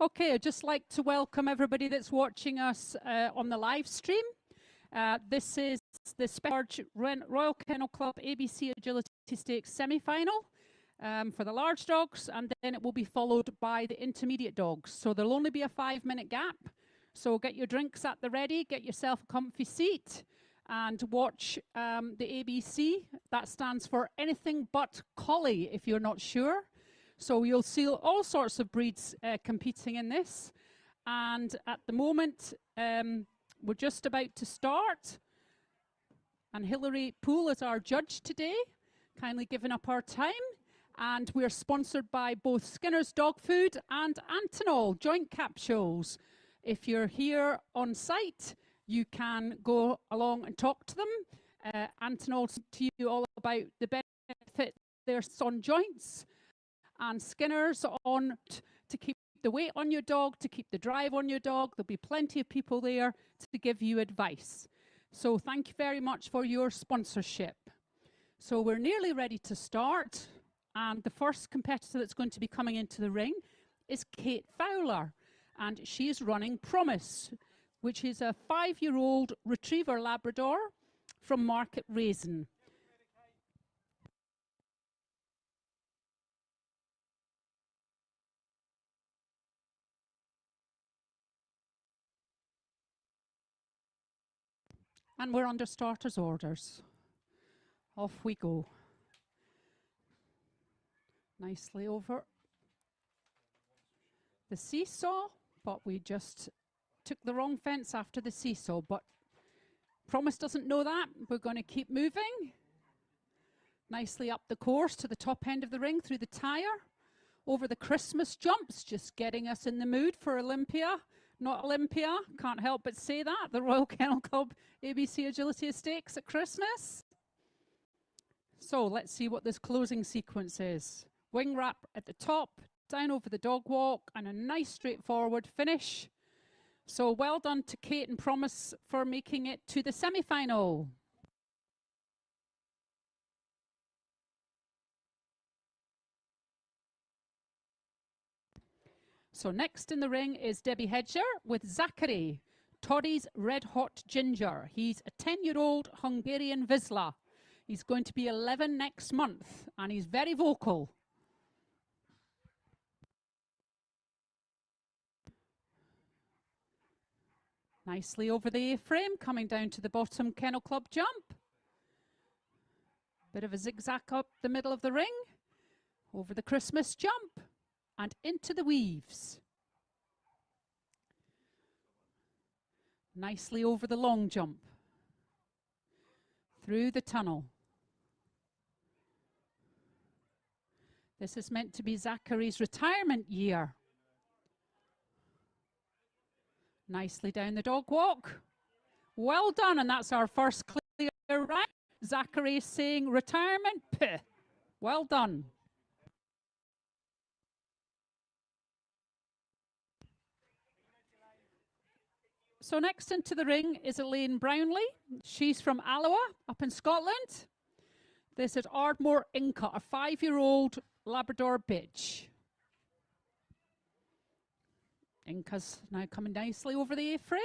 Okay, I'd just like to welcome everybody that's watching us on the live stream. This is the large Royal Kennel Club ABC Agility Stakes semi-final for the large dogs, and then it will be followed by the intermediate dogs. So there'll only be a 5-minute gap. So get your drinks at the ready, get yourself a comfy seat, and watch the ABC. That stands for anything but collie, if you're not sure. So you'll see all sorts of breeds competing in this. And at the moment, we're just about to start. And Hilary Poole is our judge today, kindly giving up our time. And we're sponsored by both Skinner's Dog Food and Antinol Joint Capsules. If you're here on site, you can go along and talk to them. Antinol to you all about the benefit there's on joints. And Skinner's on to keep the weight on your dog, to keep the drive on your dog. There'll be plenty of people there to give you advice. So thank you very much for your sponsorship. So we're nearly ready to start. And the first competitor that's going to be coming into the ring is Kate Fowler. And she's running Promise, which is a 5-year-old retriever Labrador from Market Raisin. And we're under starters orders. Off we go. Nicely over the seesaw, but we just took the wrong fence after the seesaw, but Promise doesn't know that. We're going to keep moving. Nicely up the course to the top end of the ring through the tyre. Over the Christmas jumps, just getting us in the mood for Olympia. Not Olympia, can't help but say that. The Royal Kennel Club ABC Agility Stakes at Christmas. So let's see what this closing sequence is. Wing wrap at the top, down over the dog walk, and a nice straightforward finish. So well done to Kate and Promise for making it to the semi-final. So next in the ring is Debbie Hedger with Zachary, Toddy's Red Hot Ginger. He's a 10-year-old Hungarian Vizsla. He's going to be 11 next month, and he's very vocal. Nicely over the A-frame, coming down to the bottom Kennel Club jump. Bit of a zigzag up the middle of the ring, over the Christmas jump, and into the weaves. Nicely over the long jump. Through the tunnel. This is meant to be Zachary's retirement year. Nicely down the dog walk. Well done, and that's our first clear round. Zachary is saying retirement. Puh. Well done. So next into the ring is Elaine Brownlee. She's from Alloa up in Scotland. This is Ardmore Inca, a 5-year-old Labrador bitch. Inca's now coming nicely over the A-frame.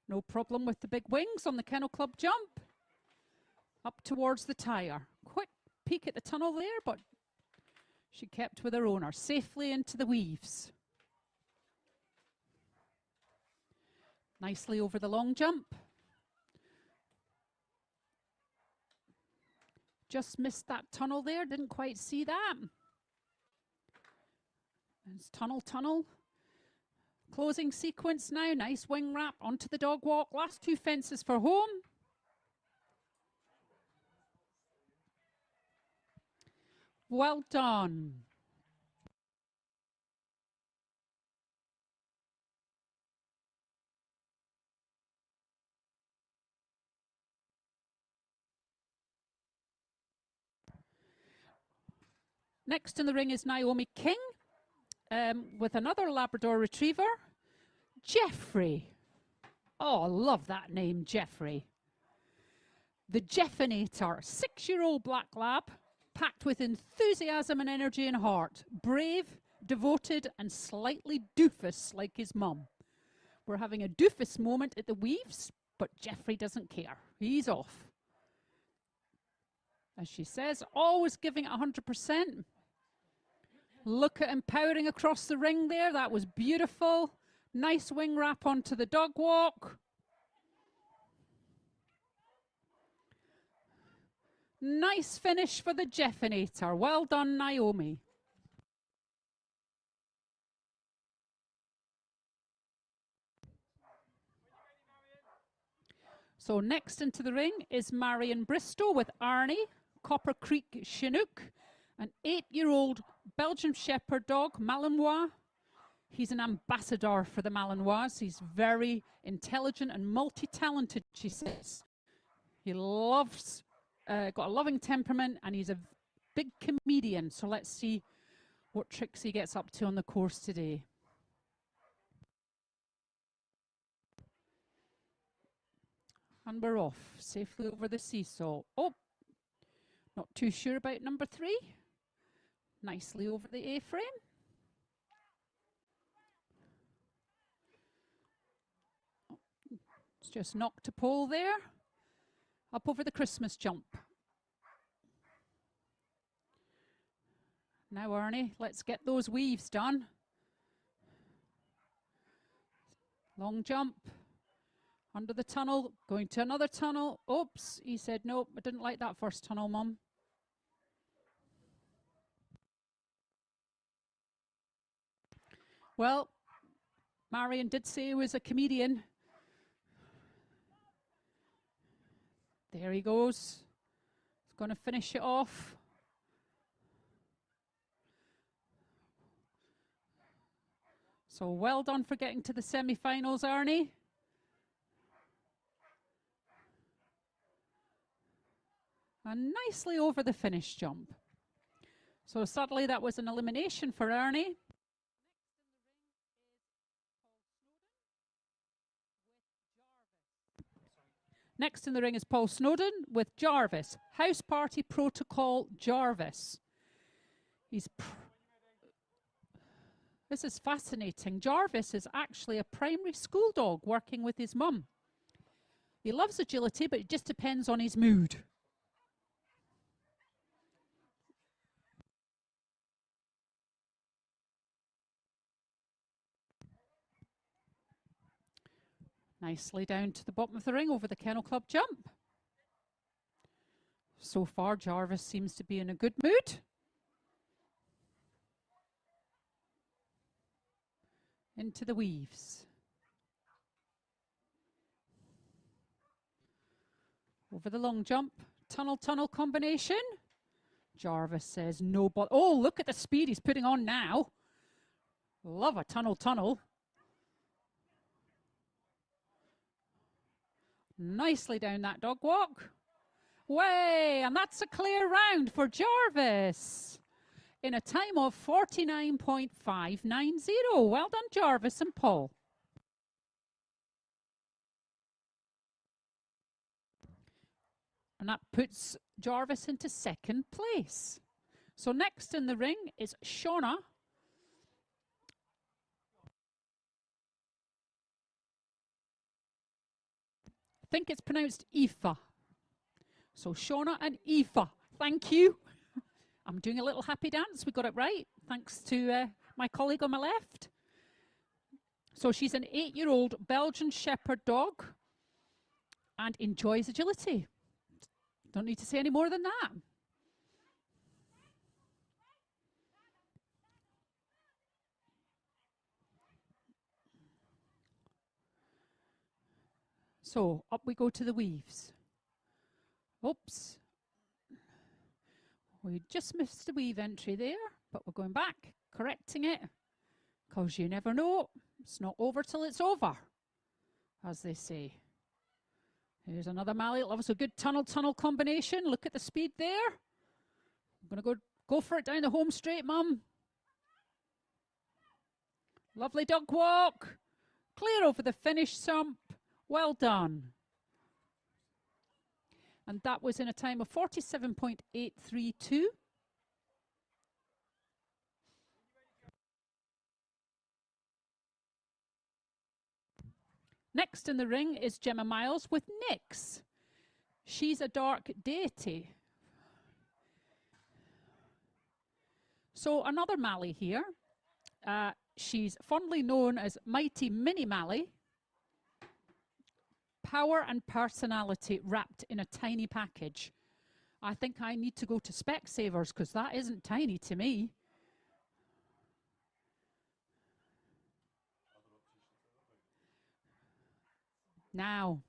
No problem with the big wings on the Kennel Club jump. Up towards the tyre. Quick peek at the tunnel there, but she kept with her owner. Safely into the weaves. Nicely over the long jump. Just missed that tunnel there, didn't quite see that. It's tunnel, tunnel. Closing sequence now, nice wing wrap onto the dog walk. Last 2 fences for home. Well done. Next in the ring is Naomi King with another Labrador Retriever, Jeffrey. Oh, I love that name, Jeffrey. The Jeffinator, 6-year-old black lab, packed with enthusiasm and energy and heart. Brave, devoted, and slightly doofus like his mum. We're having a doofus moment at the weaves, but Jeffrey doesn't care. He's off. As she says, always giving it 100%. Look at him powering across the ring there. That was beautiful. Nice wing wrap onto the dog walk. Nice finish for the Jeffinator. Well done, Naomi. So next into the ring is Marion Bristow with Arnie, Copper Creek Chinook, an 8-year-old Belgian Shepherd dog, Malinois. He's an ambassador for the Malinois. He's very intelligent and multi-talented, she says. He loves, got a loving temperament, and he's a big comedian. So let's see what tricks he gets up to on the course today. And we're off, safely over the seesaw. Oh, not too sure about number 3. Nicely over the A-frame. It's just knocked a pole there. Up over the Christmas jump. Now, Arnie, let's get those weaves done. Long jump. Under the tunnel, going to another tunnel. Oops, he said, nope, I didn't like that first tunnel, Mum. Well, Marion did say he was a comedian. There he goes. He's going to finish it off. So well done for getting to the semi-finals, Arnie. And nicely over the finish jump. So sadly that was an elimination for Arnie. Next in the ring is Paul Snowden with Jarvis. House Party Protocol Jarvis. This is fascinating. Jarvis is actually a primary school dog working with his mum. He loves agility, but it just depends on his mood. Nicely down to the bottom of the ring over the Kennel Club jump. So far, Jarvis seems to be in a good mood. Into the weaves. Over the long jump. Tunnel, tunnel combination. Jarvis says no, but oh, look at the speed he's putting on now. Love a tunnel, tunnel. Nicely down that dog walk. Way, and that's a clear round for Jarvis in a time of 49.590. Well done, Jarvis and Paul. And that puts Jarvis into second place. So next in the ring is Shauna. I think it's pronounced Aoife. So Shauna and Aoife, thank you. I'm doing a little happy dance. We got it right, thanks to my colleague on my left. So she's an 8-year-old Belgian Shepherd dog and enjoys agility. Don't need to say any more than that. So up we go to the weaves. Oops. We just missed the weave entry there, but we're going back, correcting it, because you never know. It's not over till it's over, as they say. Here's another Mallee. Loves a good tunnel combination. Look at the speed there. I'm going to go for it down the home straight, Mum. Lovely dog walk. Clear over the finish sump. Well done. And that was in a time of 47.832. Next in the ring is Gemma Miles with Nix. She's a dark deity. So another Mallee here. She's fondly known as Mighty Mini Mallee. Power and personality wrapped in a tiny package. I think I need to go to Specsavers because that isn't tiny to me. Now,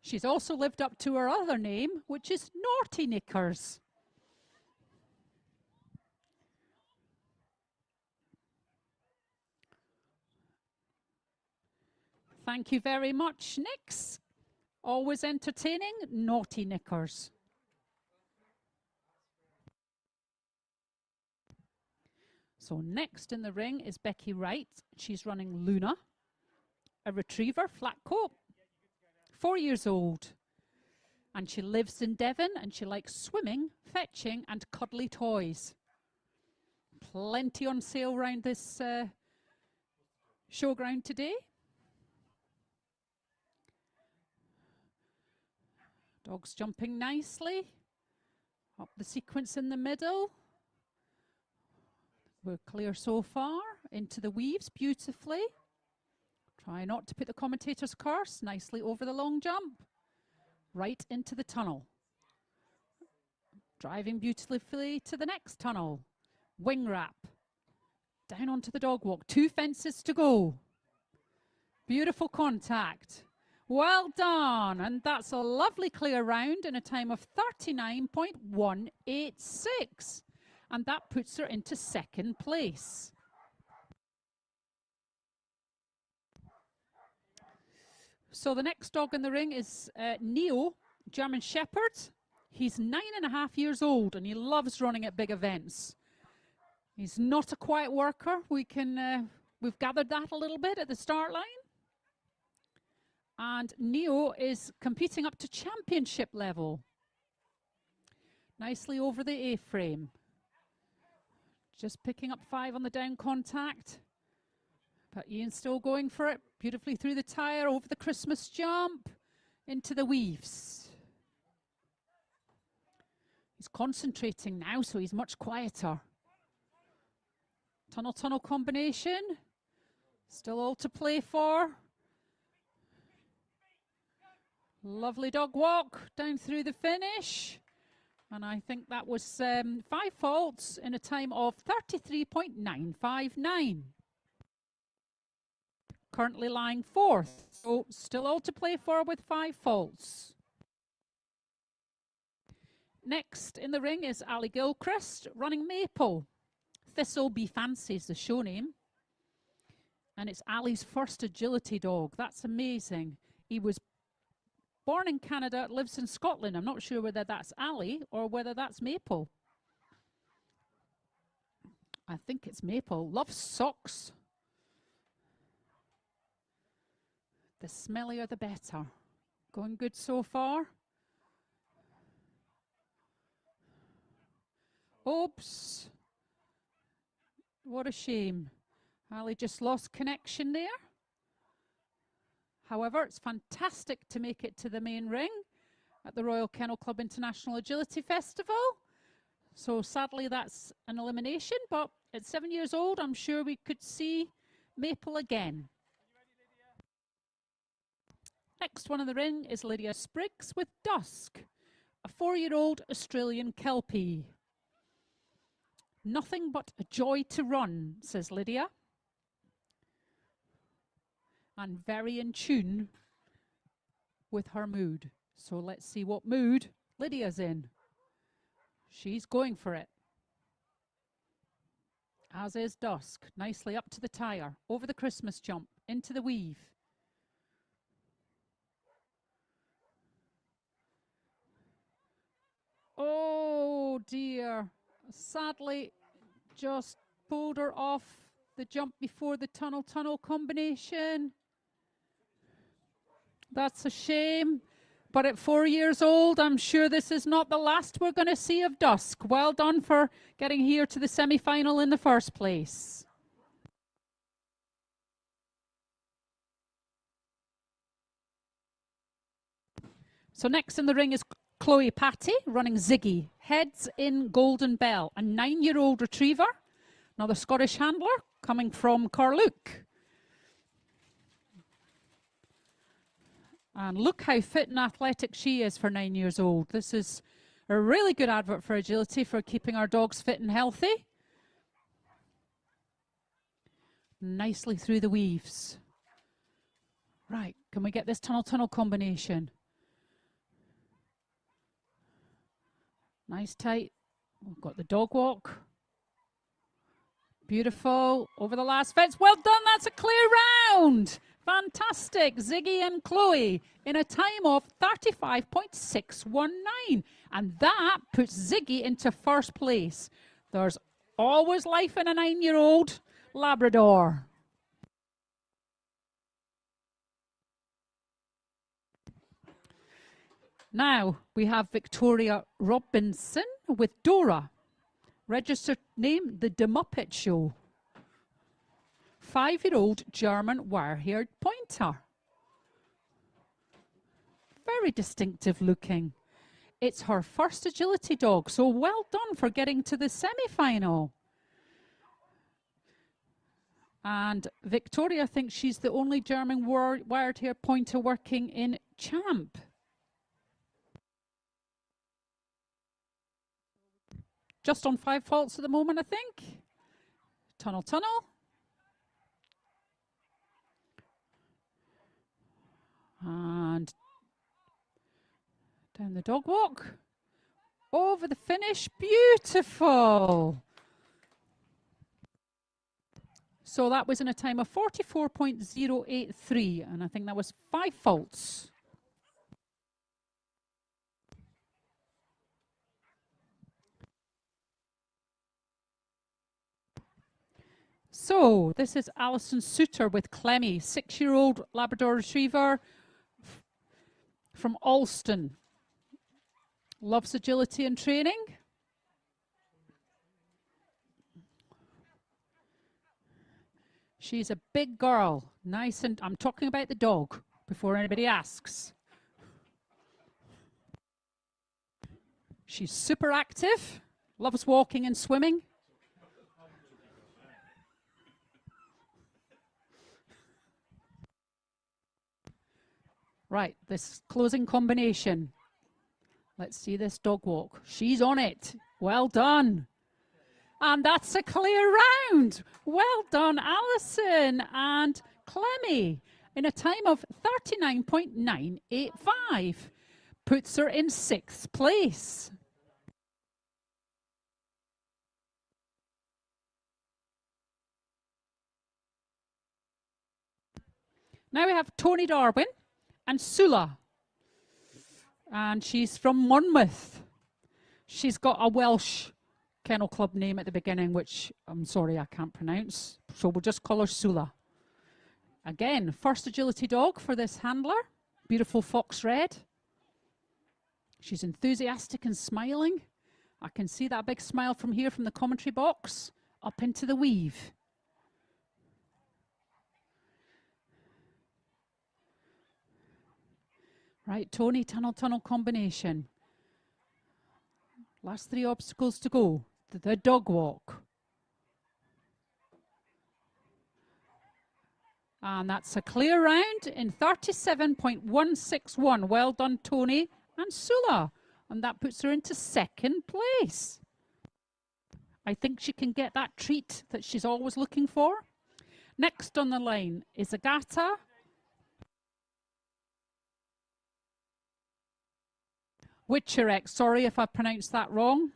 she's also lived up to her other name, which is Naughty Knickers. Thank you very much, Nix. Always entertaining, Naughty Knickers. So next in the ring is Becky Wright. She's running Luna, a retriever, flat coat, 4 years old. And she lives in Devon and she likes swimming, fetching and cuddly toys. Plenty on sale around this showground today. Dog's jumping nicely. Up the sequence in the middle. We're clear so far. Into the weaves beautifully. Try not to put the commentator's curse. Nicely over the long jump. Right into the tunnel. Driving beautifully to the next tunnel. Wing wrap. Down onto the dog walk. 2 fences to go. Beautiful contact. Well done. And that's a lovely clear round in a time of 39.186. And that puts her into second place. So the next dog in the ring is Neo, German Shepherd. He's 9.5 years old and he loves running at big events. He's not a quiet worker. We've gathered that a little bit at the start line. And Neo is competing up to championship level. Nicely over the A-frame. Just picking up 5 on the down contact. But Ian's still going for it. Beautifully through the tyre, over the Christmas jump, into the weaves. He's concentrating now, so he's much quieter. Tunnel combination. Still all to play for. Lovely dog walk down through the finish. And I think that was 5 faults in a time of 33.959. Currently lying 4th, so still all to play for with 5 faults. Next in the ring is Ali Gilchrist running Maple. Thistle Be Fancy is the show name. And it's Ali's first agility dog. That's amazing. He was born in Canada, lives in Scotland. I'm not sure whether that's Ali or whether that's Maple. I think it's Maple. Loves socks. The smellier the better. Going good so far. Oops. What a shame. Ali just lost connection there. However, it's fantastic to make it to the main ring at the Royal Kennel Club International Agility Festival. So sadly that's an elimination, but at 7 years old I'm sure we could see Maple again. Next one in the ring is Lydia Spriggs with Dusk, a 4-year-old Australian Kelpie. Nothing but a joy to run, says Lydia. And very in tune with her mood. So let's see what mood Lydia's in. She's going for it. As is Dusk. Nicely up to the tire. Over the Christmas jump. Into the weave. Oh dear. Sadly, just pulled her off the jump before the tunnel combination. That's a shame. But at 4 years old, I'm sure this is not the last we're going to see of Dusk. Well done for getting here to the semi-final in the first place. So next in the ring is Chloe Patty running Ziggy. Heads in Golden Bell, a 9-year-old retriever. Another Scottish handler coming from Carluke. And look how fit and athletic she is for 9 years old. This is a really good advert for agility, for keeping our dogs fit and healthy. Nicely through the weaves. Right, can we get this tunnel combination? Nice tight. We've got the dog walk. Beautiful. Over the last fence. Well done. That's a clear round. Fantastic. Ziggy and Chloe in a time of 35.619. And that puts Ziggy into first place. There's always life in a 9-year-old Labrador. Now we have Victoria Robinson with Dora. Registered name, the De Muppet Show. 5-year-old German wire-haired pointer. Very distinctive looking. It's her first agility dog, so well done for getting to the semi-final. And Victoria thinks she's the only German wire-haired pointer working in Champ. Just on 5 faults at the moment, I think. Tunnel. And down the dog walk. Over the finish. Beautiful. So that was in a time of 44.083. And I think that was 5 faults. So this is Alison Suter with Clemmy, 6-year-old Labrador Retriever from Alston. Loves agility and training. She's a big girl, nice, and I'm talking about the dog before anybody asks. She's super active, loves walking and swimming. Right, this closing combination. Let's see this dog walk. She's on it. Well done. And that's a clear round. Well done, Alison and Clemmy, in a time of 39.985. Puts her in 6th place. Now we have Tony Darwin and Sula. And she's from Monmouth. She's got a Welsh Kennel Club name at the beginning, which I'm sorry I can't pronounce. So we'll just call her Sula. Again, first agility dog for this handler. Beautiful fox red. She's enthusiastic and smiling. I can see that big smile from here from the commentary box up into the weave. Right, Tony, tunnel combination. Last 3 obstacles to go. The dog walk. And that's a clear round in 37.161. Well done, Tony and Sula. And that puts her into 2nd place. I think she can get that treat that she's always looking for. Next on the line is Agata. Witcherek, sorry if I pronounced that wrong.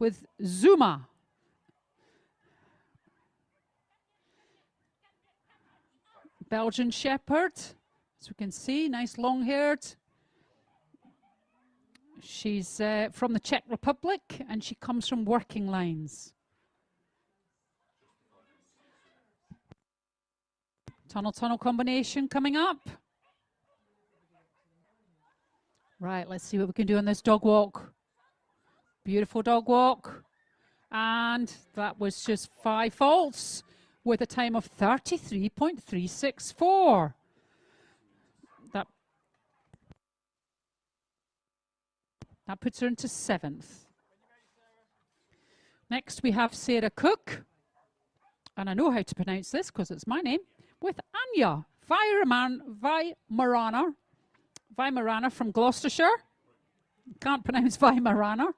With Zuma. Belgian Shepherd, as we can see, nice long-haired. She's from the Czech Republic and she comes from working lines. Tunnel combination coming up. Right, let's see what we can do on this dog walk. Beautiful dog walk. And that was just 5 faults with a time of 33.364. That puts her into 7th. Next we have Sarah Cook. And I know how to pronounce this because it's my name. With Anya Weimaraner from Gloucestershire. Can't pronounce Weimaraner.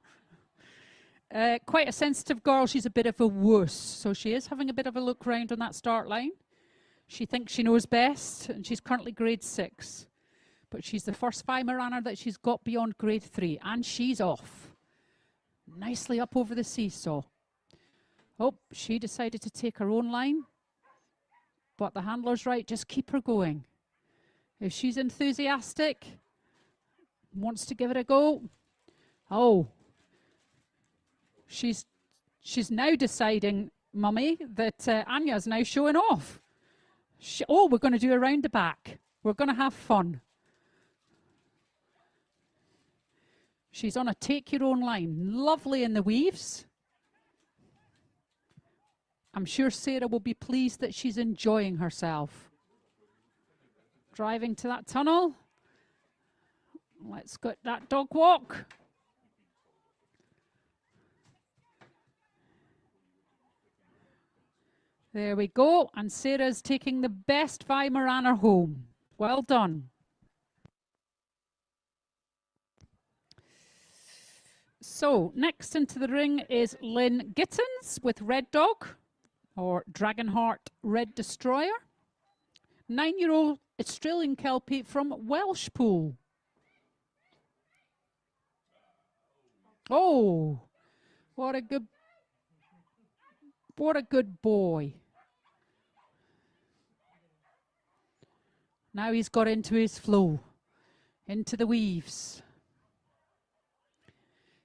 Quite a sensitive girl. She's a bit of a wuss. So she is having a bit of a look round on that start line. She thinks she knows best. And she's currently grade 6. But she's the first Weimaraner that she's got beyond grade 3. And she's off. Nicely up over the seesaw. Oh, she decided to take her own line. But the handler's right. Just keep her going. If she's enthusiastic, wants to give it a go. Oh. She's now deciding, Mummy, that Anya's now showing off. Oh, we're going to do a round the back. We're going to have fun. She's on a take-your-own line. Lovely in the weaves. I'm sure Sarah will be pleased that she's enjoying herself. Driving to that tunnel. Let's get that dog walk. There we go. And Sarah's taking the best Weimaraner home. Well done. So, next into the ring is Lynn Gittins with Red Dog, or Dragonheart Red Destroyer. 9-year-old Australian Kelpie from Welshpool. Oh, what a good boy. Now he's got into his flow, into the weaves.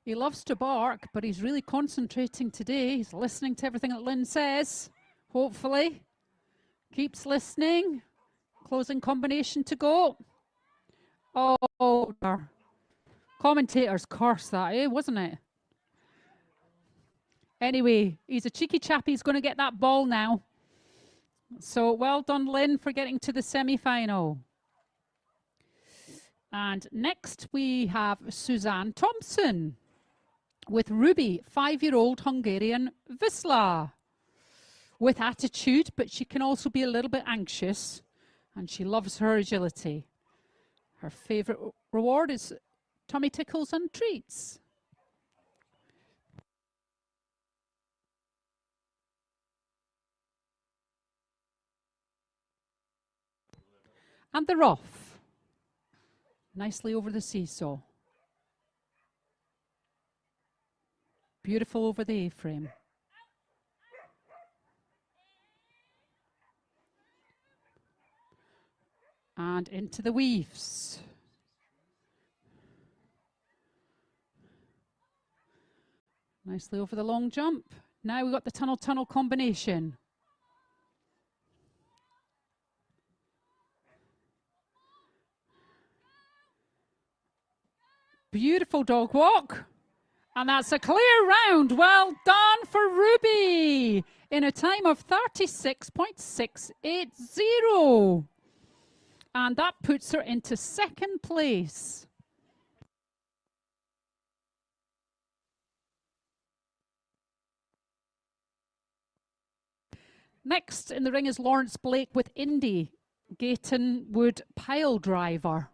He loves to bark, but he's really concentrating today. He's listening to everything that Lynn says, hopefully. Keeps listening. Closing combination to go. Oh, dear. Commentators curse that, wasn't it? Anyway, he's a cheeky chap. He's going to get that ball now. So well done, Lynn, for getting to the semi-final. And next we have Suzanne Thompson with Ruby, 5-year-old Hungarian Wisla. With attitude, but she can also be a little bit anxious. And she loves her agility. Her favourite reward is tummy tickles and treats. And they're off. Nicely over the seesaw. Beautiful over the A-frame. And into the weaves. Nicely over the long jump. Now we've got the tunnel combination. Beautiful dog walk. And that's a clear round. Well done for Ruby in a time of 36.680. And that puts her into second place. Next in the ring is Lawrence Blake with Indy, Gayton Wood pile driver.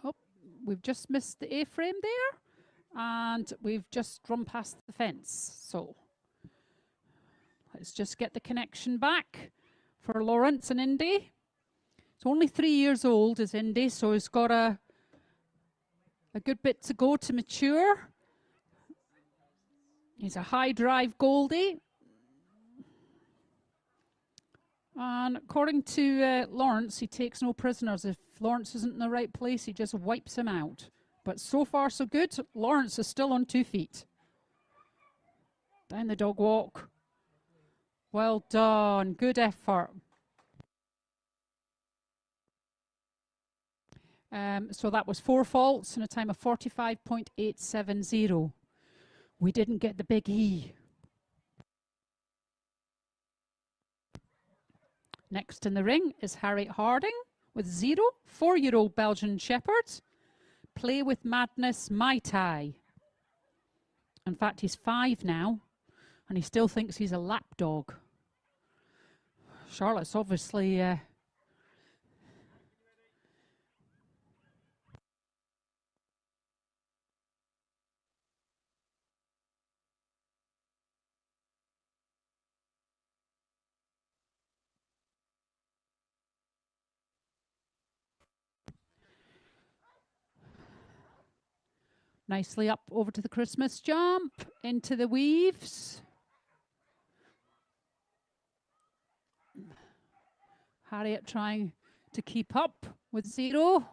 Oh, we've just missed the A-frame there, and we've just run past the fence. So let's just get the connection back for Lawrence and Indy. He's only 3 years old, is Indy, so he's got a good bit to go to mature. He's a high drive Goldie. And according to Lawrence, he takes no prisoners. If Lawrence isn't in the right place, he just wipes him out. But so far, so good. Lawrence is still on 2 feet. Down the dog walk. Well done. Good effort. So that was 4 faults in a time of 45.870. We didn't get the big E. Next in the ring is Harriet Harding with 0, 4-year-old Belgian Shepherd. Play with Madness Mai Tai. In fact, he's 5 now, and he still thinks he's a lap dog. Charlotte's obviously nicely up over to the Christmas jump, into the weaves. Harriet trying to keep up with 0.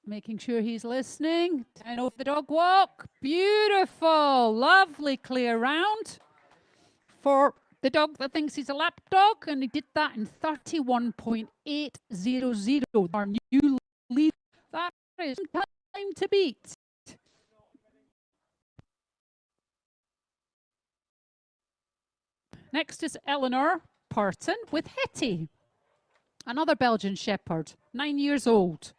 Making sure he's listening. Down over the dog walk. Beautiful, lovely clear round for the dog that thinks he's a lap dog, and he did that in 31.800. Our new lead. That is time to beat. Next is Eleanor Parton with Hetty, another Belgian Shepherd, 9 years old.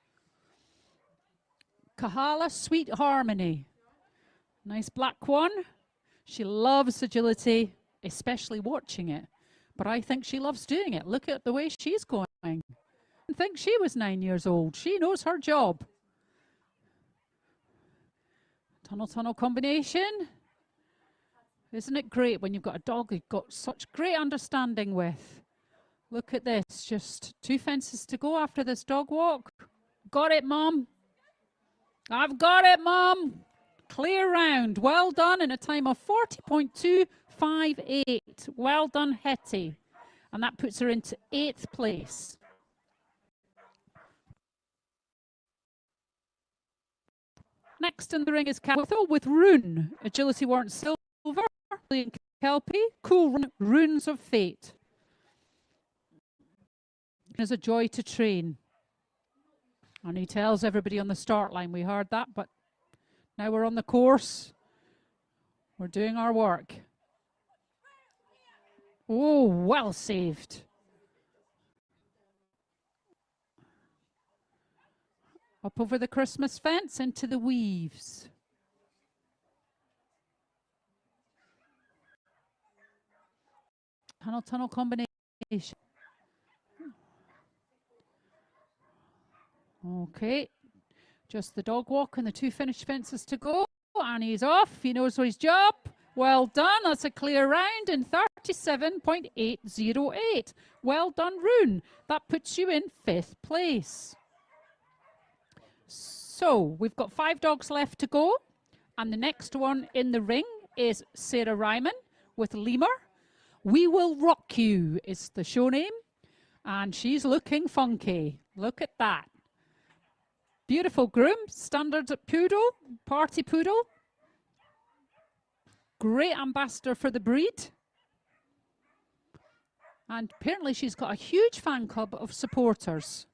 Kahala Sweet Harmony, nice black one. She loves agility, especially watching it, but I think she loves doing it. Look at the way she's going. I think she was 9 years old. She knows her job. Tunnel combination. Isn't it great when you've got a dog you've got such great understanding with? Look at this, just 2 fences to go after this dog walk. Got it, Mom. I've got it, Mom. Clear round. Well done in a time of 40.258. Well done, Hetty. And that puts her into 8th place. Next in the ring is Capital with Rune. Agility warrant silver. And Kelpie. Cool run, Runes of Fate. It's a joy to train. And he tells everybody on the start line, we heard that, but now we're on the course. We're doing our work. Oh, well saved. Up over the Christmas fence into the weaves. Tunnel combination. Okay, just the dog walk and the 2 finished fences to go, and he's off. He knows his job. Well done. That's a clear round in 37.808. Well done, Rune. That puts you in 5th place. So we've got 5 dogs left to go, and the next one in the ring is Sarah Ryman with Lemur. We Will Rock You is the show name, and she's looking funky. Look at that. Beautiful groom, standard poodle, party poodle. Great ambassador for the breed. And apparently she's got a huge fan club of supporters.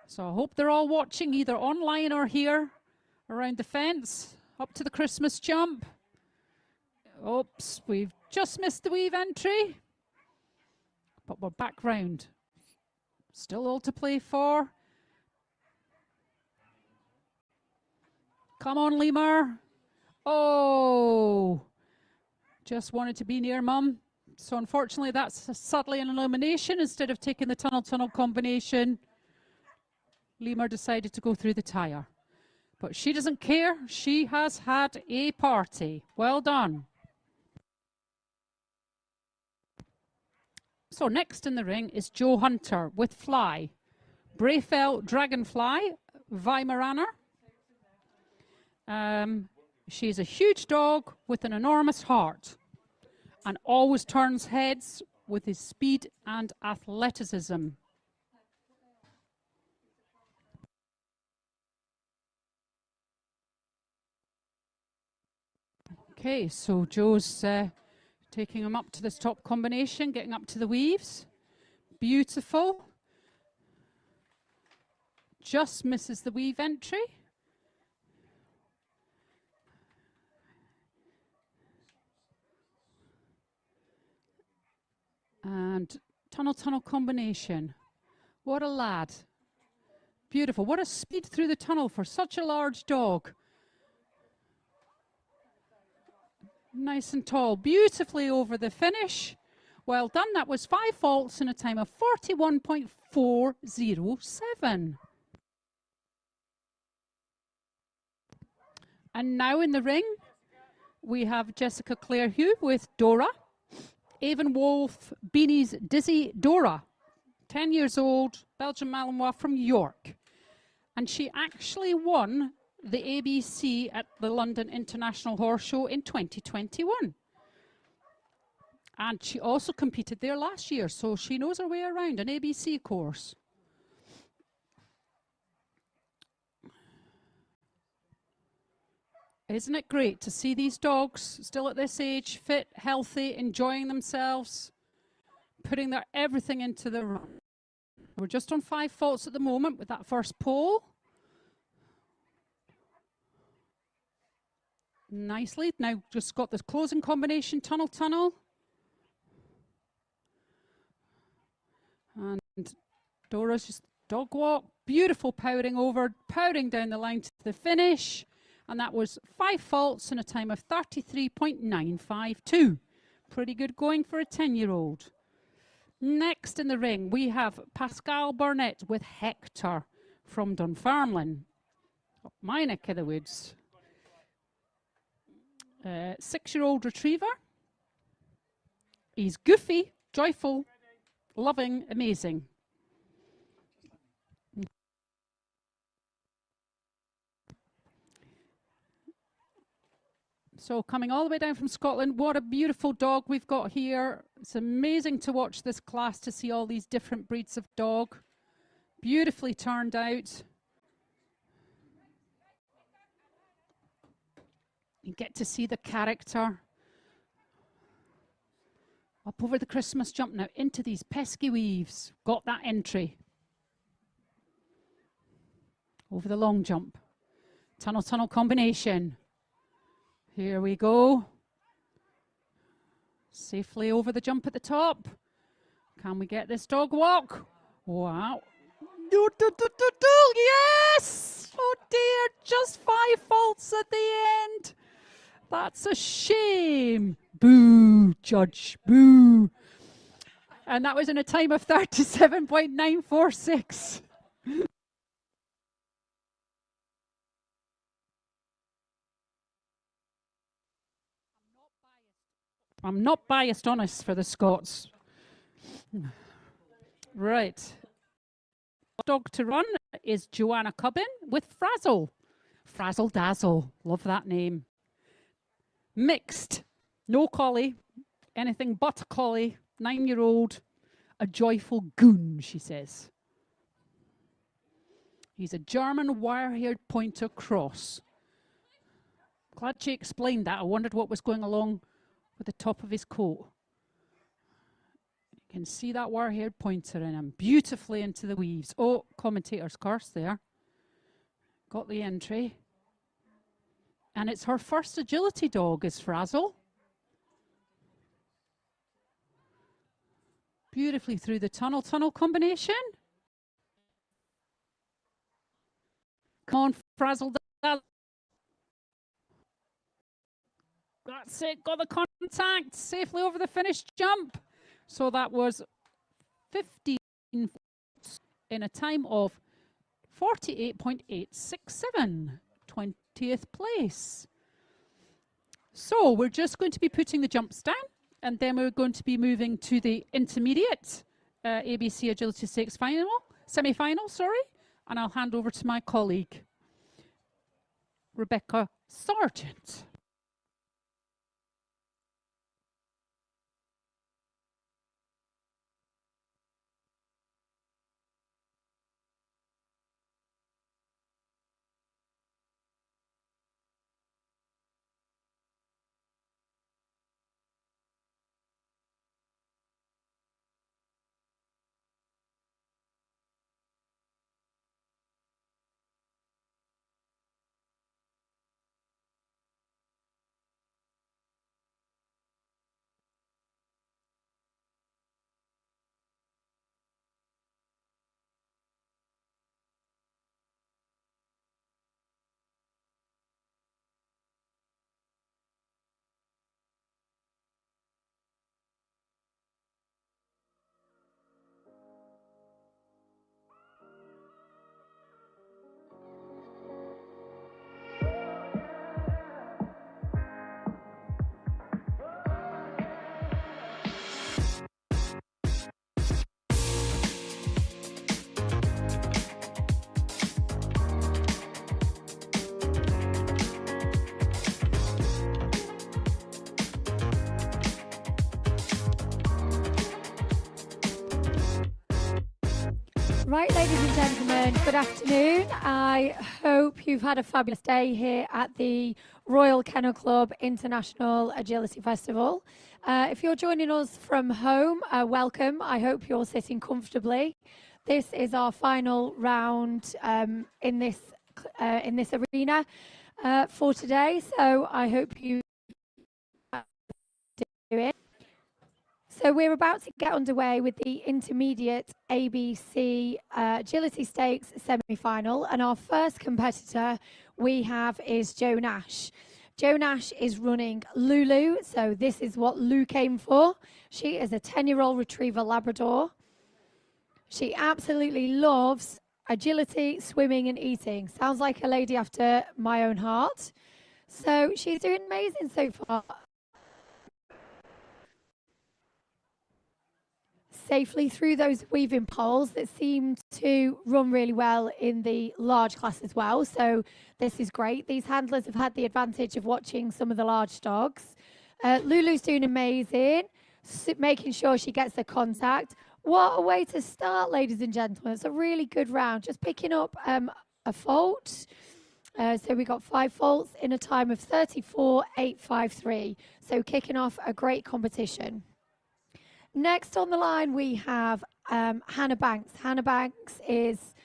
So I hope they're all watching either online or here around the fence, up to the Christmas jump. Oops, we've just missed the weave entry. But we're back round. Still all to play for. Come on, Lemur. Oh, just wanted to be near Mum. So unfortunately, that's sadly an elimination. Instead of taking the tunnel-tunnel combination, Lemur decided to go through the tyre. But she doesn't care. She has had a party. Well done. So next in the ring is Joe Hunter with Fly. Brayfell Dragonfly, Weimaraner. She's a huge dog with an enormous heart and always turns heads with his speed and athleticism. Okay, so Joe's taking him up to this top combination, getting up to the weaves. Beautiful. Just misses the weave entry. And tunnel-tunnel combination. What a lad. Beautiful. What a speed through the tunnel for such a large dog. Nice and tall. Beautifully over the finish. Well done. That was 5 faults in a time of 41.407. And now in the ring, we have Jessica Clare Hugh with Dora. Avon Wolf Beanie's Dizzy Dora, 10 years old, Belgian Malinois from York. And she actually won the ABC at the London International Horse Show in 2021. And she also competed there last year, so she knows her way around an ABC course. Isn't it great to see these dogs still at this age, fit, healthy, enjoying themselves, putting their everything into the run? We're just on 5 faults at the moment with that first pole. Nicely. Now just got this closing combination, tunnel-tunnel. And Dora's just dog walk. Beautiful powering over, powering down the line to the finish. And that was 5 faults in a time of 33.952. Pretty good going for a 10-year-old. Next in the ring, we have Pascal Burnett with Hector from Dunfermline, up my neck of the woods. 6-year-old retriever. He's goofy, joyful, loving, amazing. So coming all the way down from Scotland, what a beautiful dog we've got here. It's amazing to watch this class, to see all these different breeds of dog. Beautifully turned out. You get to see the character. Up over the Christmas jump now, into these pesky weaves. Got that entry. Over the long jump. Tunnel-tunnel combination. Here we go. Safely over the jump at the top. Can we get this dog walk? Wow. Yes! Oh dear, just 5 faults at the end. That's a shame. Boo, judge, boo. And that was in a time of 37.946. I'm not biased, honest, for the Scots. Right. Dog to run is Joanna Cubbin with Frazzle. Frazzle Dazzle. Love that name. Mixed. No collie. Anything but a collie. 9-year-old. A joyful goon, she says. He's a German wire-haired pointer cross. Glad she explained that. I wondered what was going along with the top of his coat. You can see that wire-haired pointer in him beautifully into the weaves. Oh, commentator's curse there. Got the entry. And it's her first agility dog is Frazzle. Beautifully through the tunnel combination. Come on, Frazzle. That's it, got the contact safely over the finished jump. So that was 15 in a time of 48.867, 20th place. So we're just going to be putting the jumps down, and then we're going to be moving to the intermediate ABC Agility Stakes semi-final, and I'll hand over to my colleague, Rebecca Sargent. Right, ladies and gentlemen, good afternoon. I hope you've had a fabulous day here at the Royal Kennel Club International Agility Festival. If you're joining us from home, welcome. I hope you're sitting comfortably. This is our final round in this arena for today, so I hope you do it. So we're about to get underway with the intermediate ABC Agility Stakes semi-final, and our first competitor we have is Jo Nash. Jo Nash is running Lulu, so this is what Lou came for. She is a 10-year-old retriever Labrador. She absolutely loves agility, swimming and eating. Sounds like a lady after my own heart. So she's doing amazing so far. Safely through those weaving poles that seem to run really well in the large class as well. So this is great. These handlers have had the advantage of watching some of the large dogs. Lulu's doing amazing, making sure she gets the contact. What a way to start, ladies and gentlemen. It's a really good round. Just picking up a fault. So we got 5 faults in a time of 34.853. So kicking off a great competition. Next on the line, we have Hannah Banks. Hannah Banks is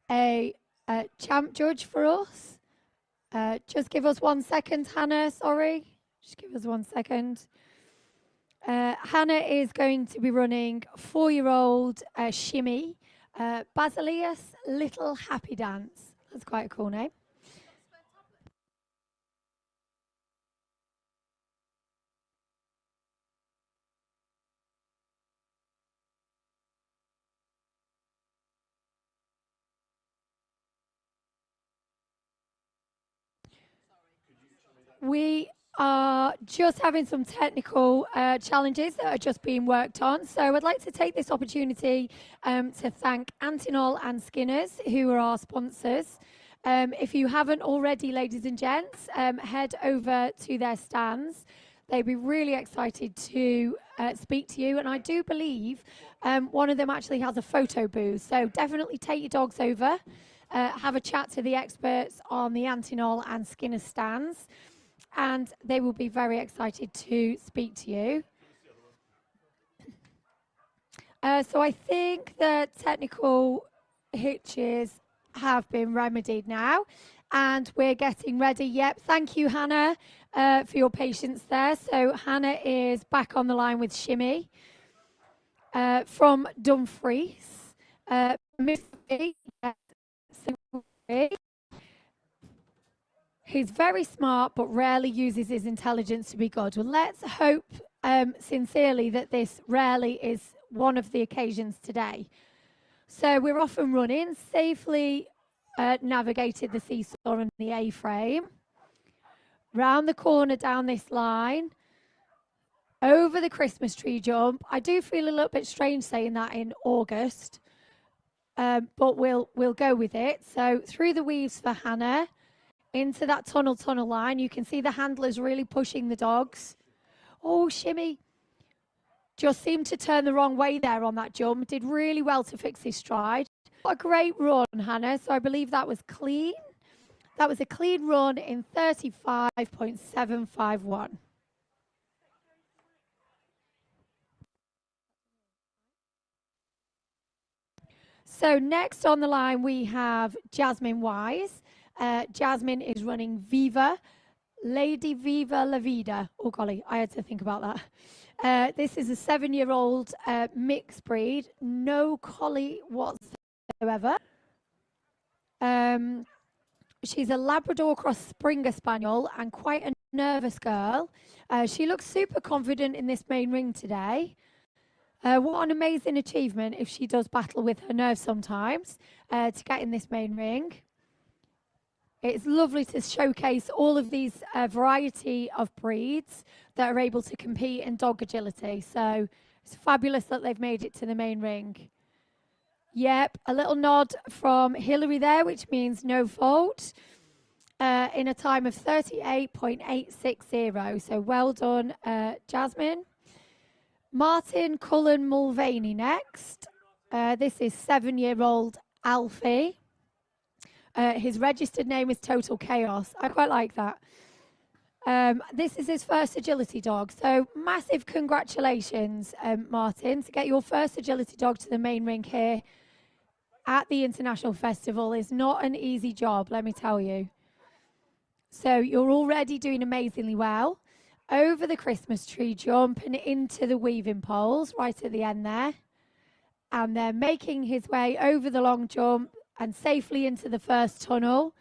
a champ judge for us. Just give us 1 second, Hannah. Sorry. Just give us 1 second. Hannah is going to be running 4-year-old Shimmy, Basilius Little Happy Dance. That's quite a cool name. We are just having some technical challenges that are just being worked on. So I'd like to take this opportunity to thank Antinol and Skinners, who are our sponsors. If you haven't already, ladies and gents, head over to their stands. They'd be really excited to speak to you. And I do believe one of them actually has a photo booth. So definitely take your dogs over. have a chat to the experts on the Antinol and Skinner stands, and they will be very excited to speak to you. So I think the technical hitches have been remedied now, and we're getting ready. Yep, thank you, Hannah, for your patience there. So Hannah is back on the line with Shimmy from Dumfries. Mississippi, he's very smart, but rarely uses his intelligence to be good. Well, let's hope sincerely that this rarely is one of the occasions today. So we're off and running, safely navigated the seesaw and the A-frame, round the corner down this line, over the Christmas tree jump. I do feel a little bit strange saying that in August, but we'll go with it. So through the weaves for Hannah, into that tunnel line. You can see the handlers really pushing the dogs. Oh, Shimmy just seemed to turn the wrong way there on that jump. Did really well to fix his stride. What a great run, Hannah. So I believe that was clean. That was a clean run in 35.751. So next on the line, we have Jasmine Wise. Jasmine is running Viva, Lady Viva La Vida. Oh, golly, I had to think about that. This is a 7-year-old mixed breed, no collie whatsoever. She's a Labrador cross Springer Spaniel and quite a nervous girl. She looks super confident in this main ring today. What an amazing achievement if she does battle with her nerves sometimes to get in this main ring. It's lovely to showcase all of these variety of breeds that are able to compete in dog agility. So it's fabulous that they've made it to the main ring. Yep, a little nod from Hillary there, which means no fault, in a time of 38.860. So well done, Jasmine. Martin Cullen Mulvaney next. This is 7-year-old Alfie. His registered name is Total Chaos. I quite like that. This is his first agility dog. So massive congratulations, Martin, to get your first agility dog to the main ring here at the International Festival is not an easy job, let me tell you. So you're already doing amazingly well. Over the Christmas tree jump and into the weaving poles right at the end there. And then making his way over the long jump and safely into the first tunnel,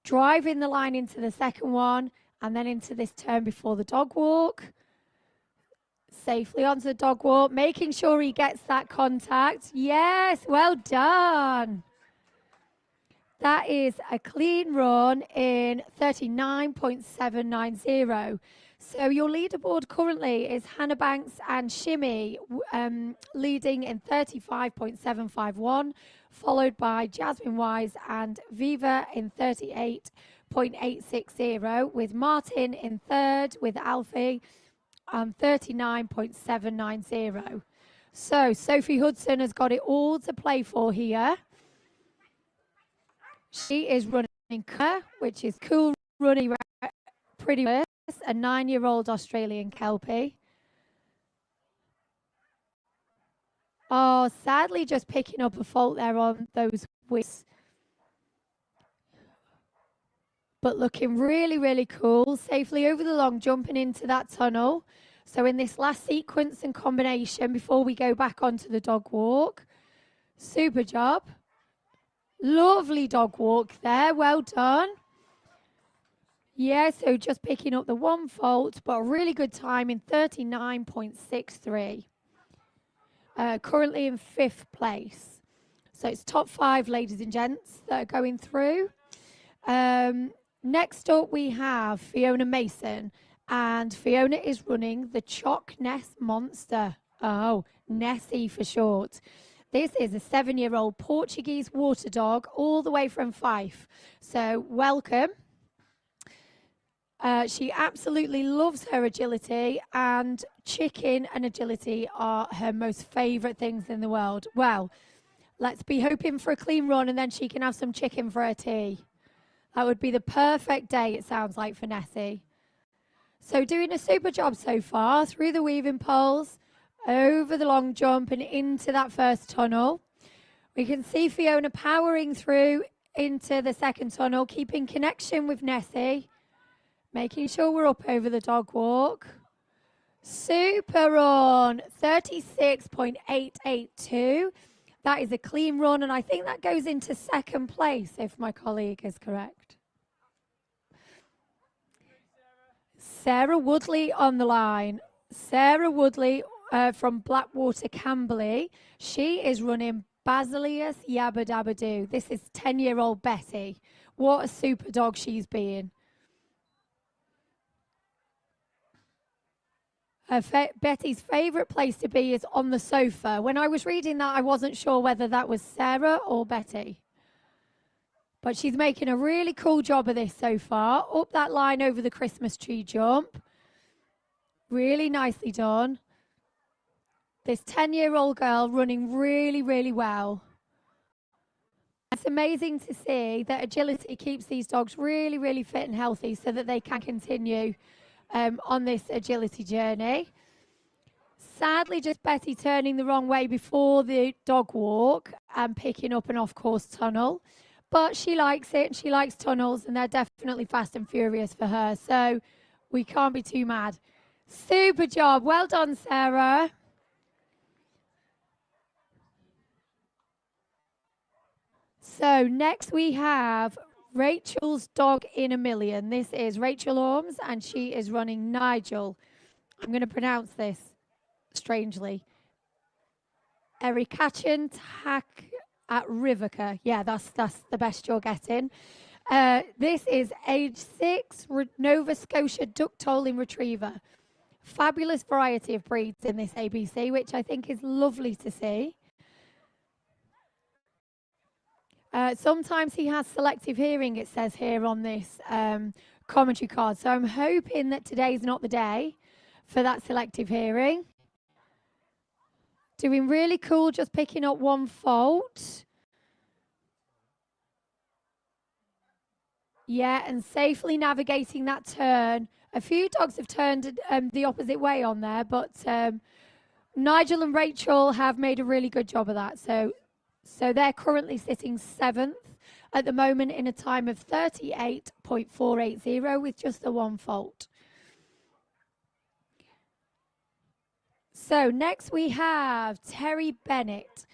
driving the line into the second one, and then into this turn before the dog walk. Safely onto the dog walk, making sure he gets that contact. Yes, well done. That is a clean run in 39.790. So your leaderboard currently is Hannah Banks and Shimmy leading in 35.751, followed by Jasmine Wise and Viva in 38.860, with Martin in third with Alfie 39.790. So Sophie Hudson has got it all to play for here. She is running, which is cool, running pretty well. A 9-year-old Australian Kelpie. Oh, sadly just picking up a fault there on those wheels. But looking really, really cool. Safely over the long, jumping into that tunnel. So in this last sequence and combination before we go back onto the dog walk. Super job. Lovely dog walk there. Well done. Yeah, so just picking up the one fault, but a really good time in 39.63. Currently in 5th place. So it's top 5, ladies and gents, that are going through. Next up, we have Fiona Mason. And Fiona is running the Chalk Ness Monster. Oh, Nessie for short. This is a 7-year-old Portuguese water dog all the way from Fife. So welcome. She absolutely loves her agility, and chicken and agility are her most favourite things in the world. Well, Let's be hoping for a clean run and then she can have some chicken for her tea. That would be the perfect day, it sounds like, for Nessie. So doing a super job so far through the weaving poles, over the long jump and into that first tunnel. We can see Fiona powering through into the second tunnel, keeping connection with Nessie, making sure we're up over the dog walk. Super run, 36.882. That is a clean run, and I think that goes into second place, if my colleague is correct. Sarah Woodley on the line. Sarah Woodley from Blackwater Camberley. She is running Basilius Yabba Dabba Doo. This is 10-year-old Betty. What a super dog she's being. Betty's favourite place to be is on the sofa. When I was reading that, I wasn't sure whether that was Sarah or Betty. But she's making a really cool job of this so far. Up that line over the Christmas tree jump. Really nicely done. This 10-year-old girl running really, really well. It's amazing to see that agility keeps these dogs really, really fit and healthy so that they can continue on this agility journey. Sadly, just Betty turning the wrong way before the dog walk and picking up an off-course tunnel. But she likes it, and she likes tunnels, and they're definitely fast and furious for her. So we can't be too mad. Super job. Well done, Sarah. So next we have Rachel's Dog in a Million. This is Rachel Orms, and she is running Nigel. I'm going to pronounce this strangely. Ericachin Tak at Rivica. Yeah, that's the best you're getting. This is age 6 Nova Scotia Duck-Toling Retriever. Fabulous variety of breeds in this ABC, which I think is lovely to see. Sometimes he has selective hearing, it says here on this commentary card. So I'm hoping that today's not the day for that selective hearing. Doing really cool, just picking up one fault. Yeah, and safely navigating that turn. A few dogs have turned the opposite way on there, but Nigel and Rachel have made a really good job of that. So they're currently sitting 7th at the moment in a time of 38.480 with just the one fault. So next we have Terry Bennett.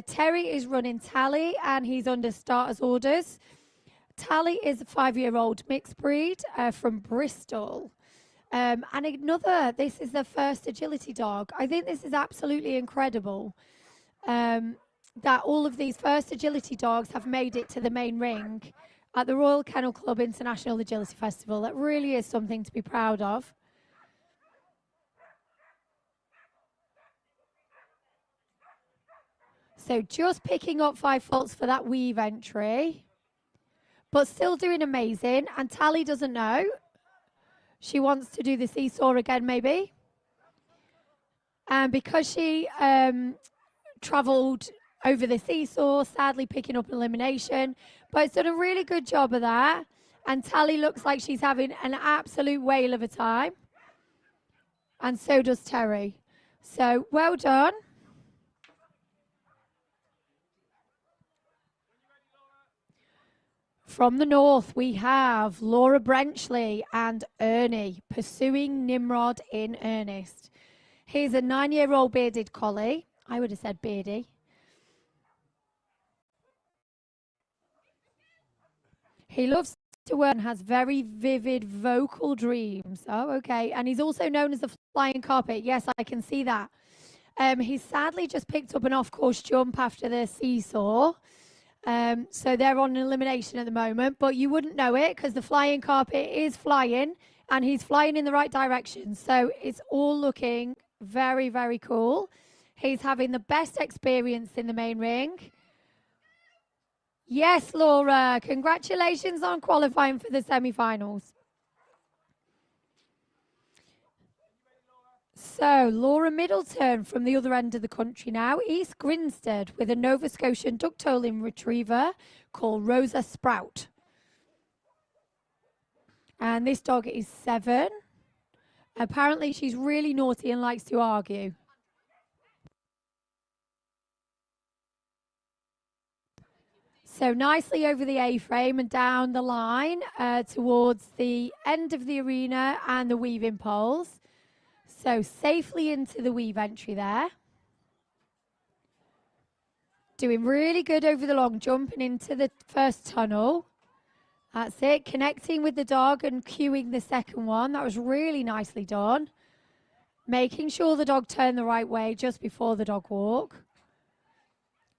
Terry is running Tally and he's under starters orders. Tally is a 5-year-old mixed breed from Bristol. And this is the first agility dog. I think this is absolutely incredible. That all of these first agility dogs have made it to the main ring at the Royal Kennel Club International Agility Festival. That really is something to be proud of. So just picking up 5 faults for that weave entry, but still doing amazing. And Tally doesn't know. She wants to do the seesaw again, maybe. And because she travelled over the seesaw, sadly picking up an elimination, but it's done a really good job of that. And Tally looks like she's having an absolute whale of a time. And so does Terry. So well done. From the north, we have Laura Brenchley and Ernie pursuing Nimrod in earnest. He's a 9-year-old bearded collie. I would have said beardy. He loves to work and has very vivid vocal dreams. Oh, okay. And he's also known as the flying carpet. Yes, I can see that. He's sadly just picked up an off-course jump after the seesaw. So they're on an elimination at the moment, but you wouldn't know it because the flying carpet is flying and he's flying in the right direction. So it's all looking very, very cool. He's having the best experience in the main ring. Yes, Laura, congratulations on qualifying for the semi-finals. So, Laura Middleton from the other end of the country now, East Grinstead, with a Nova Scotian duck-toling retriever called Rosa Sprout. And this dog is 7. Apparently, she's really naughty and likes to argue. So nicely over the A-frame and down the line towards the end of the arena and the weaving poles. So safely into the weave entry there. Doing really good over the long jump and into the first tunnel. That's it, connecting with the dog and cueing the second one. That was really nicely done. Making sure the dog turned the right way just before the dog walk.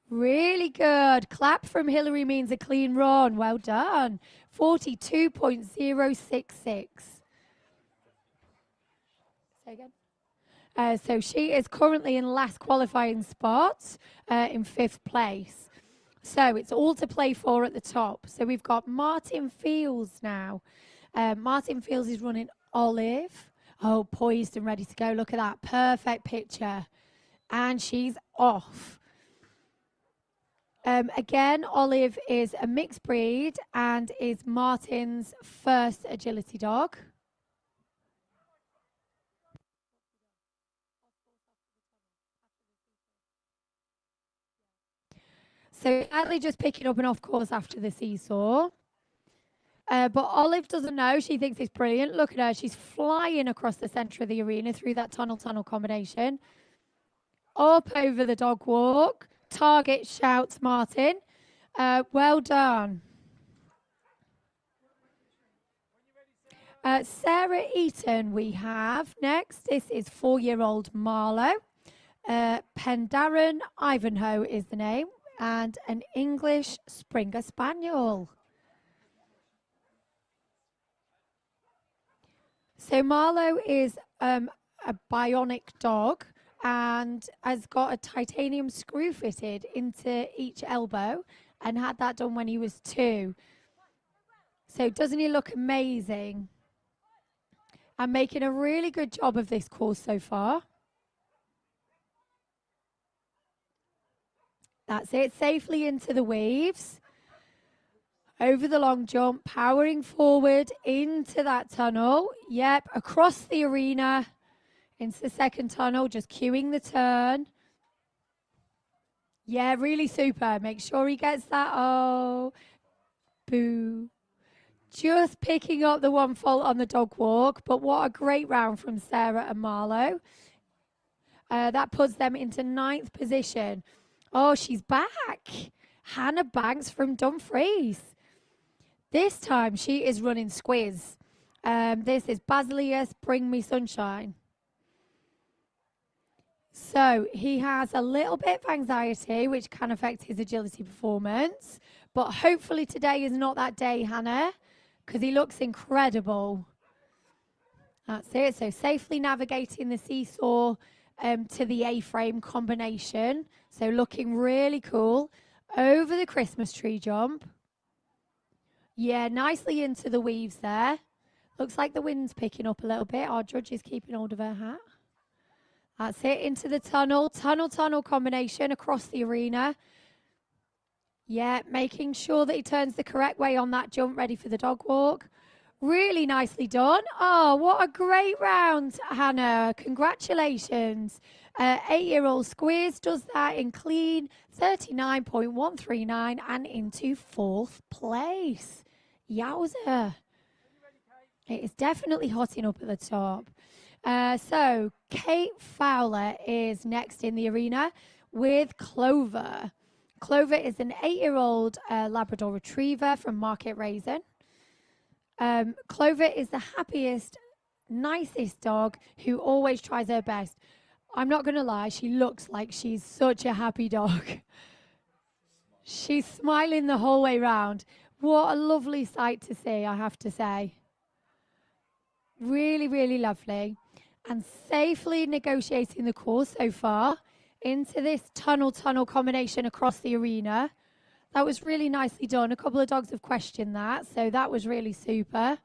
Really good. Clap from Hillary means a clean run. Well done. 42.066. Say again. So she is currently in last qualifying spot in 5th place. So it's all to play for at the top. So we've got Martin Fields now. Martin Fields is running Olive. Oh, poised and ready to go. Look at that. Perfect picture. And she's off. Again, Olive is a mixed breed and is Martin's first agility dog. So Adley just picking up an off course after the seesaw. But Olive doesn't know. She thinks it's brilliant. Look at her. She's flying across the centre of the arena through that tunnel combination. Up over the dog walk. Target, shouts Martin. Well done. Sarah Eaton we have next. This is 4-year-old Marlowe. Pendarren Ivanhoe is the name. And an English Springer Spaniel. So Marlowe is a bionic dog and has got a titanium screw fitted into each elbow and had that done when he was 2. So doesn't he look amazing? And making a really good job of this course so far. That's it, safely into the weaves. Over the long jump, powering forward into that tunnel. Yep, across the arena, into the second tunnel, just cueing the turn. Yeah, really super. Make sure he gets that. Oh, boo. Just picking up the 1 fault on the dog walk, but what a great round from Sarah and Marlowe. That puts them into 9th position. Oh, she's back. Hannah Banks from Dumfries. This time she is running Squiz. This is Basilius, Bring Me Sunshine. So he has a little bit of anxiety, which can affect his agility performance. But hopefully today is not that day, Hannah, because he looks incredible. That's it. So safely navigating the seesaw to the A-frame combination. So looking really cool. Over the Christmas tree jump. Yeah, nicely into the weaves there. Looks like the wind's picking up a little bit. Our judge is keeping hold of her hat. That's it, into the tunnel. Tunnel combination across the arena. Yeah, making sure that he turns the correct way on that jump, ready for the dog walk. Really nicely done. Oh, what a great round, Hannah. Congratulations. 8-year-old Squiz does that in clean 39.139 and into 4th place. Yowza. It is definitely hotting up at the top. So Kate Fowler is next in the arena with Clover. Clover is an 8-year-old Labrador Retriever from Market Raisin. Clover is the happiest, nicest dog who always tries her best. I'm not going to lie, she looks like she's such a happy dog. She's smiling the whole way round. What a lovely sight to see, I have to say. Really, really lovely. And safely negotiating the course so far into this tunnel combination across the arena. That was really nicely done. A couple of dogs have questioned that, so that was really super.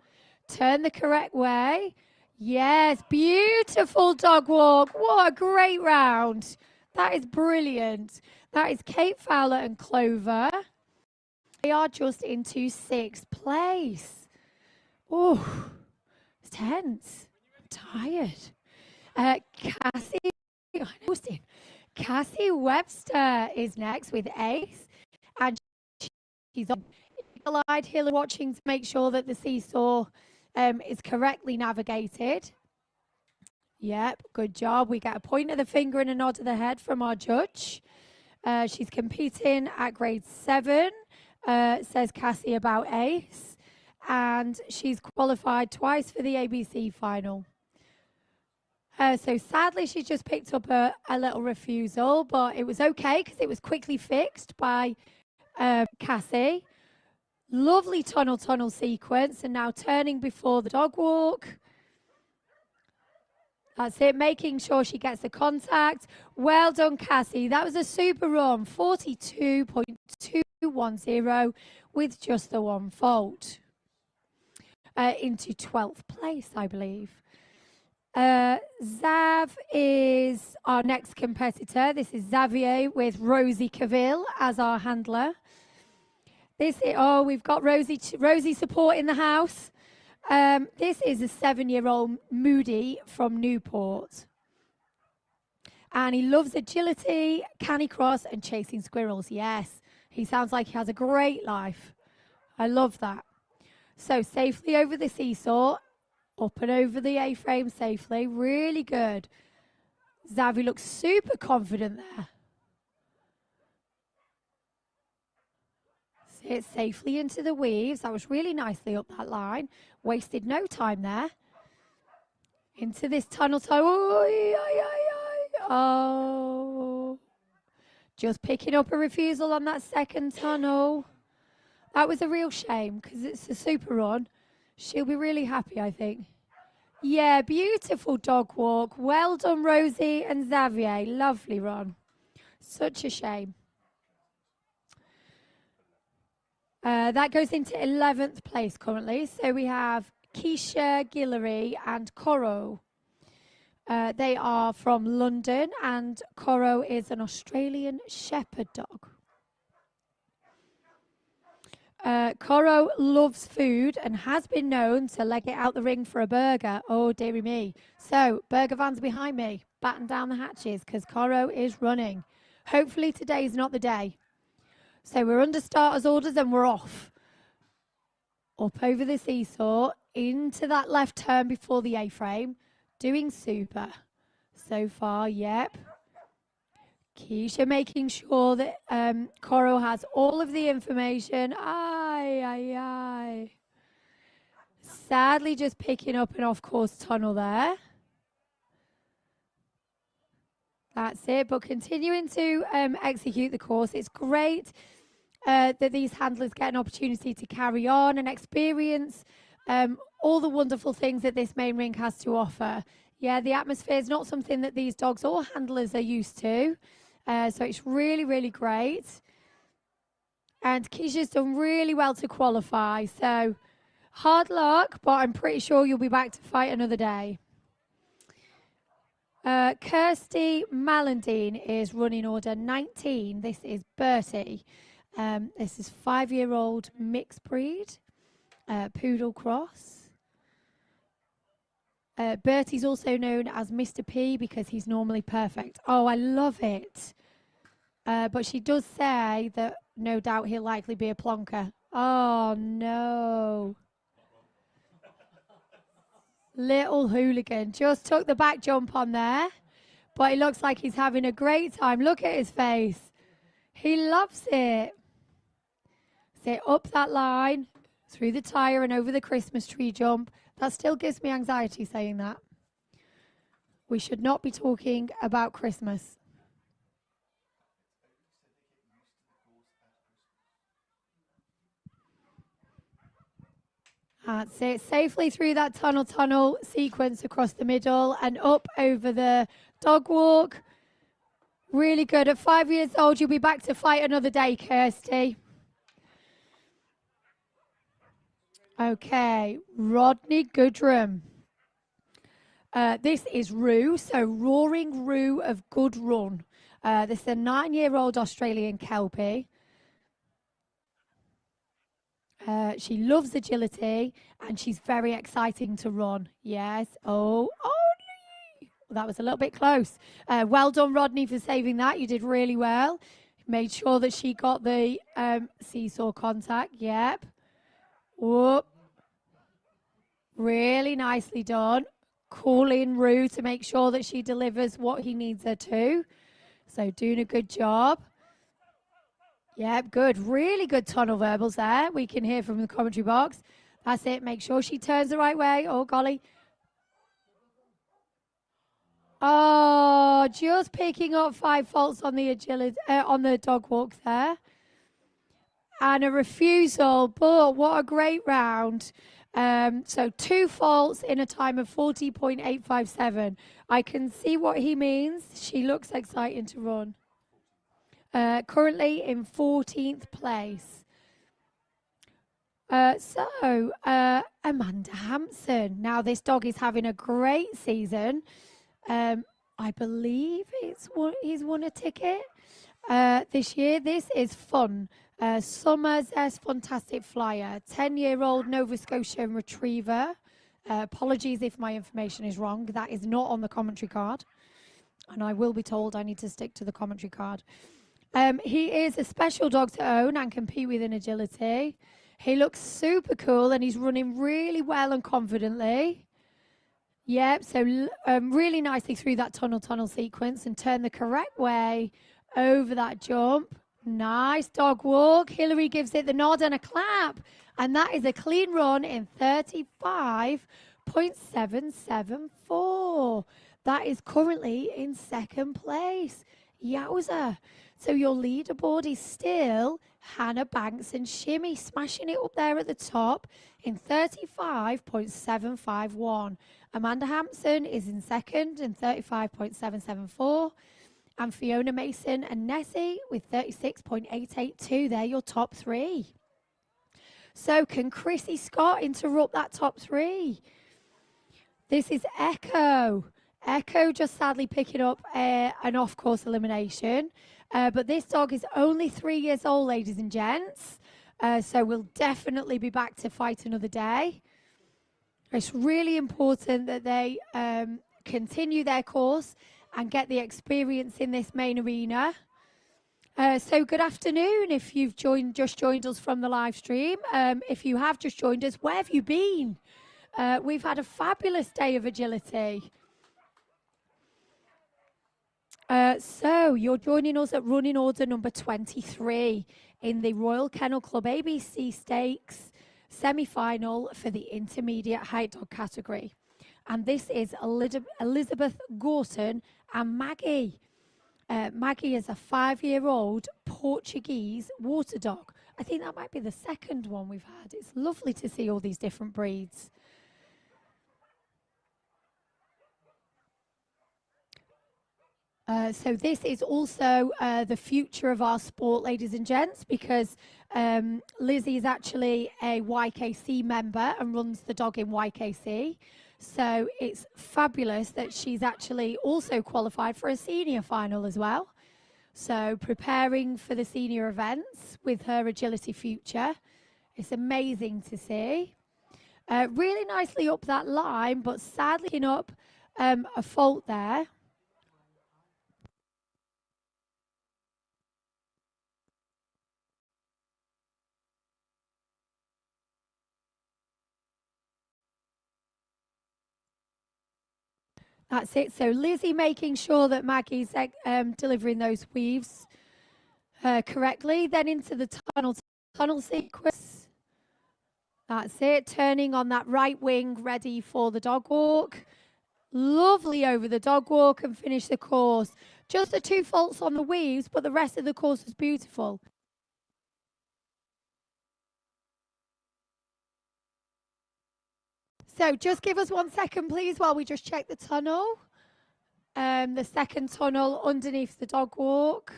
Turn the correct way. Yes, beautiful dog walk. What a great round. That is brilliant. That is Kate Fowler and Clover. They are just into 6th place. Oh, it's tense. I'm tired. Cassie Webster is next with Ace. And she's on eagle-eyed Hillary watching to make sure that the seesaw is correctly navigated. Yep, good job. We get a point of the finger and a nod of the head from our judge. She's competing at grade 7, says Cassie about Ace. And she's qualified twice for the ABC final. So sadly, she just picked up a little refusal, but it was okay because it was quickly fixed by Cassie. Lovely tunnel sequence, and now turning before the dog walk. That's it, making sure she gets the contact. Well done, Cassie. That was a super run, 42.210 with just the one fault. Into 12th place, I believe. Zav is our next competitor. This is Xavier with Rosie Cavill as our handler. We've got Rosie support in the house. This is a 7-year-old Moody from Newport. And he loves agility, canicross, and chasing squirrels. Yes, he sounds like he has a great life. I love that. So safely over the seesaw, up and over the A-frame safely. Really good. Xavi looks super confident there. Sit safely into the weaves. That was really nicely up that line. Wasted no time there. Into this tunnel. Oh. Just picking up a refusal on that second tunnel. That was a real shame because it's a super run. She'll be really happy, I think. Yeah, beautiful dog walk. Well done, Rosie and Xavier. Lovely run. Such a shame. That goes into 11th place currently. So we have Keisha, Guillory and Coro. They are from London, and Coro is an Australian Shepherd dog. Coro loves food and has been known to leg it out the ring for a burger. Oh, dearie me. So, burger van's behind me. Batten down the hatches because Coro is running. Hopefully today's not the day. So we're under starters orders and we're off. Up over the seesaw, into that left turn before the A-frame. Doing super. So far, yep. Keisha making sure that Coro has all of the information. Aye. Sadly, just picking up an off-course tunnel there. That's it, but continuing to execute the course. It's great that these handlers get an opportunity to carry on and experience all the wonderful things that this main ring has to offer. Yeah, the atmosphere is not something that these dogs or handlers are used to. So it's really, really great. And Keisha's done really well to qualify. So hard luck, but I'm pretty sure you'll be back to fight another day. Kirsty Malandine is running order 19. This is Bertie. This is 5-year-old mixed breed, poodle cross. Bertie's also known as Mr. P because he's normally perfect. Oh, I love it. But she does say that no doubt he'll likely be a plonker. Oh, no. Little hooligan. Just took the back jump on there. But it looks like he's having a great time. Look at his face. He loves it. Sit up that line, through the tyre and over the Christmas tree jump. That still gives me anxiety saying that. We should not be talking about Christmas. That's it. Safely through that tunnel sequence across the middle and up over the dog walk. Really good. At 5 years old, you'll be back to fight another day, Kirsty. Okay, Rodney Goodrum. This is Roo, so Roaring Roo of Good Run. This is a 9-year-old Australian Kelpie. She loves agility and she's very exciting to run. Yes. Oh, that was a little bit close. Well done, Rodney, for saving that. You did really well. Made sure that she got the seesaw contact. Yep. Whoop. Really nicely done. Calling Roo to make sure that she delivers what he needs her to. So doing a good job. Yep, good. Really good tunnel verbals there. We can hear from the commentary box. That's it. Make sure she turns the right way. Oh, golly. Oh, just picking up 5 faults on the agility, on the dog walk there. And a refusal, but what a great round. So 2 faults in a time of 40.857. I can see what he means. She looks exciting to run. Currently in 14th place. Amanda Hampson. Now, this dog is having a great season. I believe he's won a ticket this year. This is Fun. Summer's Fantastic Flyer. 10-year-old Nova Scotian Retriever. Apologies if my information is wrong. That is not on the commentary card. And I will be told I need to stick to the commentary card. He is a special dog to own and compete with in agility. He looks super cool and he's running really well and confidently. Yep, so really nicely through that tunnel sequence and turn the correct way over that jump. Nice dog walk. Hillary gives it the nod and a clap. And that is a clean run in 35.774. That is currently in 2nd place. Yowza. So your leaderboard is still Hannah Banks and Shimmy smashing it up there at the top in 35.751. Amanda Hampson is in 2nd in 35.774. And Fiona Mason and Nessie with 36.882. They're your top 3. So can Chrissy Scott interrupt that top 3? This is Echo. Echo just sadly picking up an off-course elimination. But this dog is only 3 years old, ladies and gents. So we'll definitely be back to fight another day. It's really important that they continue their course and get the experience in this main arena. So good afternoon if you've just joined us from the live stream. If you have just joined us, where have you been? We've had a fabulous day of agility. So you're joining us at running order number 23 in the Royal Kennel Club ABC Stakes semi-final for the intermediate height dog category. And this is Elizabeth Gorton and Maggie. Maggie is a 5-year-old Portuguese water dog. I think that might be the 2nd one we've had. It's lovely to see all these different breeds. So this is also the future of our sport, ladies and gents, because Lizzie is actually a YKC member and runs the dog in YKC. So it's fabulous that she's actually also qualified for a senior final as well. So preparing for the senior events with her agility future. It's amazing to see. Really nicely up that line, but sadly picking up a fault there. That's it. So Lizzie making sure that Maggie's delivering those weaves correctly. Then into the tunnel sequence. That's it. Turning on that right wing, ready for the dog walk. Lovely over the dog walk and finish the course. Just the 2 faults on the weaves, but the rest of the course was beautiful. So just give us 1 second, please, while we just check the tunnel. The 2nd tunnel underneath the dog walk.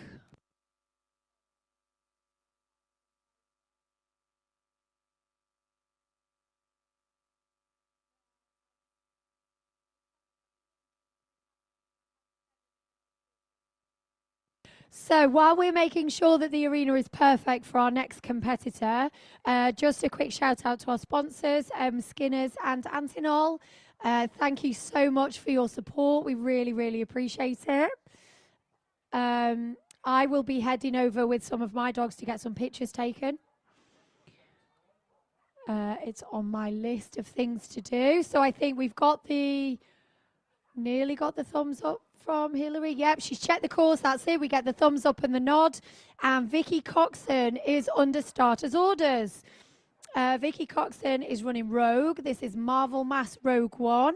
So while we're making sure that the arena is perfect for our next competitor, just a quick shout out to our sponsors, Skinners and Antinol. Thank you so much for your support. We really, really appreciate it. I will be heading over with some of my dogs to get some pictures taken. It's on my list of things to do. So I think we've nearly got the thumbs up from Hillary. Yep, she's checked the course. That's it. We get the thumbs up and the nod. And Vicky Coxon is under starters orders. Vicky Coxon is running Rogue. This is Marvel Mass Rogue 1.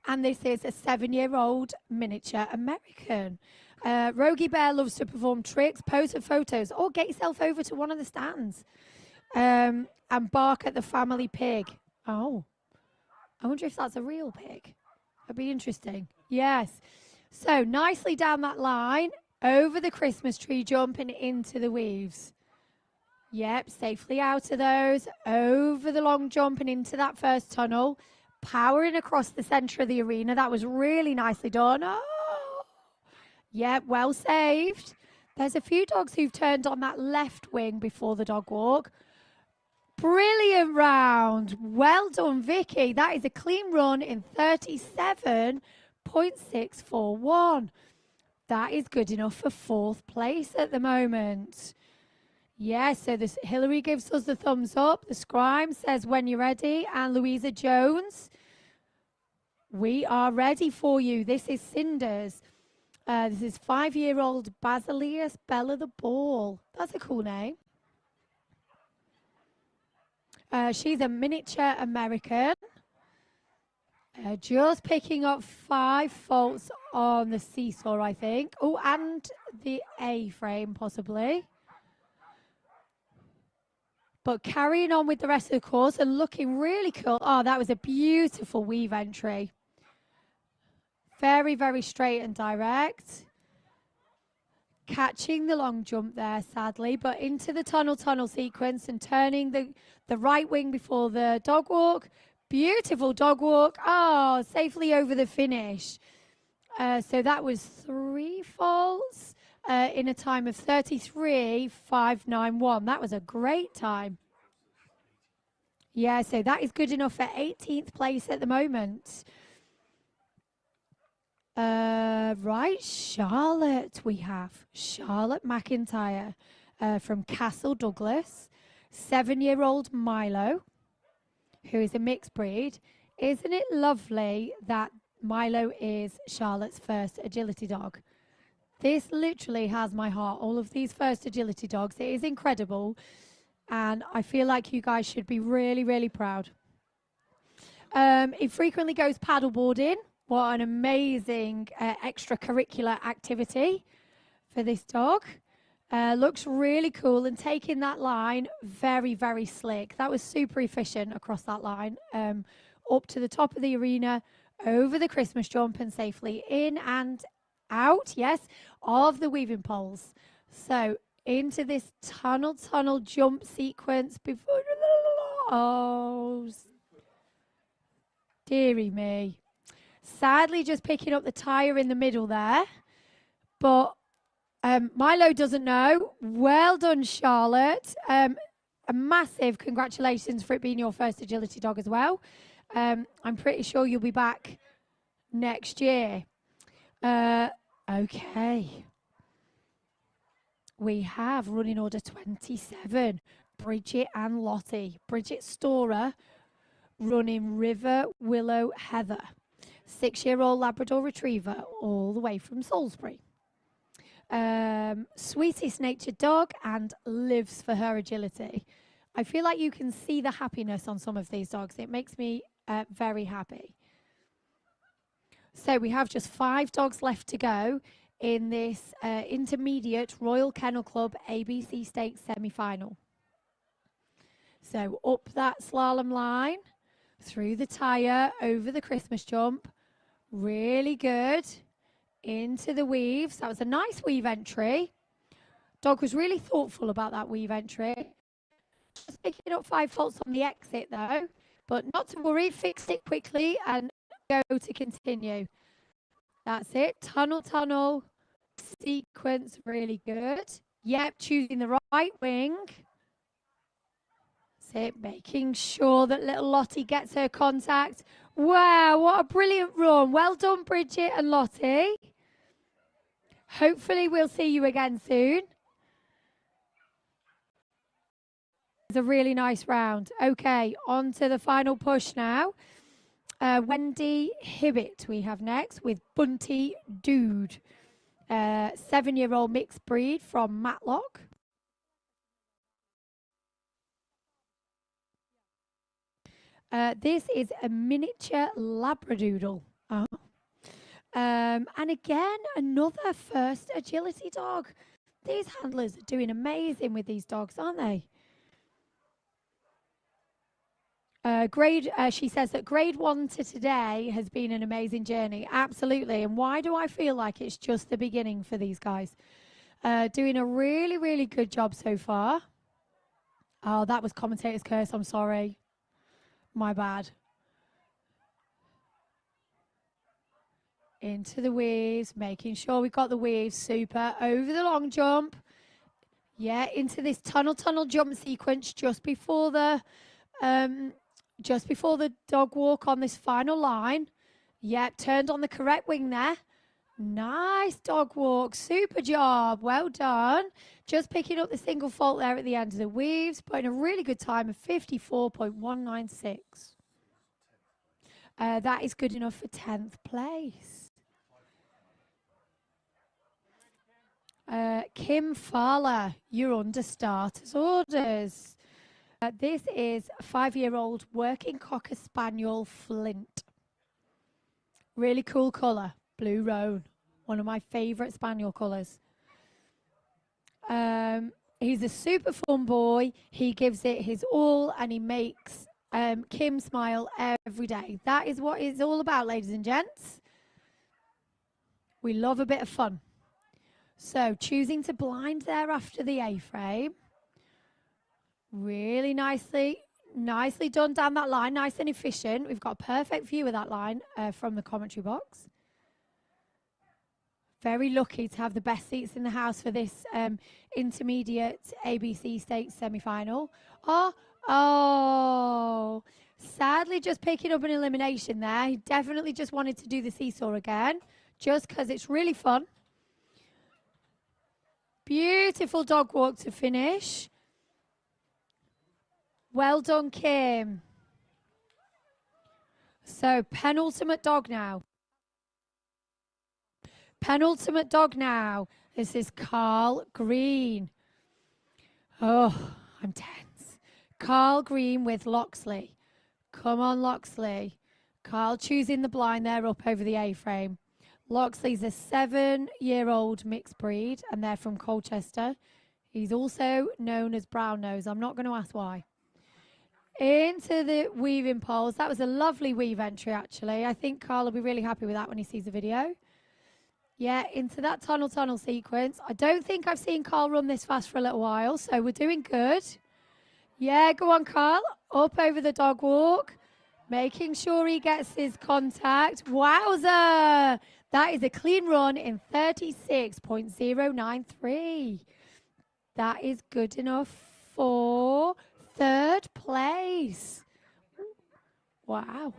And this is a 7-year-old miniature American. Rogie Bear loves to perform tricks, pose for photos, or get yourself over to one of the stands. And bark at the family pig. Oh, I wonder if that's a real pig. That'd be interesting. Yes. So nicely down that line, over the Christmas tree, jumping into the weaves. Yep, safely out of those, over the long jump and into that first tunnel, powering across the centre of the arena. That was really nicely done. Oh, yep, well saved. There's a few dogs who've turned on that left wing before the dog walk. Brilliant round. Well done, Vicky. That is a clean run in 37.641. That is good enough for 4th place at the moment. Yes, so this Hillary gives us the thumbs up. The scribe says when you're ready. And Louisa Jones, we are ready for you. This is Cinders. This is 5-year-old Basilius Bella the Ball. That's a cool name. She's a miniature American. Just picking up 5 faults on the seesaw, I think. Oh, and the A-frame, possibly. But carrying on with the rest of the course and looking really cool. Oh, that was a beautiful weave entry. Very, very straight and direct. Catching the long jump there, sadly, but into the tunnel sequence and turning the right wing before the dog walk. Beautiful dog walk. Oh, safely over the finish. So that was 3 faults in a time of 33.591. That was a great time. Yeah, so that is good enough for 18th place at the moment. Right, Charlotte we have. Charlotte McIntyre from Castle Douglas. 7-year-old Milo, who is a mixed breed. Isn't it lovely that Milo is Charlotte's first agility dog? This literally has my heart. All of these first agility dogs. It is incredible. And I feel like you guys should be really, really proud. It frequently goes paddleboarding. What an amazing extracurricular activity for this dog. Looks really cool, and taking that line, very, very slick. That was super efficient across that line. Up to the top of the arena, over the Christmas jump, and safely in and out, yes, of the weaving poles. So into this tunnel jump sequence before. Oh, dearie me. Sadly, just picking up the tyre in the middle there. But Milo doesn't know. Well done, Charlotte. A massive congratulations for it being your first agility dog as well. I'm pretty sure you'll be back next year. Okay. We have running order 27, Bridget and Lottie. Bridget Storer running River Willow Heather. 6-year-old Labrador Retriever, all the way from Salisbury. Sweetest natured dog and lives for her agility. I feel like you can see the happiness on some of these dogs. It makes me very happy. So we have just 5 dogs left to go in this intermediate Royal Kennel Club ABC Stakes semi-final. So up that slalom line, through the tyre, over the Christmas jump. Really good. Into the weaves. That was a nice weave entry. Dog was really thoughtful about that weave entry. Just picking up 5 faults on the exit though. But not to worry, fixed it quickly and go to continue. That's it. Tunnel. sequence, really good. Yep, choosing the right wing. Sit, making sure that little Lottie gets her contact. Wow, what a brilliant run. Well done, Bridget and Lottie. Hopefully we'll see you again soon. It's a really nice round. Okay, on to the final push now. Wendy Hibbett we have next with Bunty Dude. 7-year-old mixed breed from Matlock. This is a miniature Labradoodle. And again, another first agility dog. These handlers are doing amazing with these dogs, aren't they? She says that grade 1 to today has been an amazing journey. Absolutely. And why do I feel like it's just the beginning for these guys? Doing a really, really good job so far. Oh, that was commentator's curse. I'm sorry. My bad. Into the weaves, making sure we got the weaves. Super. Over the long jump. Yeah, into this tunnel jump sequence just before the dog walk on this final line. Yep, turned on the correct wing there. Nice dog walk. Super job. Well done. Just picking up the single fault there at the end of the weaves, putting a really good time of 54.196. That is good enough for 10th place. Kim Fowler, you're under starters orders. This is a 5-year-old working Cocker Spaniel Flint. Really cool colour, blue roan. One of my favourite Spaniel colours. He's a super fun boy. He gives it his all and he makes Kim smile every day. That is what it's all about, ladies and gents. We love a bit of fun. So choosing to blind there after the A-frame. Really nicely done down that line, nice and efficient. We've got a perfect view of that line from the commentary box. Very lucky to have the best seats in the house for this intermediate ABC Stakes semi-final. Oh, sadly just picking up an elimination there. He definitely just wanted to do the seesaw again, just because it's really fun. Beautiful dog walk to finish. Well done, Kim. So, penultimate dog now. Penultimate dog now. This is Carl Green. Oh, I'm tense. Carl Green with Loxley. Come on, Loxley. Carl choosing the blind there up over the A-frame. Loxley's a 7-year-old mixed breed, and they're from Colchester. He's also known as Brown Nose. I'm not going to ask why. Into the weaving poles. That was a lovely weave entry, actually. I think Carl will be really happy with that when he sees the video. Yeah, into that tunnel sequence. I don't think I've seen Carl run this fast for a little while, so we're doing good. Yeah, go on, Carl. Up over the dog walk. Making sure he gets his contact. Wowza! That is a clean run in 36.093. That is good enough for 3rd place. Wow.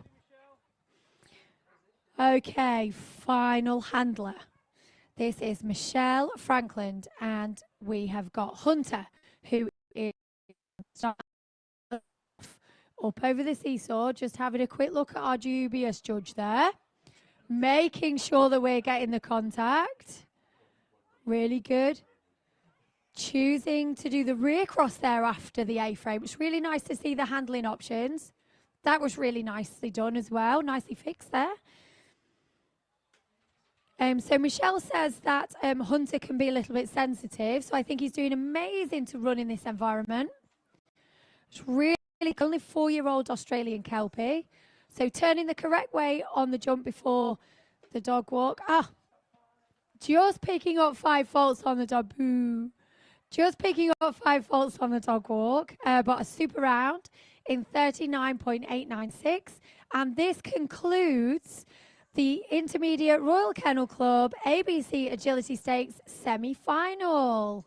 Okay, final handler. This is Michelle Franklin, and we have got Hunter, who is up over the seesaw, just having a quick look at our dubious judge there. Making sure that we're getting the contact. Really good. Choosing to do the rear cross there after the A-frame. It's really nice to see the handling options. That was really nicely done as well. Nicely fixed there. So Michelle says that Hunter can be a little bit sensitive. So I think he's doing amazing to run in this environment. It's really only 4-year-old Australian Kelpie. So turning the correct way on the jump before the dog walk. Just picking up 5 faults on the dog. Boo. Just picking up 5 faults on the dog walk. But a super round in 39.896. And this concludes the Intermediate Royal Kennel Club ABC Agility Stakes semi-final.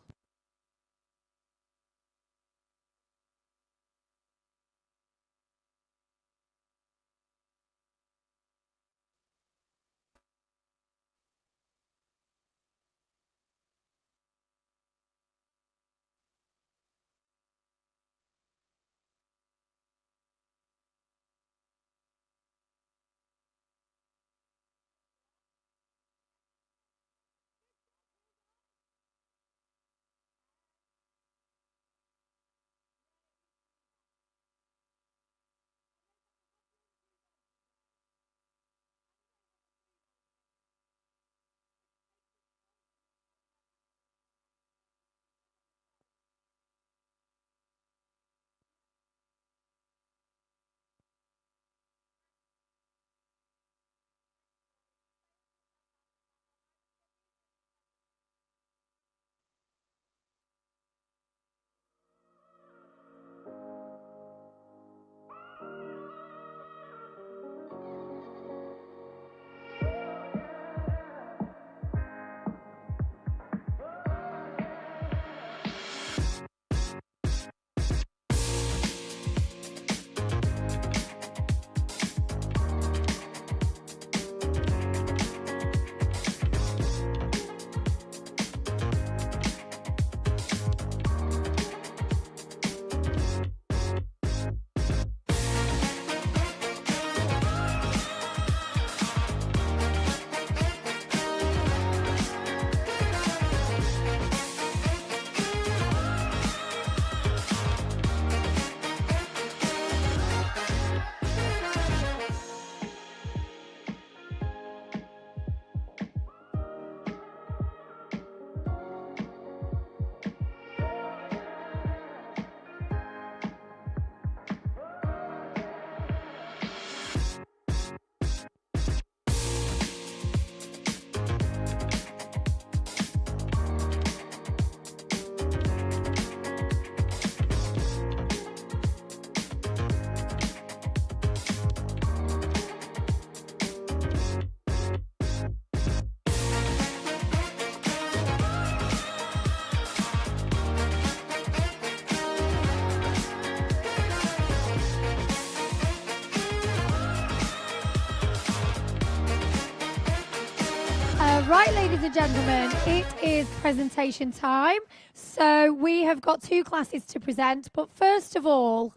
Right, ladies and gentlemen, it is presentation time. So we have got two classes to present, but first of all,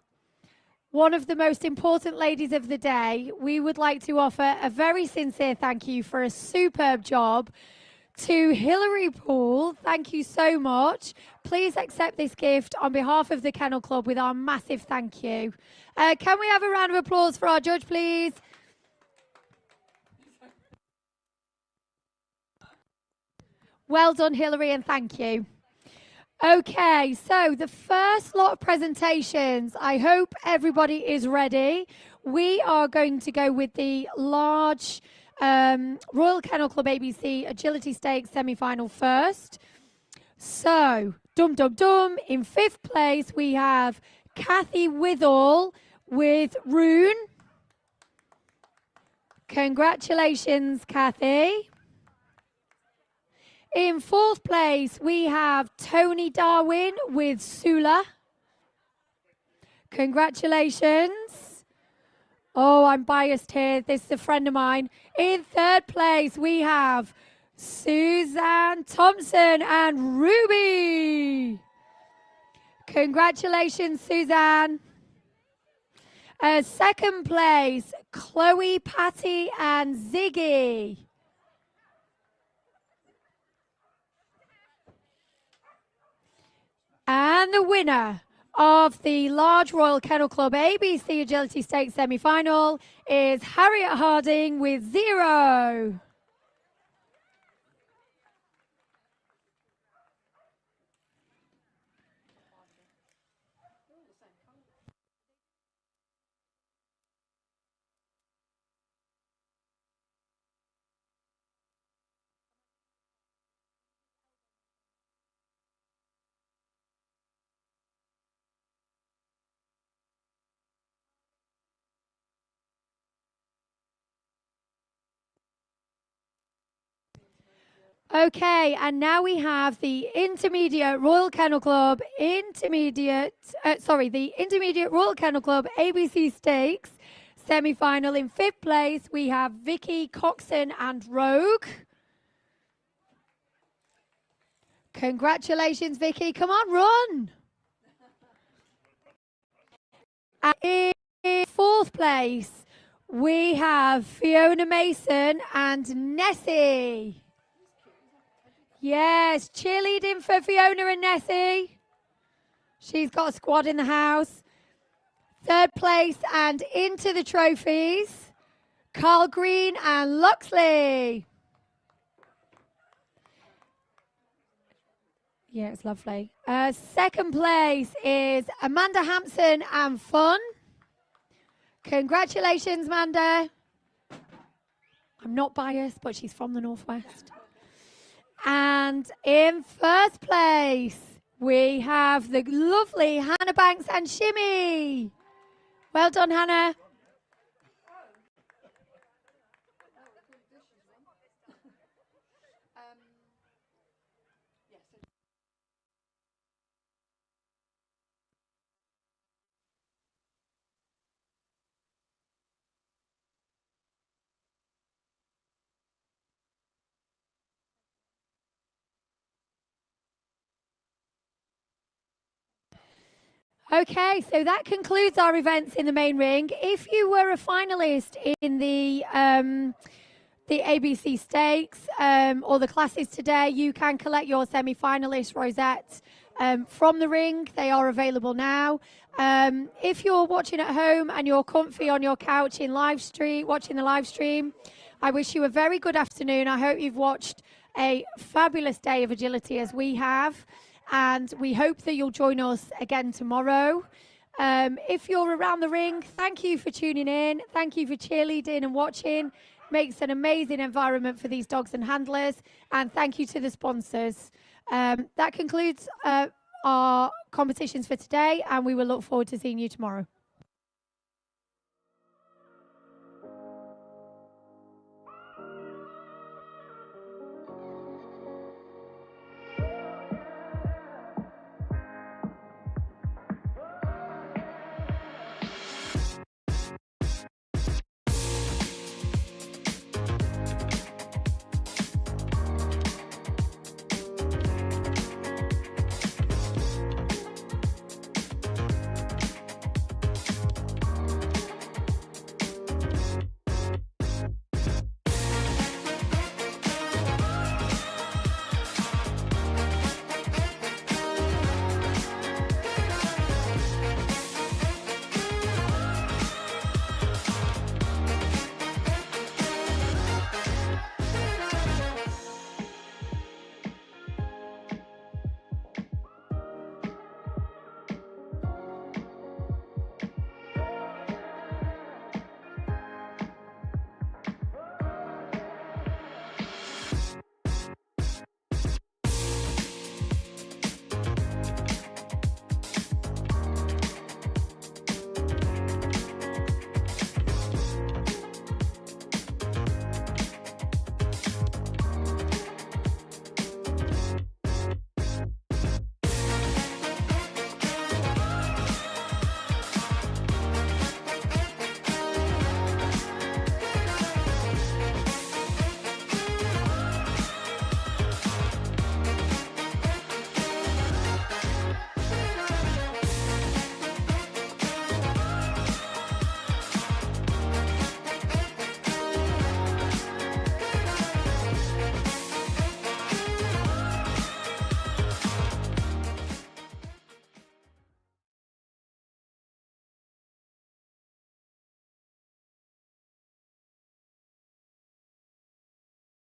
one of the most important ladies of the day, we would like to offer a very sincere thank you for a superb job to Hilary Poole. Thank you so much. Please accept this gift on behalf of the Kennel Club with our massive thank you. Can we have a round of applause for our judge, please? Well done, Hilary, and thank you. Okay, so the first lot of presentations, I hope everybody is ready. We are going to go with the large Royal Kennel Club ABC Agility Stakes semi-final first. So, in fifth place, we have Kathy Withall with Rune. Congratulations, Kathy. In fourth place, we have Tony Darwin with Sula. Congratulations. Oh, I'm biased here. This is a friend of mine. In third place, we have Suzanne Thompson and Ruby. Congratulations, Suzanne. Second place, Chloe, Patty, and Ziggy. And the winner of the large Royal Kennel Club ABC Agility Stakes semi-final is Harriet Harding with 0. Okay, and now we have the Intermediate Royal Kennel Club the Intermediate Royal Kennel Club ABC Stakes semi-final. In 5th place, we have Vicky, Coxon and Rogue. Congratulations, Vicky. Come on, run. And in 4th place, we have Fiona Mason and Nessie. Yes, cheerleading for Fiona and Nessie. She's got a squad in the house. 3rd place and into the trophies, Carl Green and Loxley. Yeah, it's lovely. 2nd place is Amanda Hampson and Fun. Congratulations, Amanda. I'm not biased, but she's from the Northwest. And in 1st place, we have the lovely Hannah Banks and Shimmy. Well done, Hannah. Okay, so that concludes our events in the main ring. If you were a finalist in the ABC Stakes or the classes today, you can collect your semi-finalist rosettes from the ring. They are available now. If you're watching at home and you're comfy on your couch in watching the live stream, I wish you a very good afternoon. I hope you've watched a fabulous day of agility as we have. And we hope that you'll join us again tomorrow. If you're around the ring, thank you for tuning in. Thank you for cheerleading and watching. Makes an amazing environment for these dogs and handlers. And thank you to the sponsors. That concludes our competitions for today, and we will look forward to seeing you tomorrow.